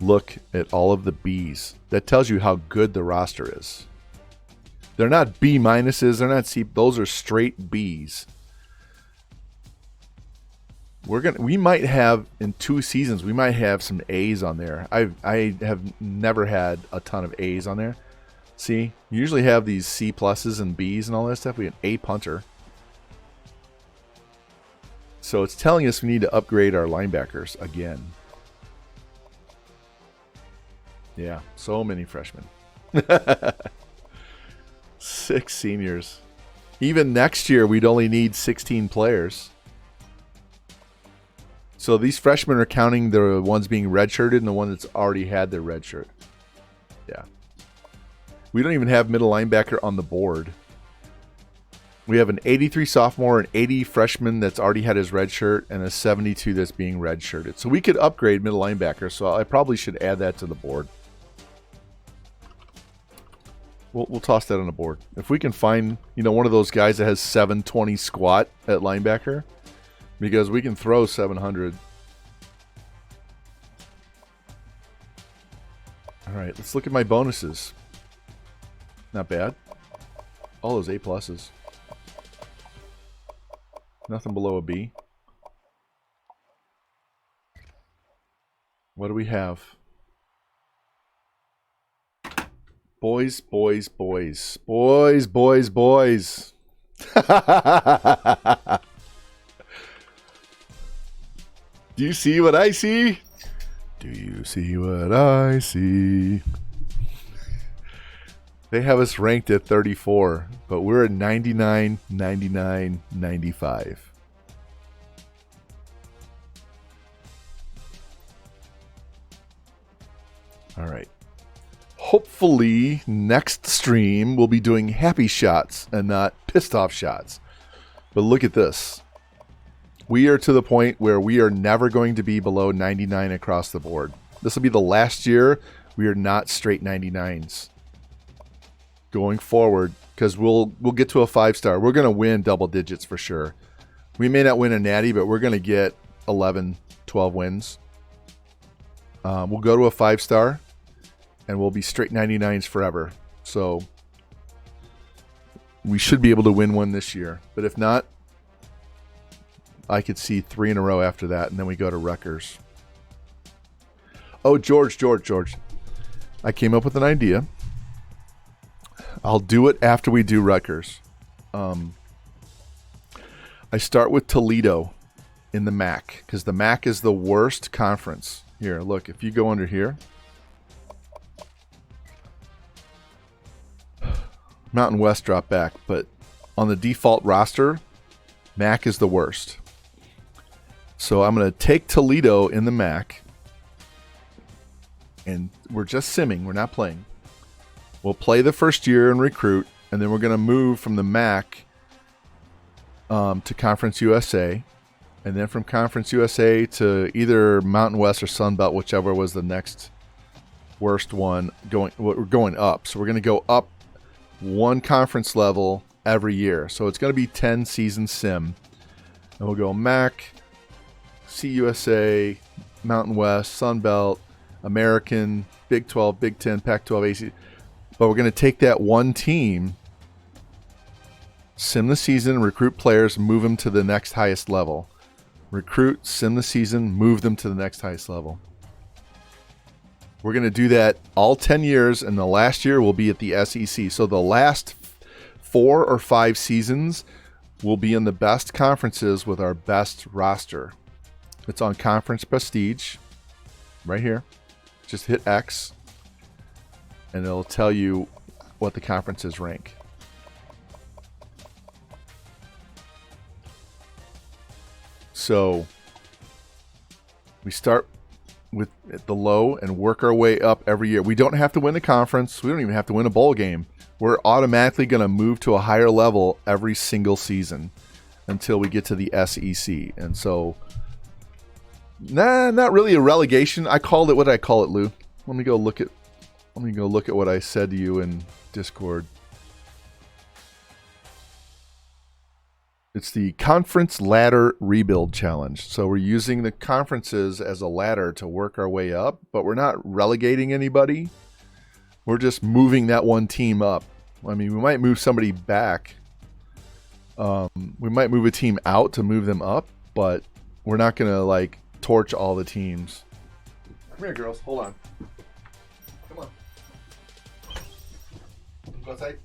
S1: Look at all of the Bs. That tells you how good the roster is. They're not B minuses. They're not C. Those are straight Bs. We might have in 2 seasons. We might have some A's on there. I have never had a ton of A's on there. See, you usually have these C pluses and Bs and all that stuff. We have an A punter. So it's telling us we need to upgrade our linebackers again. Yeah, so many freshmen. 6 seniors. Even next year, we'd only need 16 players. So these freshmen are counting the ones being redshirted and the one that's already had their red shirt. Yeah. We don't even have middle linebacker on the board. We have an 83 sophomore, an 80 freshman that's already had his red shirt, and a 72 that's being redshirted. So we could upgrade middle linebacker, so I probably should add that to the board. We'll toss that on the board. If we can find, one of those guys that has 720 squat at linebacker, because we can throw 700. All right, let's look at my bonuses. Not bad. All those A pluses. Nothing below a B. What do we have? Boys, boys, boys. Boys, boys, boys. Do you see what I see? Do you see what I see? They have us ranked at 34, but we're at 99, 99, 95. All right. Hopefully, next stream we'll be doing happy shots and not pissed off shots. But look at this. We are to the point where we are never going to be below 99 across the board. This will be the last year we are not straight 99s. Going forward, because we'll get to a 5-star. We're going to win double digits for sure. We may not win a natty, but we're going to get 11, 12 wins. We'll go to a 5-star. And we'll be straight 99s forever. So we should be able to win one this year. But if not, I could see 3 in a row after that. And then we go to Rutgers. Oh, George. I came up with an idea. I'll do it after we do Rutgers. I start with Toledo in the MAC. Because the MAC is the worst conference. Here, look. If you go under here. Mountain West drop back, but on the default roster, MAC is the worst. So I'm going to take Toledo in the MAC, and we're just simming. We're not playing. We'll play the first year and recruit, and then we're going to move from the MAC to Conference USA, and then from Conference USA to either Mountain West or Sun Belt, whichever was the next worst one. We're going up, so we're going to go up 1 conference level every year. So it's going to be 10 season sim. And we'll go MAC, CUSA, Mountain West, Sun Belt, American, Big 12, Big 10, Pac-12, AC. But we're going to take that one team, sim the season, recruit players, move them to the next highest level. Recruit, sim the season, move them to the next highest level. We're going to do that all 10 years, and the last year will be at the SEC. So the last 4 or 5 seasons will be in the best conferences with our best roster. It's on Conference Prestige, right here. Just hit X, and it'll tell you what the conferences rank. So we start with at the low and work our way up every year. We don't have to win the conference. We don't even have to win a bowl game. We're automatically going to move to a higher level every single season until we get to the SEC. And so, not really a relegation. I called it, what did I call it, Lou? Let me go look at what I said to you in Discord. It's the Conference Ladder Rebuild Challenge. So we're using the conferences as a ladder to work our way up, but we're not relegating anybody. We're just moving that one team up. I mean, we might move somebody back. We might move a team out to move them up, but we're not going to, like, torch all the teams. Come here, girls. Hold on. Come on. Go outside.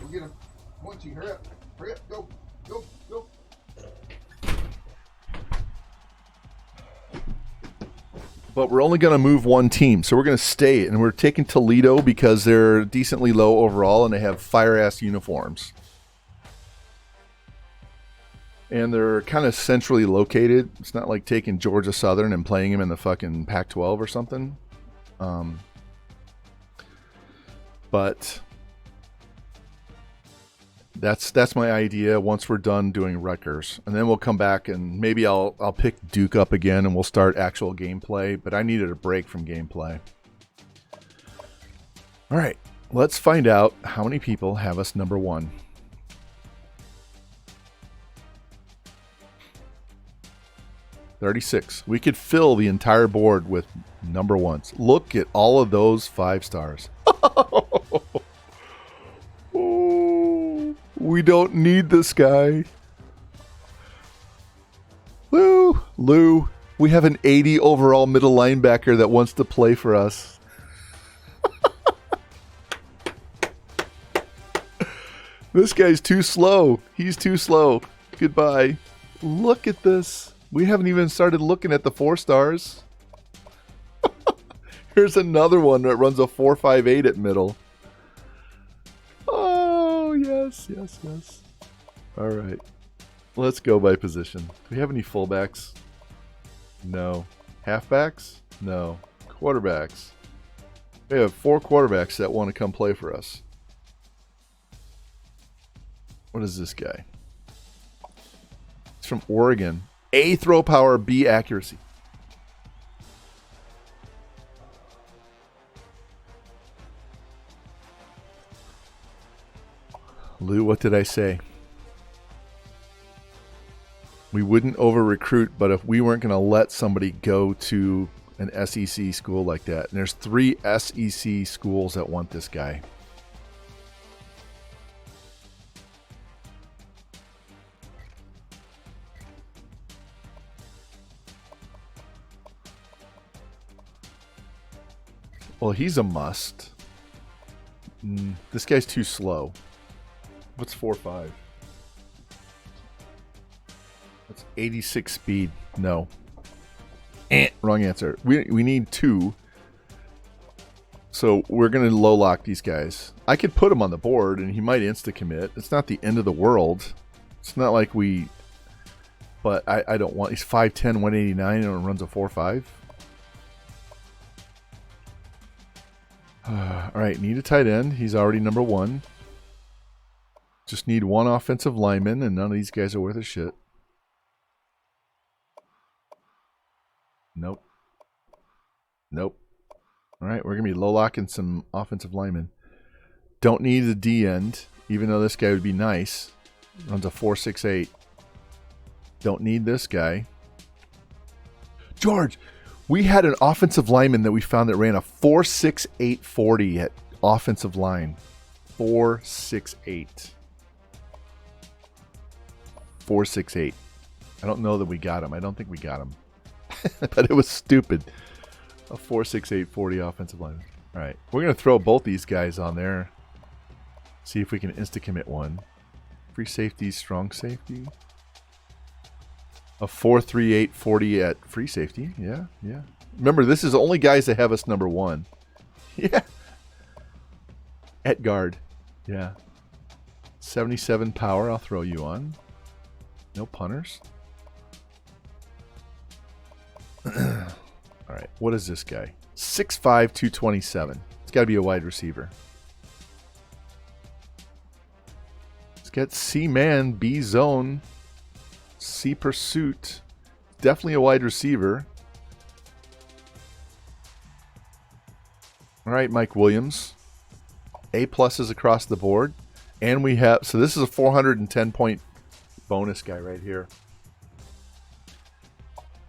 S1: Go get them. Come on, T. Hurry up. Hurry up. Go. Go. Go. But we're only going to move one team, so we're going to stay. And we're taking Toledo because they're decently low overall, and they have fire-ass uniforms. And they're kind of centrally located. It's not like taking Georgia Southern and playing them in the fucking Pac-12 or something. But that's my idea once we're done doing Rutgers. And then we'll come back and maybe I'll pick Duke up again and we'll start actual gameplay. But I needed a break from gameplay. All right, let's find out how many people have us number 1. $36. We could fill the entire board with number 1s. Look at all of those 5 stars. Oh, we don't need this guy. Lou, we have an 80 overall middle linebacker that wants to play for us. This guy's too slow. He's too slow. Goodbye. Look at this. We haven't even started looking at the 4 stars. Here's another one that runs a 4.58 at middle. Oh, yes. All right. Let's go by position. Do we have any fullbacks? No. Halfbacks? No. Quarterbacks. We have 4 quarterbacks that want to come play for us. What is this guy? It's from Oregon. A, throw power, B, accuracy. Lou, what did I say? We wouldn't over-recruit, but if we weren't going to let somebody go to an SEC school like that, and there's 3 SEC schools that want this guy. Well, he's a must. This guy's too slow. What's 4.5? That's 86 speed. No. Wrong answer. We need 2. So we're going to low lock these guys. I could put him on the board and he might insta-commit. It's not the end of the world. It's not like we... But I don't want... He's 5'10", 189 and runs a 4.5. All right, need a tight end. He's already number 1. Just need 1 offensive lineman, and none of these guys are worth a shit. Nope. All right, we're going to be low-locking some offensive linemen. Don't need a D end, even though this guy would be nice. Runs a 4.68. Don't need this guy. George! We had an offensive lineman that we found that ran a 4.68 40 at offensive line. 4.68. 4.68. I don't know that we got him. I don't think we got him. But it was stupid. A 4.68 40 offensive lineman. All right. We're going to throw both these guys on there. See if we can insta-commit one. Free safety, strong safety. A 4.38 40 at free safety. Yeah. Remember, this is only guys that have us number 1. Yeah. At guard. Yeah. 77 power, I'll throw you on. No punters. What is this guy? 6'5", 227. It's got to be a wide receiver. It's got C-man, B-zone, C-pursuit. Definitely a wide receiver. All right, Mike Williams. A-pluses across the board. And we have... So this is a 410-point bonus guy right here.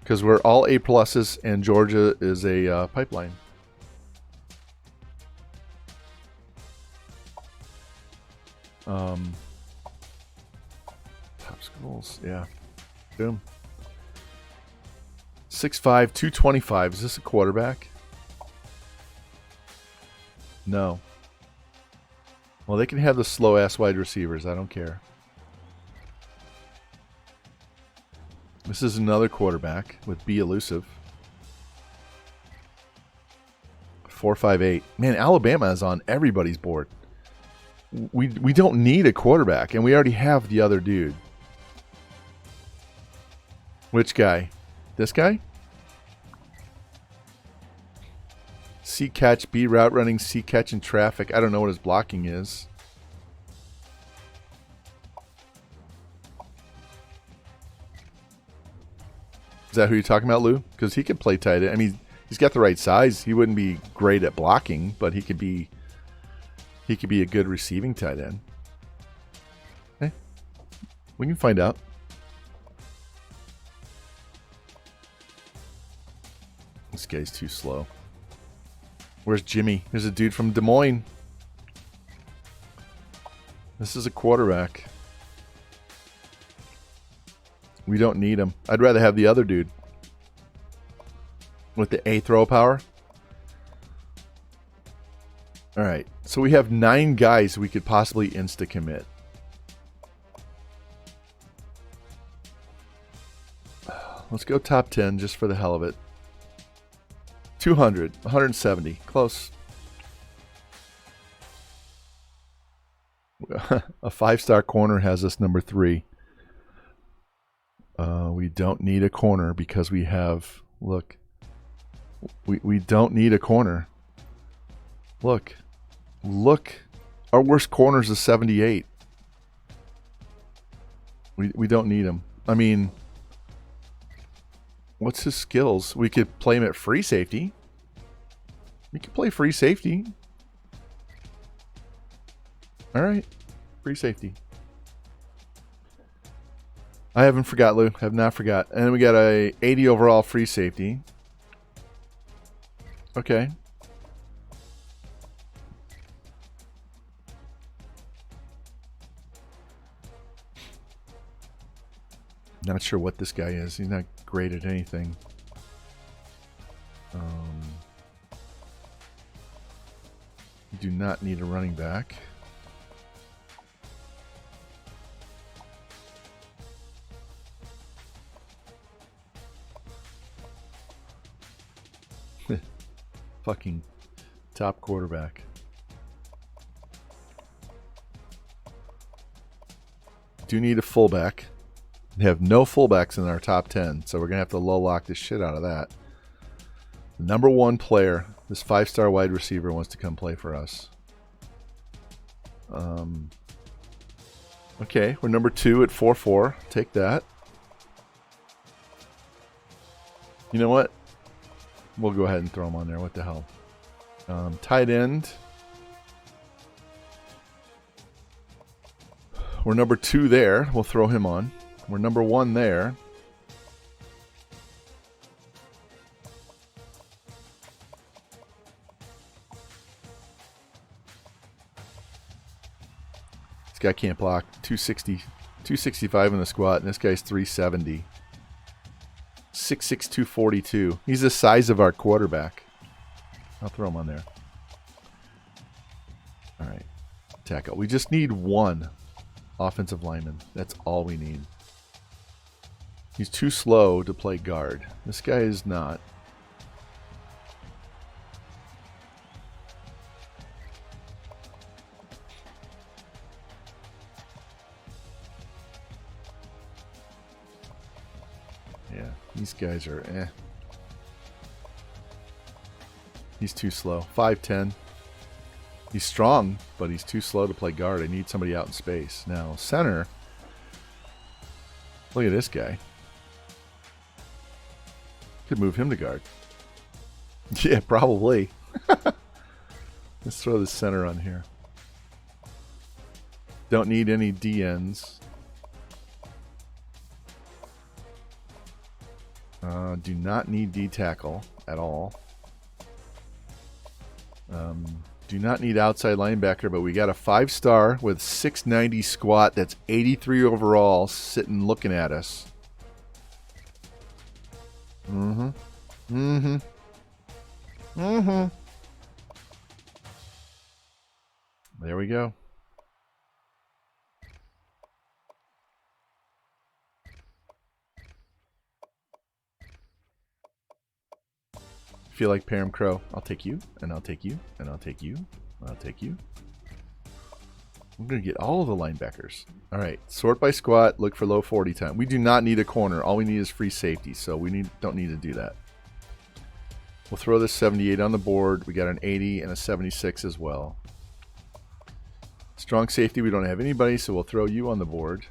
S1: Because we're all A-pluses and Georgia is a pipeline. Top schools, yeah. Boom. 6'5", 225. Is this a quarterback? No. Well, they can have the slow-ass wide receivers. I don't care. This is another quarterback with B elusive. 4.58. Man, Alabama is on everybody's board. We don't need a quarterback, and we already have the other dude. Which guy? This guy? C catch, B route running, C catch in traffic. I don't know what his blocking is. Is that who you're talking about, Lou? Because he could play tight end. I mean, he's got the right size. He wouldn't be great at blocking, but he could be a good receiving tight end. Okay. We can find out. This guy's too slow. Where's Jimmy? There's a dude from Des Moines. This is a quarterback. We don't need him. I'd rather have the other dude. With the A throw power. Alright. So we have 9 guys we could possibly insta-commit. Let's go top 10 just for the hell of it. 200. 170. Close. A 5-star corner has us number 3. We don't need a corner because we have... Look. We don't need a corner. Look. Look. Our worst corner is a 78. We don't need him. I mean... What's his skills? We could play him at free safety. We could play free safety. Alright. Free safety. I haven't forgot, Lou. Have not forgot. And we got a 80 overall free safety. Okay. Not sure what this guy is. He's not great at anything. You do not need a running back. Fucking top quarterback. Do need a fullback. We have no fullbacks in our top 10, so we're going to have to low lock the shit out of that. The number 1 player, this 5-star wide receiver, wants to come play for us. Okay, we're number 2 at 4-4. Take that. You know what? We'll go ahead and throw him on there. What the hell? Tight end. We're number 2 there. We'll throw him on. We're number 1 there. This guy can't block. 260, 265 in the squat, and this guy's 370. 6'6", 242. He's the size of our quarterback. I'll throw him on there. All right. Tackle. We just need 1 offensive lineman. That's all we need. He's too slow to play guard. This guy is not. Yeah, these guys are eh. He's too slow. 5'10". He's strong, but he's too slow to play guard. I need somebody out in space. Now, center. Look at this guy. Could move him to guard. Yeah, probably. Let's throw the center on here. Don't need any DNs. Do not need D tackle at all. Do not need outside linebacker, but we got a 5-star with 690 squat. That's 83 overall, sitting looking at us. Mm-hmm. Mm-hmm. Mm-hmm. There we go. Feel like Param Crow. I'll take you, and I'll take you, and I'll take you, and I'll take you. I'm going to get all of the linebackers. All right, sort by squat, look for low 40 time. We do not need a corner. All we need is free safety, so we don't need to do that. We'll throw this 78 on the board. We got an 80 and a 76 as well. Strong safety, we don't have anybody, so we'll throw you on the board.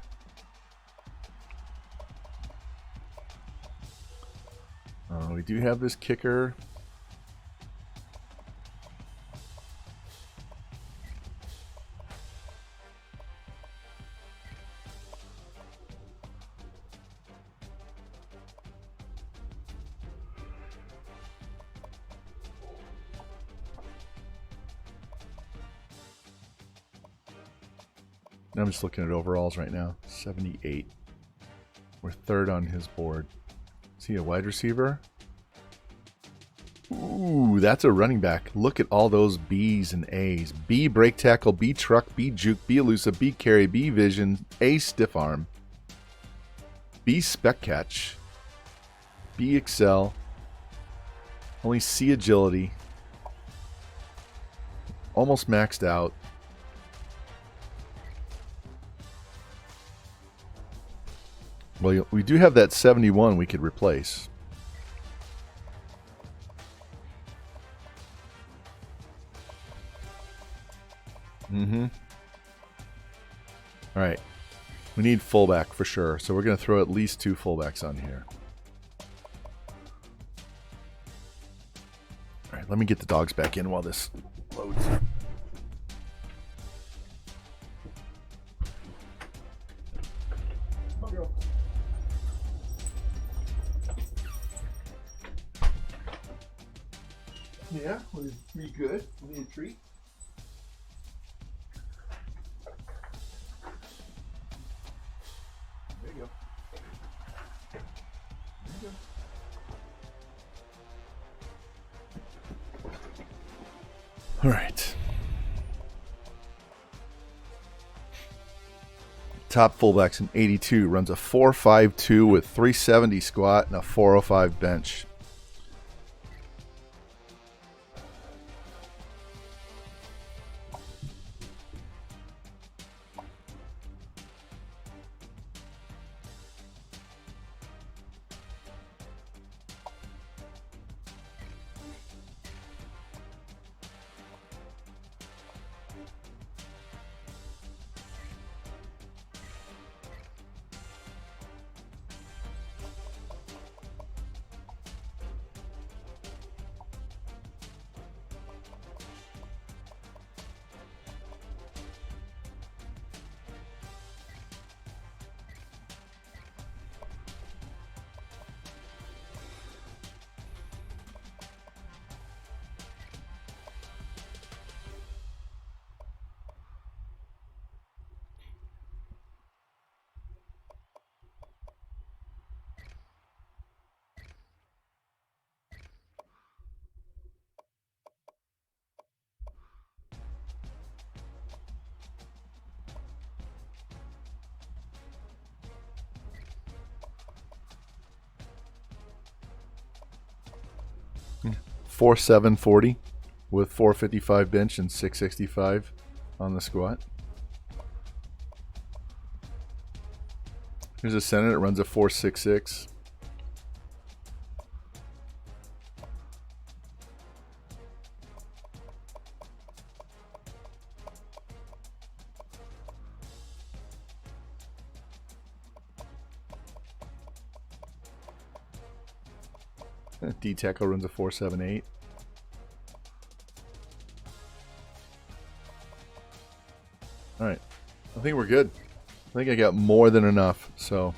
S1: We do have this kicker. I'm just looking at overalls right now. 78. We're third on his board. Is he a wide receiver? Ooh, that's a running back. Look at all those B's and A's. B break tackle, B truck, B juke, B elusive, B carry, B vision, A stiff arm, B spec catch, B excel, only C agility. Almost maxed out. Well, we do have that 71 we could replace. Mm-hmm. All right. We need fullback for sure, so we're going to throw at least 2 fullbacks on here. All right, let me get the dogs back in while this loads. Yeah, we good. We need a treat. There you go. There you go. All right. Top fullbacks in 82 runs a 4.52 with 370 squat and a 405 bench. Yeah. 4.740 with 455 bench and 665 on the squat. Here's a center that runs a 4.66. D tackle runs a 4.78. All right, I think we're good. I think I got more than enough. So,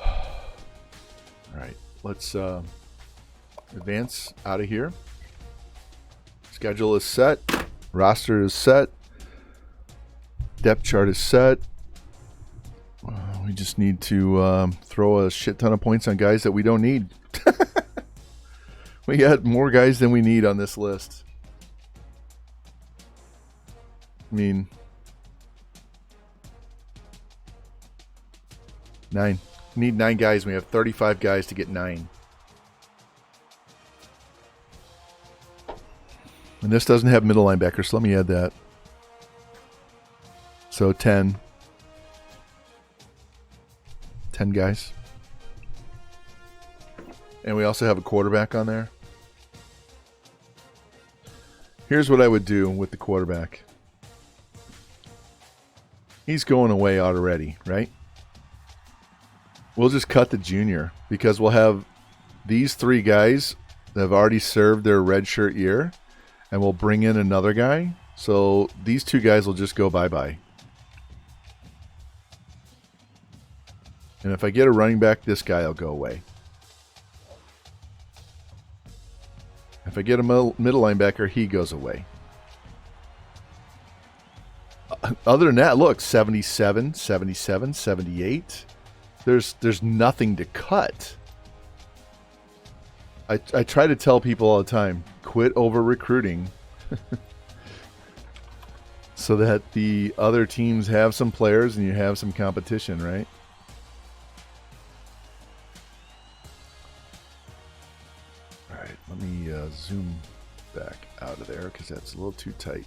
S1: all right, let's advance out of here. Schedule is set. Roster is set. Depth chart is set. We just need to throw a shit ton of points on guys that we don't need. We got more guys than we need on this list. I mean, 9. We need 9 guys. We have 35 guys to get 9. And this doesn't have middle linebackers, so let me add that. So 10. 10 guys. And we also have a quarterback on there. Here's what I would do with the quarterback. He's going away already, right? We'll just cut the junior because we'll have these 3 guys that have already served their redshirt year, and we'll bring in another guy. So these 2 guys will just go bye-bye. And if I get a running back, this guy will go away. If I get a middle linebacker, he goes away. Other than that, look, 77, 77, 78. There's nothing to cut. I try to tell people all the time, quit over recruiting so that the other teams have some players and you have some competition, right? All right, let me zoom back out of there because that's a little too tight.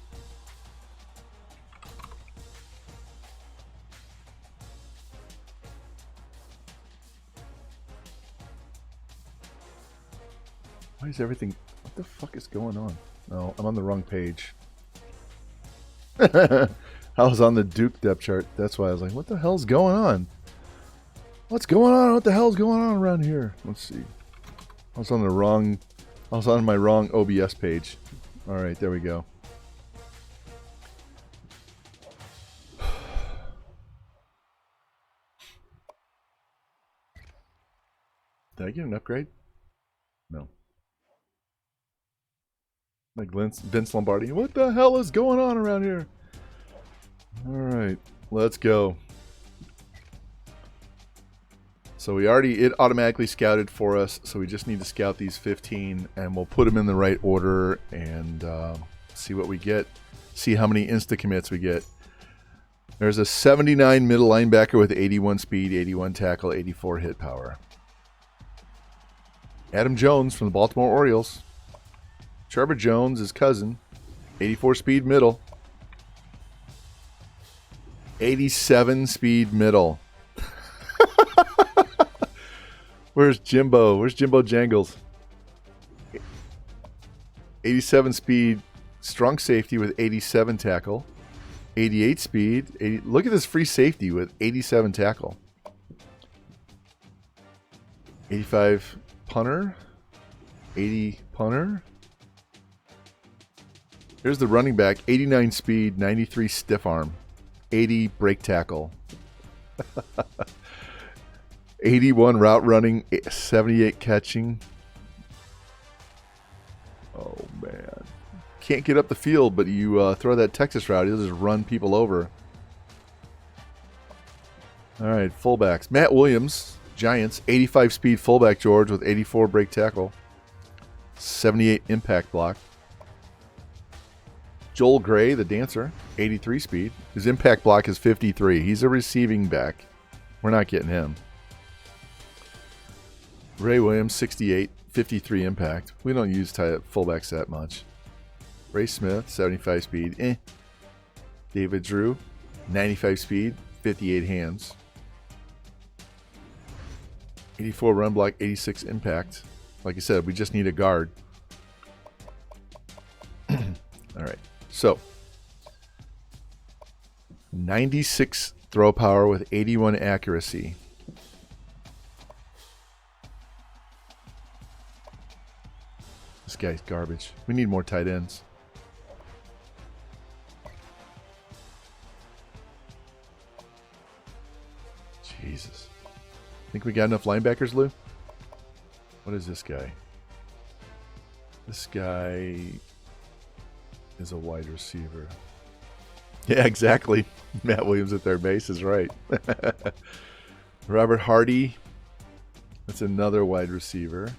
S1: Why is everything... What the fuck is going on? No, I'm on the wrong page. I was on the Duke depth chart. That's why I was like, what the hell's going on? What's going on? What the hell's going on around here? Let's see. I was on my wrong OBS page. All right, there we go. Did I get an upgrade? No. Like Vince Lombardi. What the hell is going on around here? All right, let's go. So it automatically scouted for us. So we just need to scout these 15 and we'll put them in the right order and see what we get. See how many insta commits we get. There's a 79 middle linebacker with 81 speed, 81 tackle, 84 hit power. Adam Jones from the Baltimore Orioles. Trevor Jones, his cousin. 84 speed middle. 87 speed middle. Where's Jimbo? Where's Jimbo Jangles? 87 speed strong safety with 87 tackle. 88 speed. Look at this free safety with 87 tackle. 85 punter. 80 punter. Here's the running back. 89 speed, 93 stiff arm. 80 break tackle. 81 route running, 78 catching. Oh, man. Can't get up the field, but you throw that Texas route, he'll just run people over. All right, fullbacks. Matt Williams, Giants, 85 speed fullback George with 84 break tackle. 78 impact block. Joel Gray, the dancer, 83 speed. His impact block is 53. He's a receiving back. We're not getting him. Ray Williams, 68, 53 impact. We don't use fullbacks that much. Ray Smith, 75 speed. David Drew, 95 speed, 58 hands. 84 run block, 86 impact. Like I said, we just need a guard. All right. So, 96 throw power with 81 accuracy. This guy's garbage. We need more tight ends. Jesus. Think we got enough linebackers, Lou? What is this guy? This guy is a wide receiver. Yeah, exactly. Matt Williams at third base is right. Robert Hardy. That's another wide receiver.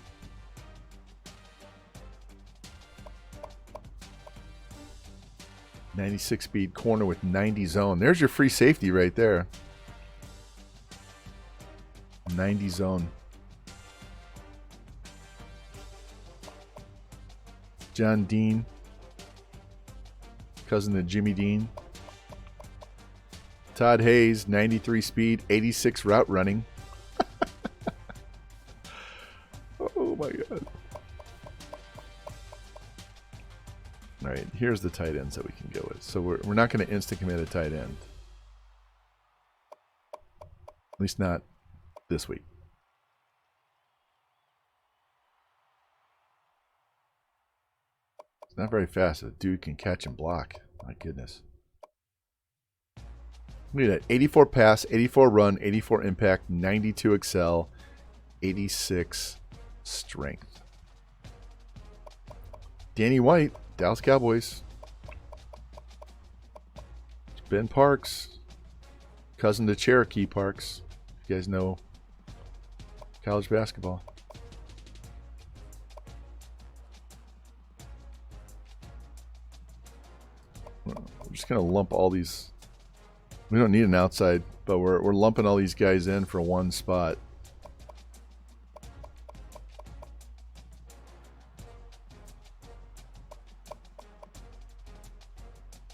S1: .96 speed corner with 90 zone. There's your free safety right there. 90 zone. John Dean. Cousin of Jimmy Dean. Todd Hayes, 93 speed, 86 route running. Oh my God. All right, here's the tight ends that we can go with. So we're not going to insta-commit a tight end. At least not this week. It's not very fast. A dude can catch and block. My goodness. Look at that. 84 pass, 84 run, 84 impact, 92 excel, 86 strength. Danny White, Dallas Cowboys. Ben Parks, cousin to Cherokee Parks. You guys know college basketball. We're just going to lump all these. We don't need an outside, but we're lumping all these guys in for one spot.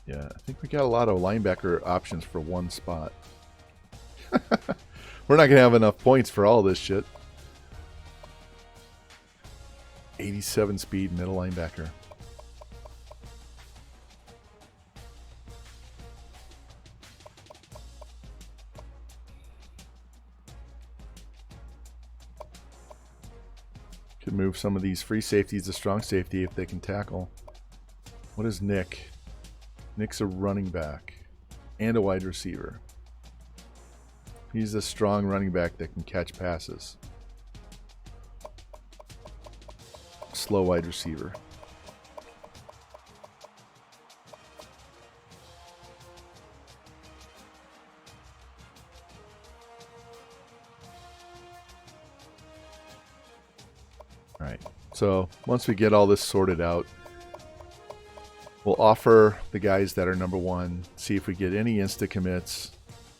S1: Yeah, I think we got a lot of linebacker options for one spot. We're not going to have enough points for all this shit. 87 speed middle linebacker. Could move some of these free safeties to strong safety if they can tackle. What is Nick? Nick's a running back and a wide receiver. He's a strong running back that can catch passes. Slow wide receiver. All right. So once we get all this sorted out, we'll offer the guys that are number one, see if we get any insta commits,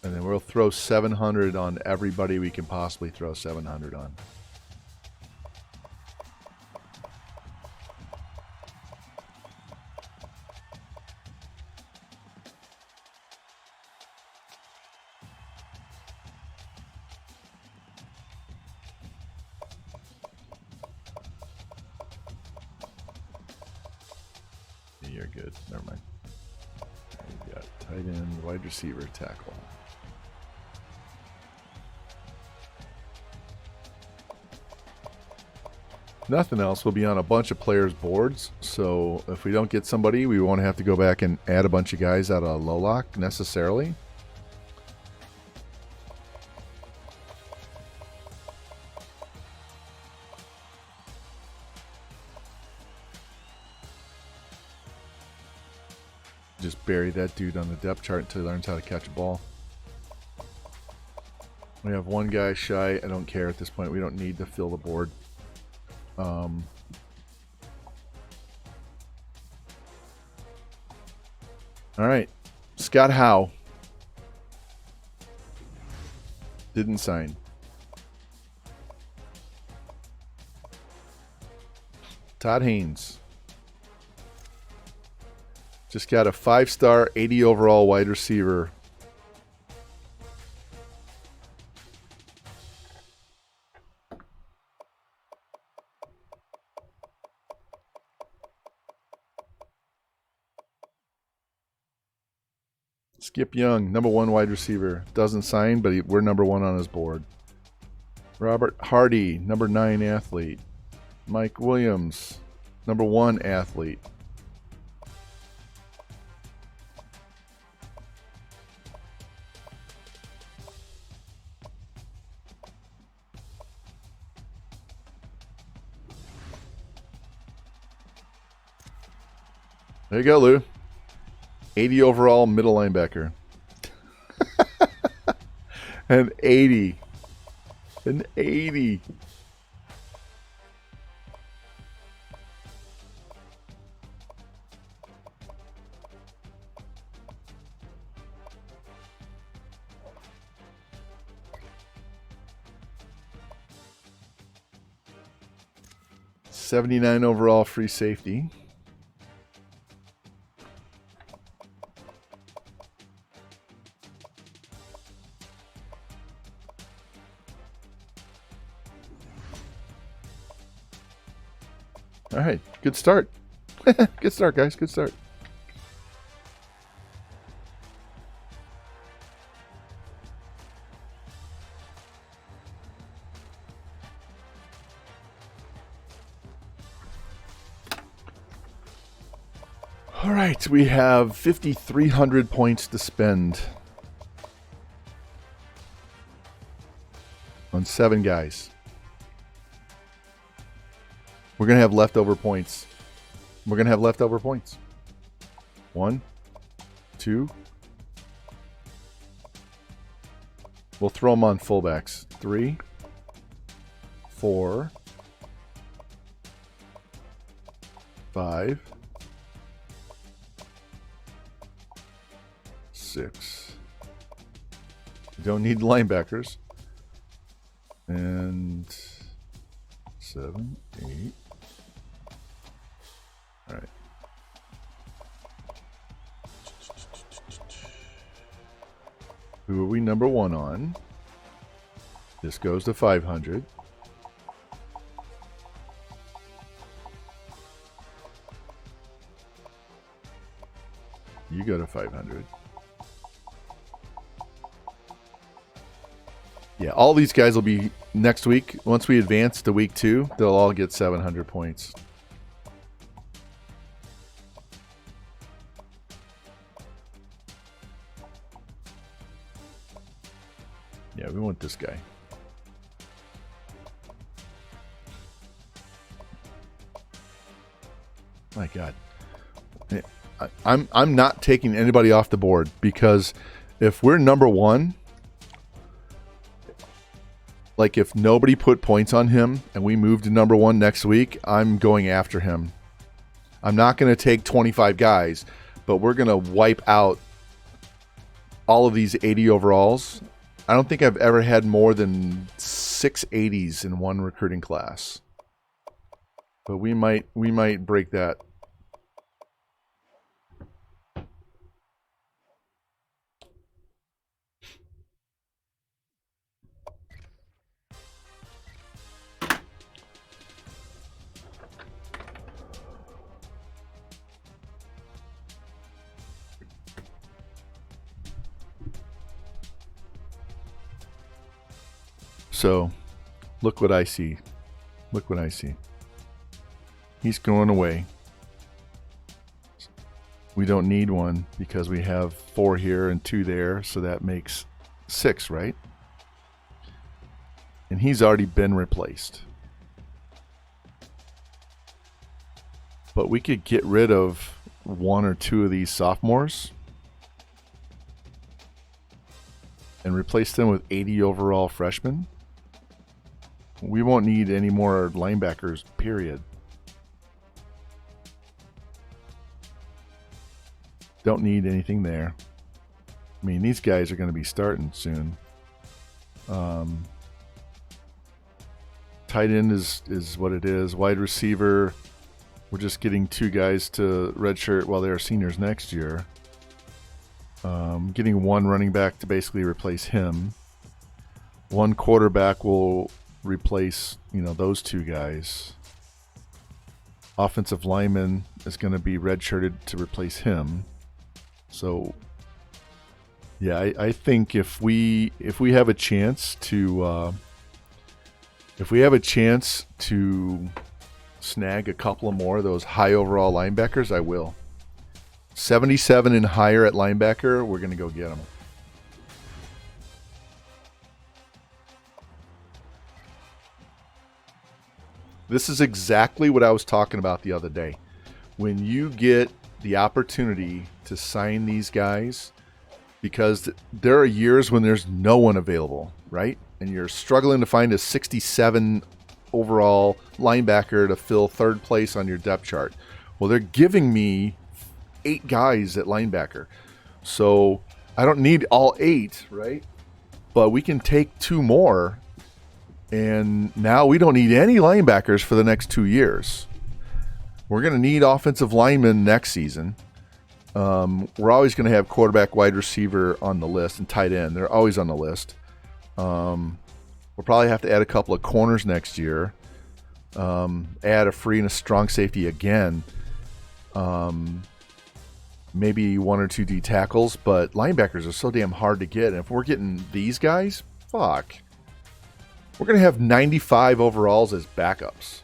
S1: and then we'll throw 700 on everybody we can possibly throw 700 on. You're good. Never mind. We got tight end, wide receiver, tackle. Nothing else. We'll be on a bunch of players' boards, so if we don't get somebody, we won't have to go back and add a bunch of guys out of low lock necessarily. Just bury that dude on the depth chart until he learns how to catch a ball. We have one guy shy. I don't care at this point. We don't need to fill the board. All right. Scott Howe. Didn't sign. Todd Haynes. Just got a 5-star, 80 overall wide receiver. Skip Young, number 1 wide receiver. Doesn't sign, but we're number 1 on his board. Robert Hardy, number 9 athlete. Mike Williams, Number 1 athlete. There you go, Lou. 80 overall middle linebacker. An 80. An 80. $79 overall free safety. All right, good start. Good start, guys. Good start. All right, we have 5,300 points to spend on 7 guys. We're going to have leftover points. We're going to have leftover points. 1, 2. We'll throw them on fullbacks. 3, 4, 5, 6. We don't need linebackers. And 7, 8. All right. Who are we number 1 on? This goes to 500. You go to 500. Yeah, all these guys will be next week. Once we advance to week 2, they'll all get 700 points. Yeah, we want this guy. My God. I'm not taking anybody off the board, because if we're number 1, like if nobody put points on him and we move to number 1 next week, I'm going after him. I'm not going to take 25 guys, but we're going to wipe out all of these 80 overalls. I don't think I've ever had more than 6 80s in one recruiting class. But we might break that. So, look what I see. Look what I see. He's going away. We don't need one because we have 4 here and 2 there, so that makes 6, right? And he's already been replaced. But we could get rid of 1 or 2 of these sophomores and replace them with 80 overall freshmen. We won't need any more linebackers, period. Don't need anything there. I mean, these guys are going to be starting soon. Tight end is what it is. Wide receiver, we're just getting 2 guys to redshirt while they're seniors next year. Getting 1 running back to basically replace him. 1 quarterback will replace, those 2 guys. Offensive lineman is going to be redshirted to replace him. So, yeah, I think if we have a chance to snag a couple of more of those high overall linebackers, I will. 77 and higher at linebacker, we're going to go get them. This is exactly what I was talking about the other day. When you get the opportunity to sign these guys, because there are years when there's no one available, right? And you're struggling to find a 67 overall linebacker to fill third place on your depth chart. Well, they're giving me 8 guys at linebacker. So I don't need all 8, right? But we can take 2 more. And now we don't need any linebackers for the next 2 years. We're going to need offensive linemen next season. We're always going to have quarterback, wide receiver on the list, and tight end. They're always on the list. We'll probably have to add a couple of corners next year. Add a free and a strong safety again. Maybe 1 or 2 D tackles, but linebackers are so damn hard to get. And if we're getting these guys, fuck. We're going to have 95 overalls as backups.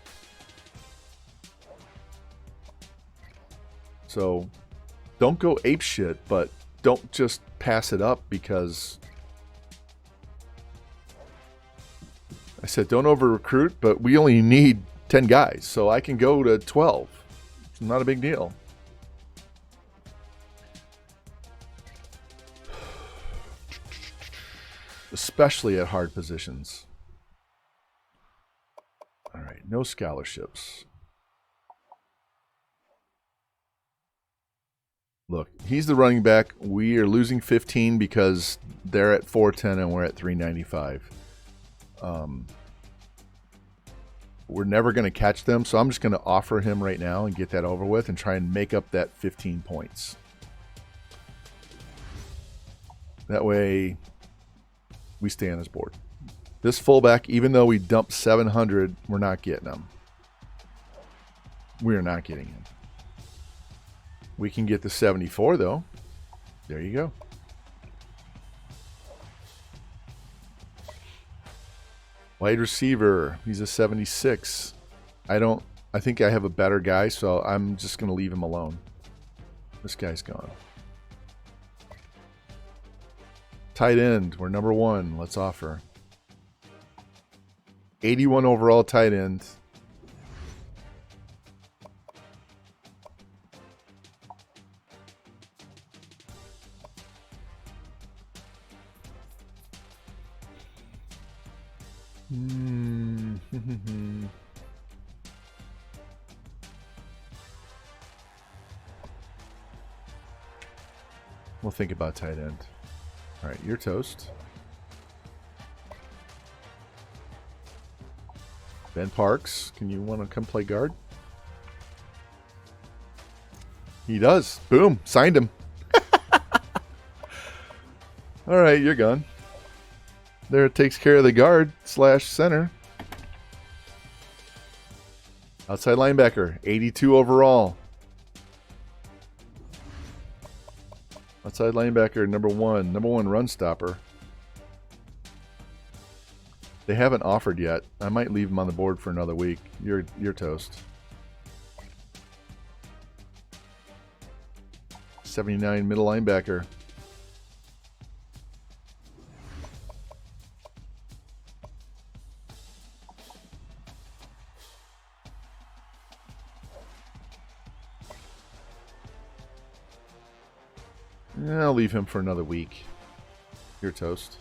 S1: So don't go apeshit, but don't just pass it up because I said don't over recruit, but we only need 10 guys, so I can go to 12. It's not a big deal. Especially at hard positions. All right, no scholarships. Look, he's the running back. We are losing 15 because they're at 410 and we're at 395. We're never going to catch them, so I'm just going to offer him right now and get that over with and try and make up that 15 points. That way, we stay on his board. This fullback, even though we dumped 700, we're not getting him. We're not getting him. We can get the 74, though. There you go. Wide receiver, he's a 76. I think I have a better guy, so I'm just going to leave him alone. This guy's gone. Tight end, we're number 1. Let's offer. 81 overall tight end. We'll think about tight end. All right, you're toast. Ben Parks, can you want to come play guard? He does. Boom, signed him. All right, you're gone. There, it takes care of the guard / center. Outside linebacker, 82 overall. Outside linebacker, number 1 run stopper. They haven't offered yet. I might leave him on the board for another week. You're toast. 79 middle linebacker. I'll leave him for another week. You're toast.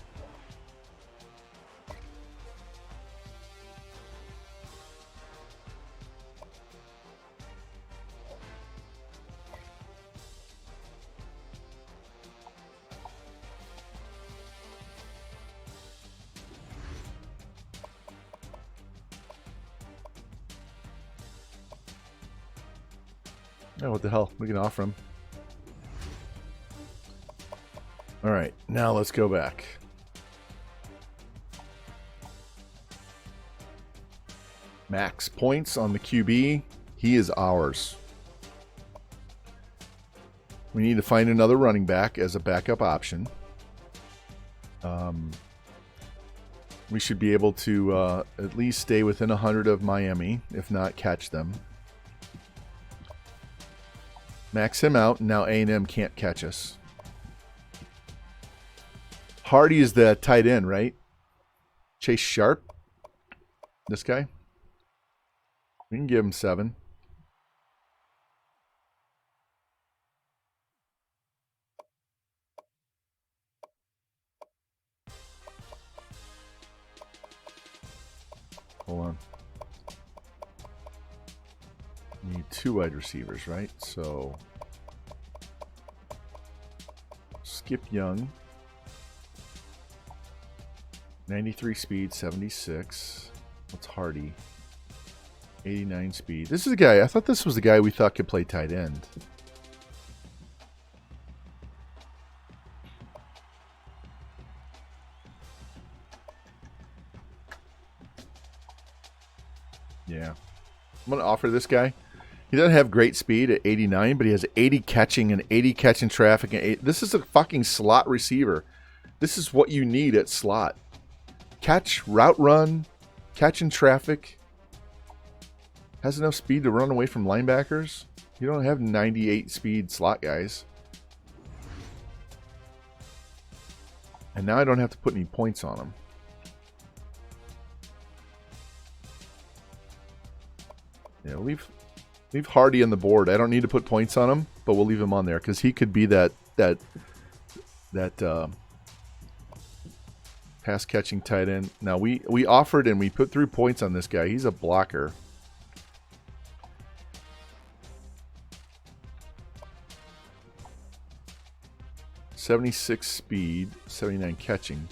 S1: Oh, what the hell? We can offer him. All right, now let's go back. Max points on the QB. He is ours. We need to find another running back as a backup option. We should be able to at least stay within 100 of Miami, if not catch them. Max him out, and now A&M can't catch us. Hardy is the tight end, right? Chase Sharp. This guy. We can give him 7. Hold on. Need 2 wide receivers, right? So Skip Young. 93 speed, 76. What's Hardy? 89 speed. This is a guy, I thought this was the guy we thought could play tight end. Yeah. I'm going to offer this guy. He doesn't have great speed at 89, but he has 80 catching and 80 catching traffic. And this is a fucking slot receiver. This is what you need at slot. Catch, route run, catch in traffic. Has enough speed to run away from linebackers. You don't have 98 speed slot guys. And now I don't have to put any points on him. Yeah, leave Hardy on the board. I don't need to put points on him, but we'll leave him on there because he could be that pass catching tight end. Now we offered and we put through points on this guy. He's a blocker. .76 speed, 79 catching,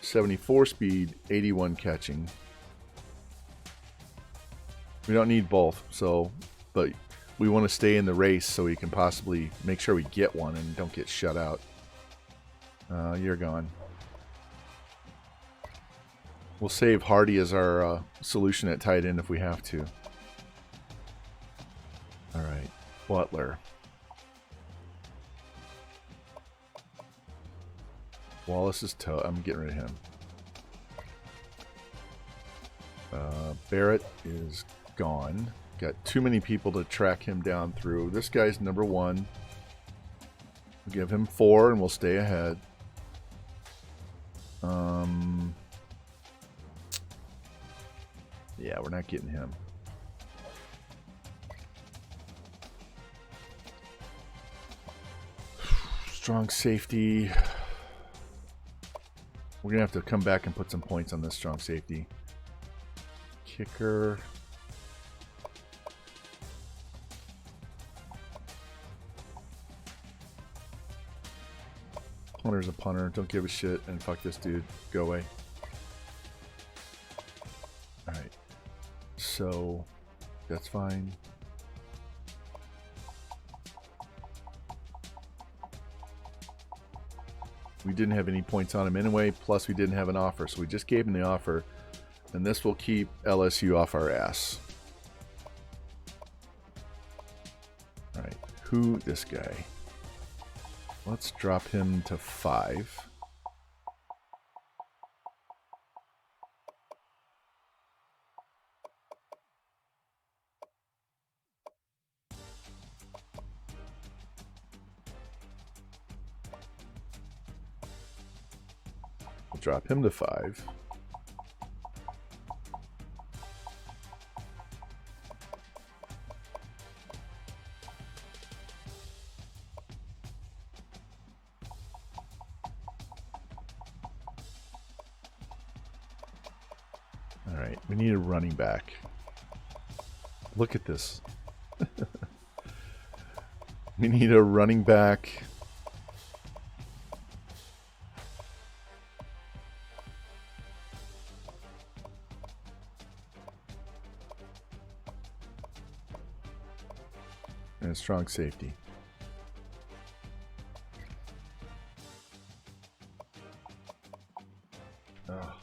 S1: 74 speed, 81 catching. We don't need both, but we want to stay in the race so we can possibly make sure we get one and don't get shut out. You're gone. We'll save Hardy as our solution at tight end if we have to. All right, Butler. Wallace is I'm getting rid of him. Barrett is gone. Got too many people to track him down through. This guy's number 1. We'll give him 4 and we'll stay ahead. Yeah, we're not getting him. Strong safety. We're going to have to come back and put some points on this strong safety. Kicker. Punter's a punter. Don't give a shit. And fuck this dude. Go away. Alright. So, that's fine. We didn't have any points on him anyway, plus we didn't have an offer, so we just gave him the offer, and this will keep LSU off our ass. Alright, this guy. Let's drop him to 5. Drop him to 5. All right, we need a running back. Look at this. We need a running back. And strong safety. Oh.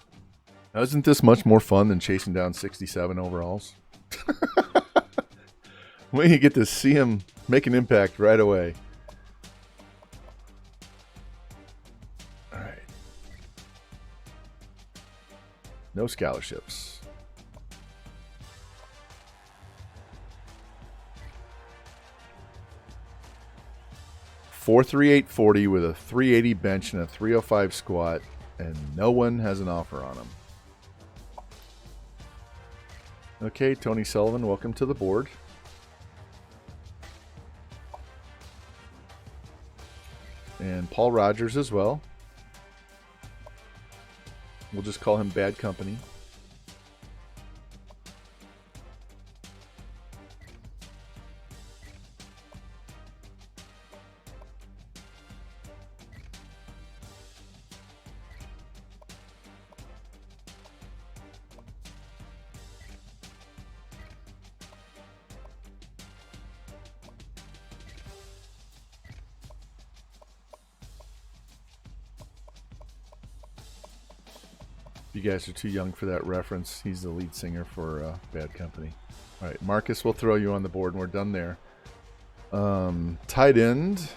S1: Now, isn't this much more fun than chasing down 67 overalls? When you get to see him make an impact right away. All right. No scholarships. $438.40 with a 380 bench and a 305 squat, and no one has an offer on him. Okay, Tony Sullivan, welcome to the board. And Paul Rogers as well. We'll just call him Bad Company. You guys are too young for that reference. He's the lead singer for Bad Company. All right, Marcus, we'll throw you on the board, and we're done there. Tight end.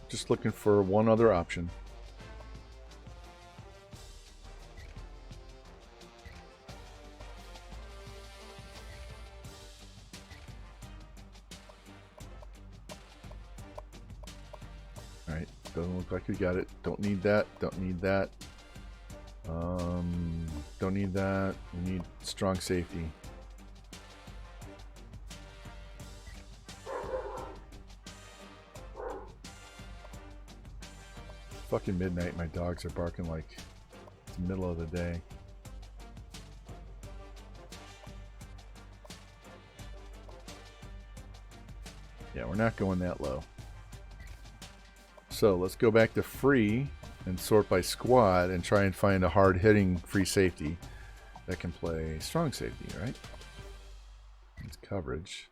S1: Just looking for one other option. Alright, doesn't look like we got it. Don't need that, don't need that. Don't need that. We need strong safety. Fucking midnight, my dogs are barking like it's the middle of the day. Yeah, we're not going that low. So let's go back to free and sort by squad and try and find a hard-hitting free safety that can play strong safety, right? It's coverage.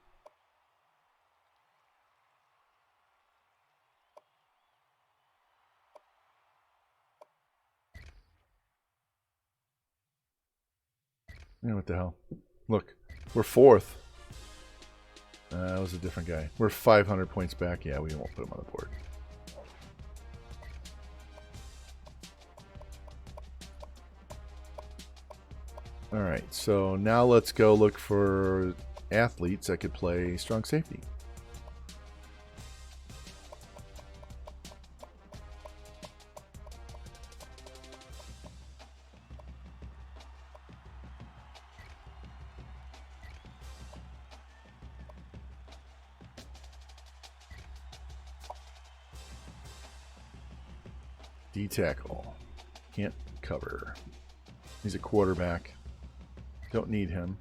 S1: Yeah, what the hell? Look, we're fourth. That was a different guy. We're 500 points back. Yeah, we won't put him on the board. Alright, so now let's go look for athletes that could play strong safety. D tackle. Can't cover. He's a quarterback. Don't need him.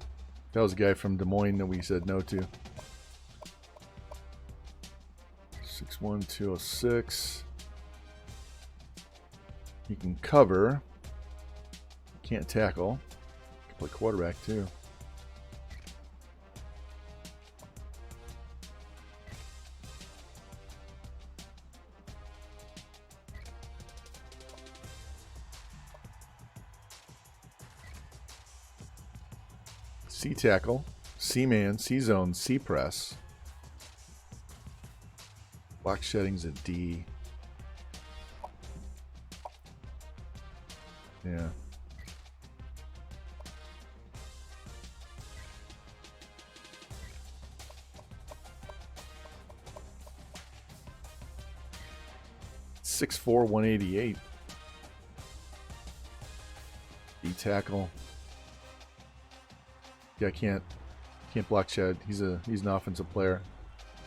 S1: That was a guy from Des Moines that we said no to. 6'1", 206. He can cover. Can't tackle. Can play quarterback too. C tackle, C man, C zone, C press. Block shedding's a D. Yeah. .6'4", 188. D tackle. Yeah, can't block shed. He's an offensive player.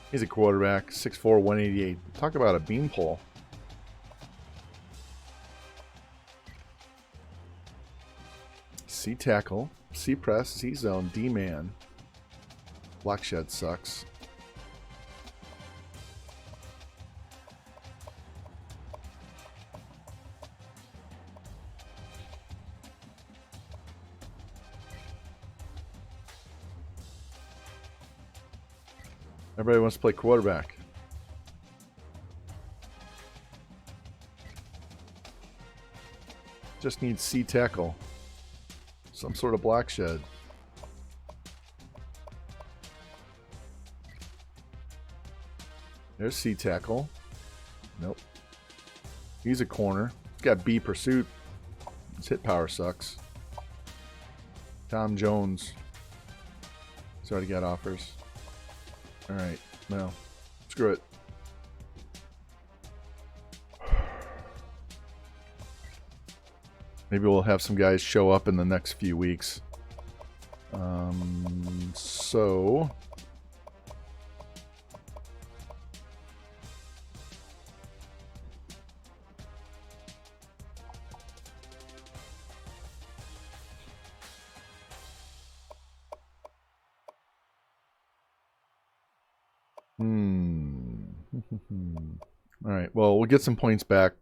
S1: He's a quarterback. 6'4", 188. Talk about a beanpole. C tackle, C press, C zone, D man. Block shed sucks. Everybody wants to play quarterback. Just needs C tackle. Some sort of block shed. There's C tackle. Nope. He's a corner. He's got B pursuit. His hit power sucks. Tom Jones. He's already got offers. Alright, well, screw it. Maybe we'll have some guys show up in the next few weeks. So... All right. Well, we'll get some points back.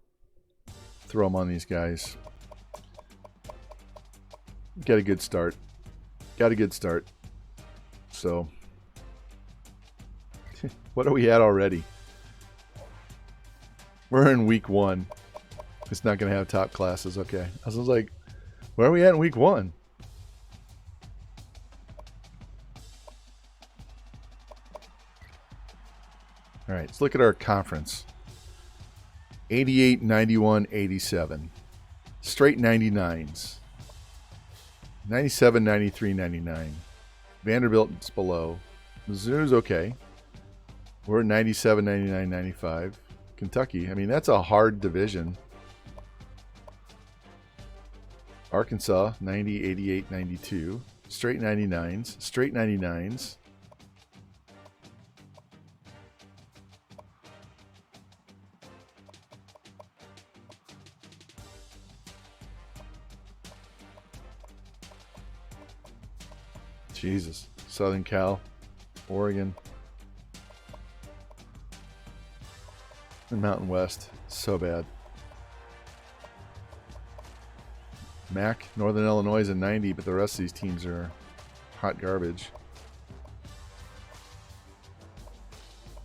S1: Throw them on these guys. Got a good start. So, what are we at already? We're in week 1. It's not going to have top classes. Okay. I was like, where are we at in week 1? All right, let's look at our conference. 88, 91, 87. Straight 99s. 97, 93, 99. Vanderbilt's below. Mizzou's okay. We're at 97, 99, 95. Kentucky, I mean, that's a hard division. Arkansas, 90, 88, 92. Straight 99s. Straight 99s. Jesus. Southern Cal, Oregon, and Mountain West. So bad. MAC, Northern Illinois is a 90, but the rest of these teams are hot garbage.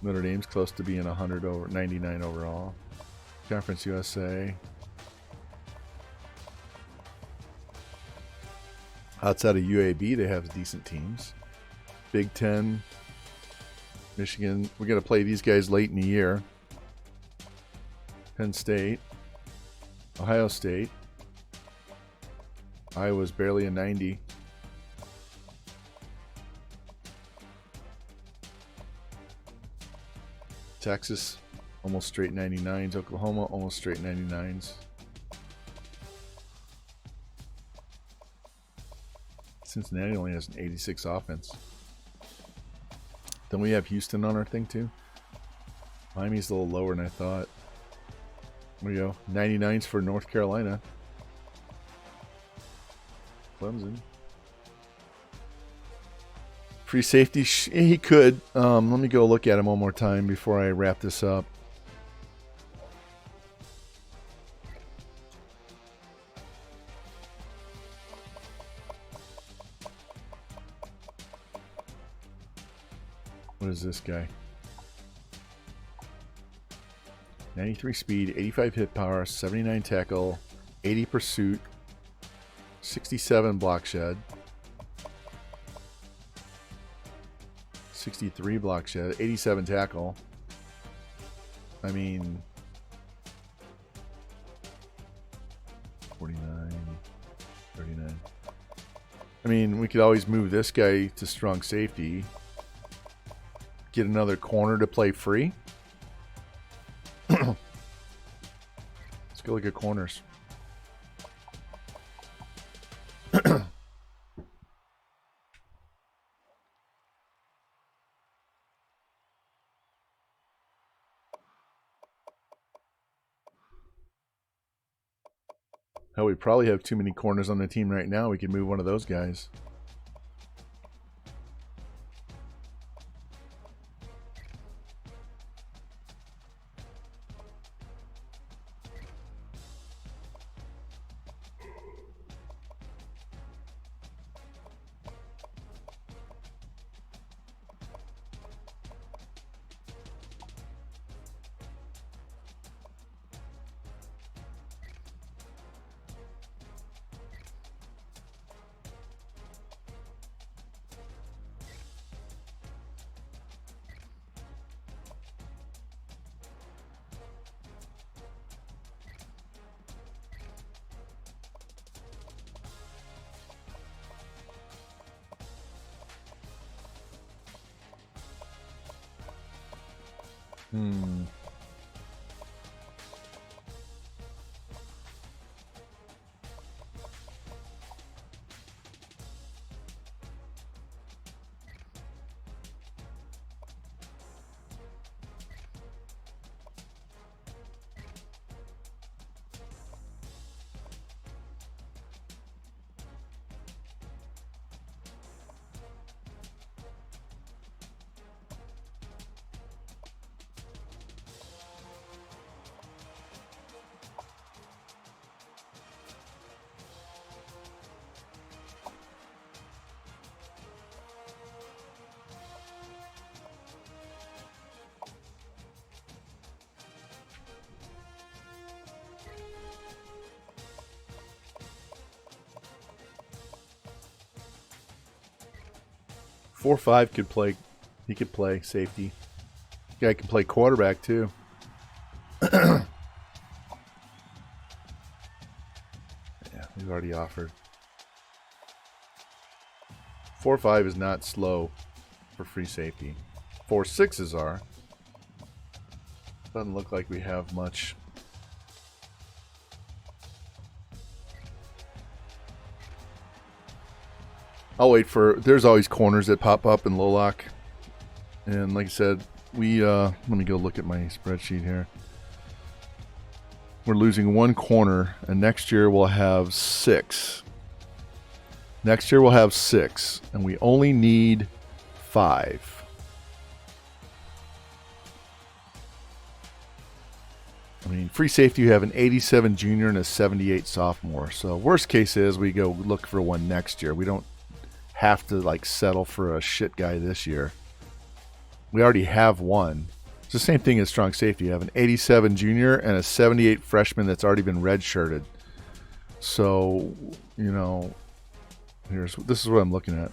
S1: Notre Dame's close to being 100 over 99 overall. Conference USA. Outside of UAB, they have decent teams. Big Ten, Michigan. We're going to play these guys late in the year. Penn State, Ohio State. Iowa's barely a 90. Texas, almost straight 99s. Oklahoma, almost straight 99s. Cincinnati only has an 86 offense. Then we have Houston on our thing too. Miami's a little lower than I thought. There we go. 99s for North Carolina. Clemson. Free safety. He could. Let me go look at him one more time before I wrap this up. What is this guy? 93 speed, 85 hit power, 79 tackle, 80 pursuit, 67 block shed, 63 block shed, 87 tackle. I mean, 49, 39. I mean, we could always move this guy to strong safety. Get another corner to play free. Let's go look at corners. Hell, we probably have too many corners on the team right now. We could move one of those guys. Hmm. Four five could play. He could play safety. Guy can play quarterback too. Yeah, we've already offered. 4-5 is not slow for free safety. 4-6s are. Doesn't look like we have much. I'll wait for. There's always corners that pop up in low lock, and like I said, we. Let me go look at my spreadsheet here. We're losing one corner, and next year we'll have 6. Next year we'll have 6, and we only need 5. I mean, free safety, you have an 87 junior and a 78 sophomore. So worst case is we go look for one next year. We don't have to like settle for a shit guy this year. We already have one. It's the same thing as strong safety. You have an 87 junior and a 78 freshman that's already been redshirted. So, you know, this is what I'm looking at.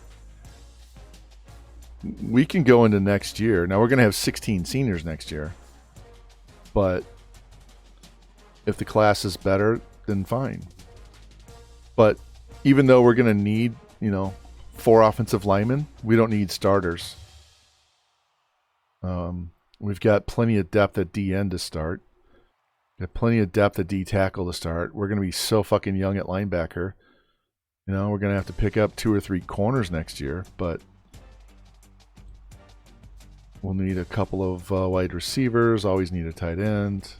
S1: We can go into next year. Now we're going to have 16 seniors next year. But if the class is better, then fine. But even though we're going to need, 4 offensive linemen, we don't need starters. We've got plenty of depth at DN to start. Got plenty of depth at D tackle to start. We're going to be so fucking young at linebacker. We're going to have to pick up 2 or 3 corners next year, but we'll need a couple of wide receivers. Always need a tight end.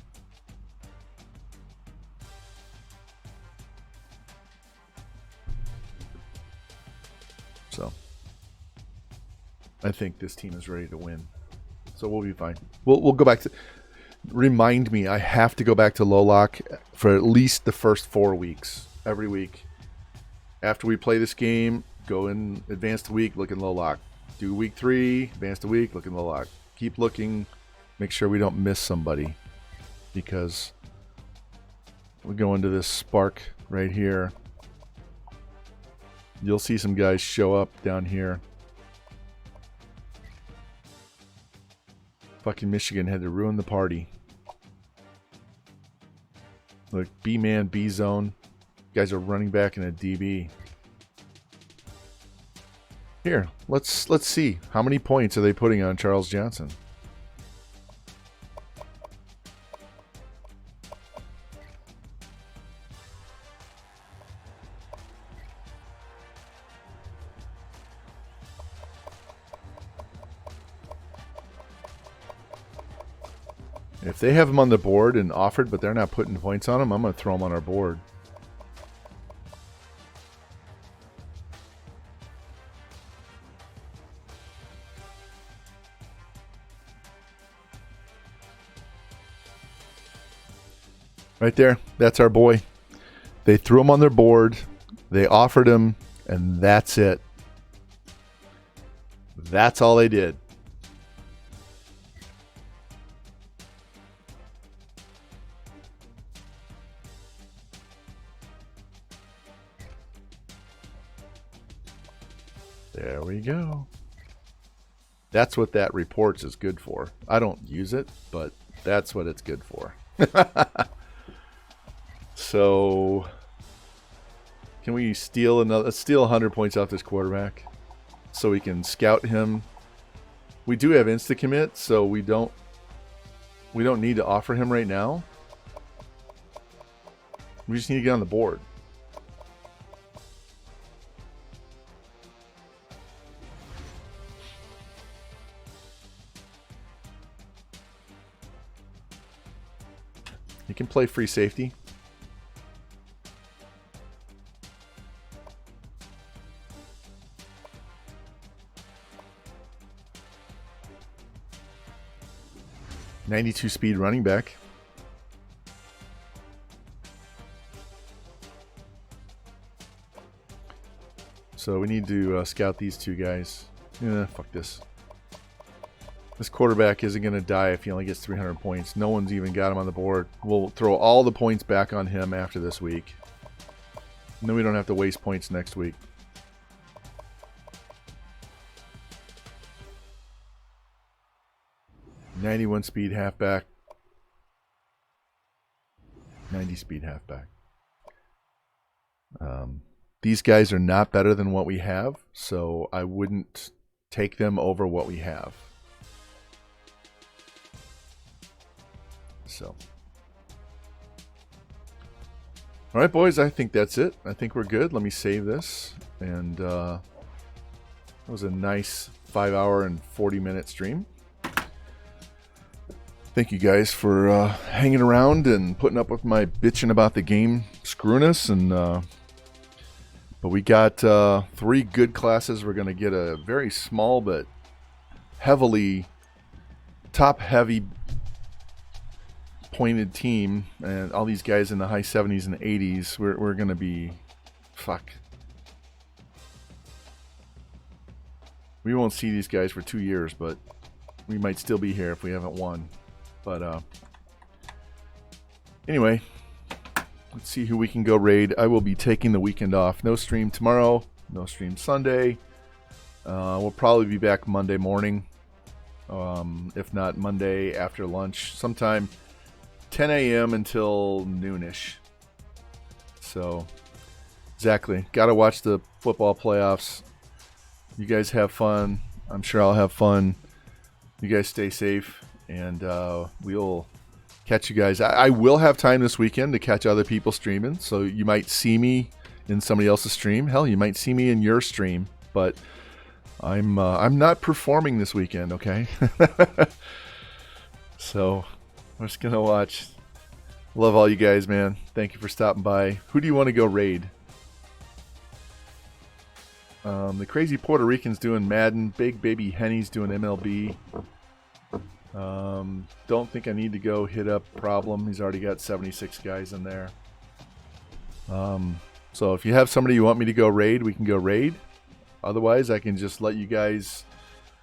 S1: So I think this team is ready to win. So we'll be fine. We'll go back to. Remind me, I have to go back to low lock for at least the first 4 weeks. Every week. After we play this game, go in advanced week, look in low lock. Do week 3, advanced week, look in low lock. Keep looking. Make sure we don't miss somebody. Because we go into this spark right here. You'll see some guys show up down here. Fucking Michigan had to ruin the party. Look, B-man, B-zone. Guys are running back in a DB. Here, let's see. How many points are they putting on Charles Johnson? If they have him on the board and offered, but they're not putting points on him, I'm going to throw him on our board. Right there. That's our boy. They threw him on their board. They offered him, and that's it. That's all they did. There we go. That's what that reports is good for. I don't use it, but that's what it's good for. So, can we steal another? Let's steal 100 points off this quarterback, so we can scout him. We do have insta commit, so we don't. We don't need to offer him right now. We just need to get on the board. He can play free safety. .92 speed running back. So we need to scout these two guys. Fuck this. This quarterback isn't going to die if he only gets 300 points. No one's even got him on the board. We'll throw all the points back on him after this week. And then we don't have to waste points next week. .91 speed halfback. 90 speed halfback. These guys are not better than what we have, so I wouldn't take them over what we have. So, all right, boys, I think that's it. I think we're good. Let me save this. And that was a nice 5-hour and 40-minute stream. Thank you guys for hanging around and putting up with my bitching about the game screwing us. And but we got 3 good classes. We're going to get a very small but heavily top-heavy pointed team, and all these guys in the high 70s and 80s. We're going to be fuck. We won't see these guys for 2 years, but we might still be here if we haven't won. But anyway, let's see who we can go raid. I will be taking the weekend off. No stream tomorrow. No stream Sunday. We'll probably be back Monday morning. If not Monday after lunch. Sometime 10 a.m. until noonish. So, exactly. Got to watch the football playoffs. You guys have fun. I'm sure I'll have fun. You guys stay safe. And we'll catch you guys. I will have time this weekend to catch other people streaming. So you might see me in somebody else's stream. Hell, you might see me in your stream. But I'm not performing this weekend, okay? So we're just going to watch. Love all you guys, man. Thank you for stopping by. Who do you want to go raid? The crazy Puerto Rican's doing Madden. Big Baby Henny's doing MLB. Don't think I need to go hit up Problem. He's already got 76 guys in there. So if you have somebody you want me to go raid, we can go raid. Otherwise, I can just let you guys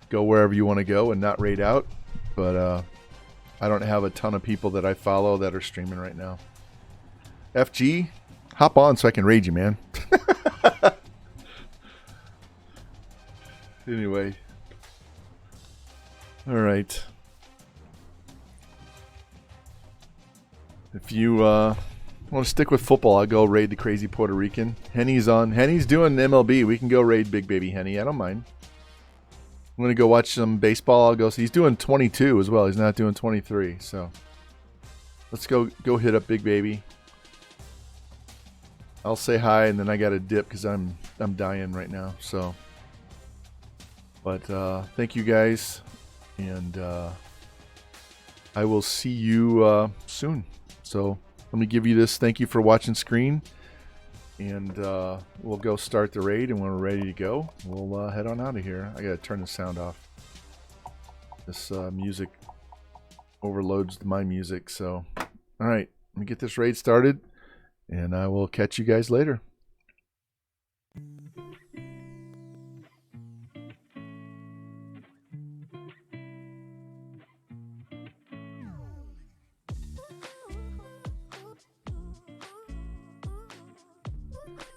S1: go wherever you want to go and not raid out. But I don't have a ton of people that I follow that are streaming right now. FG, hop on so I can raid you, man. Anyway. All right. If you want to stick with football, I'll go raid the crazy Puerto Rican. Henny's on. Henny's doing MLB. We can go raid Big Baby Henny. I don't mind. I'm going to go watch some baseball. I'll go. So he's doing 22 as well. He's not doing 23. So let's go hit up Big Baby. I'll say hi, and then I got to dip because I'm dying right now. So, but thank you guys, and I will see you soon. So let me give you this. Thank you for watching screen, and we'll go start the raid, and when we're ready to go, we'll head on out of here. I gotta turn the sound off. This music overloads my music. So, all right, let me get this raid started, and I will catch you guys later.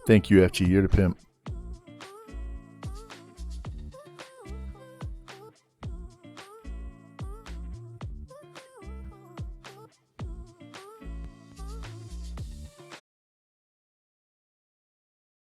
S1: Thank you, FG. You're the pimp.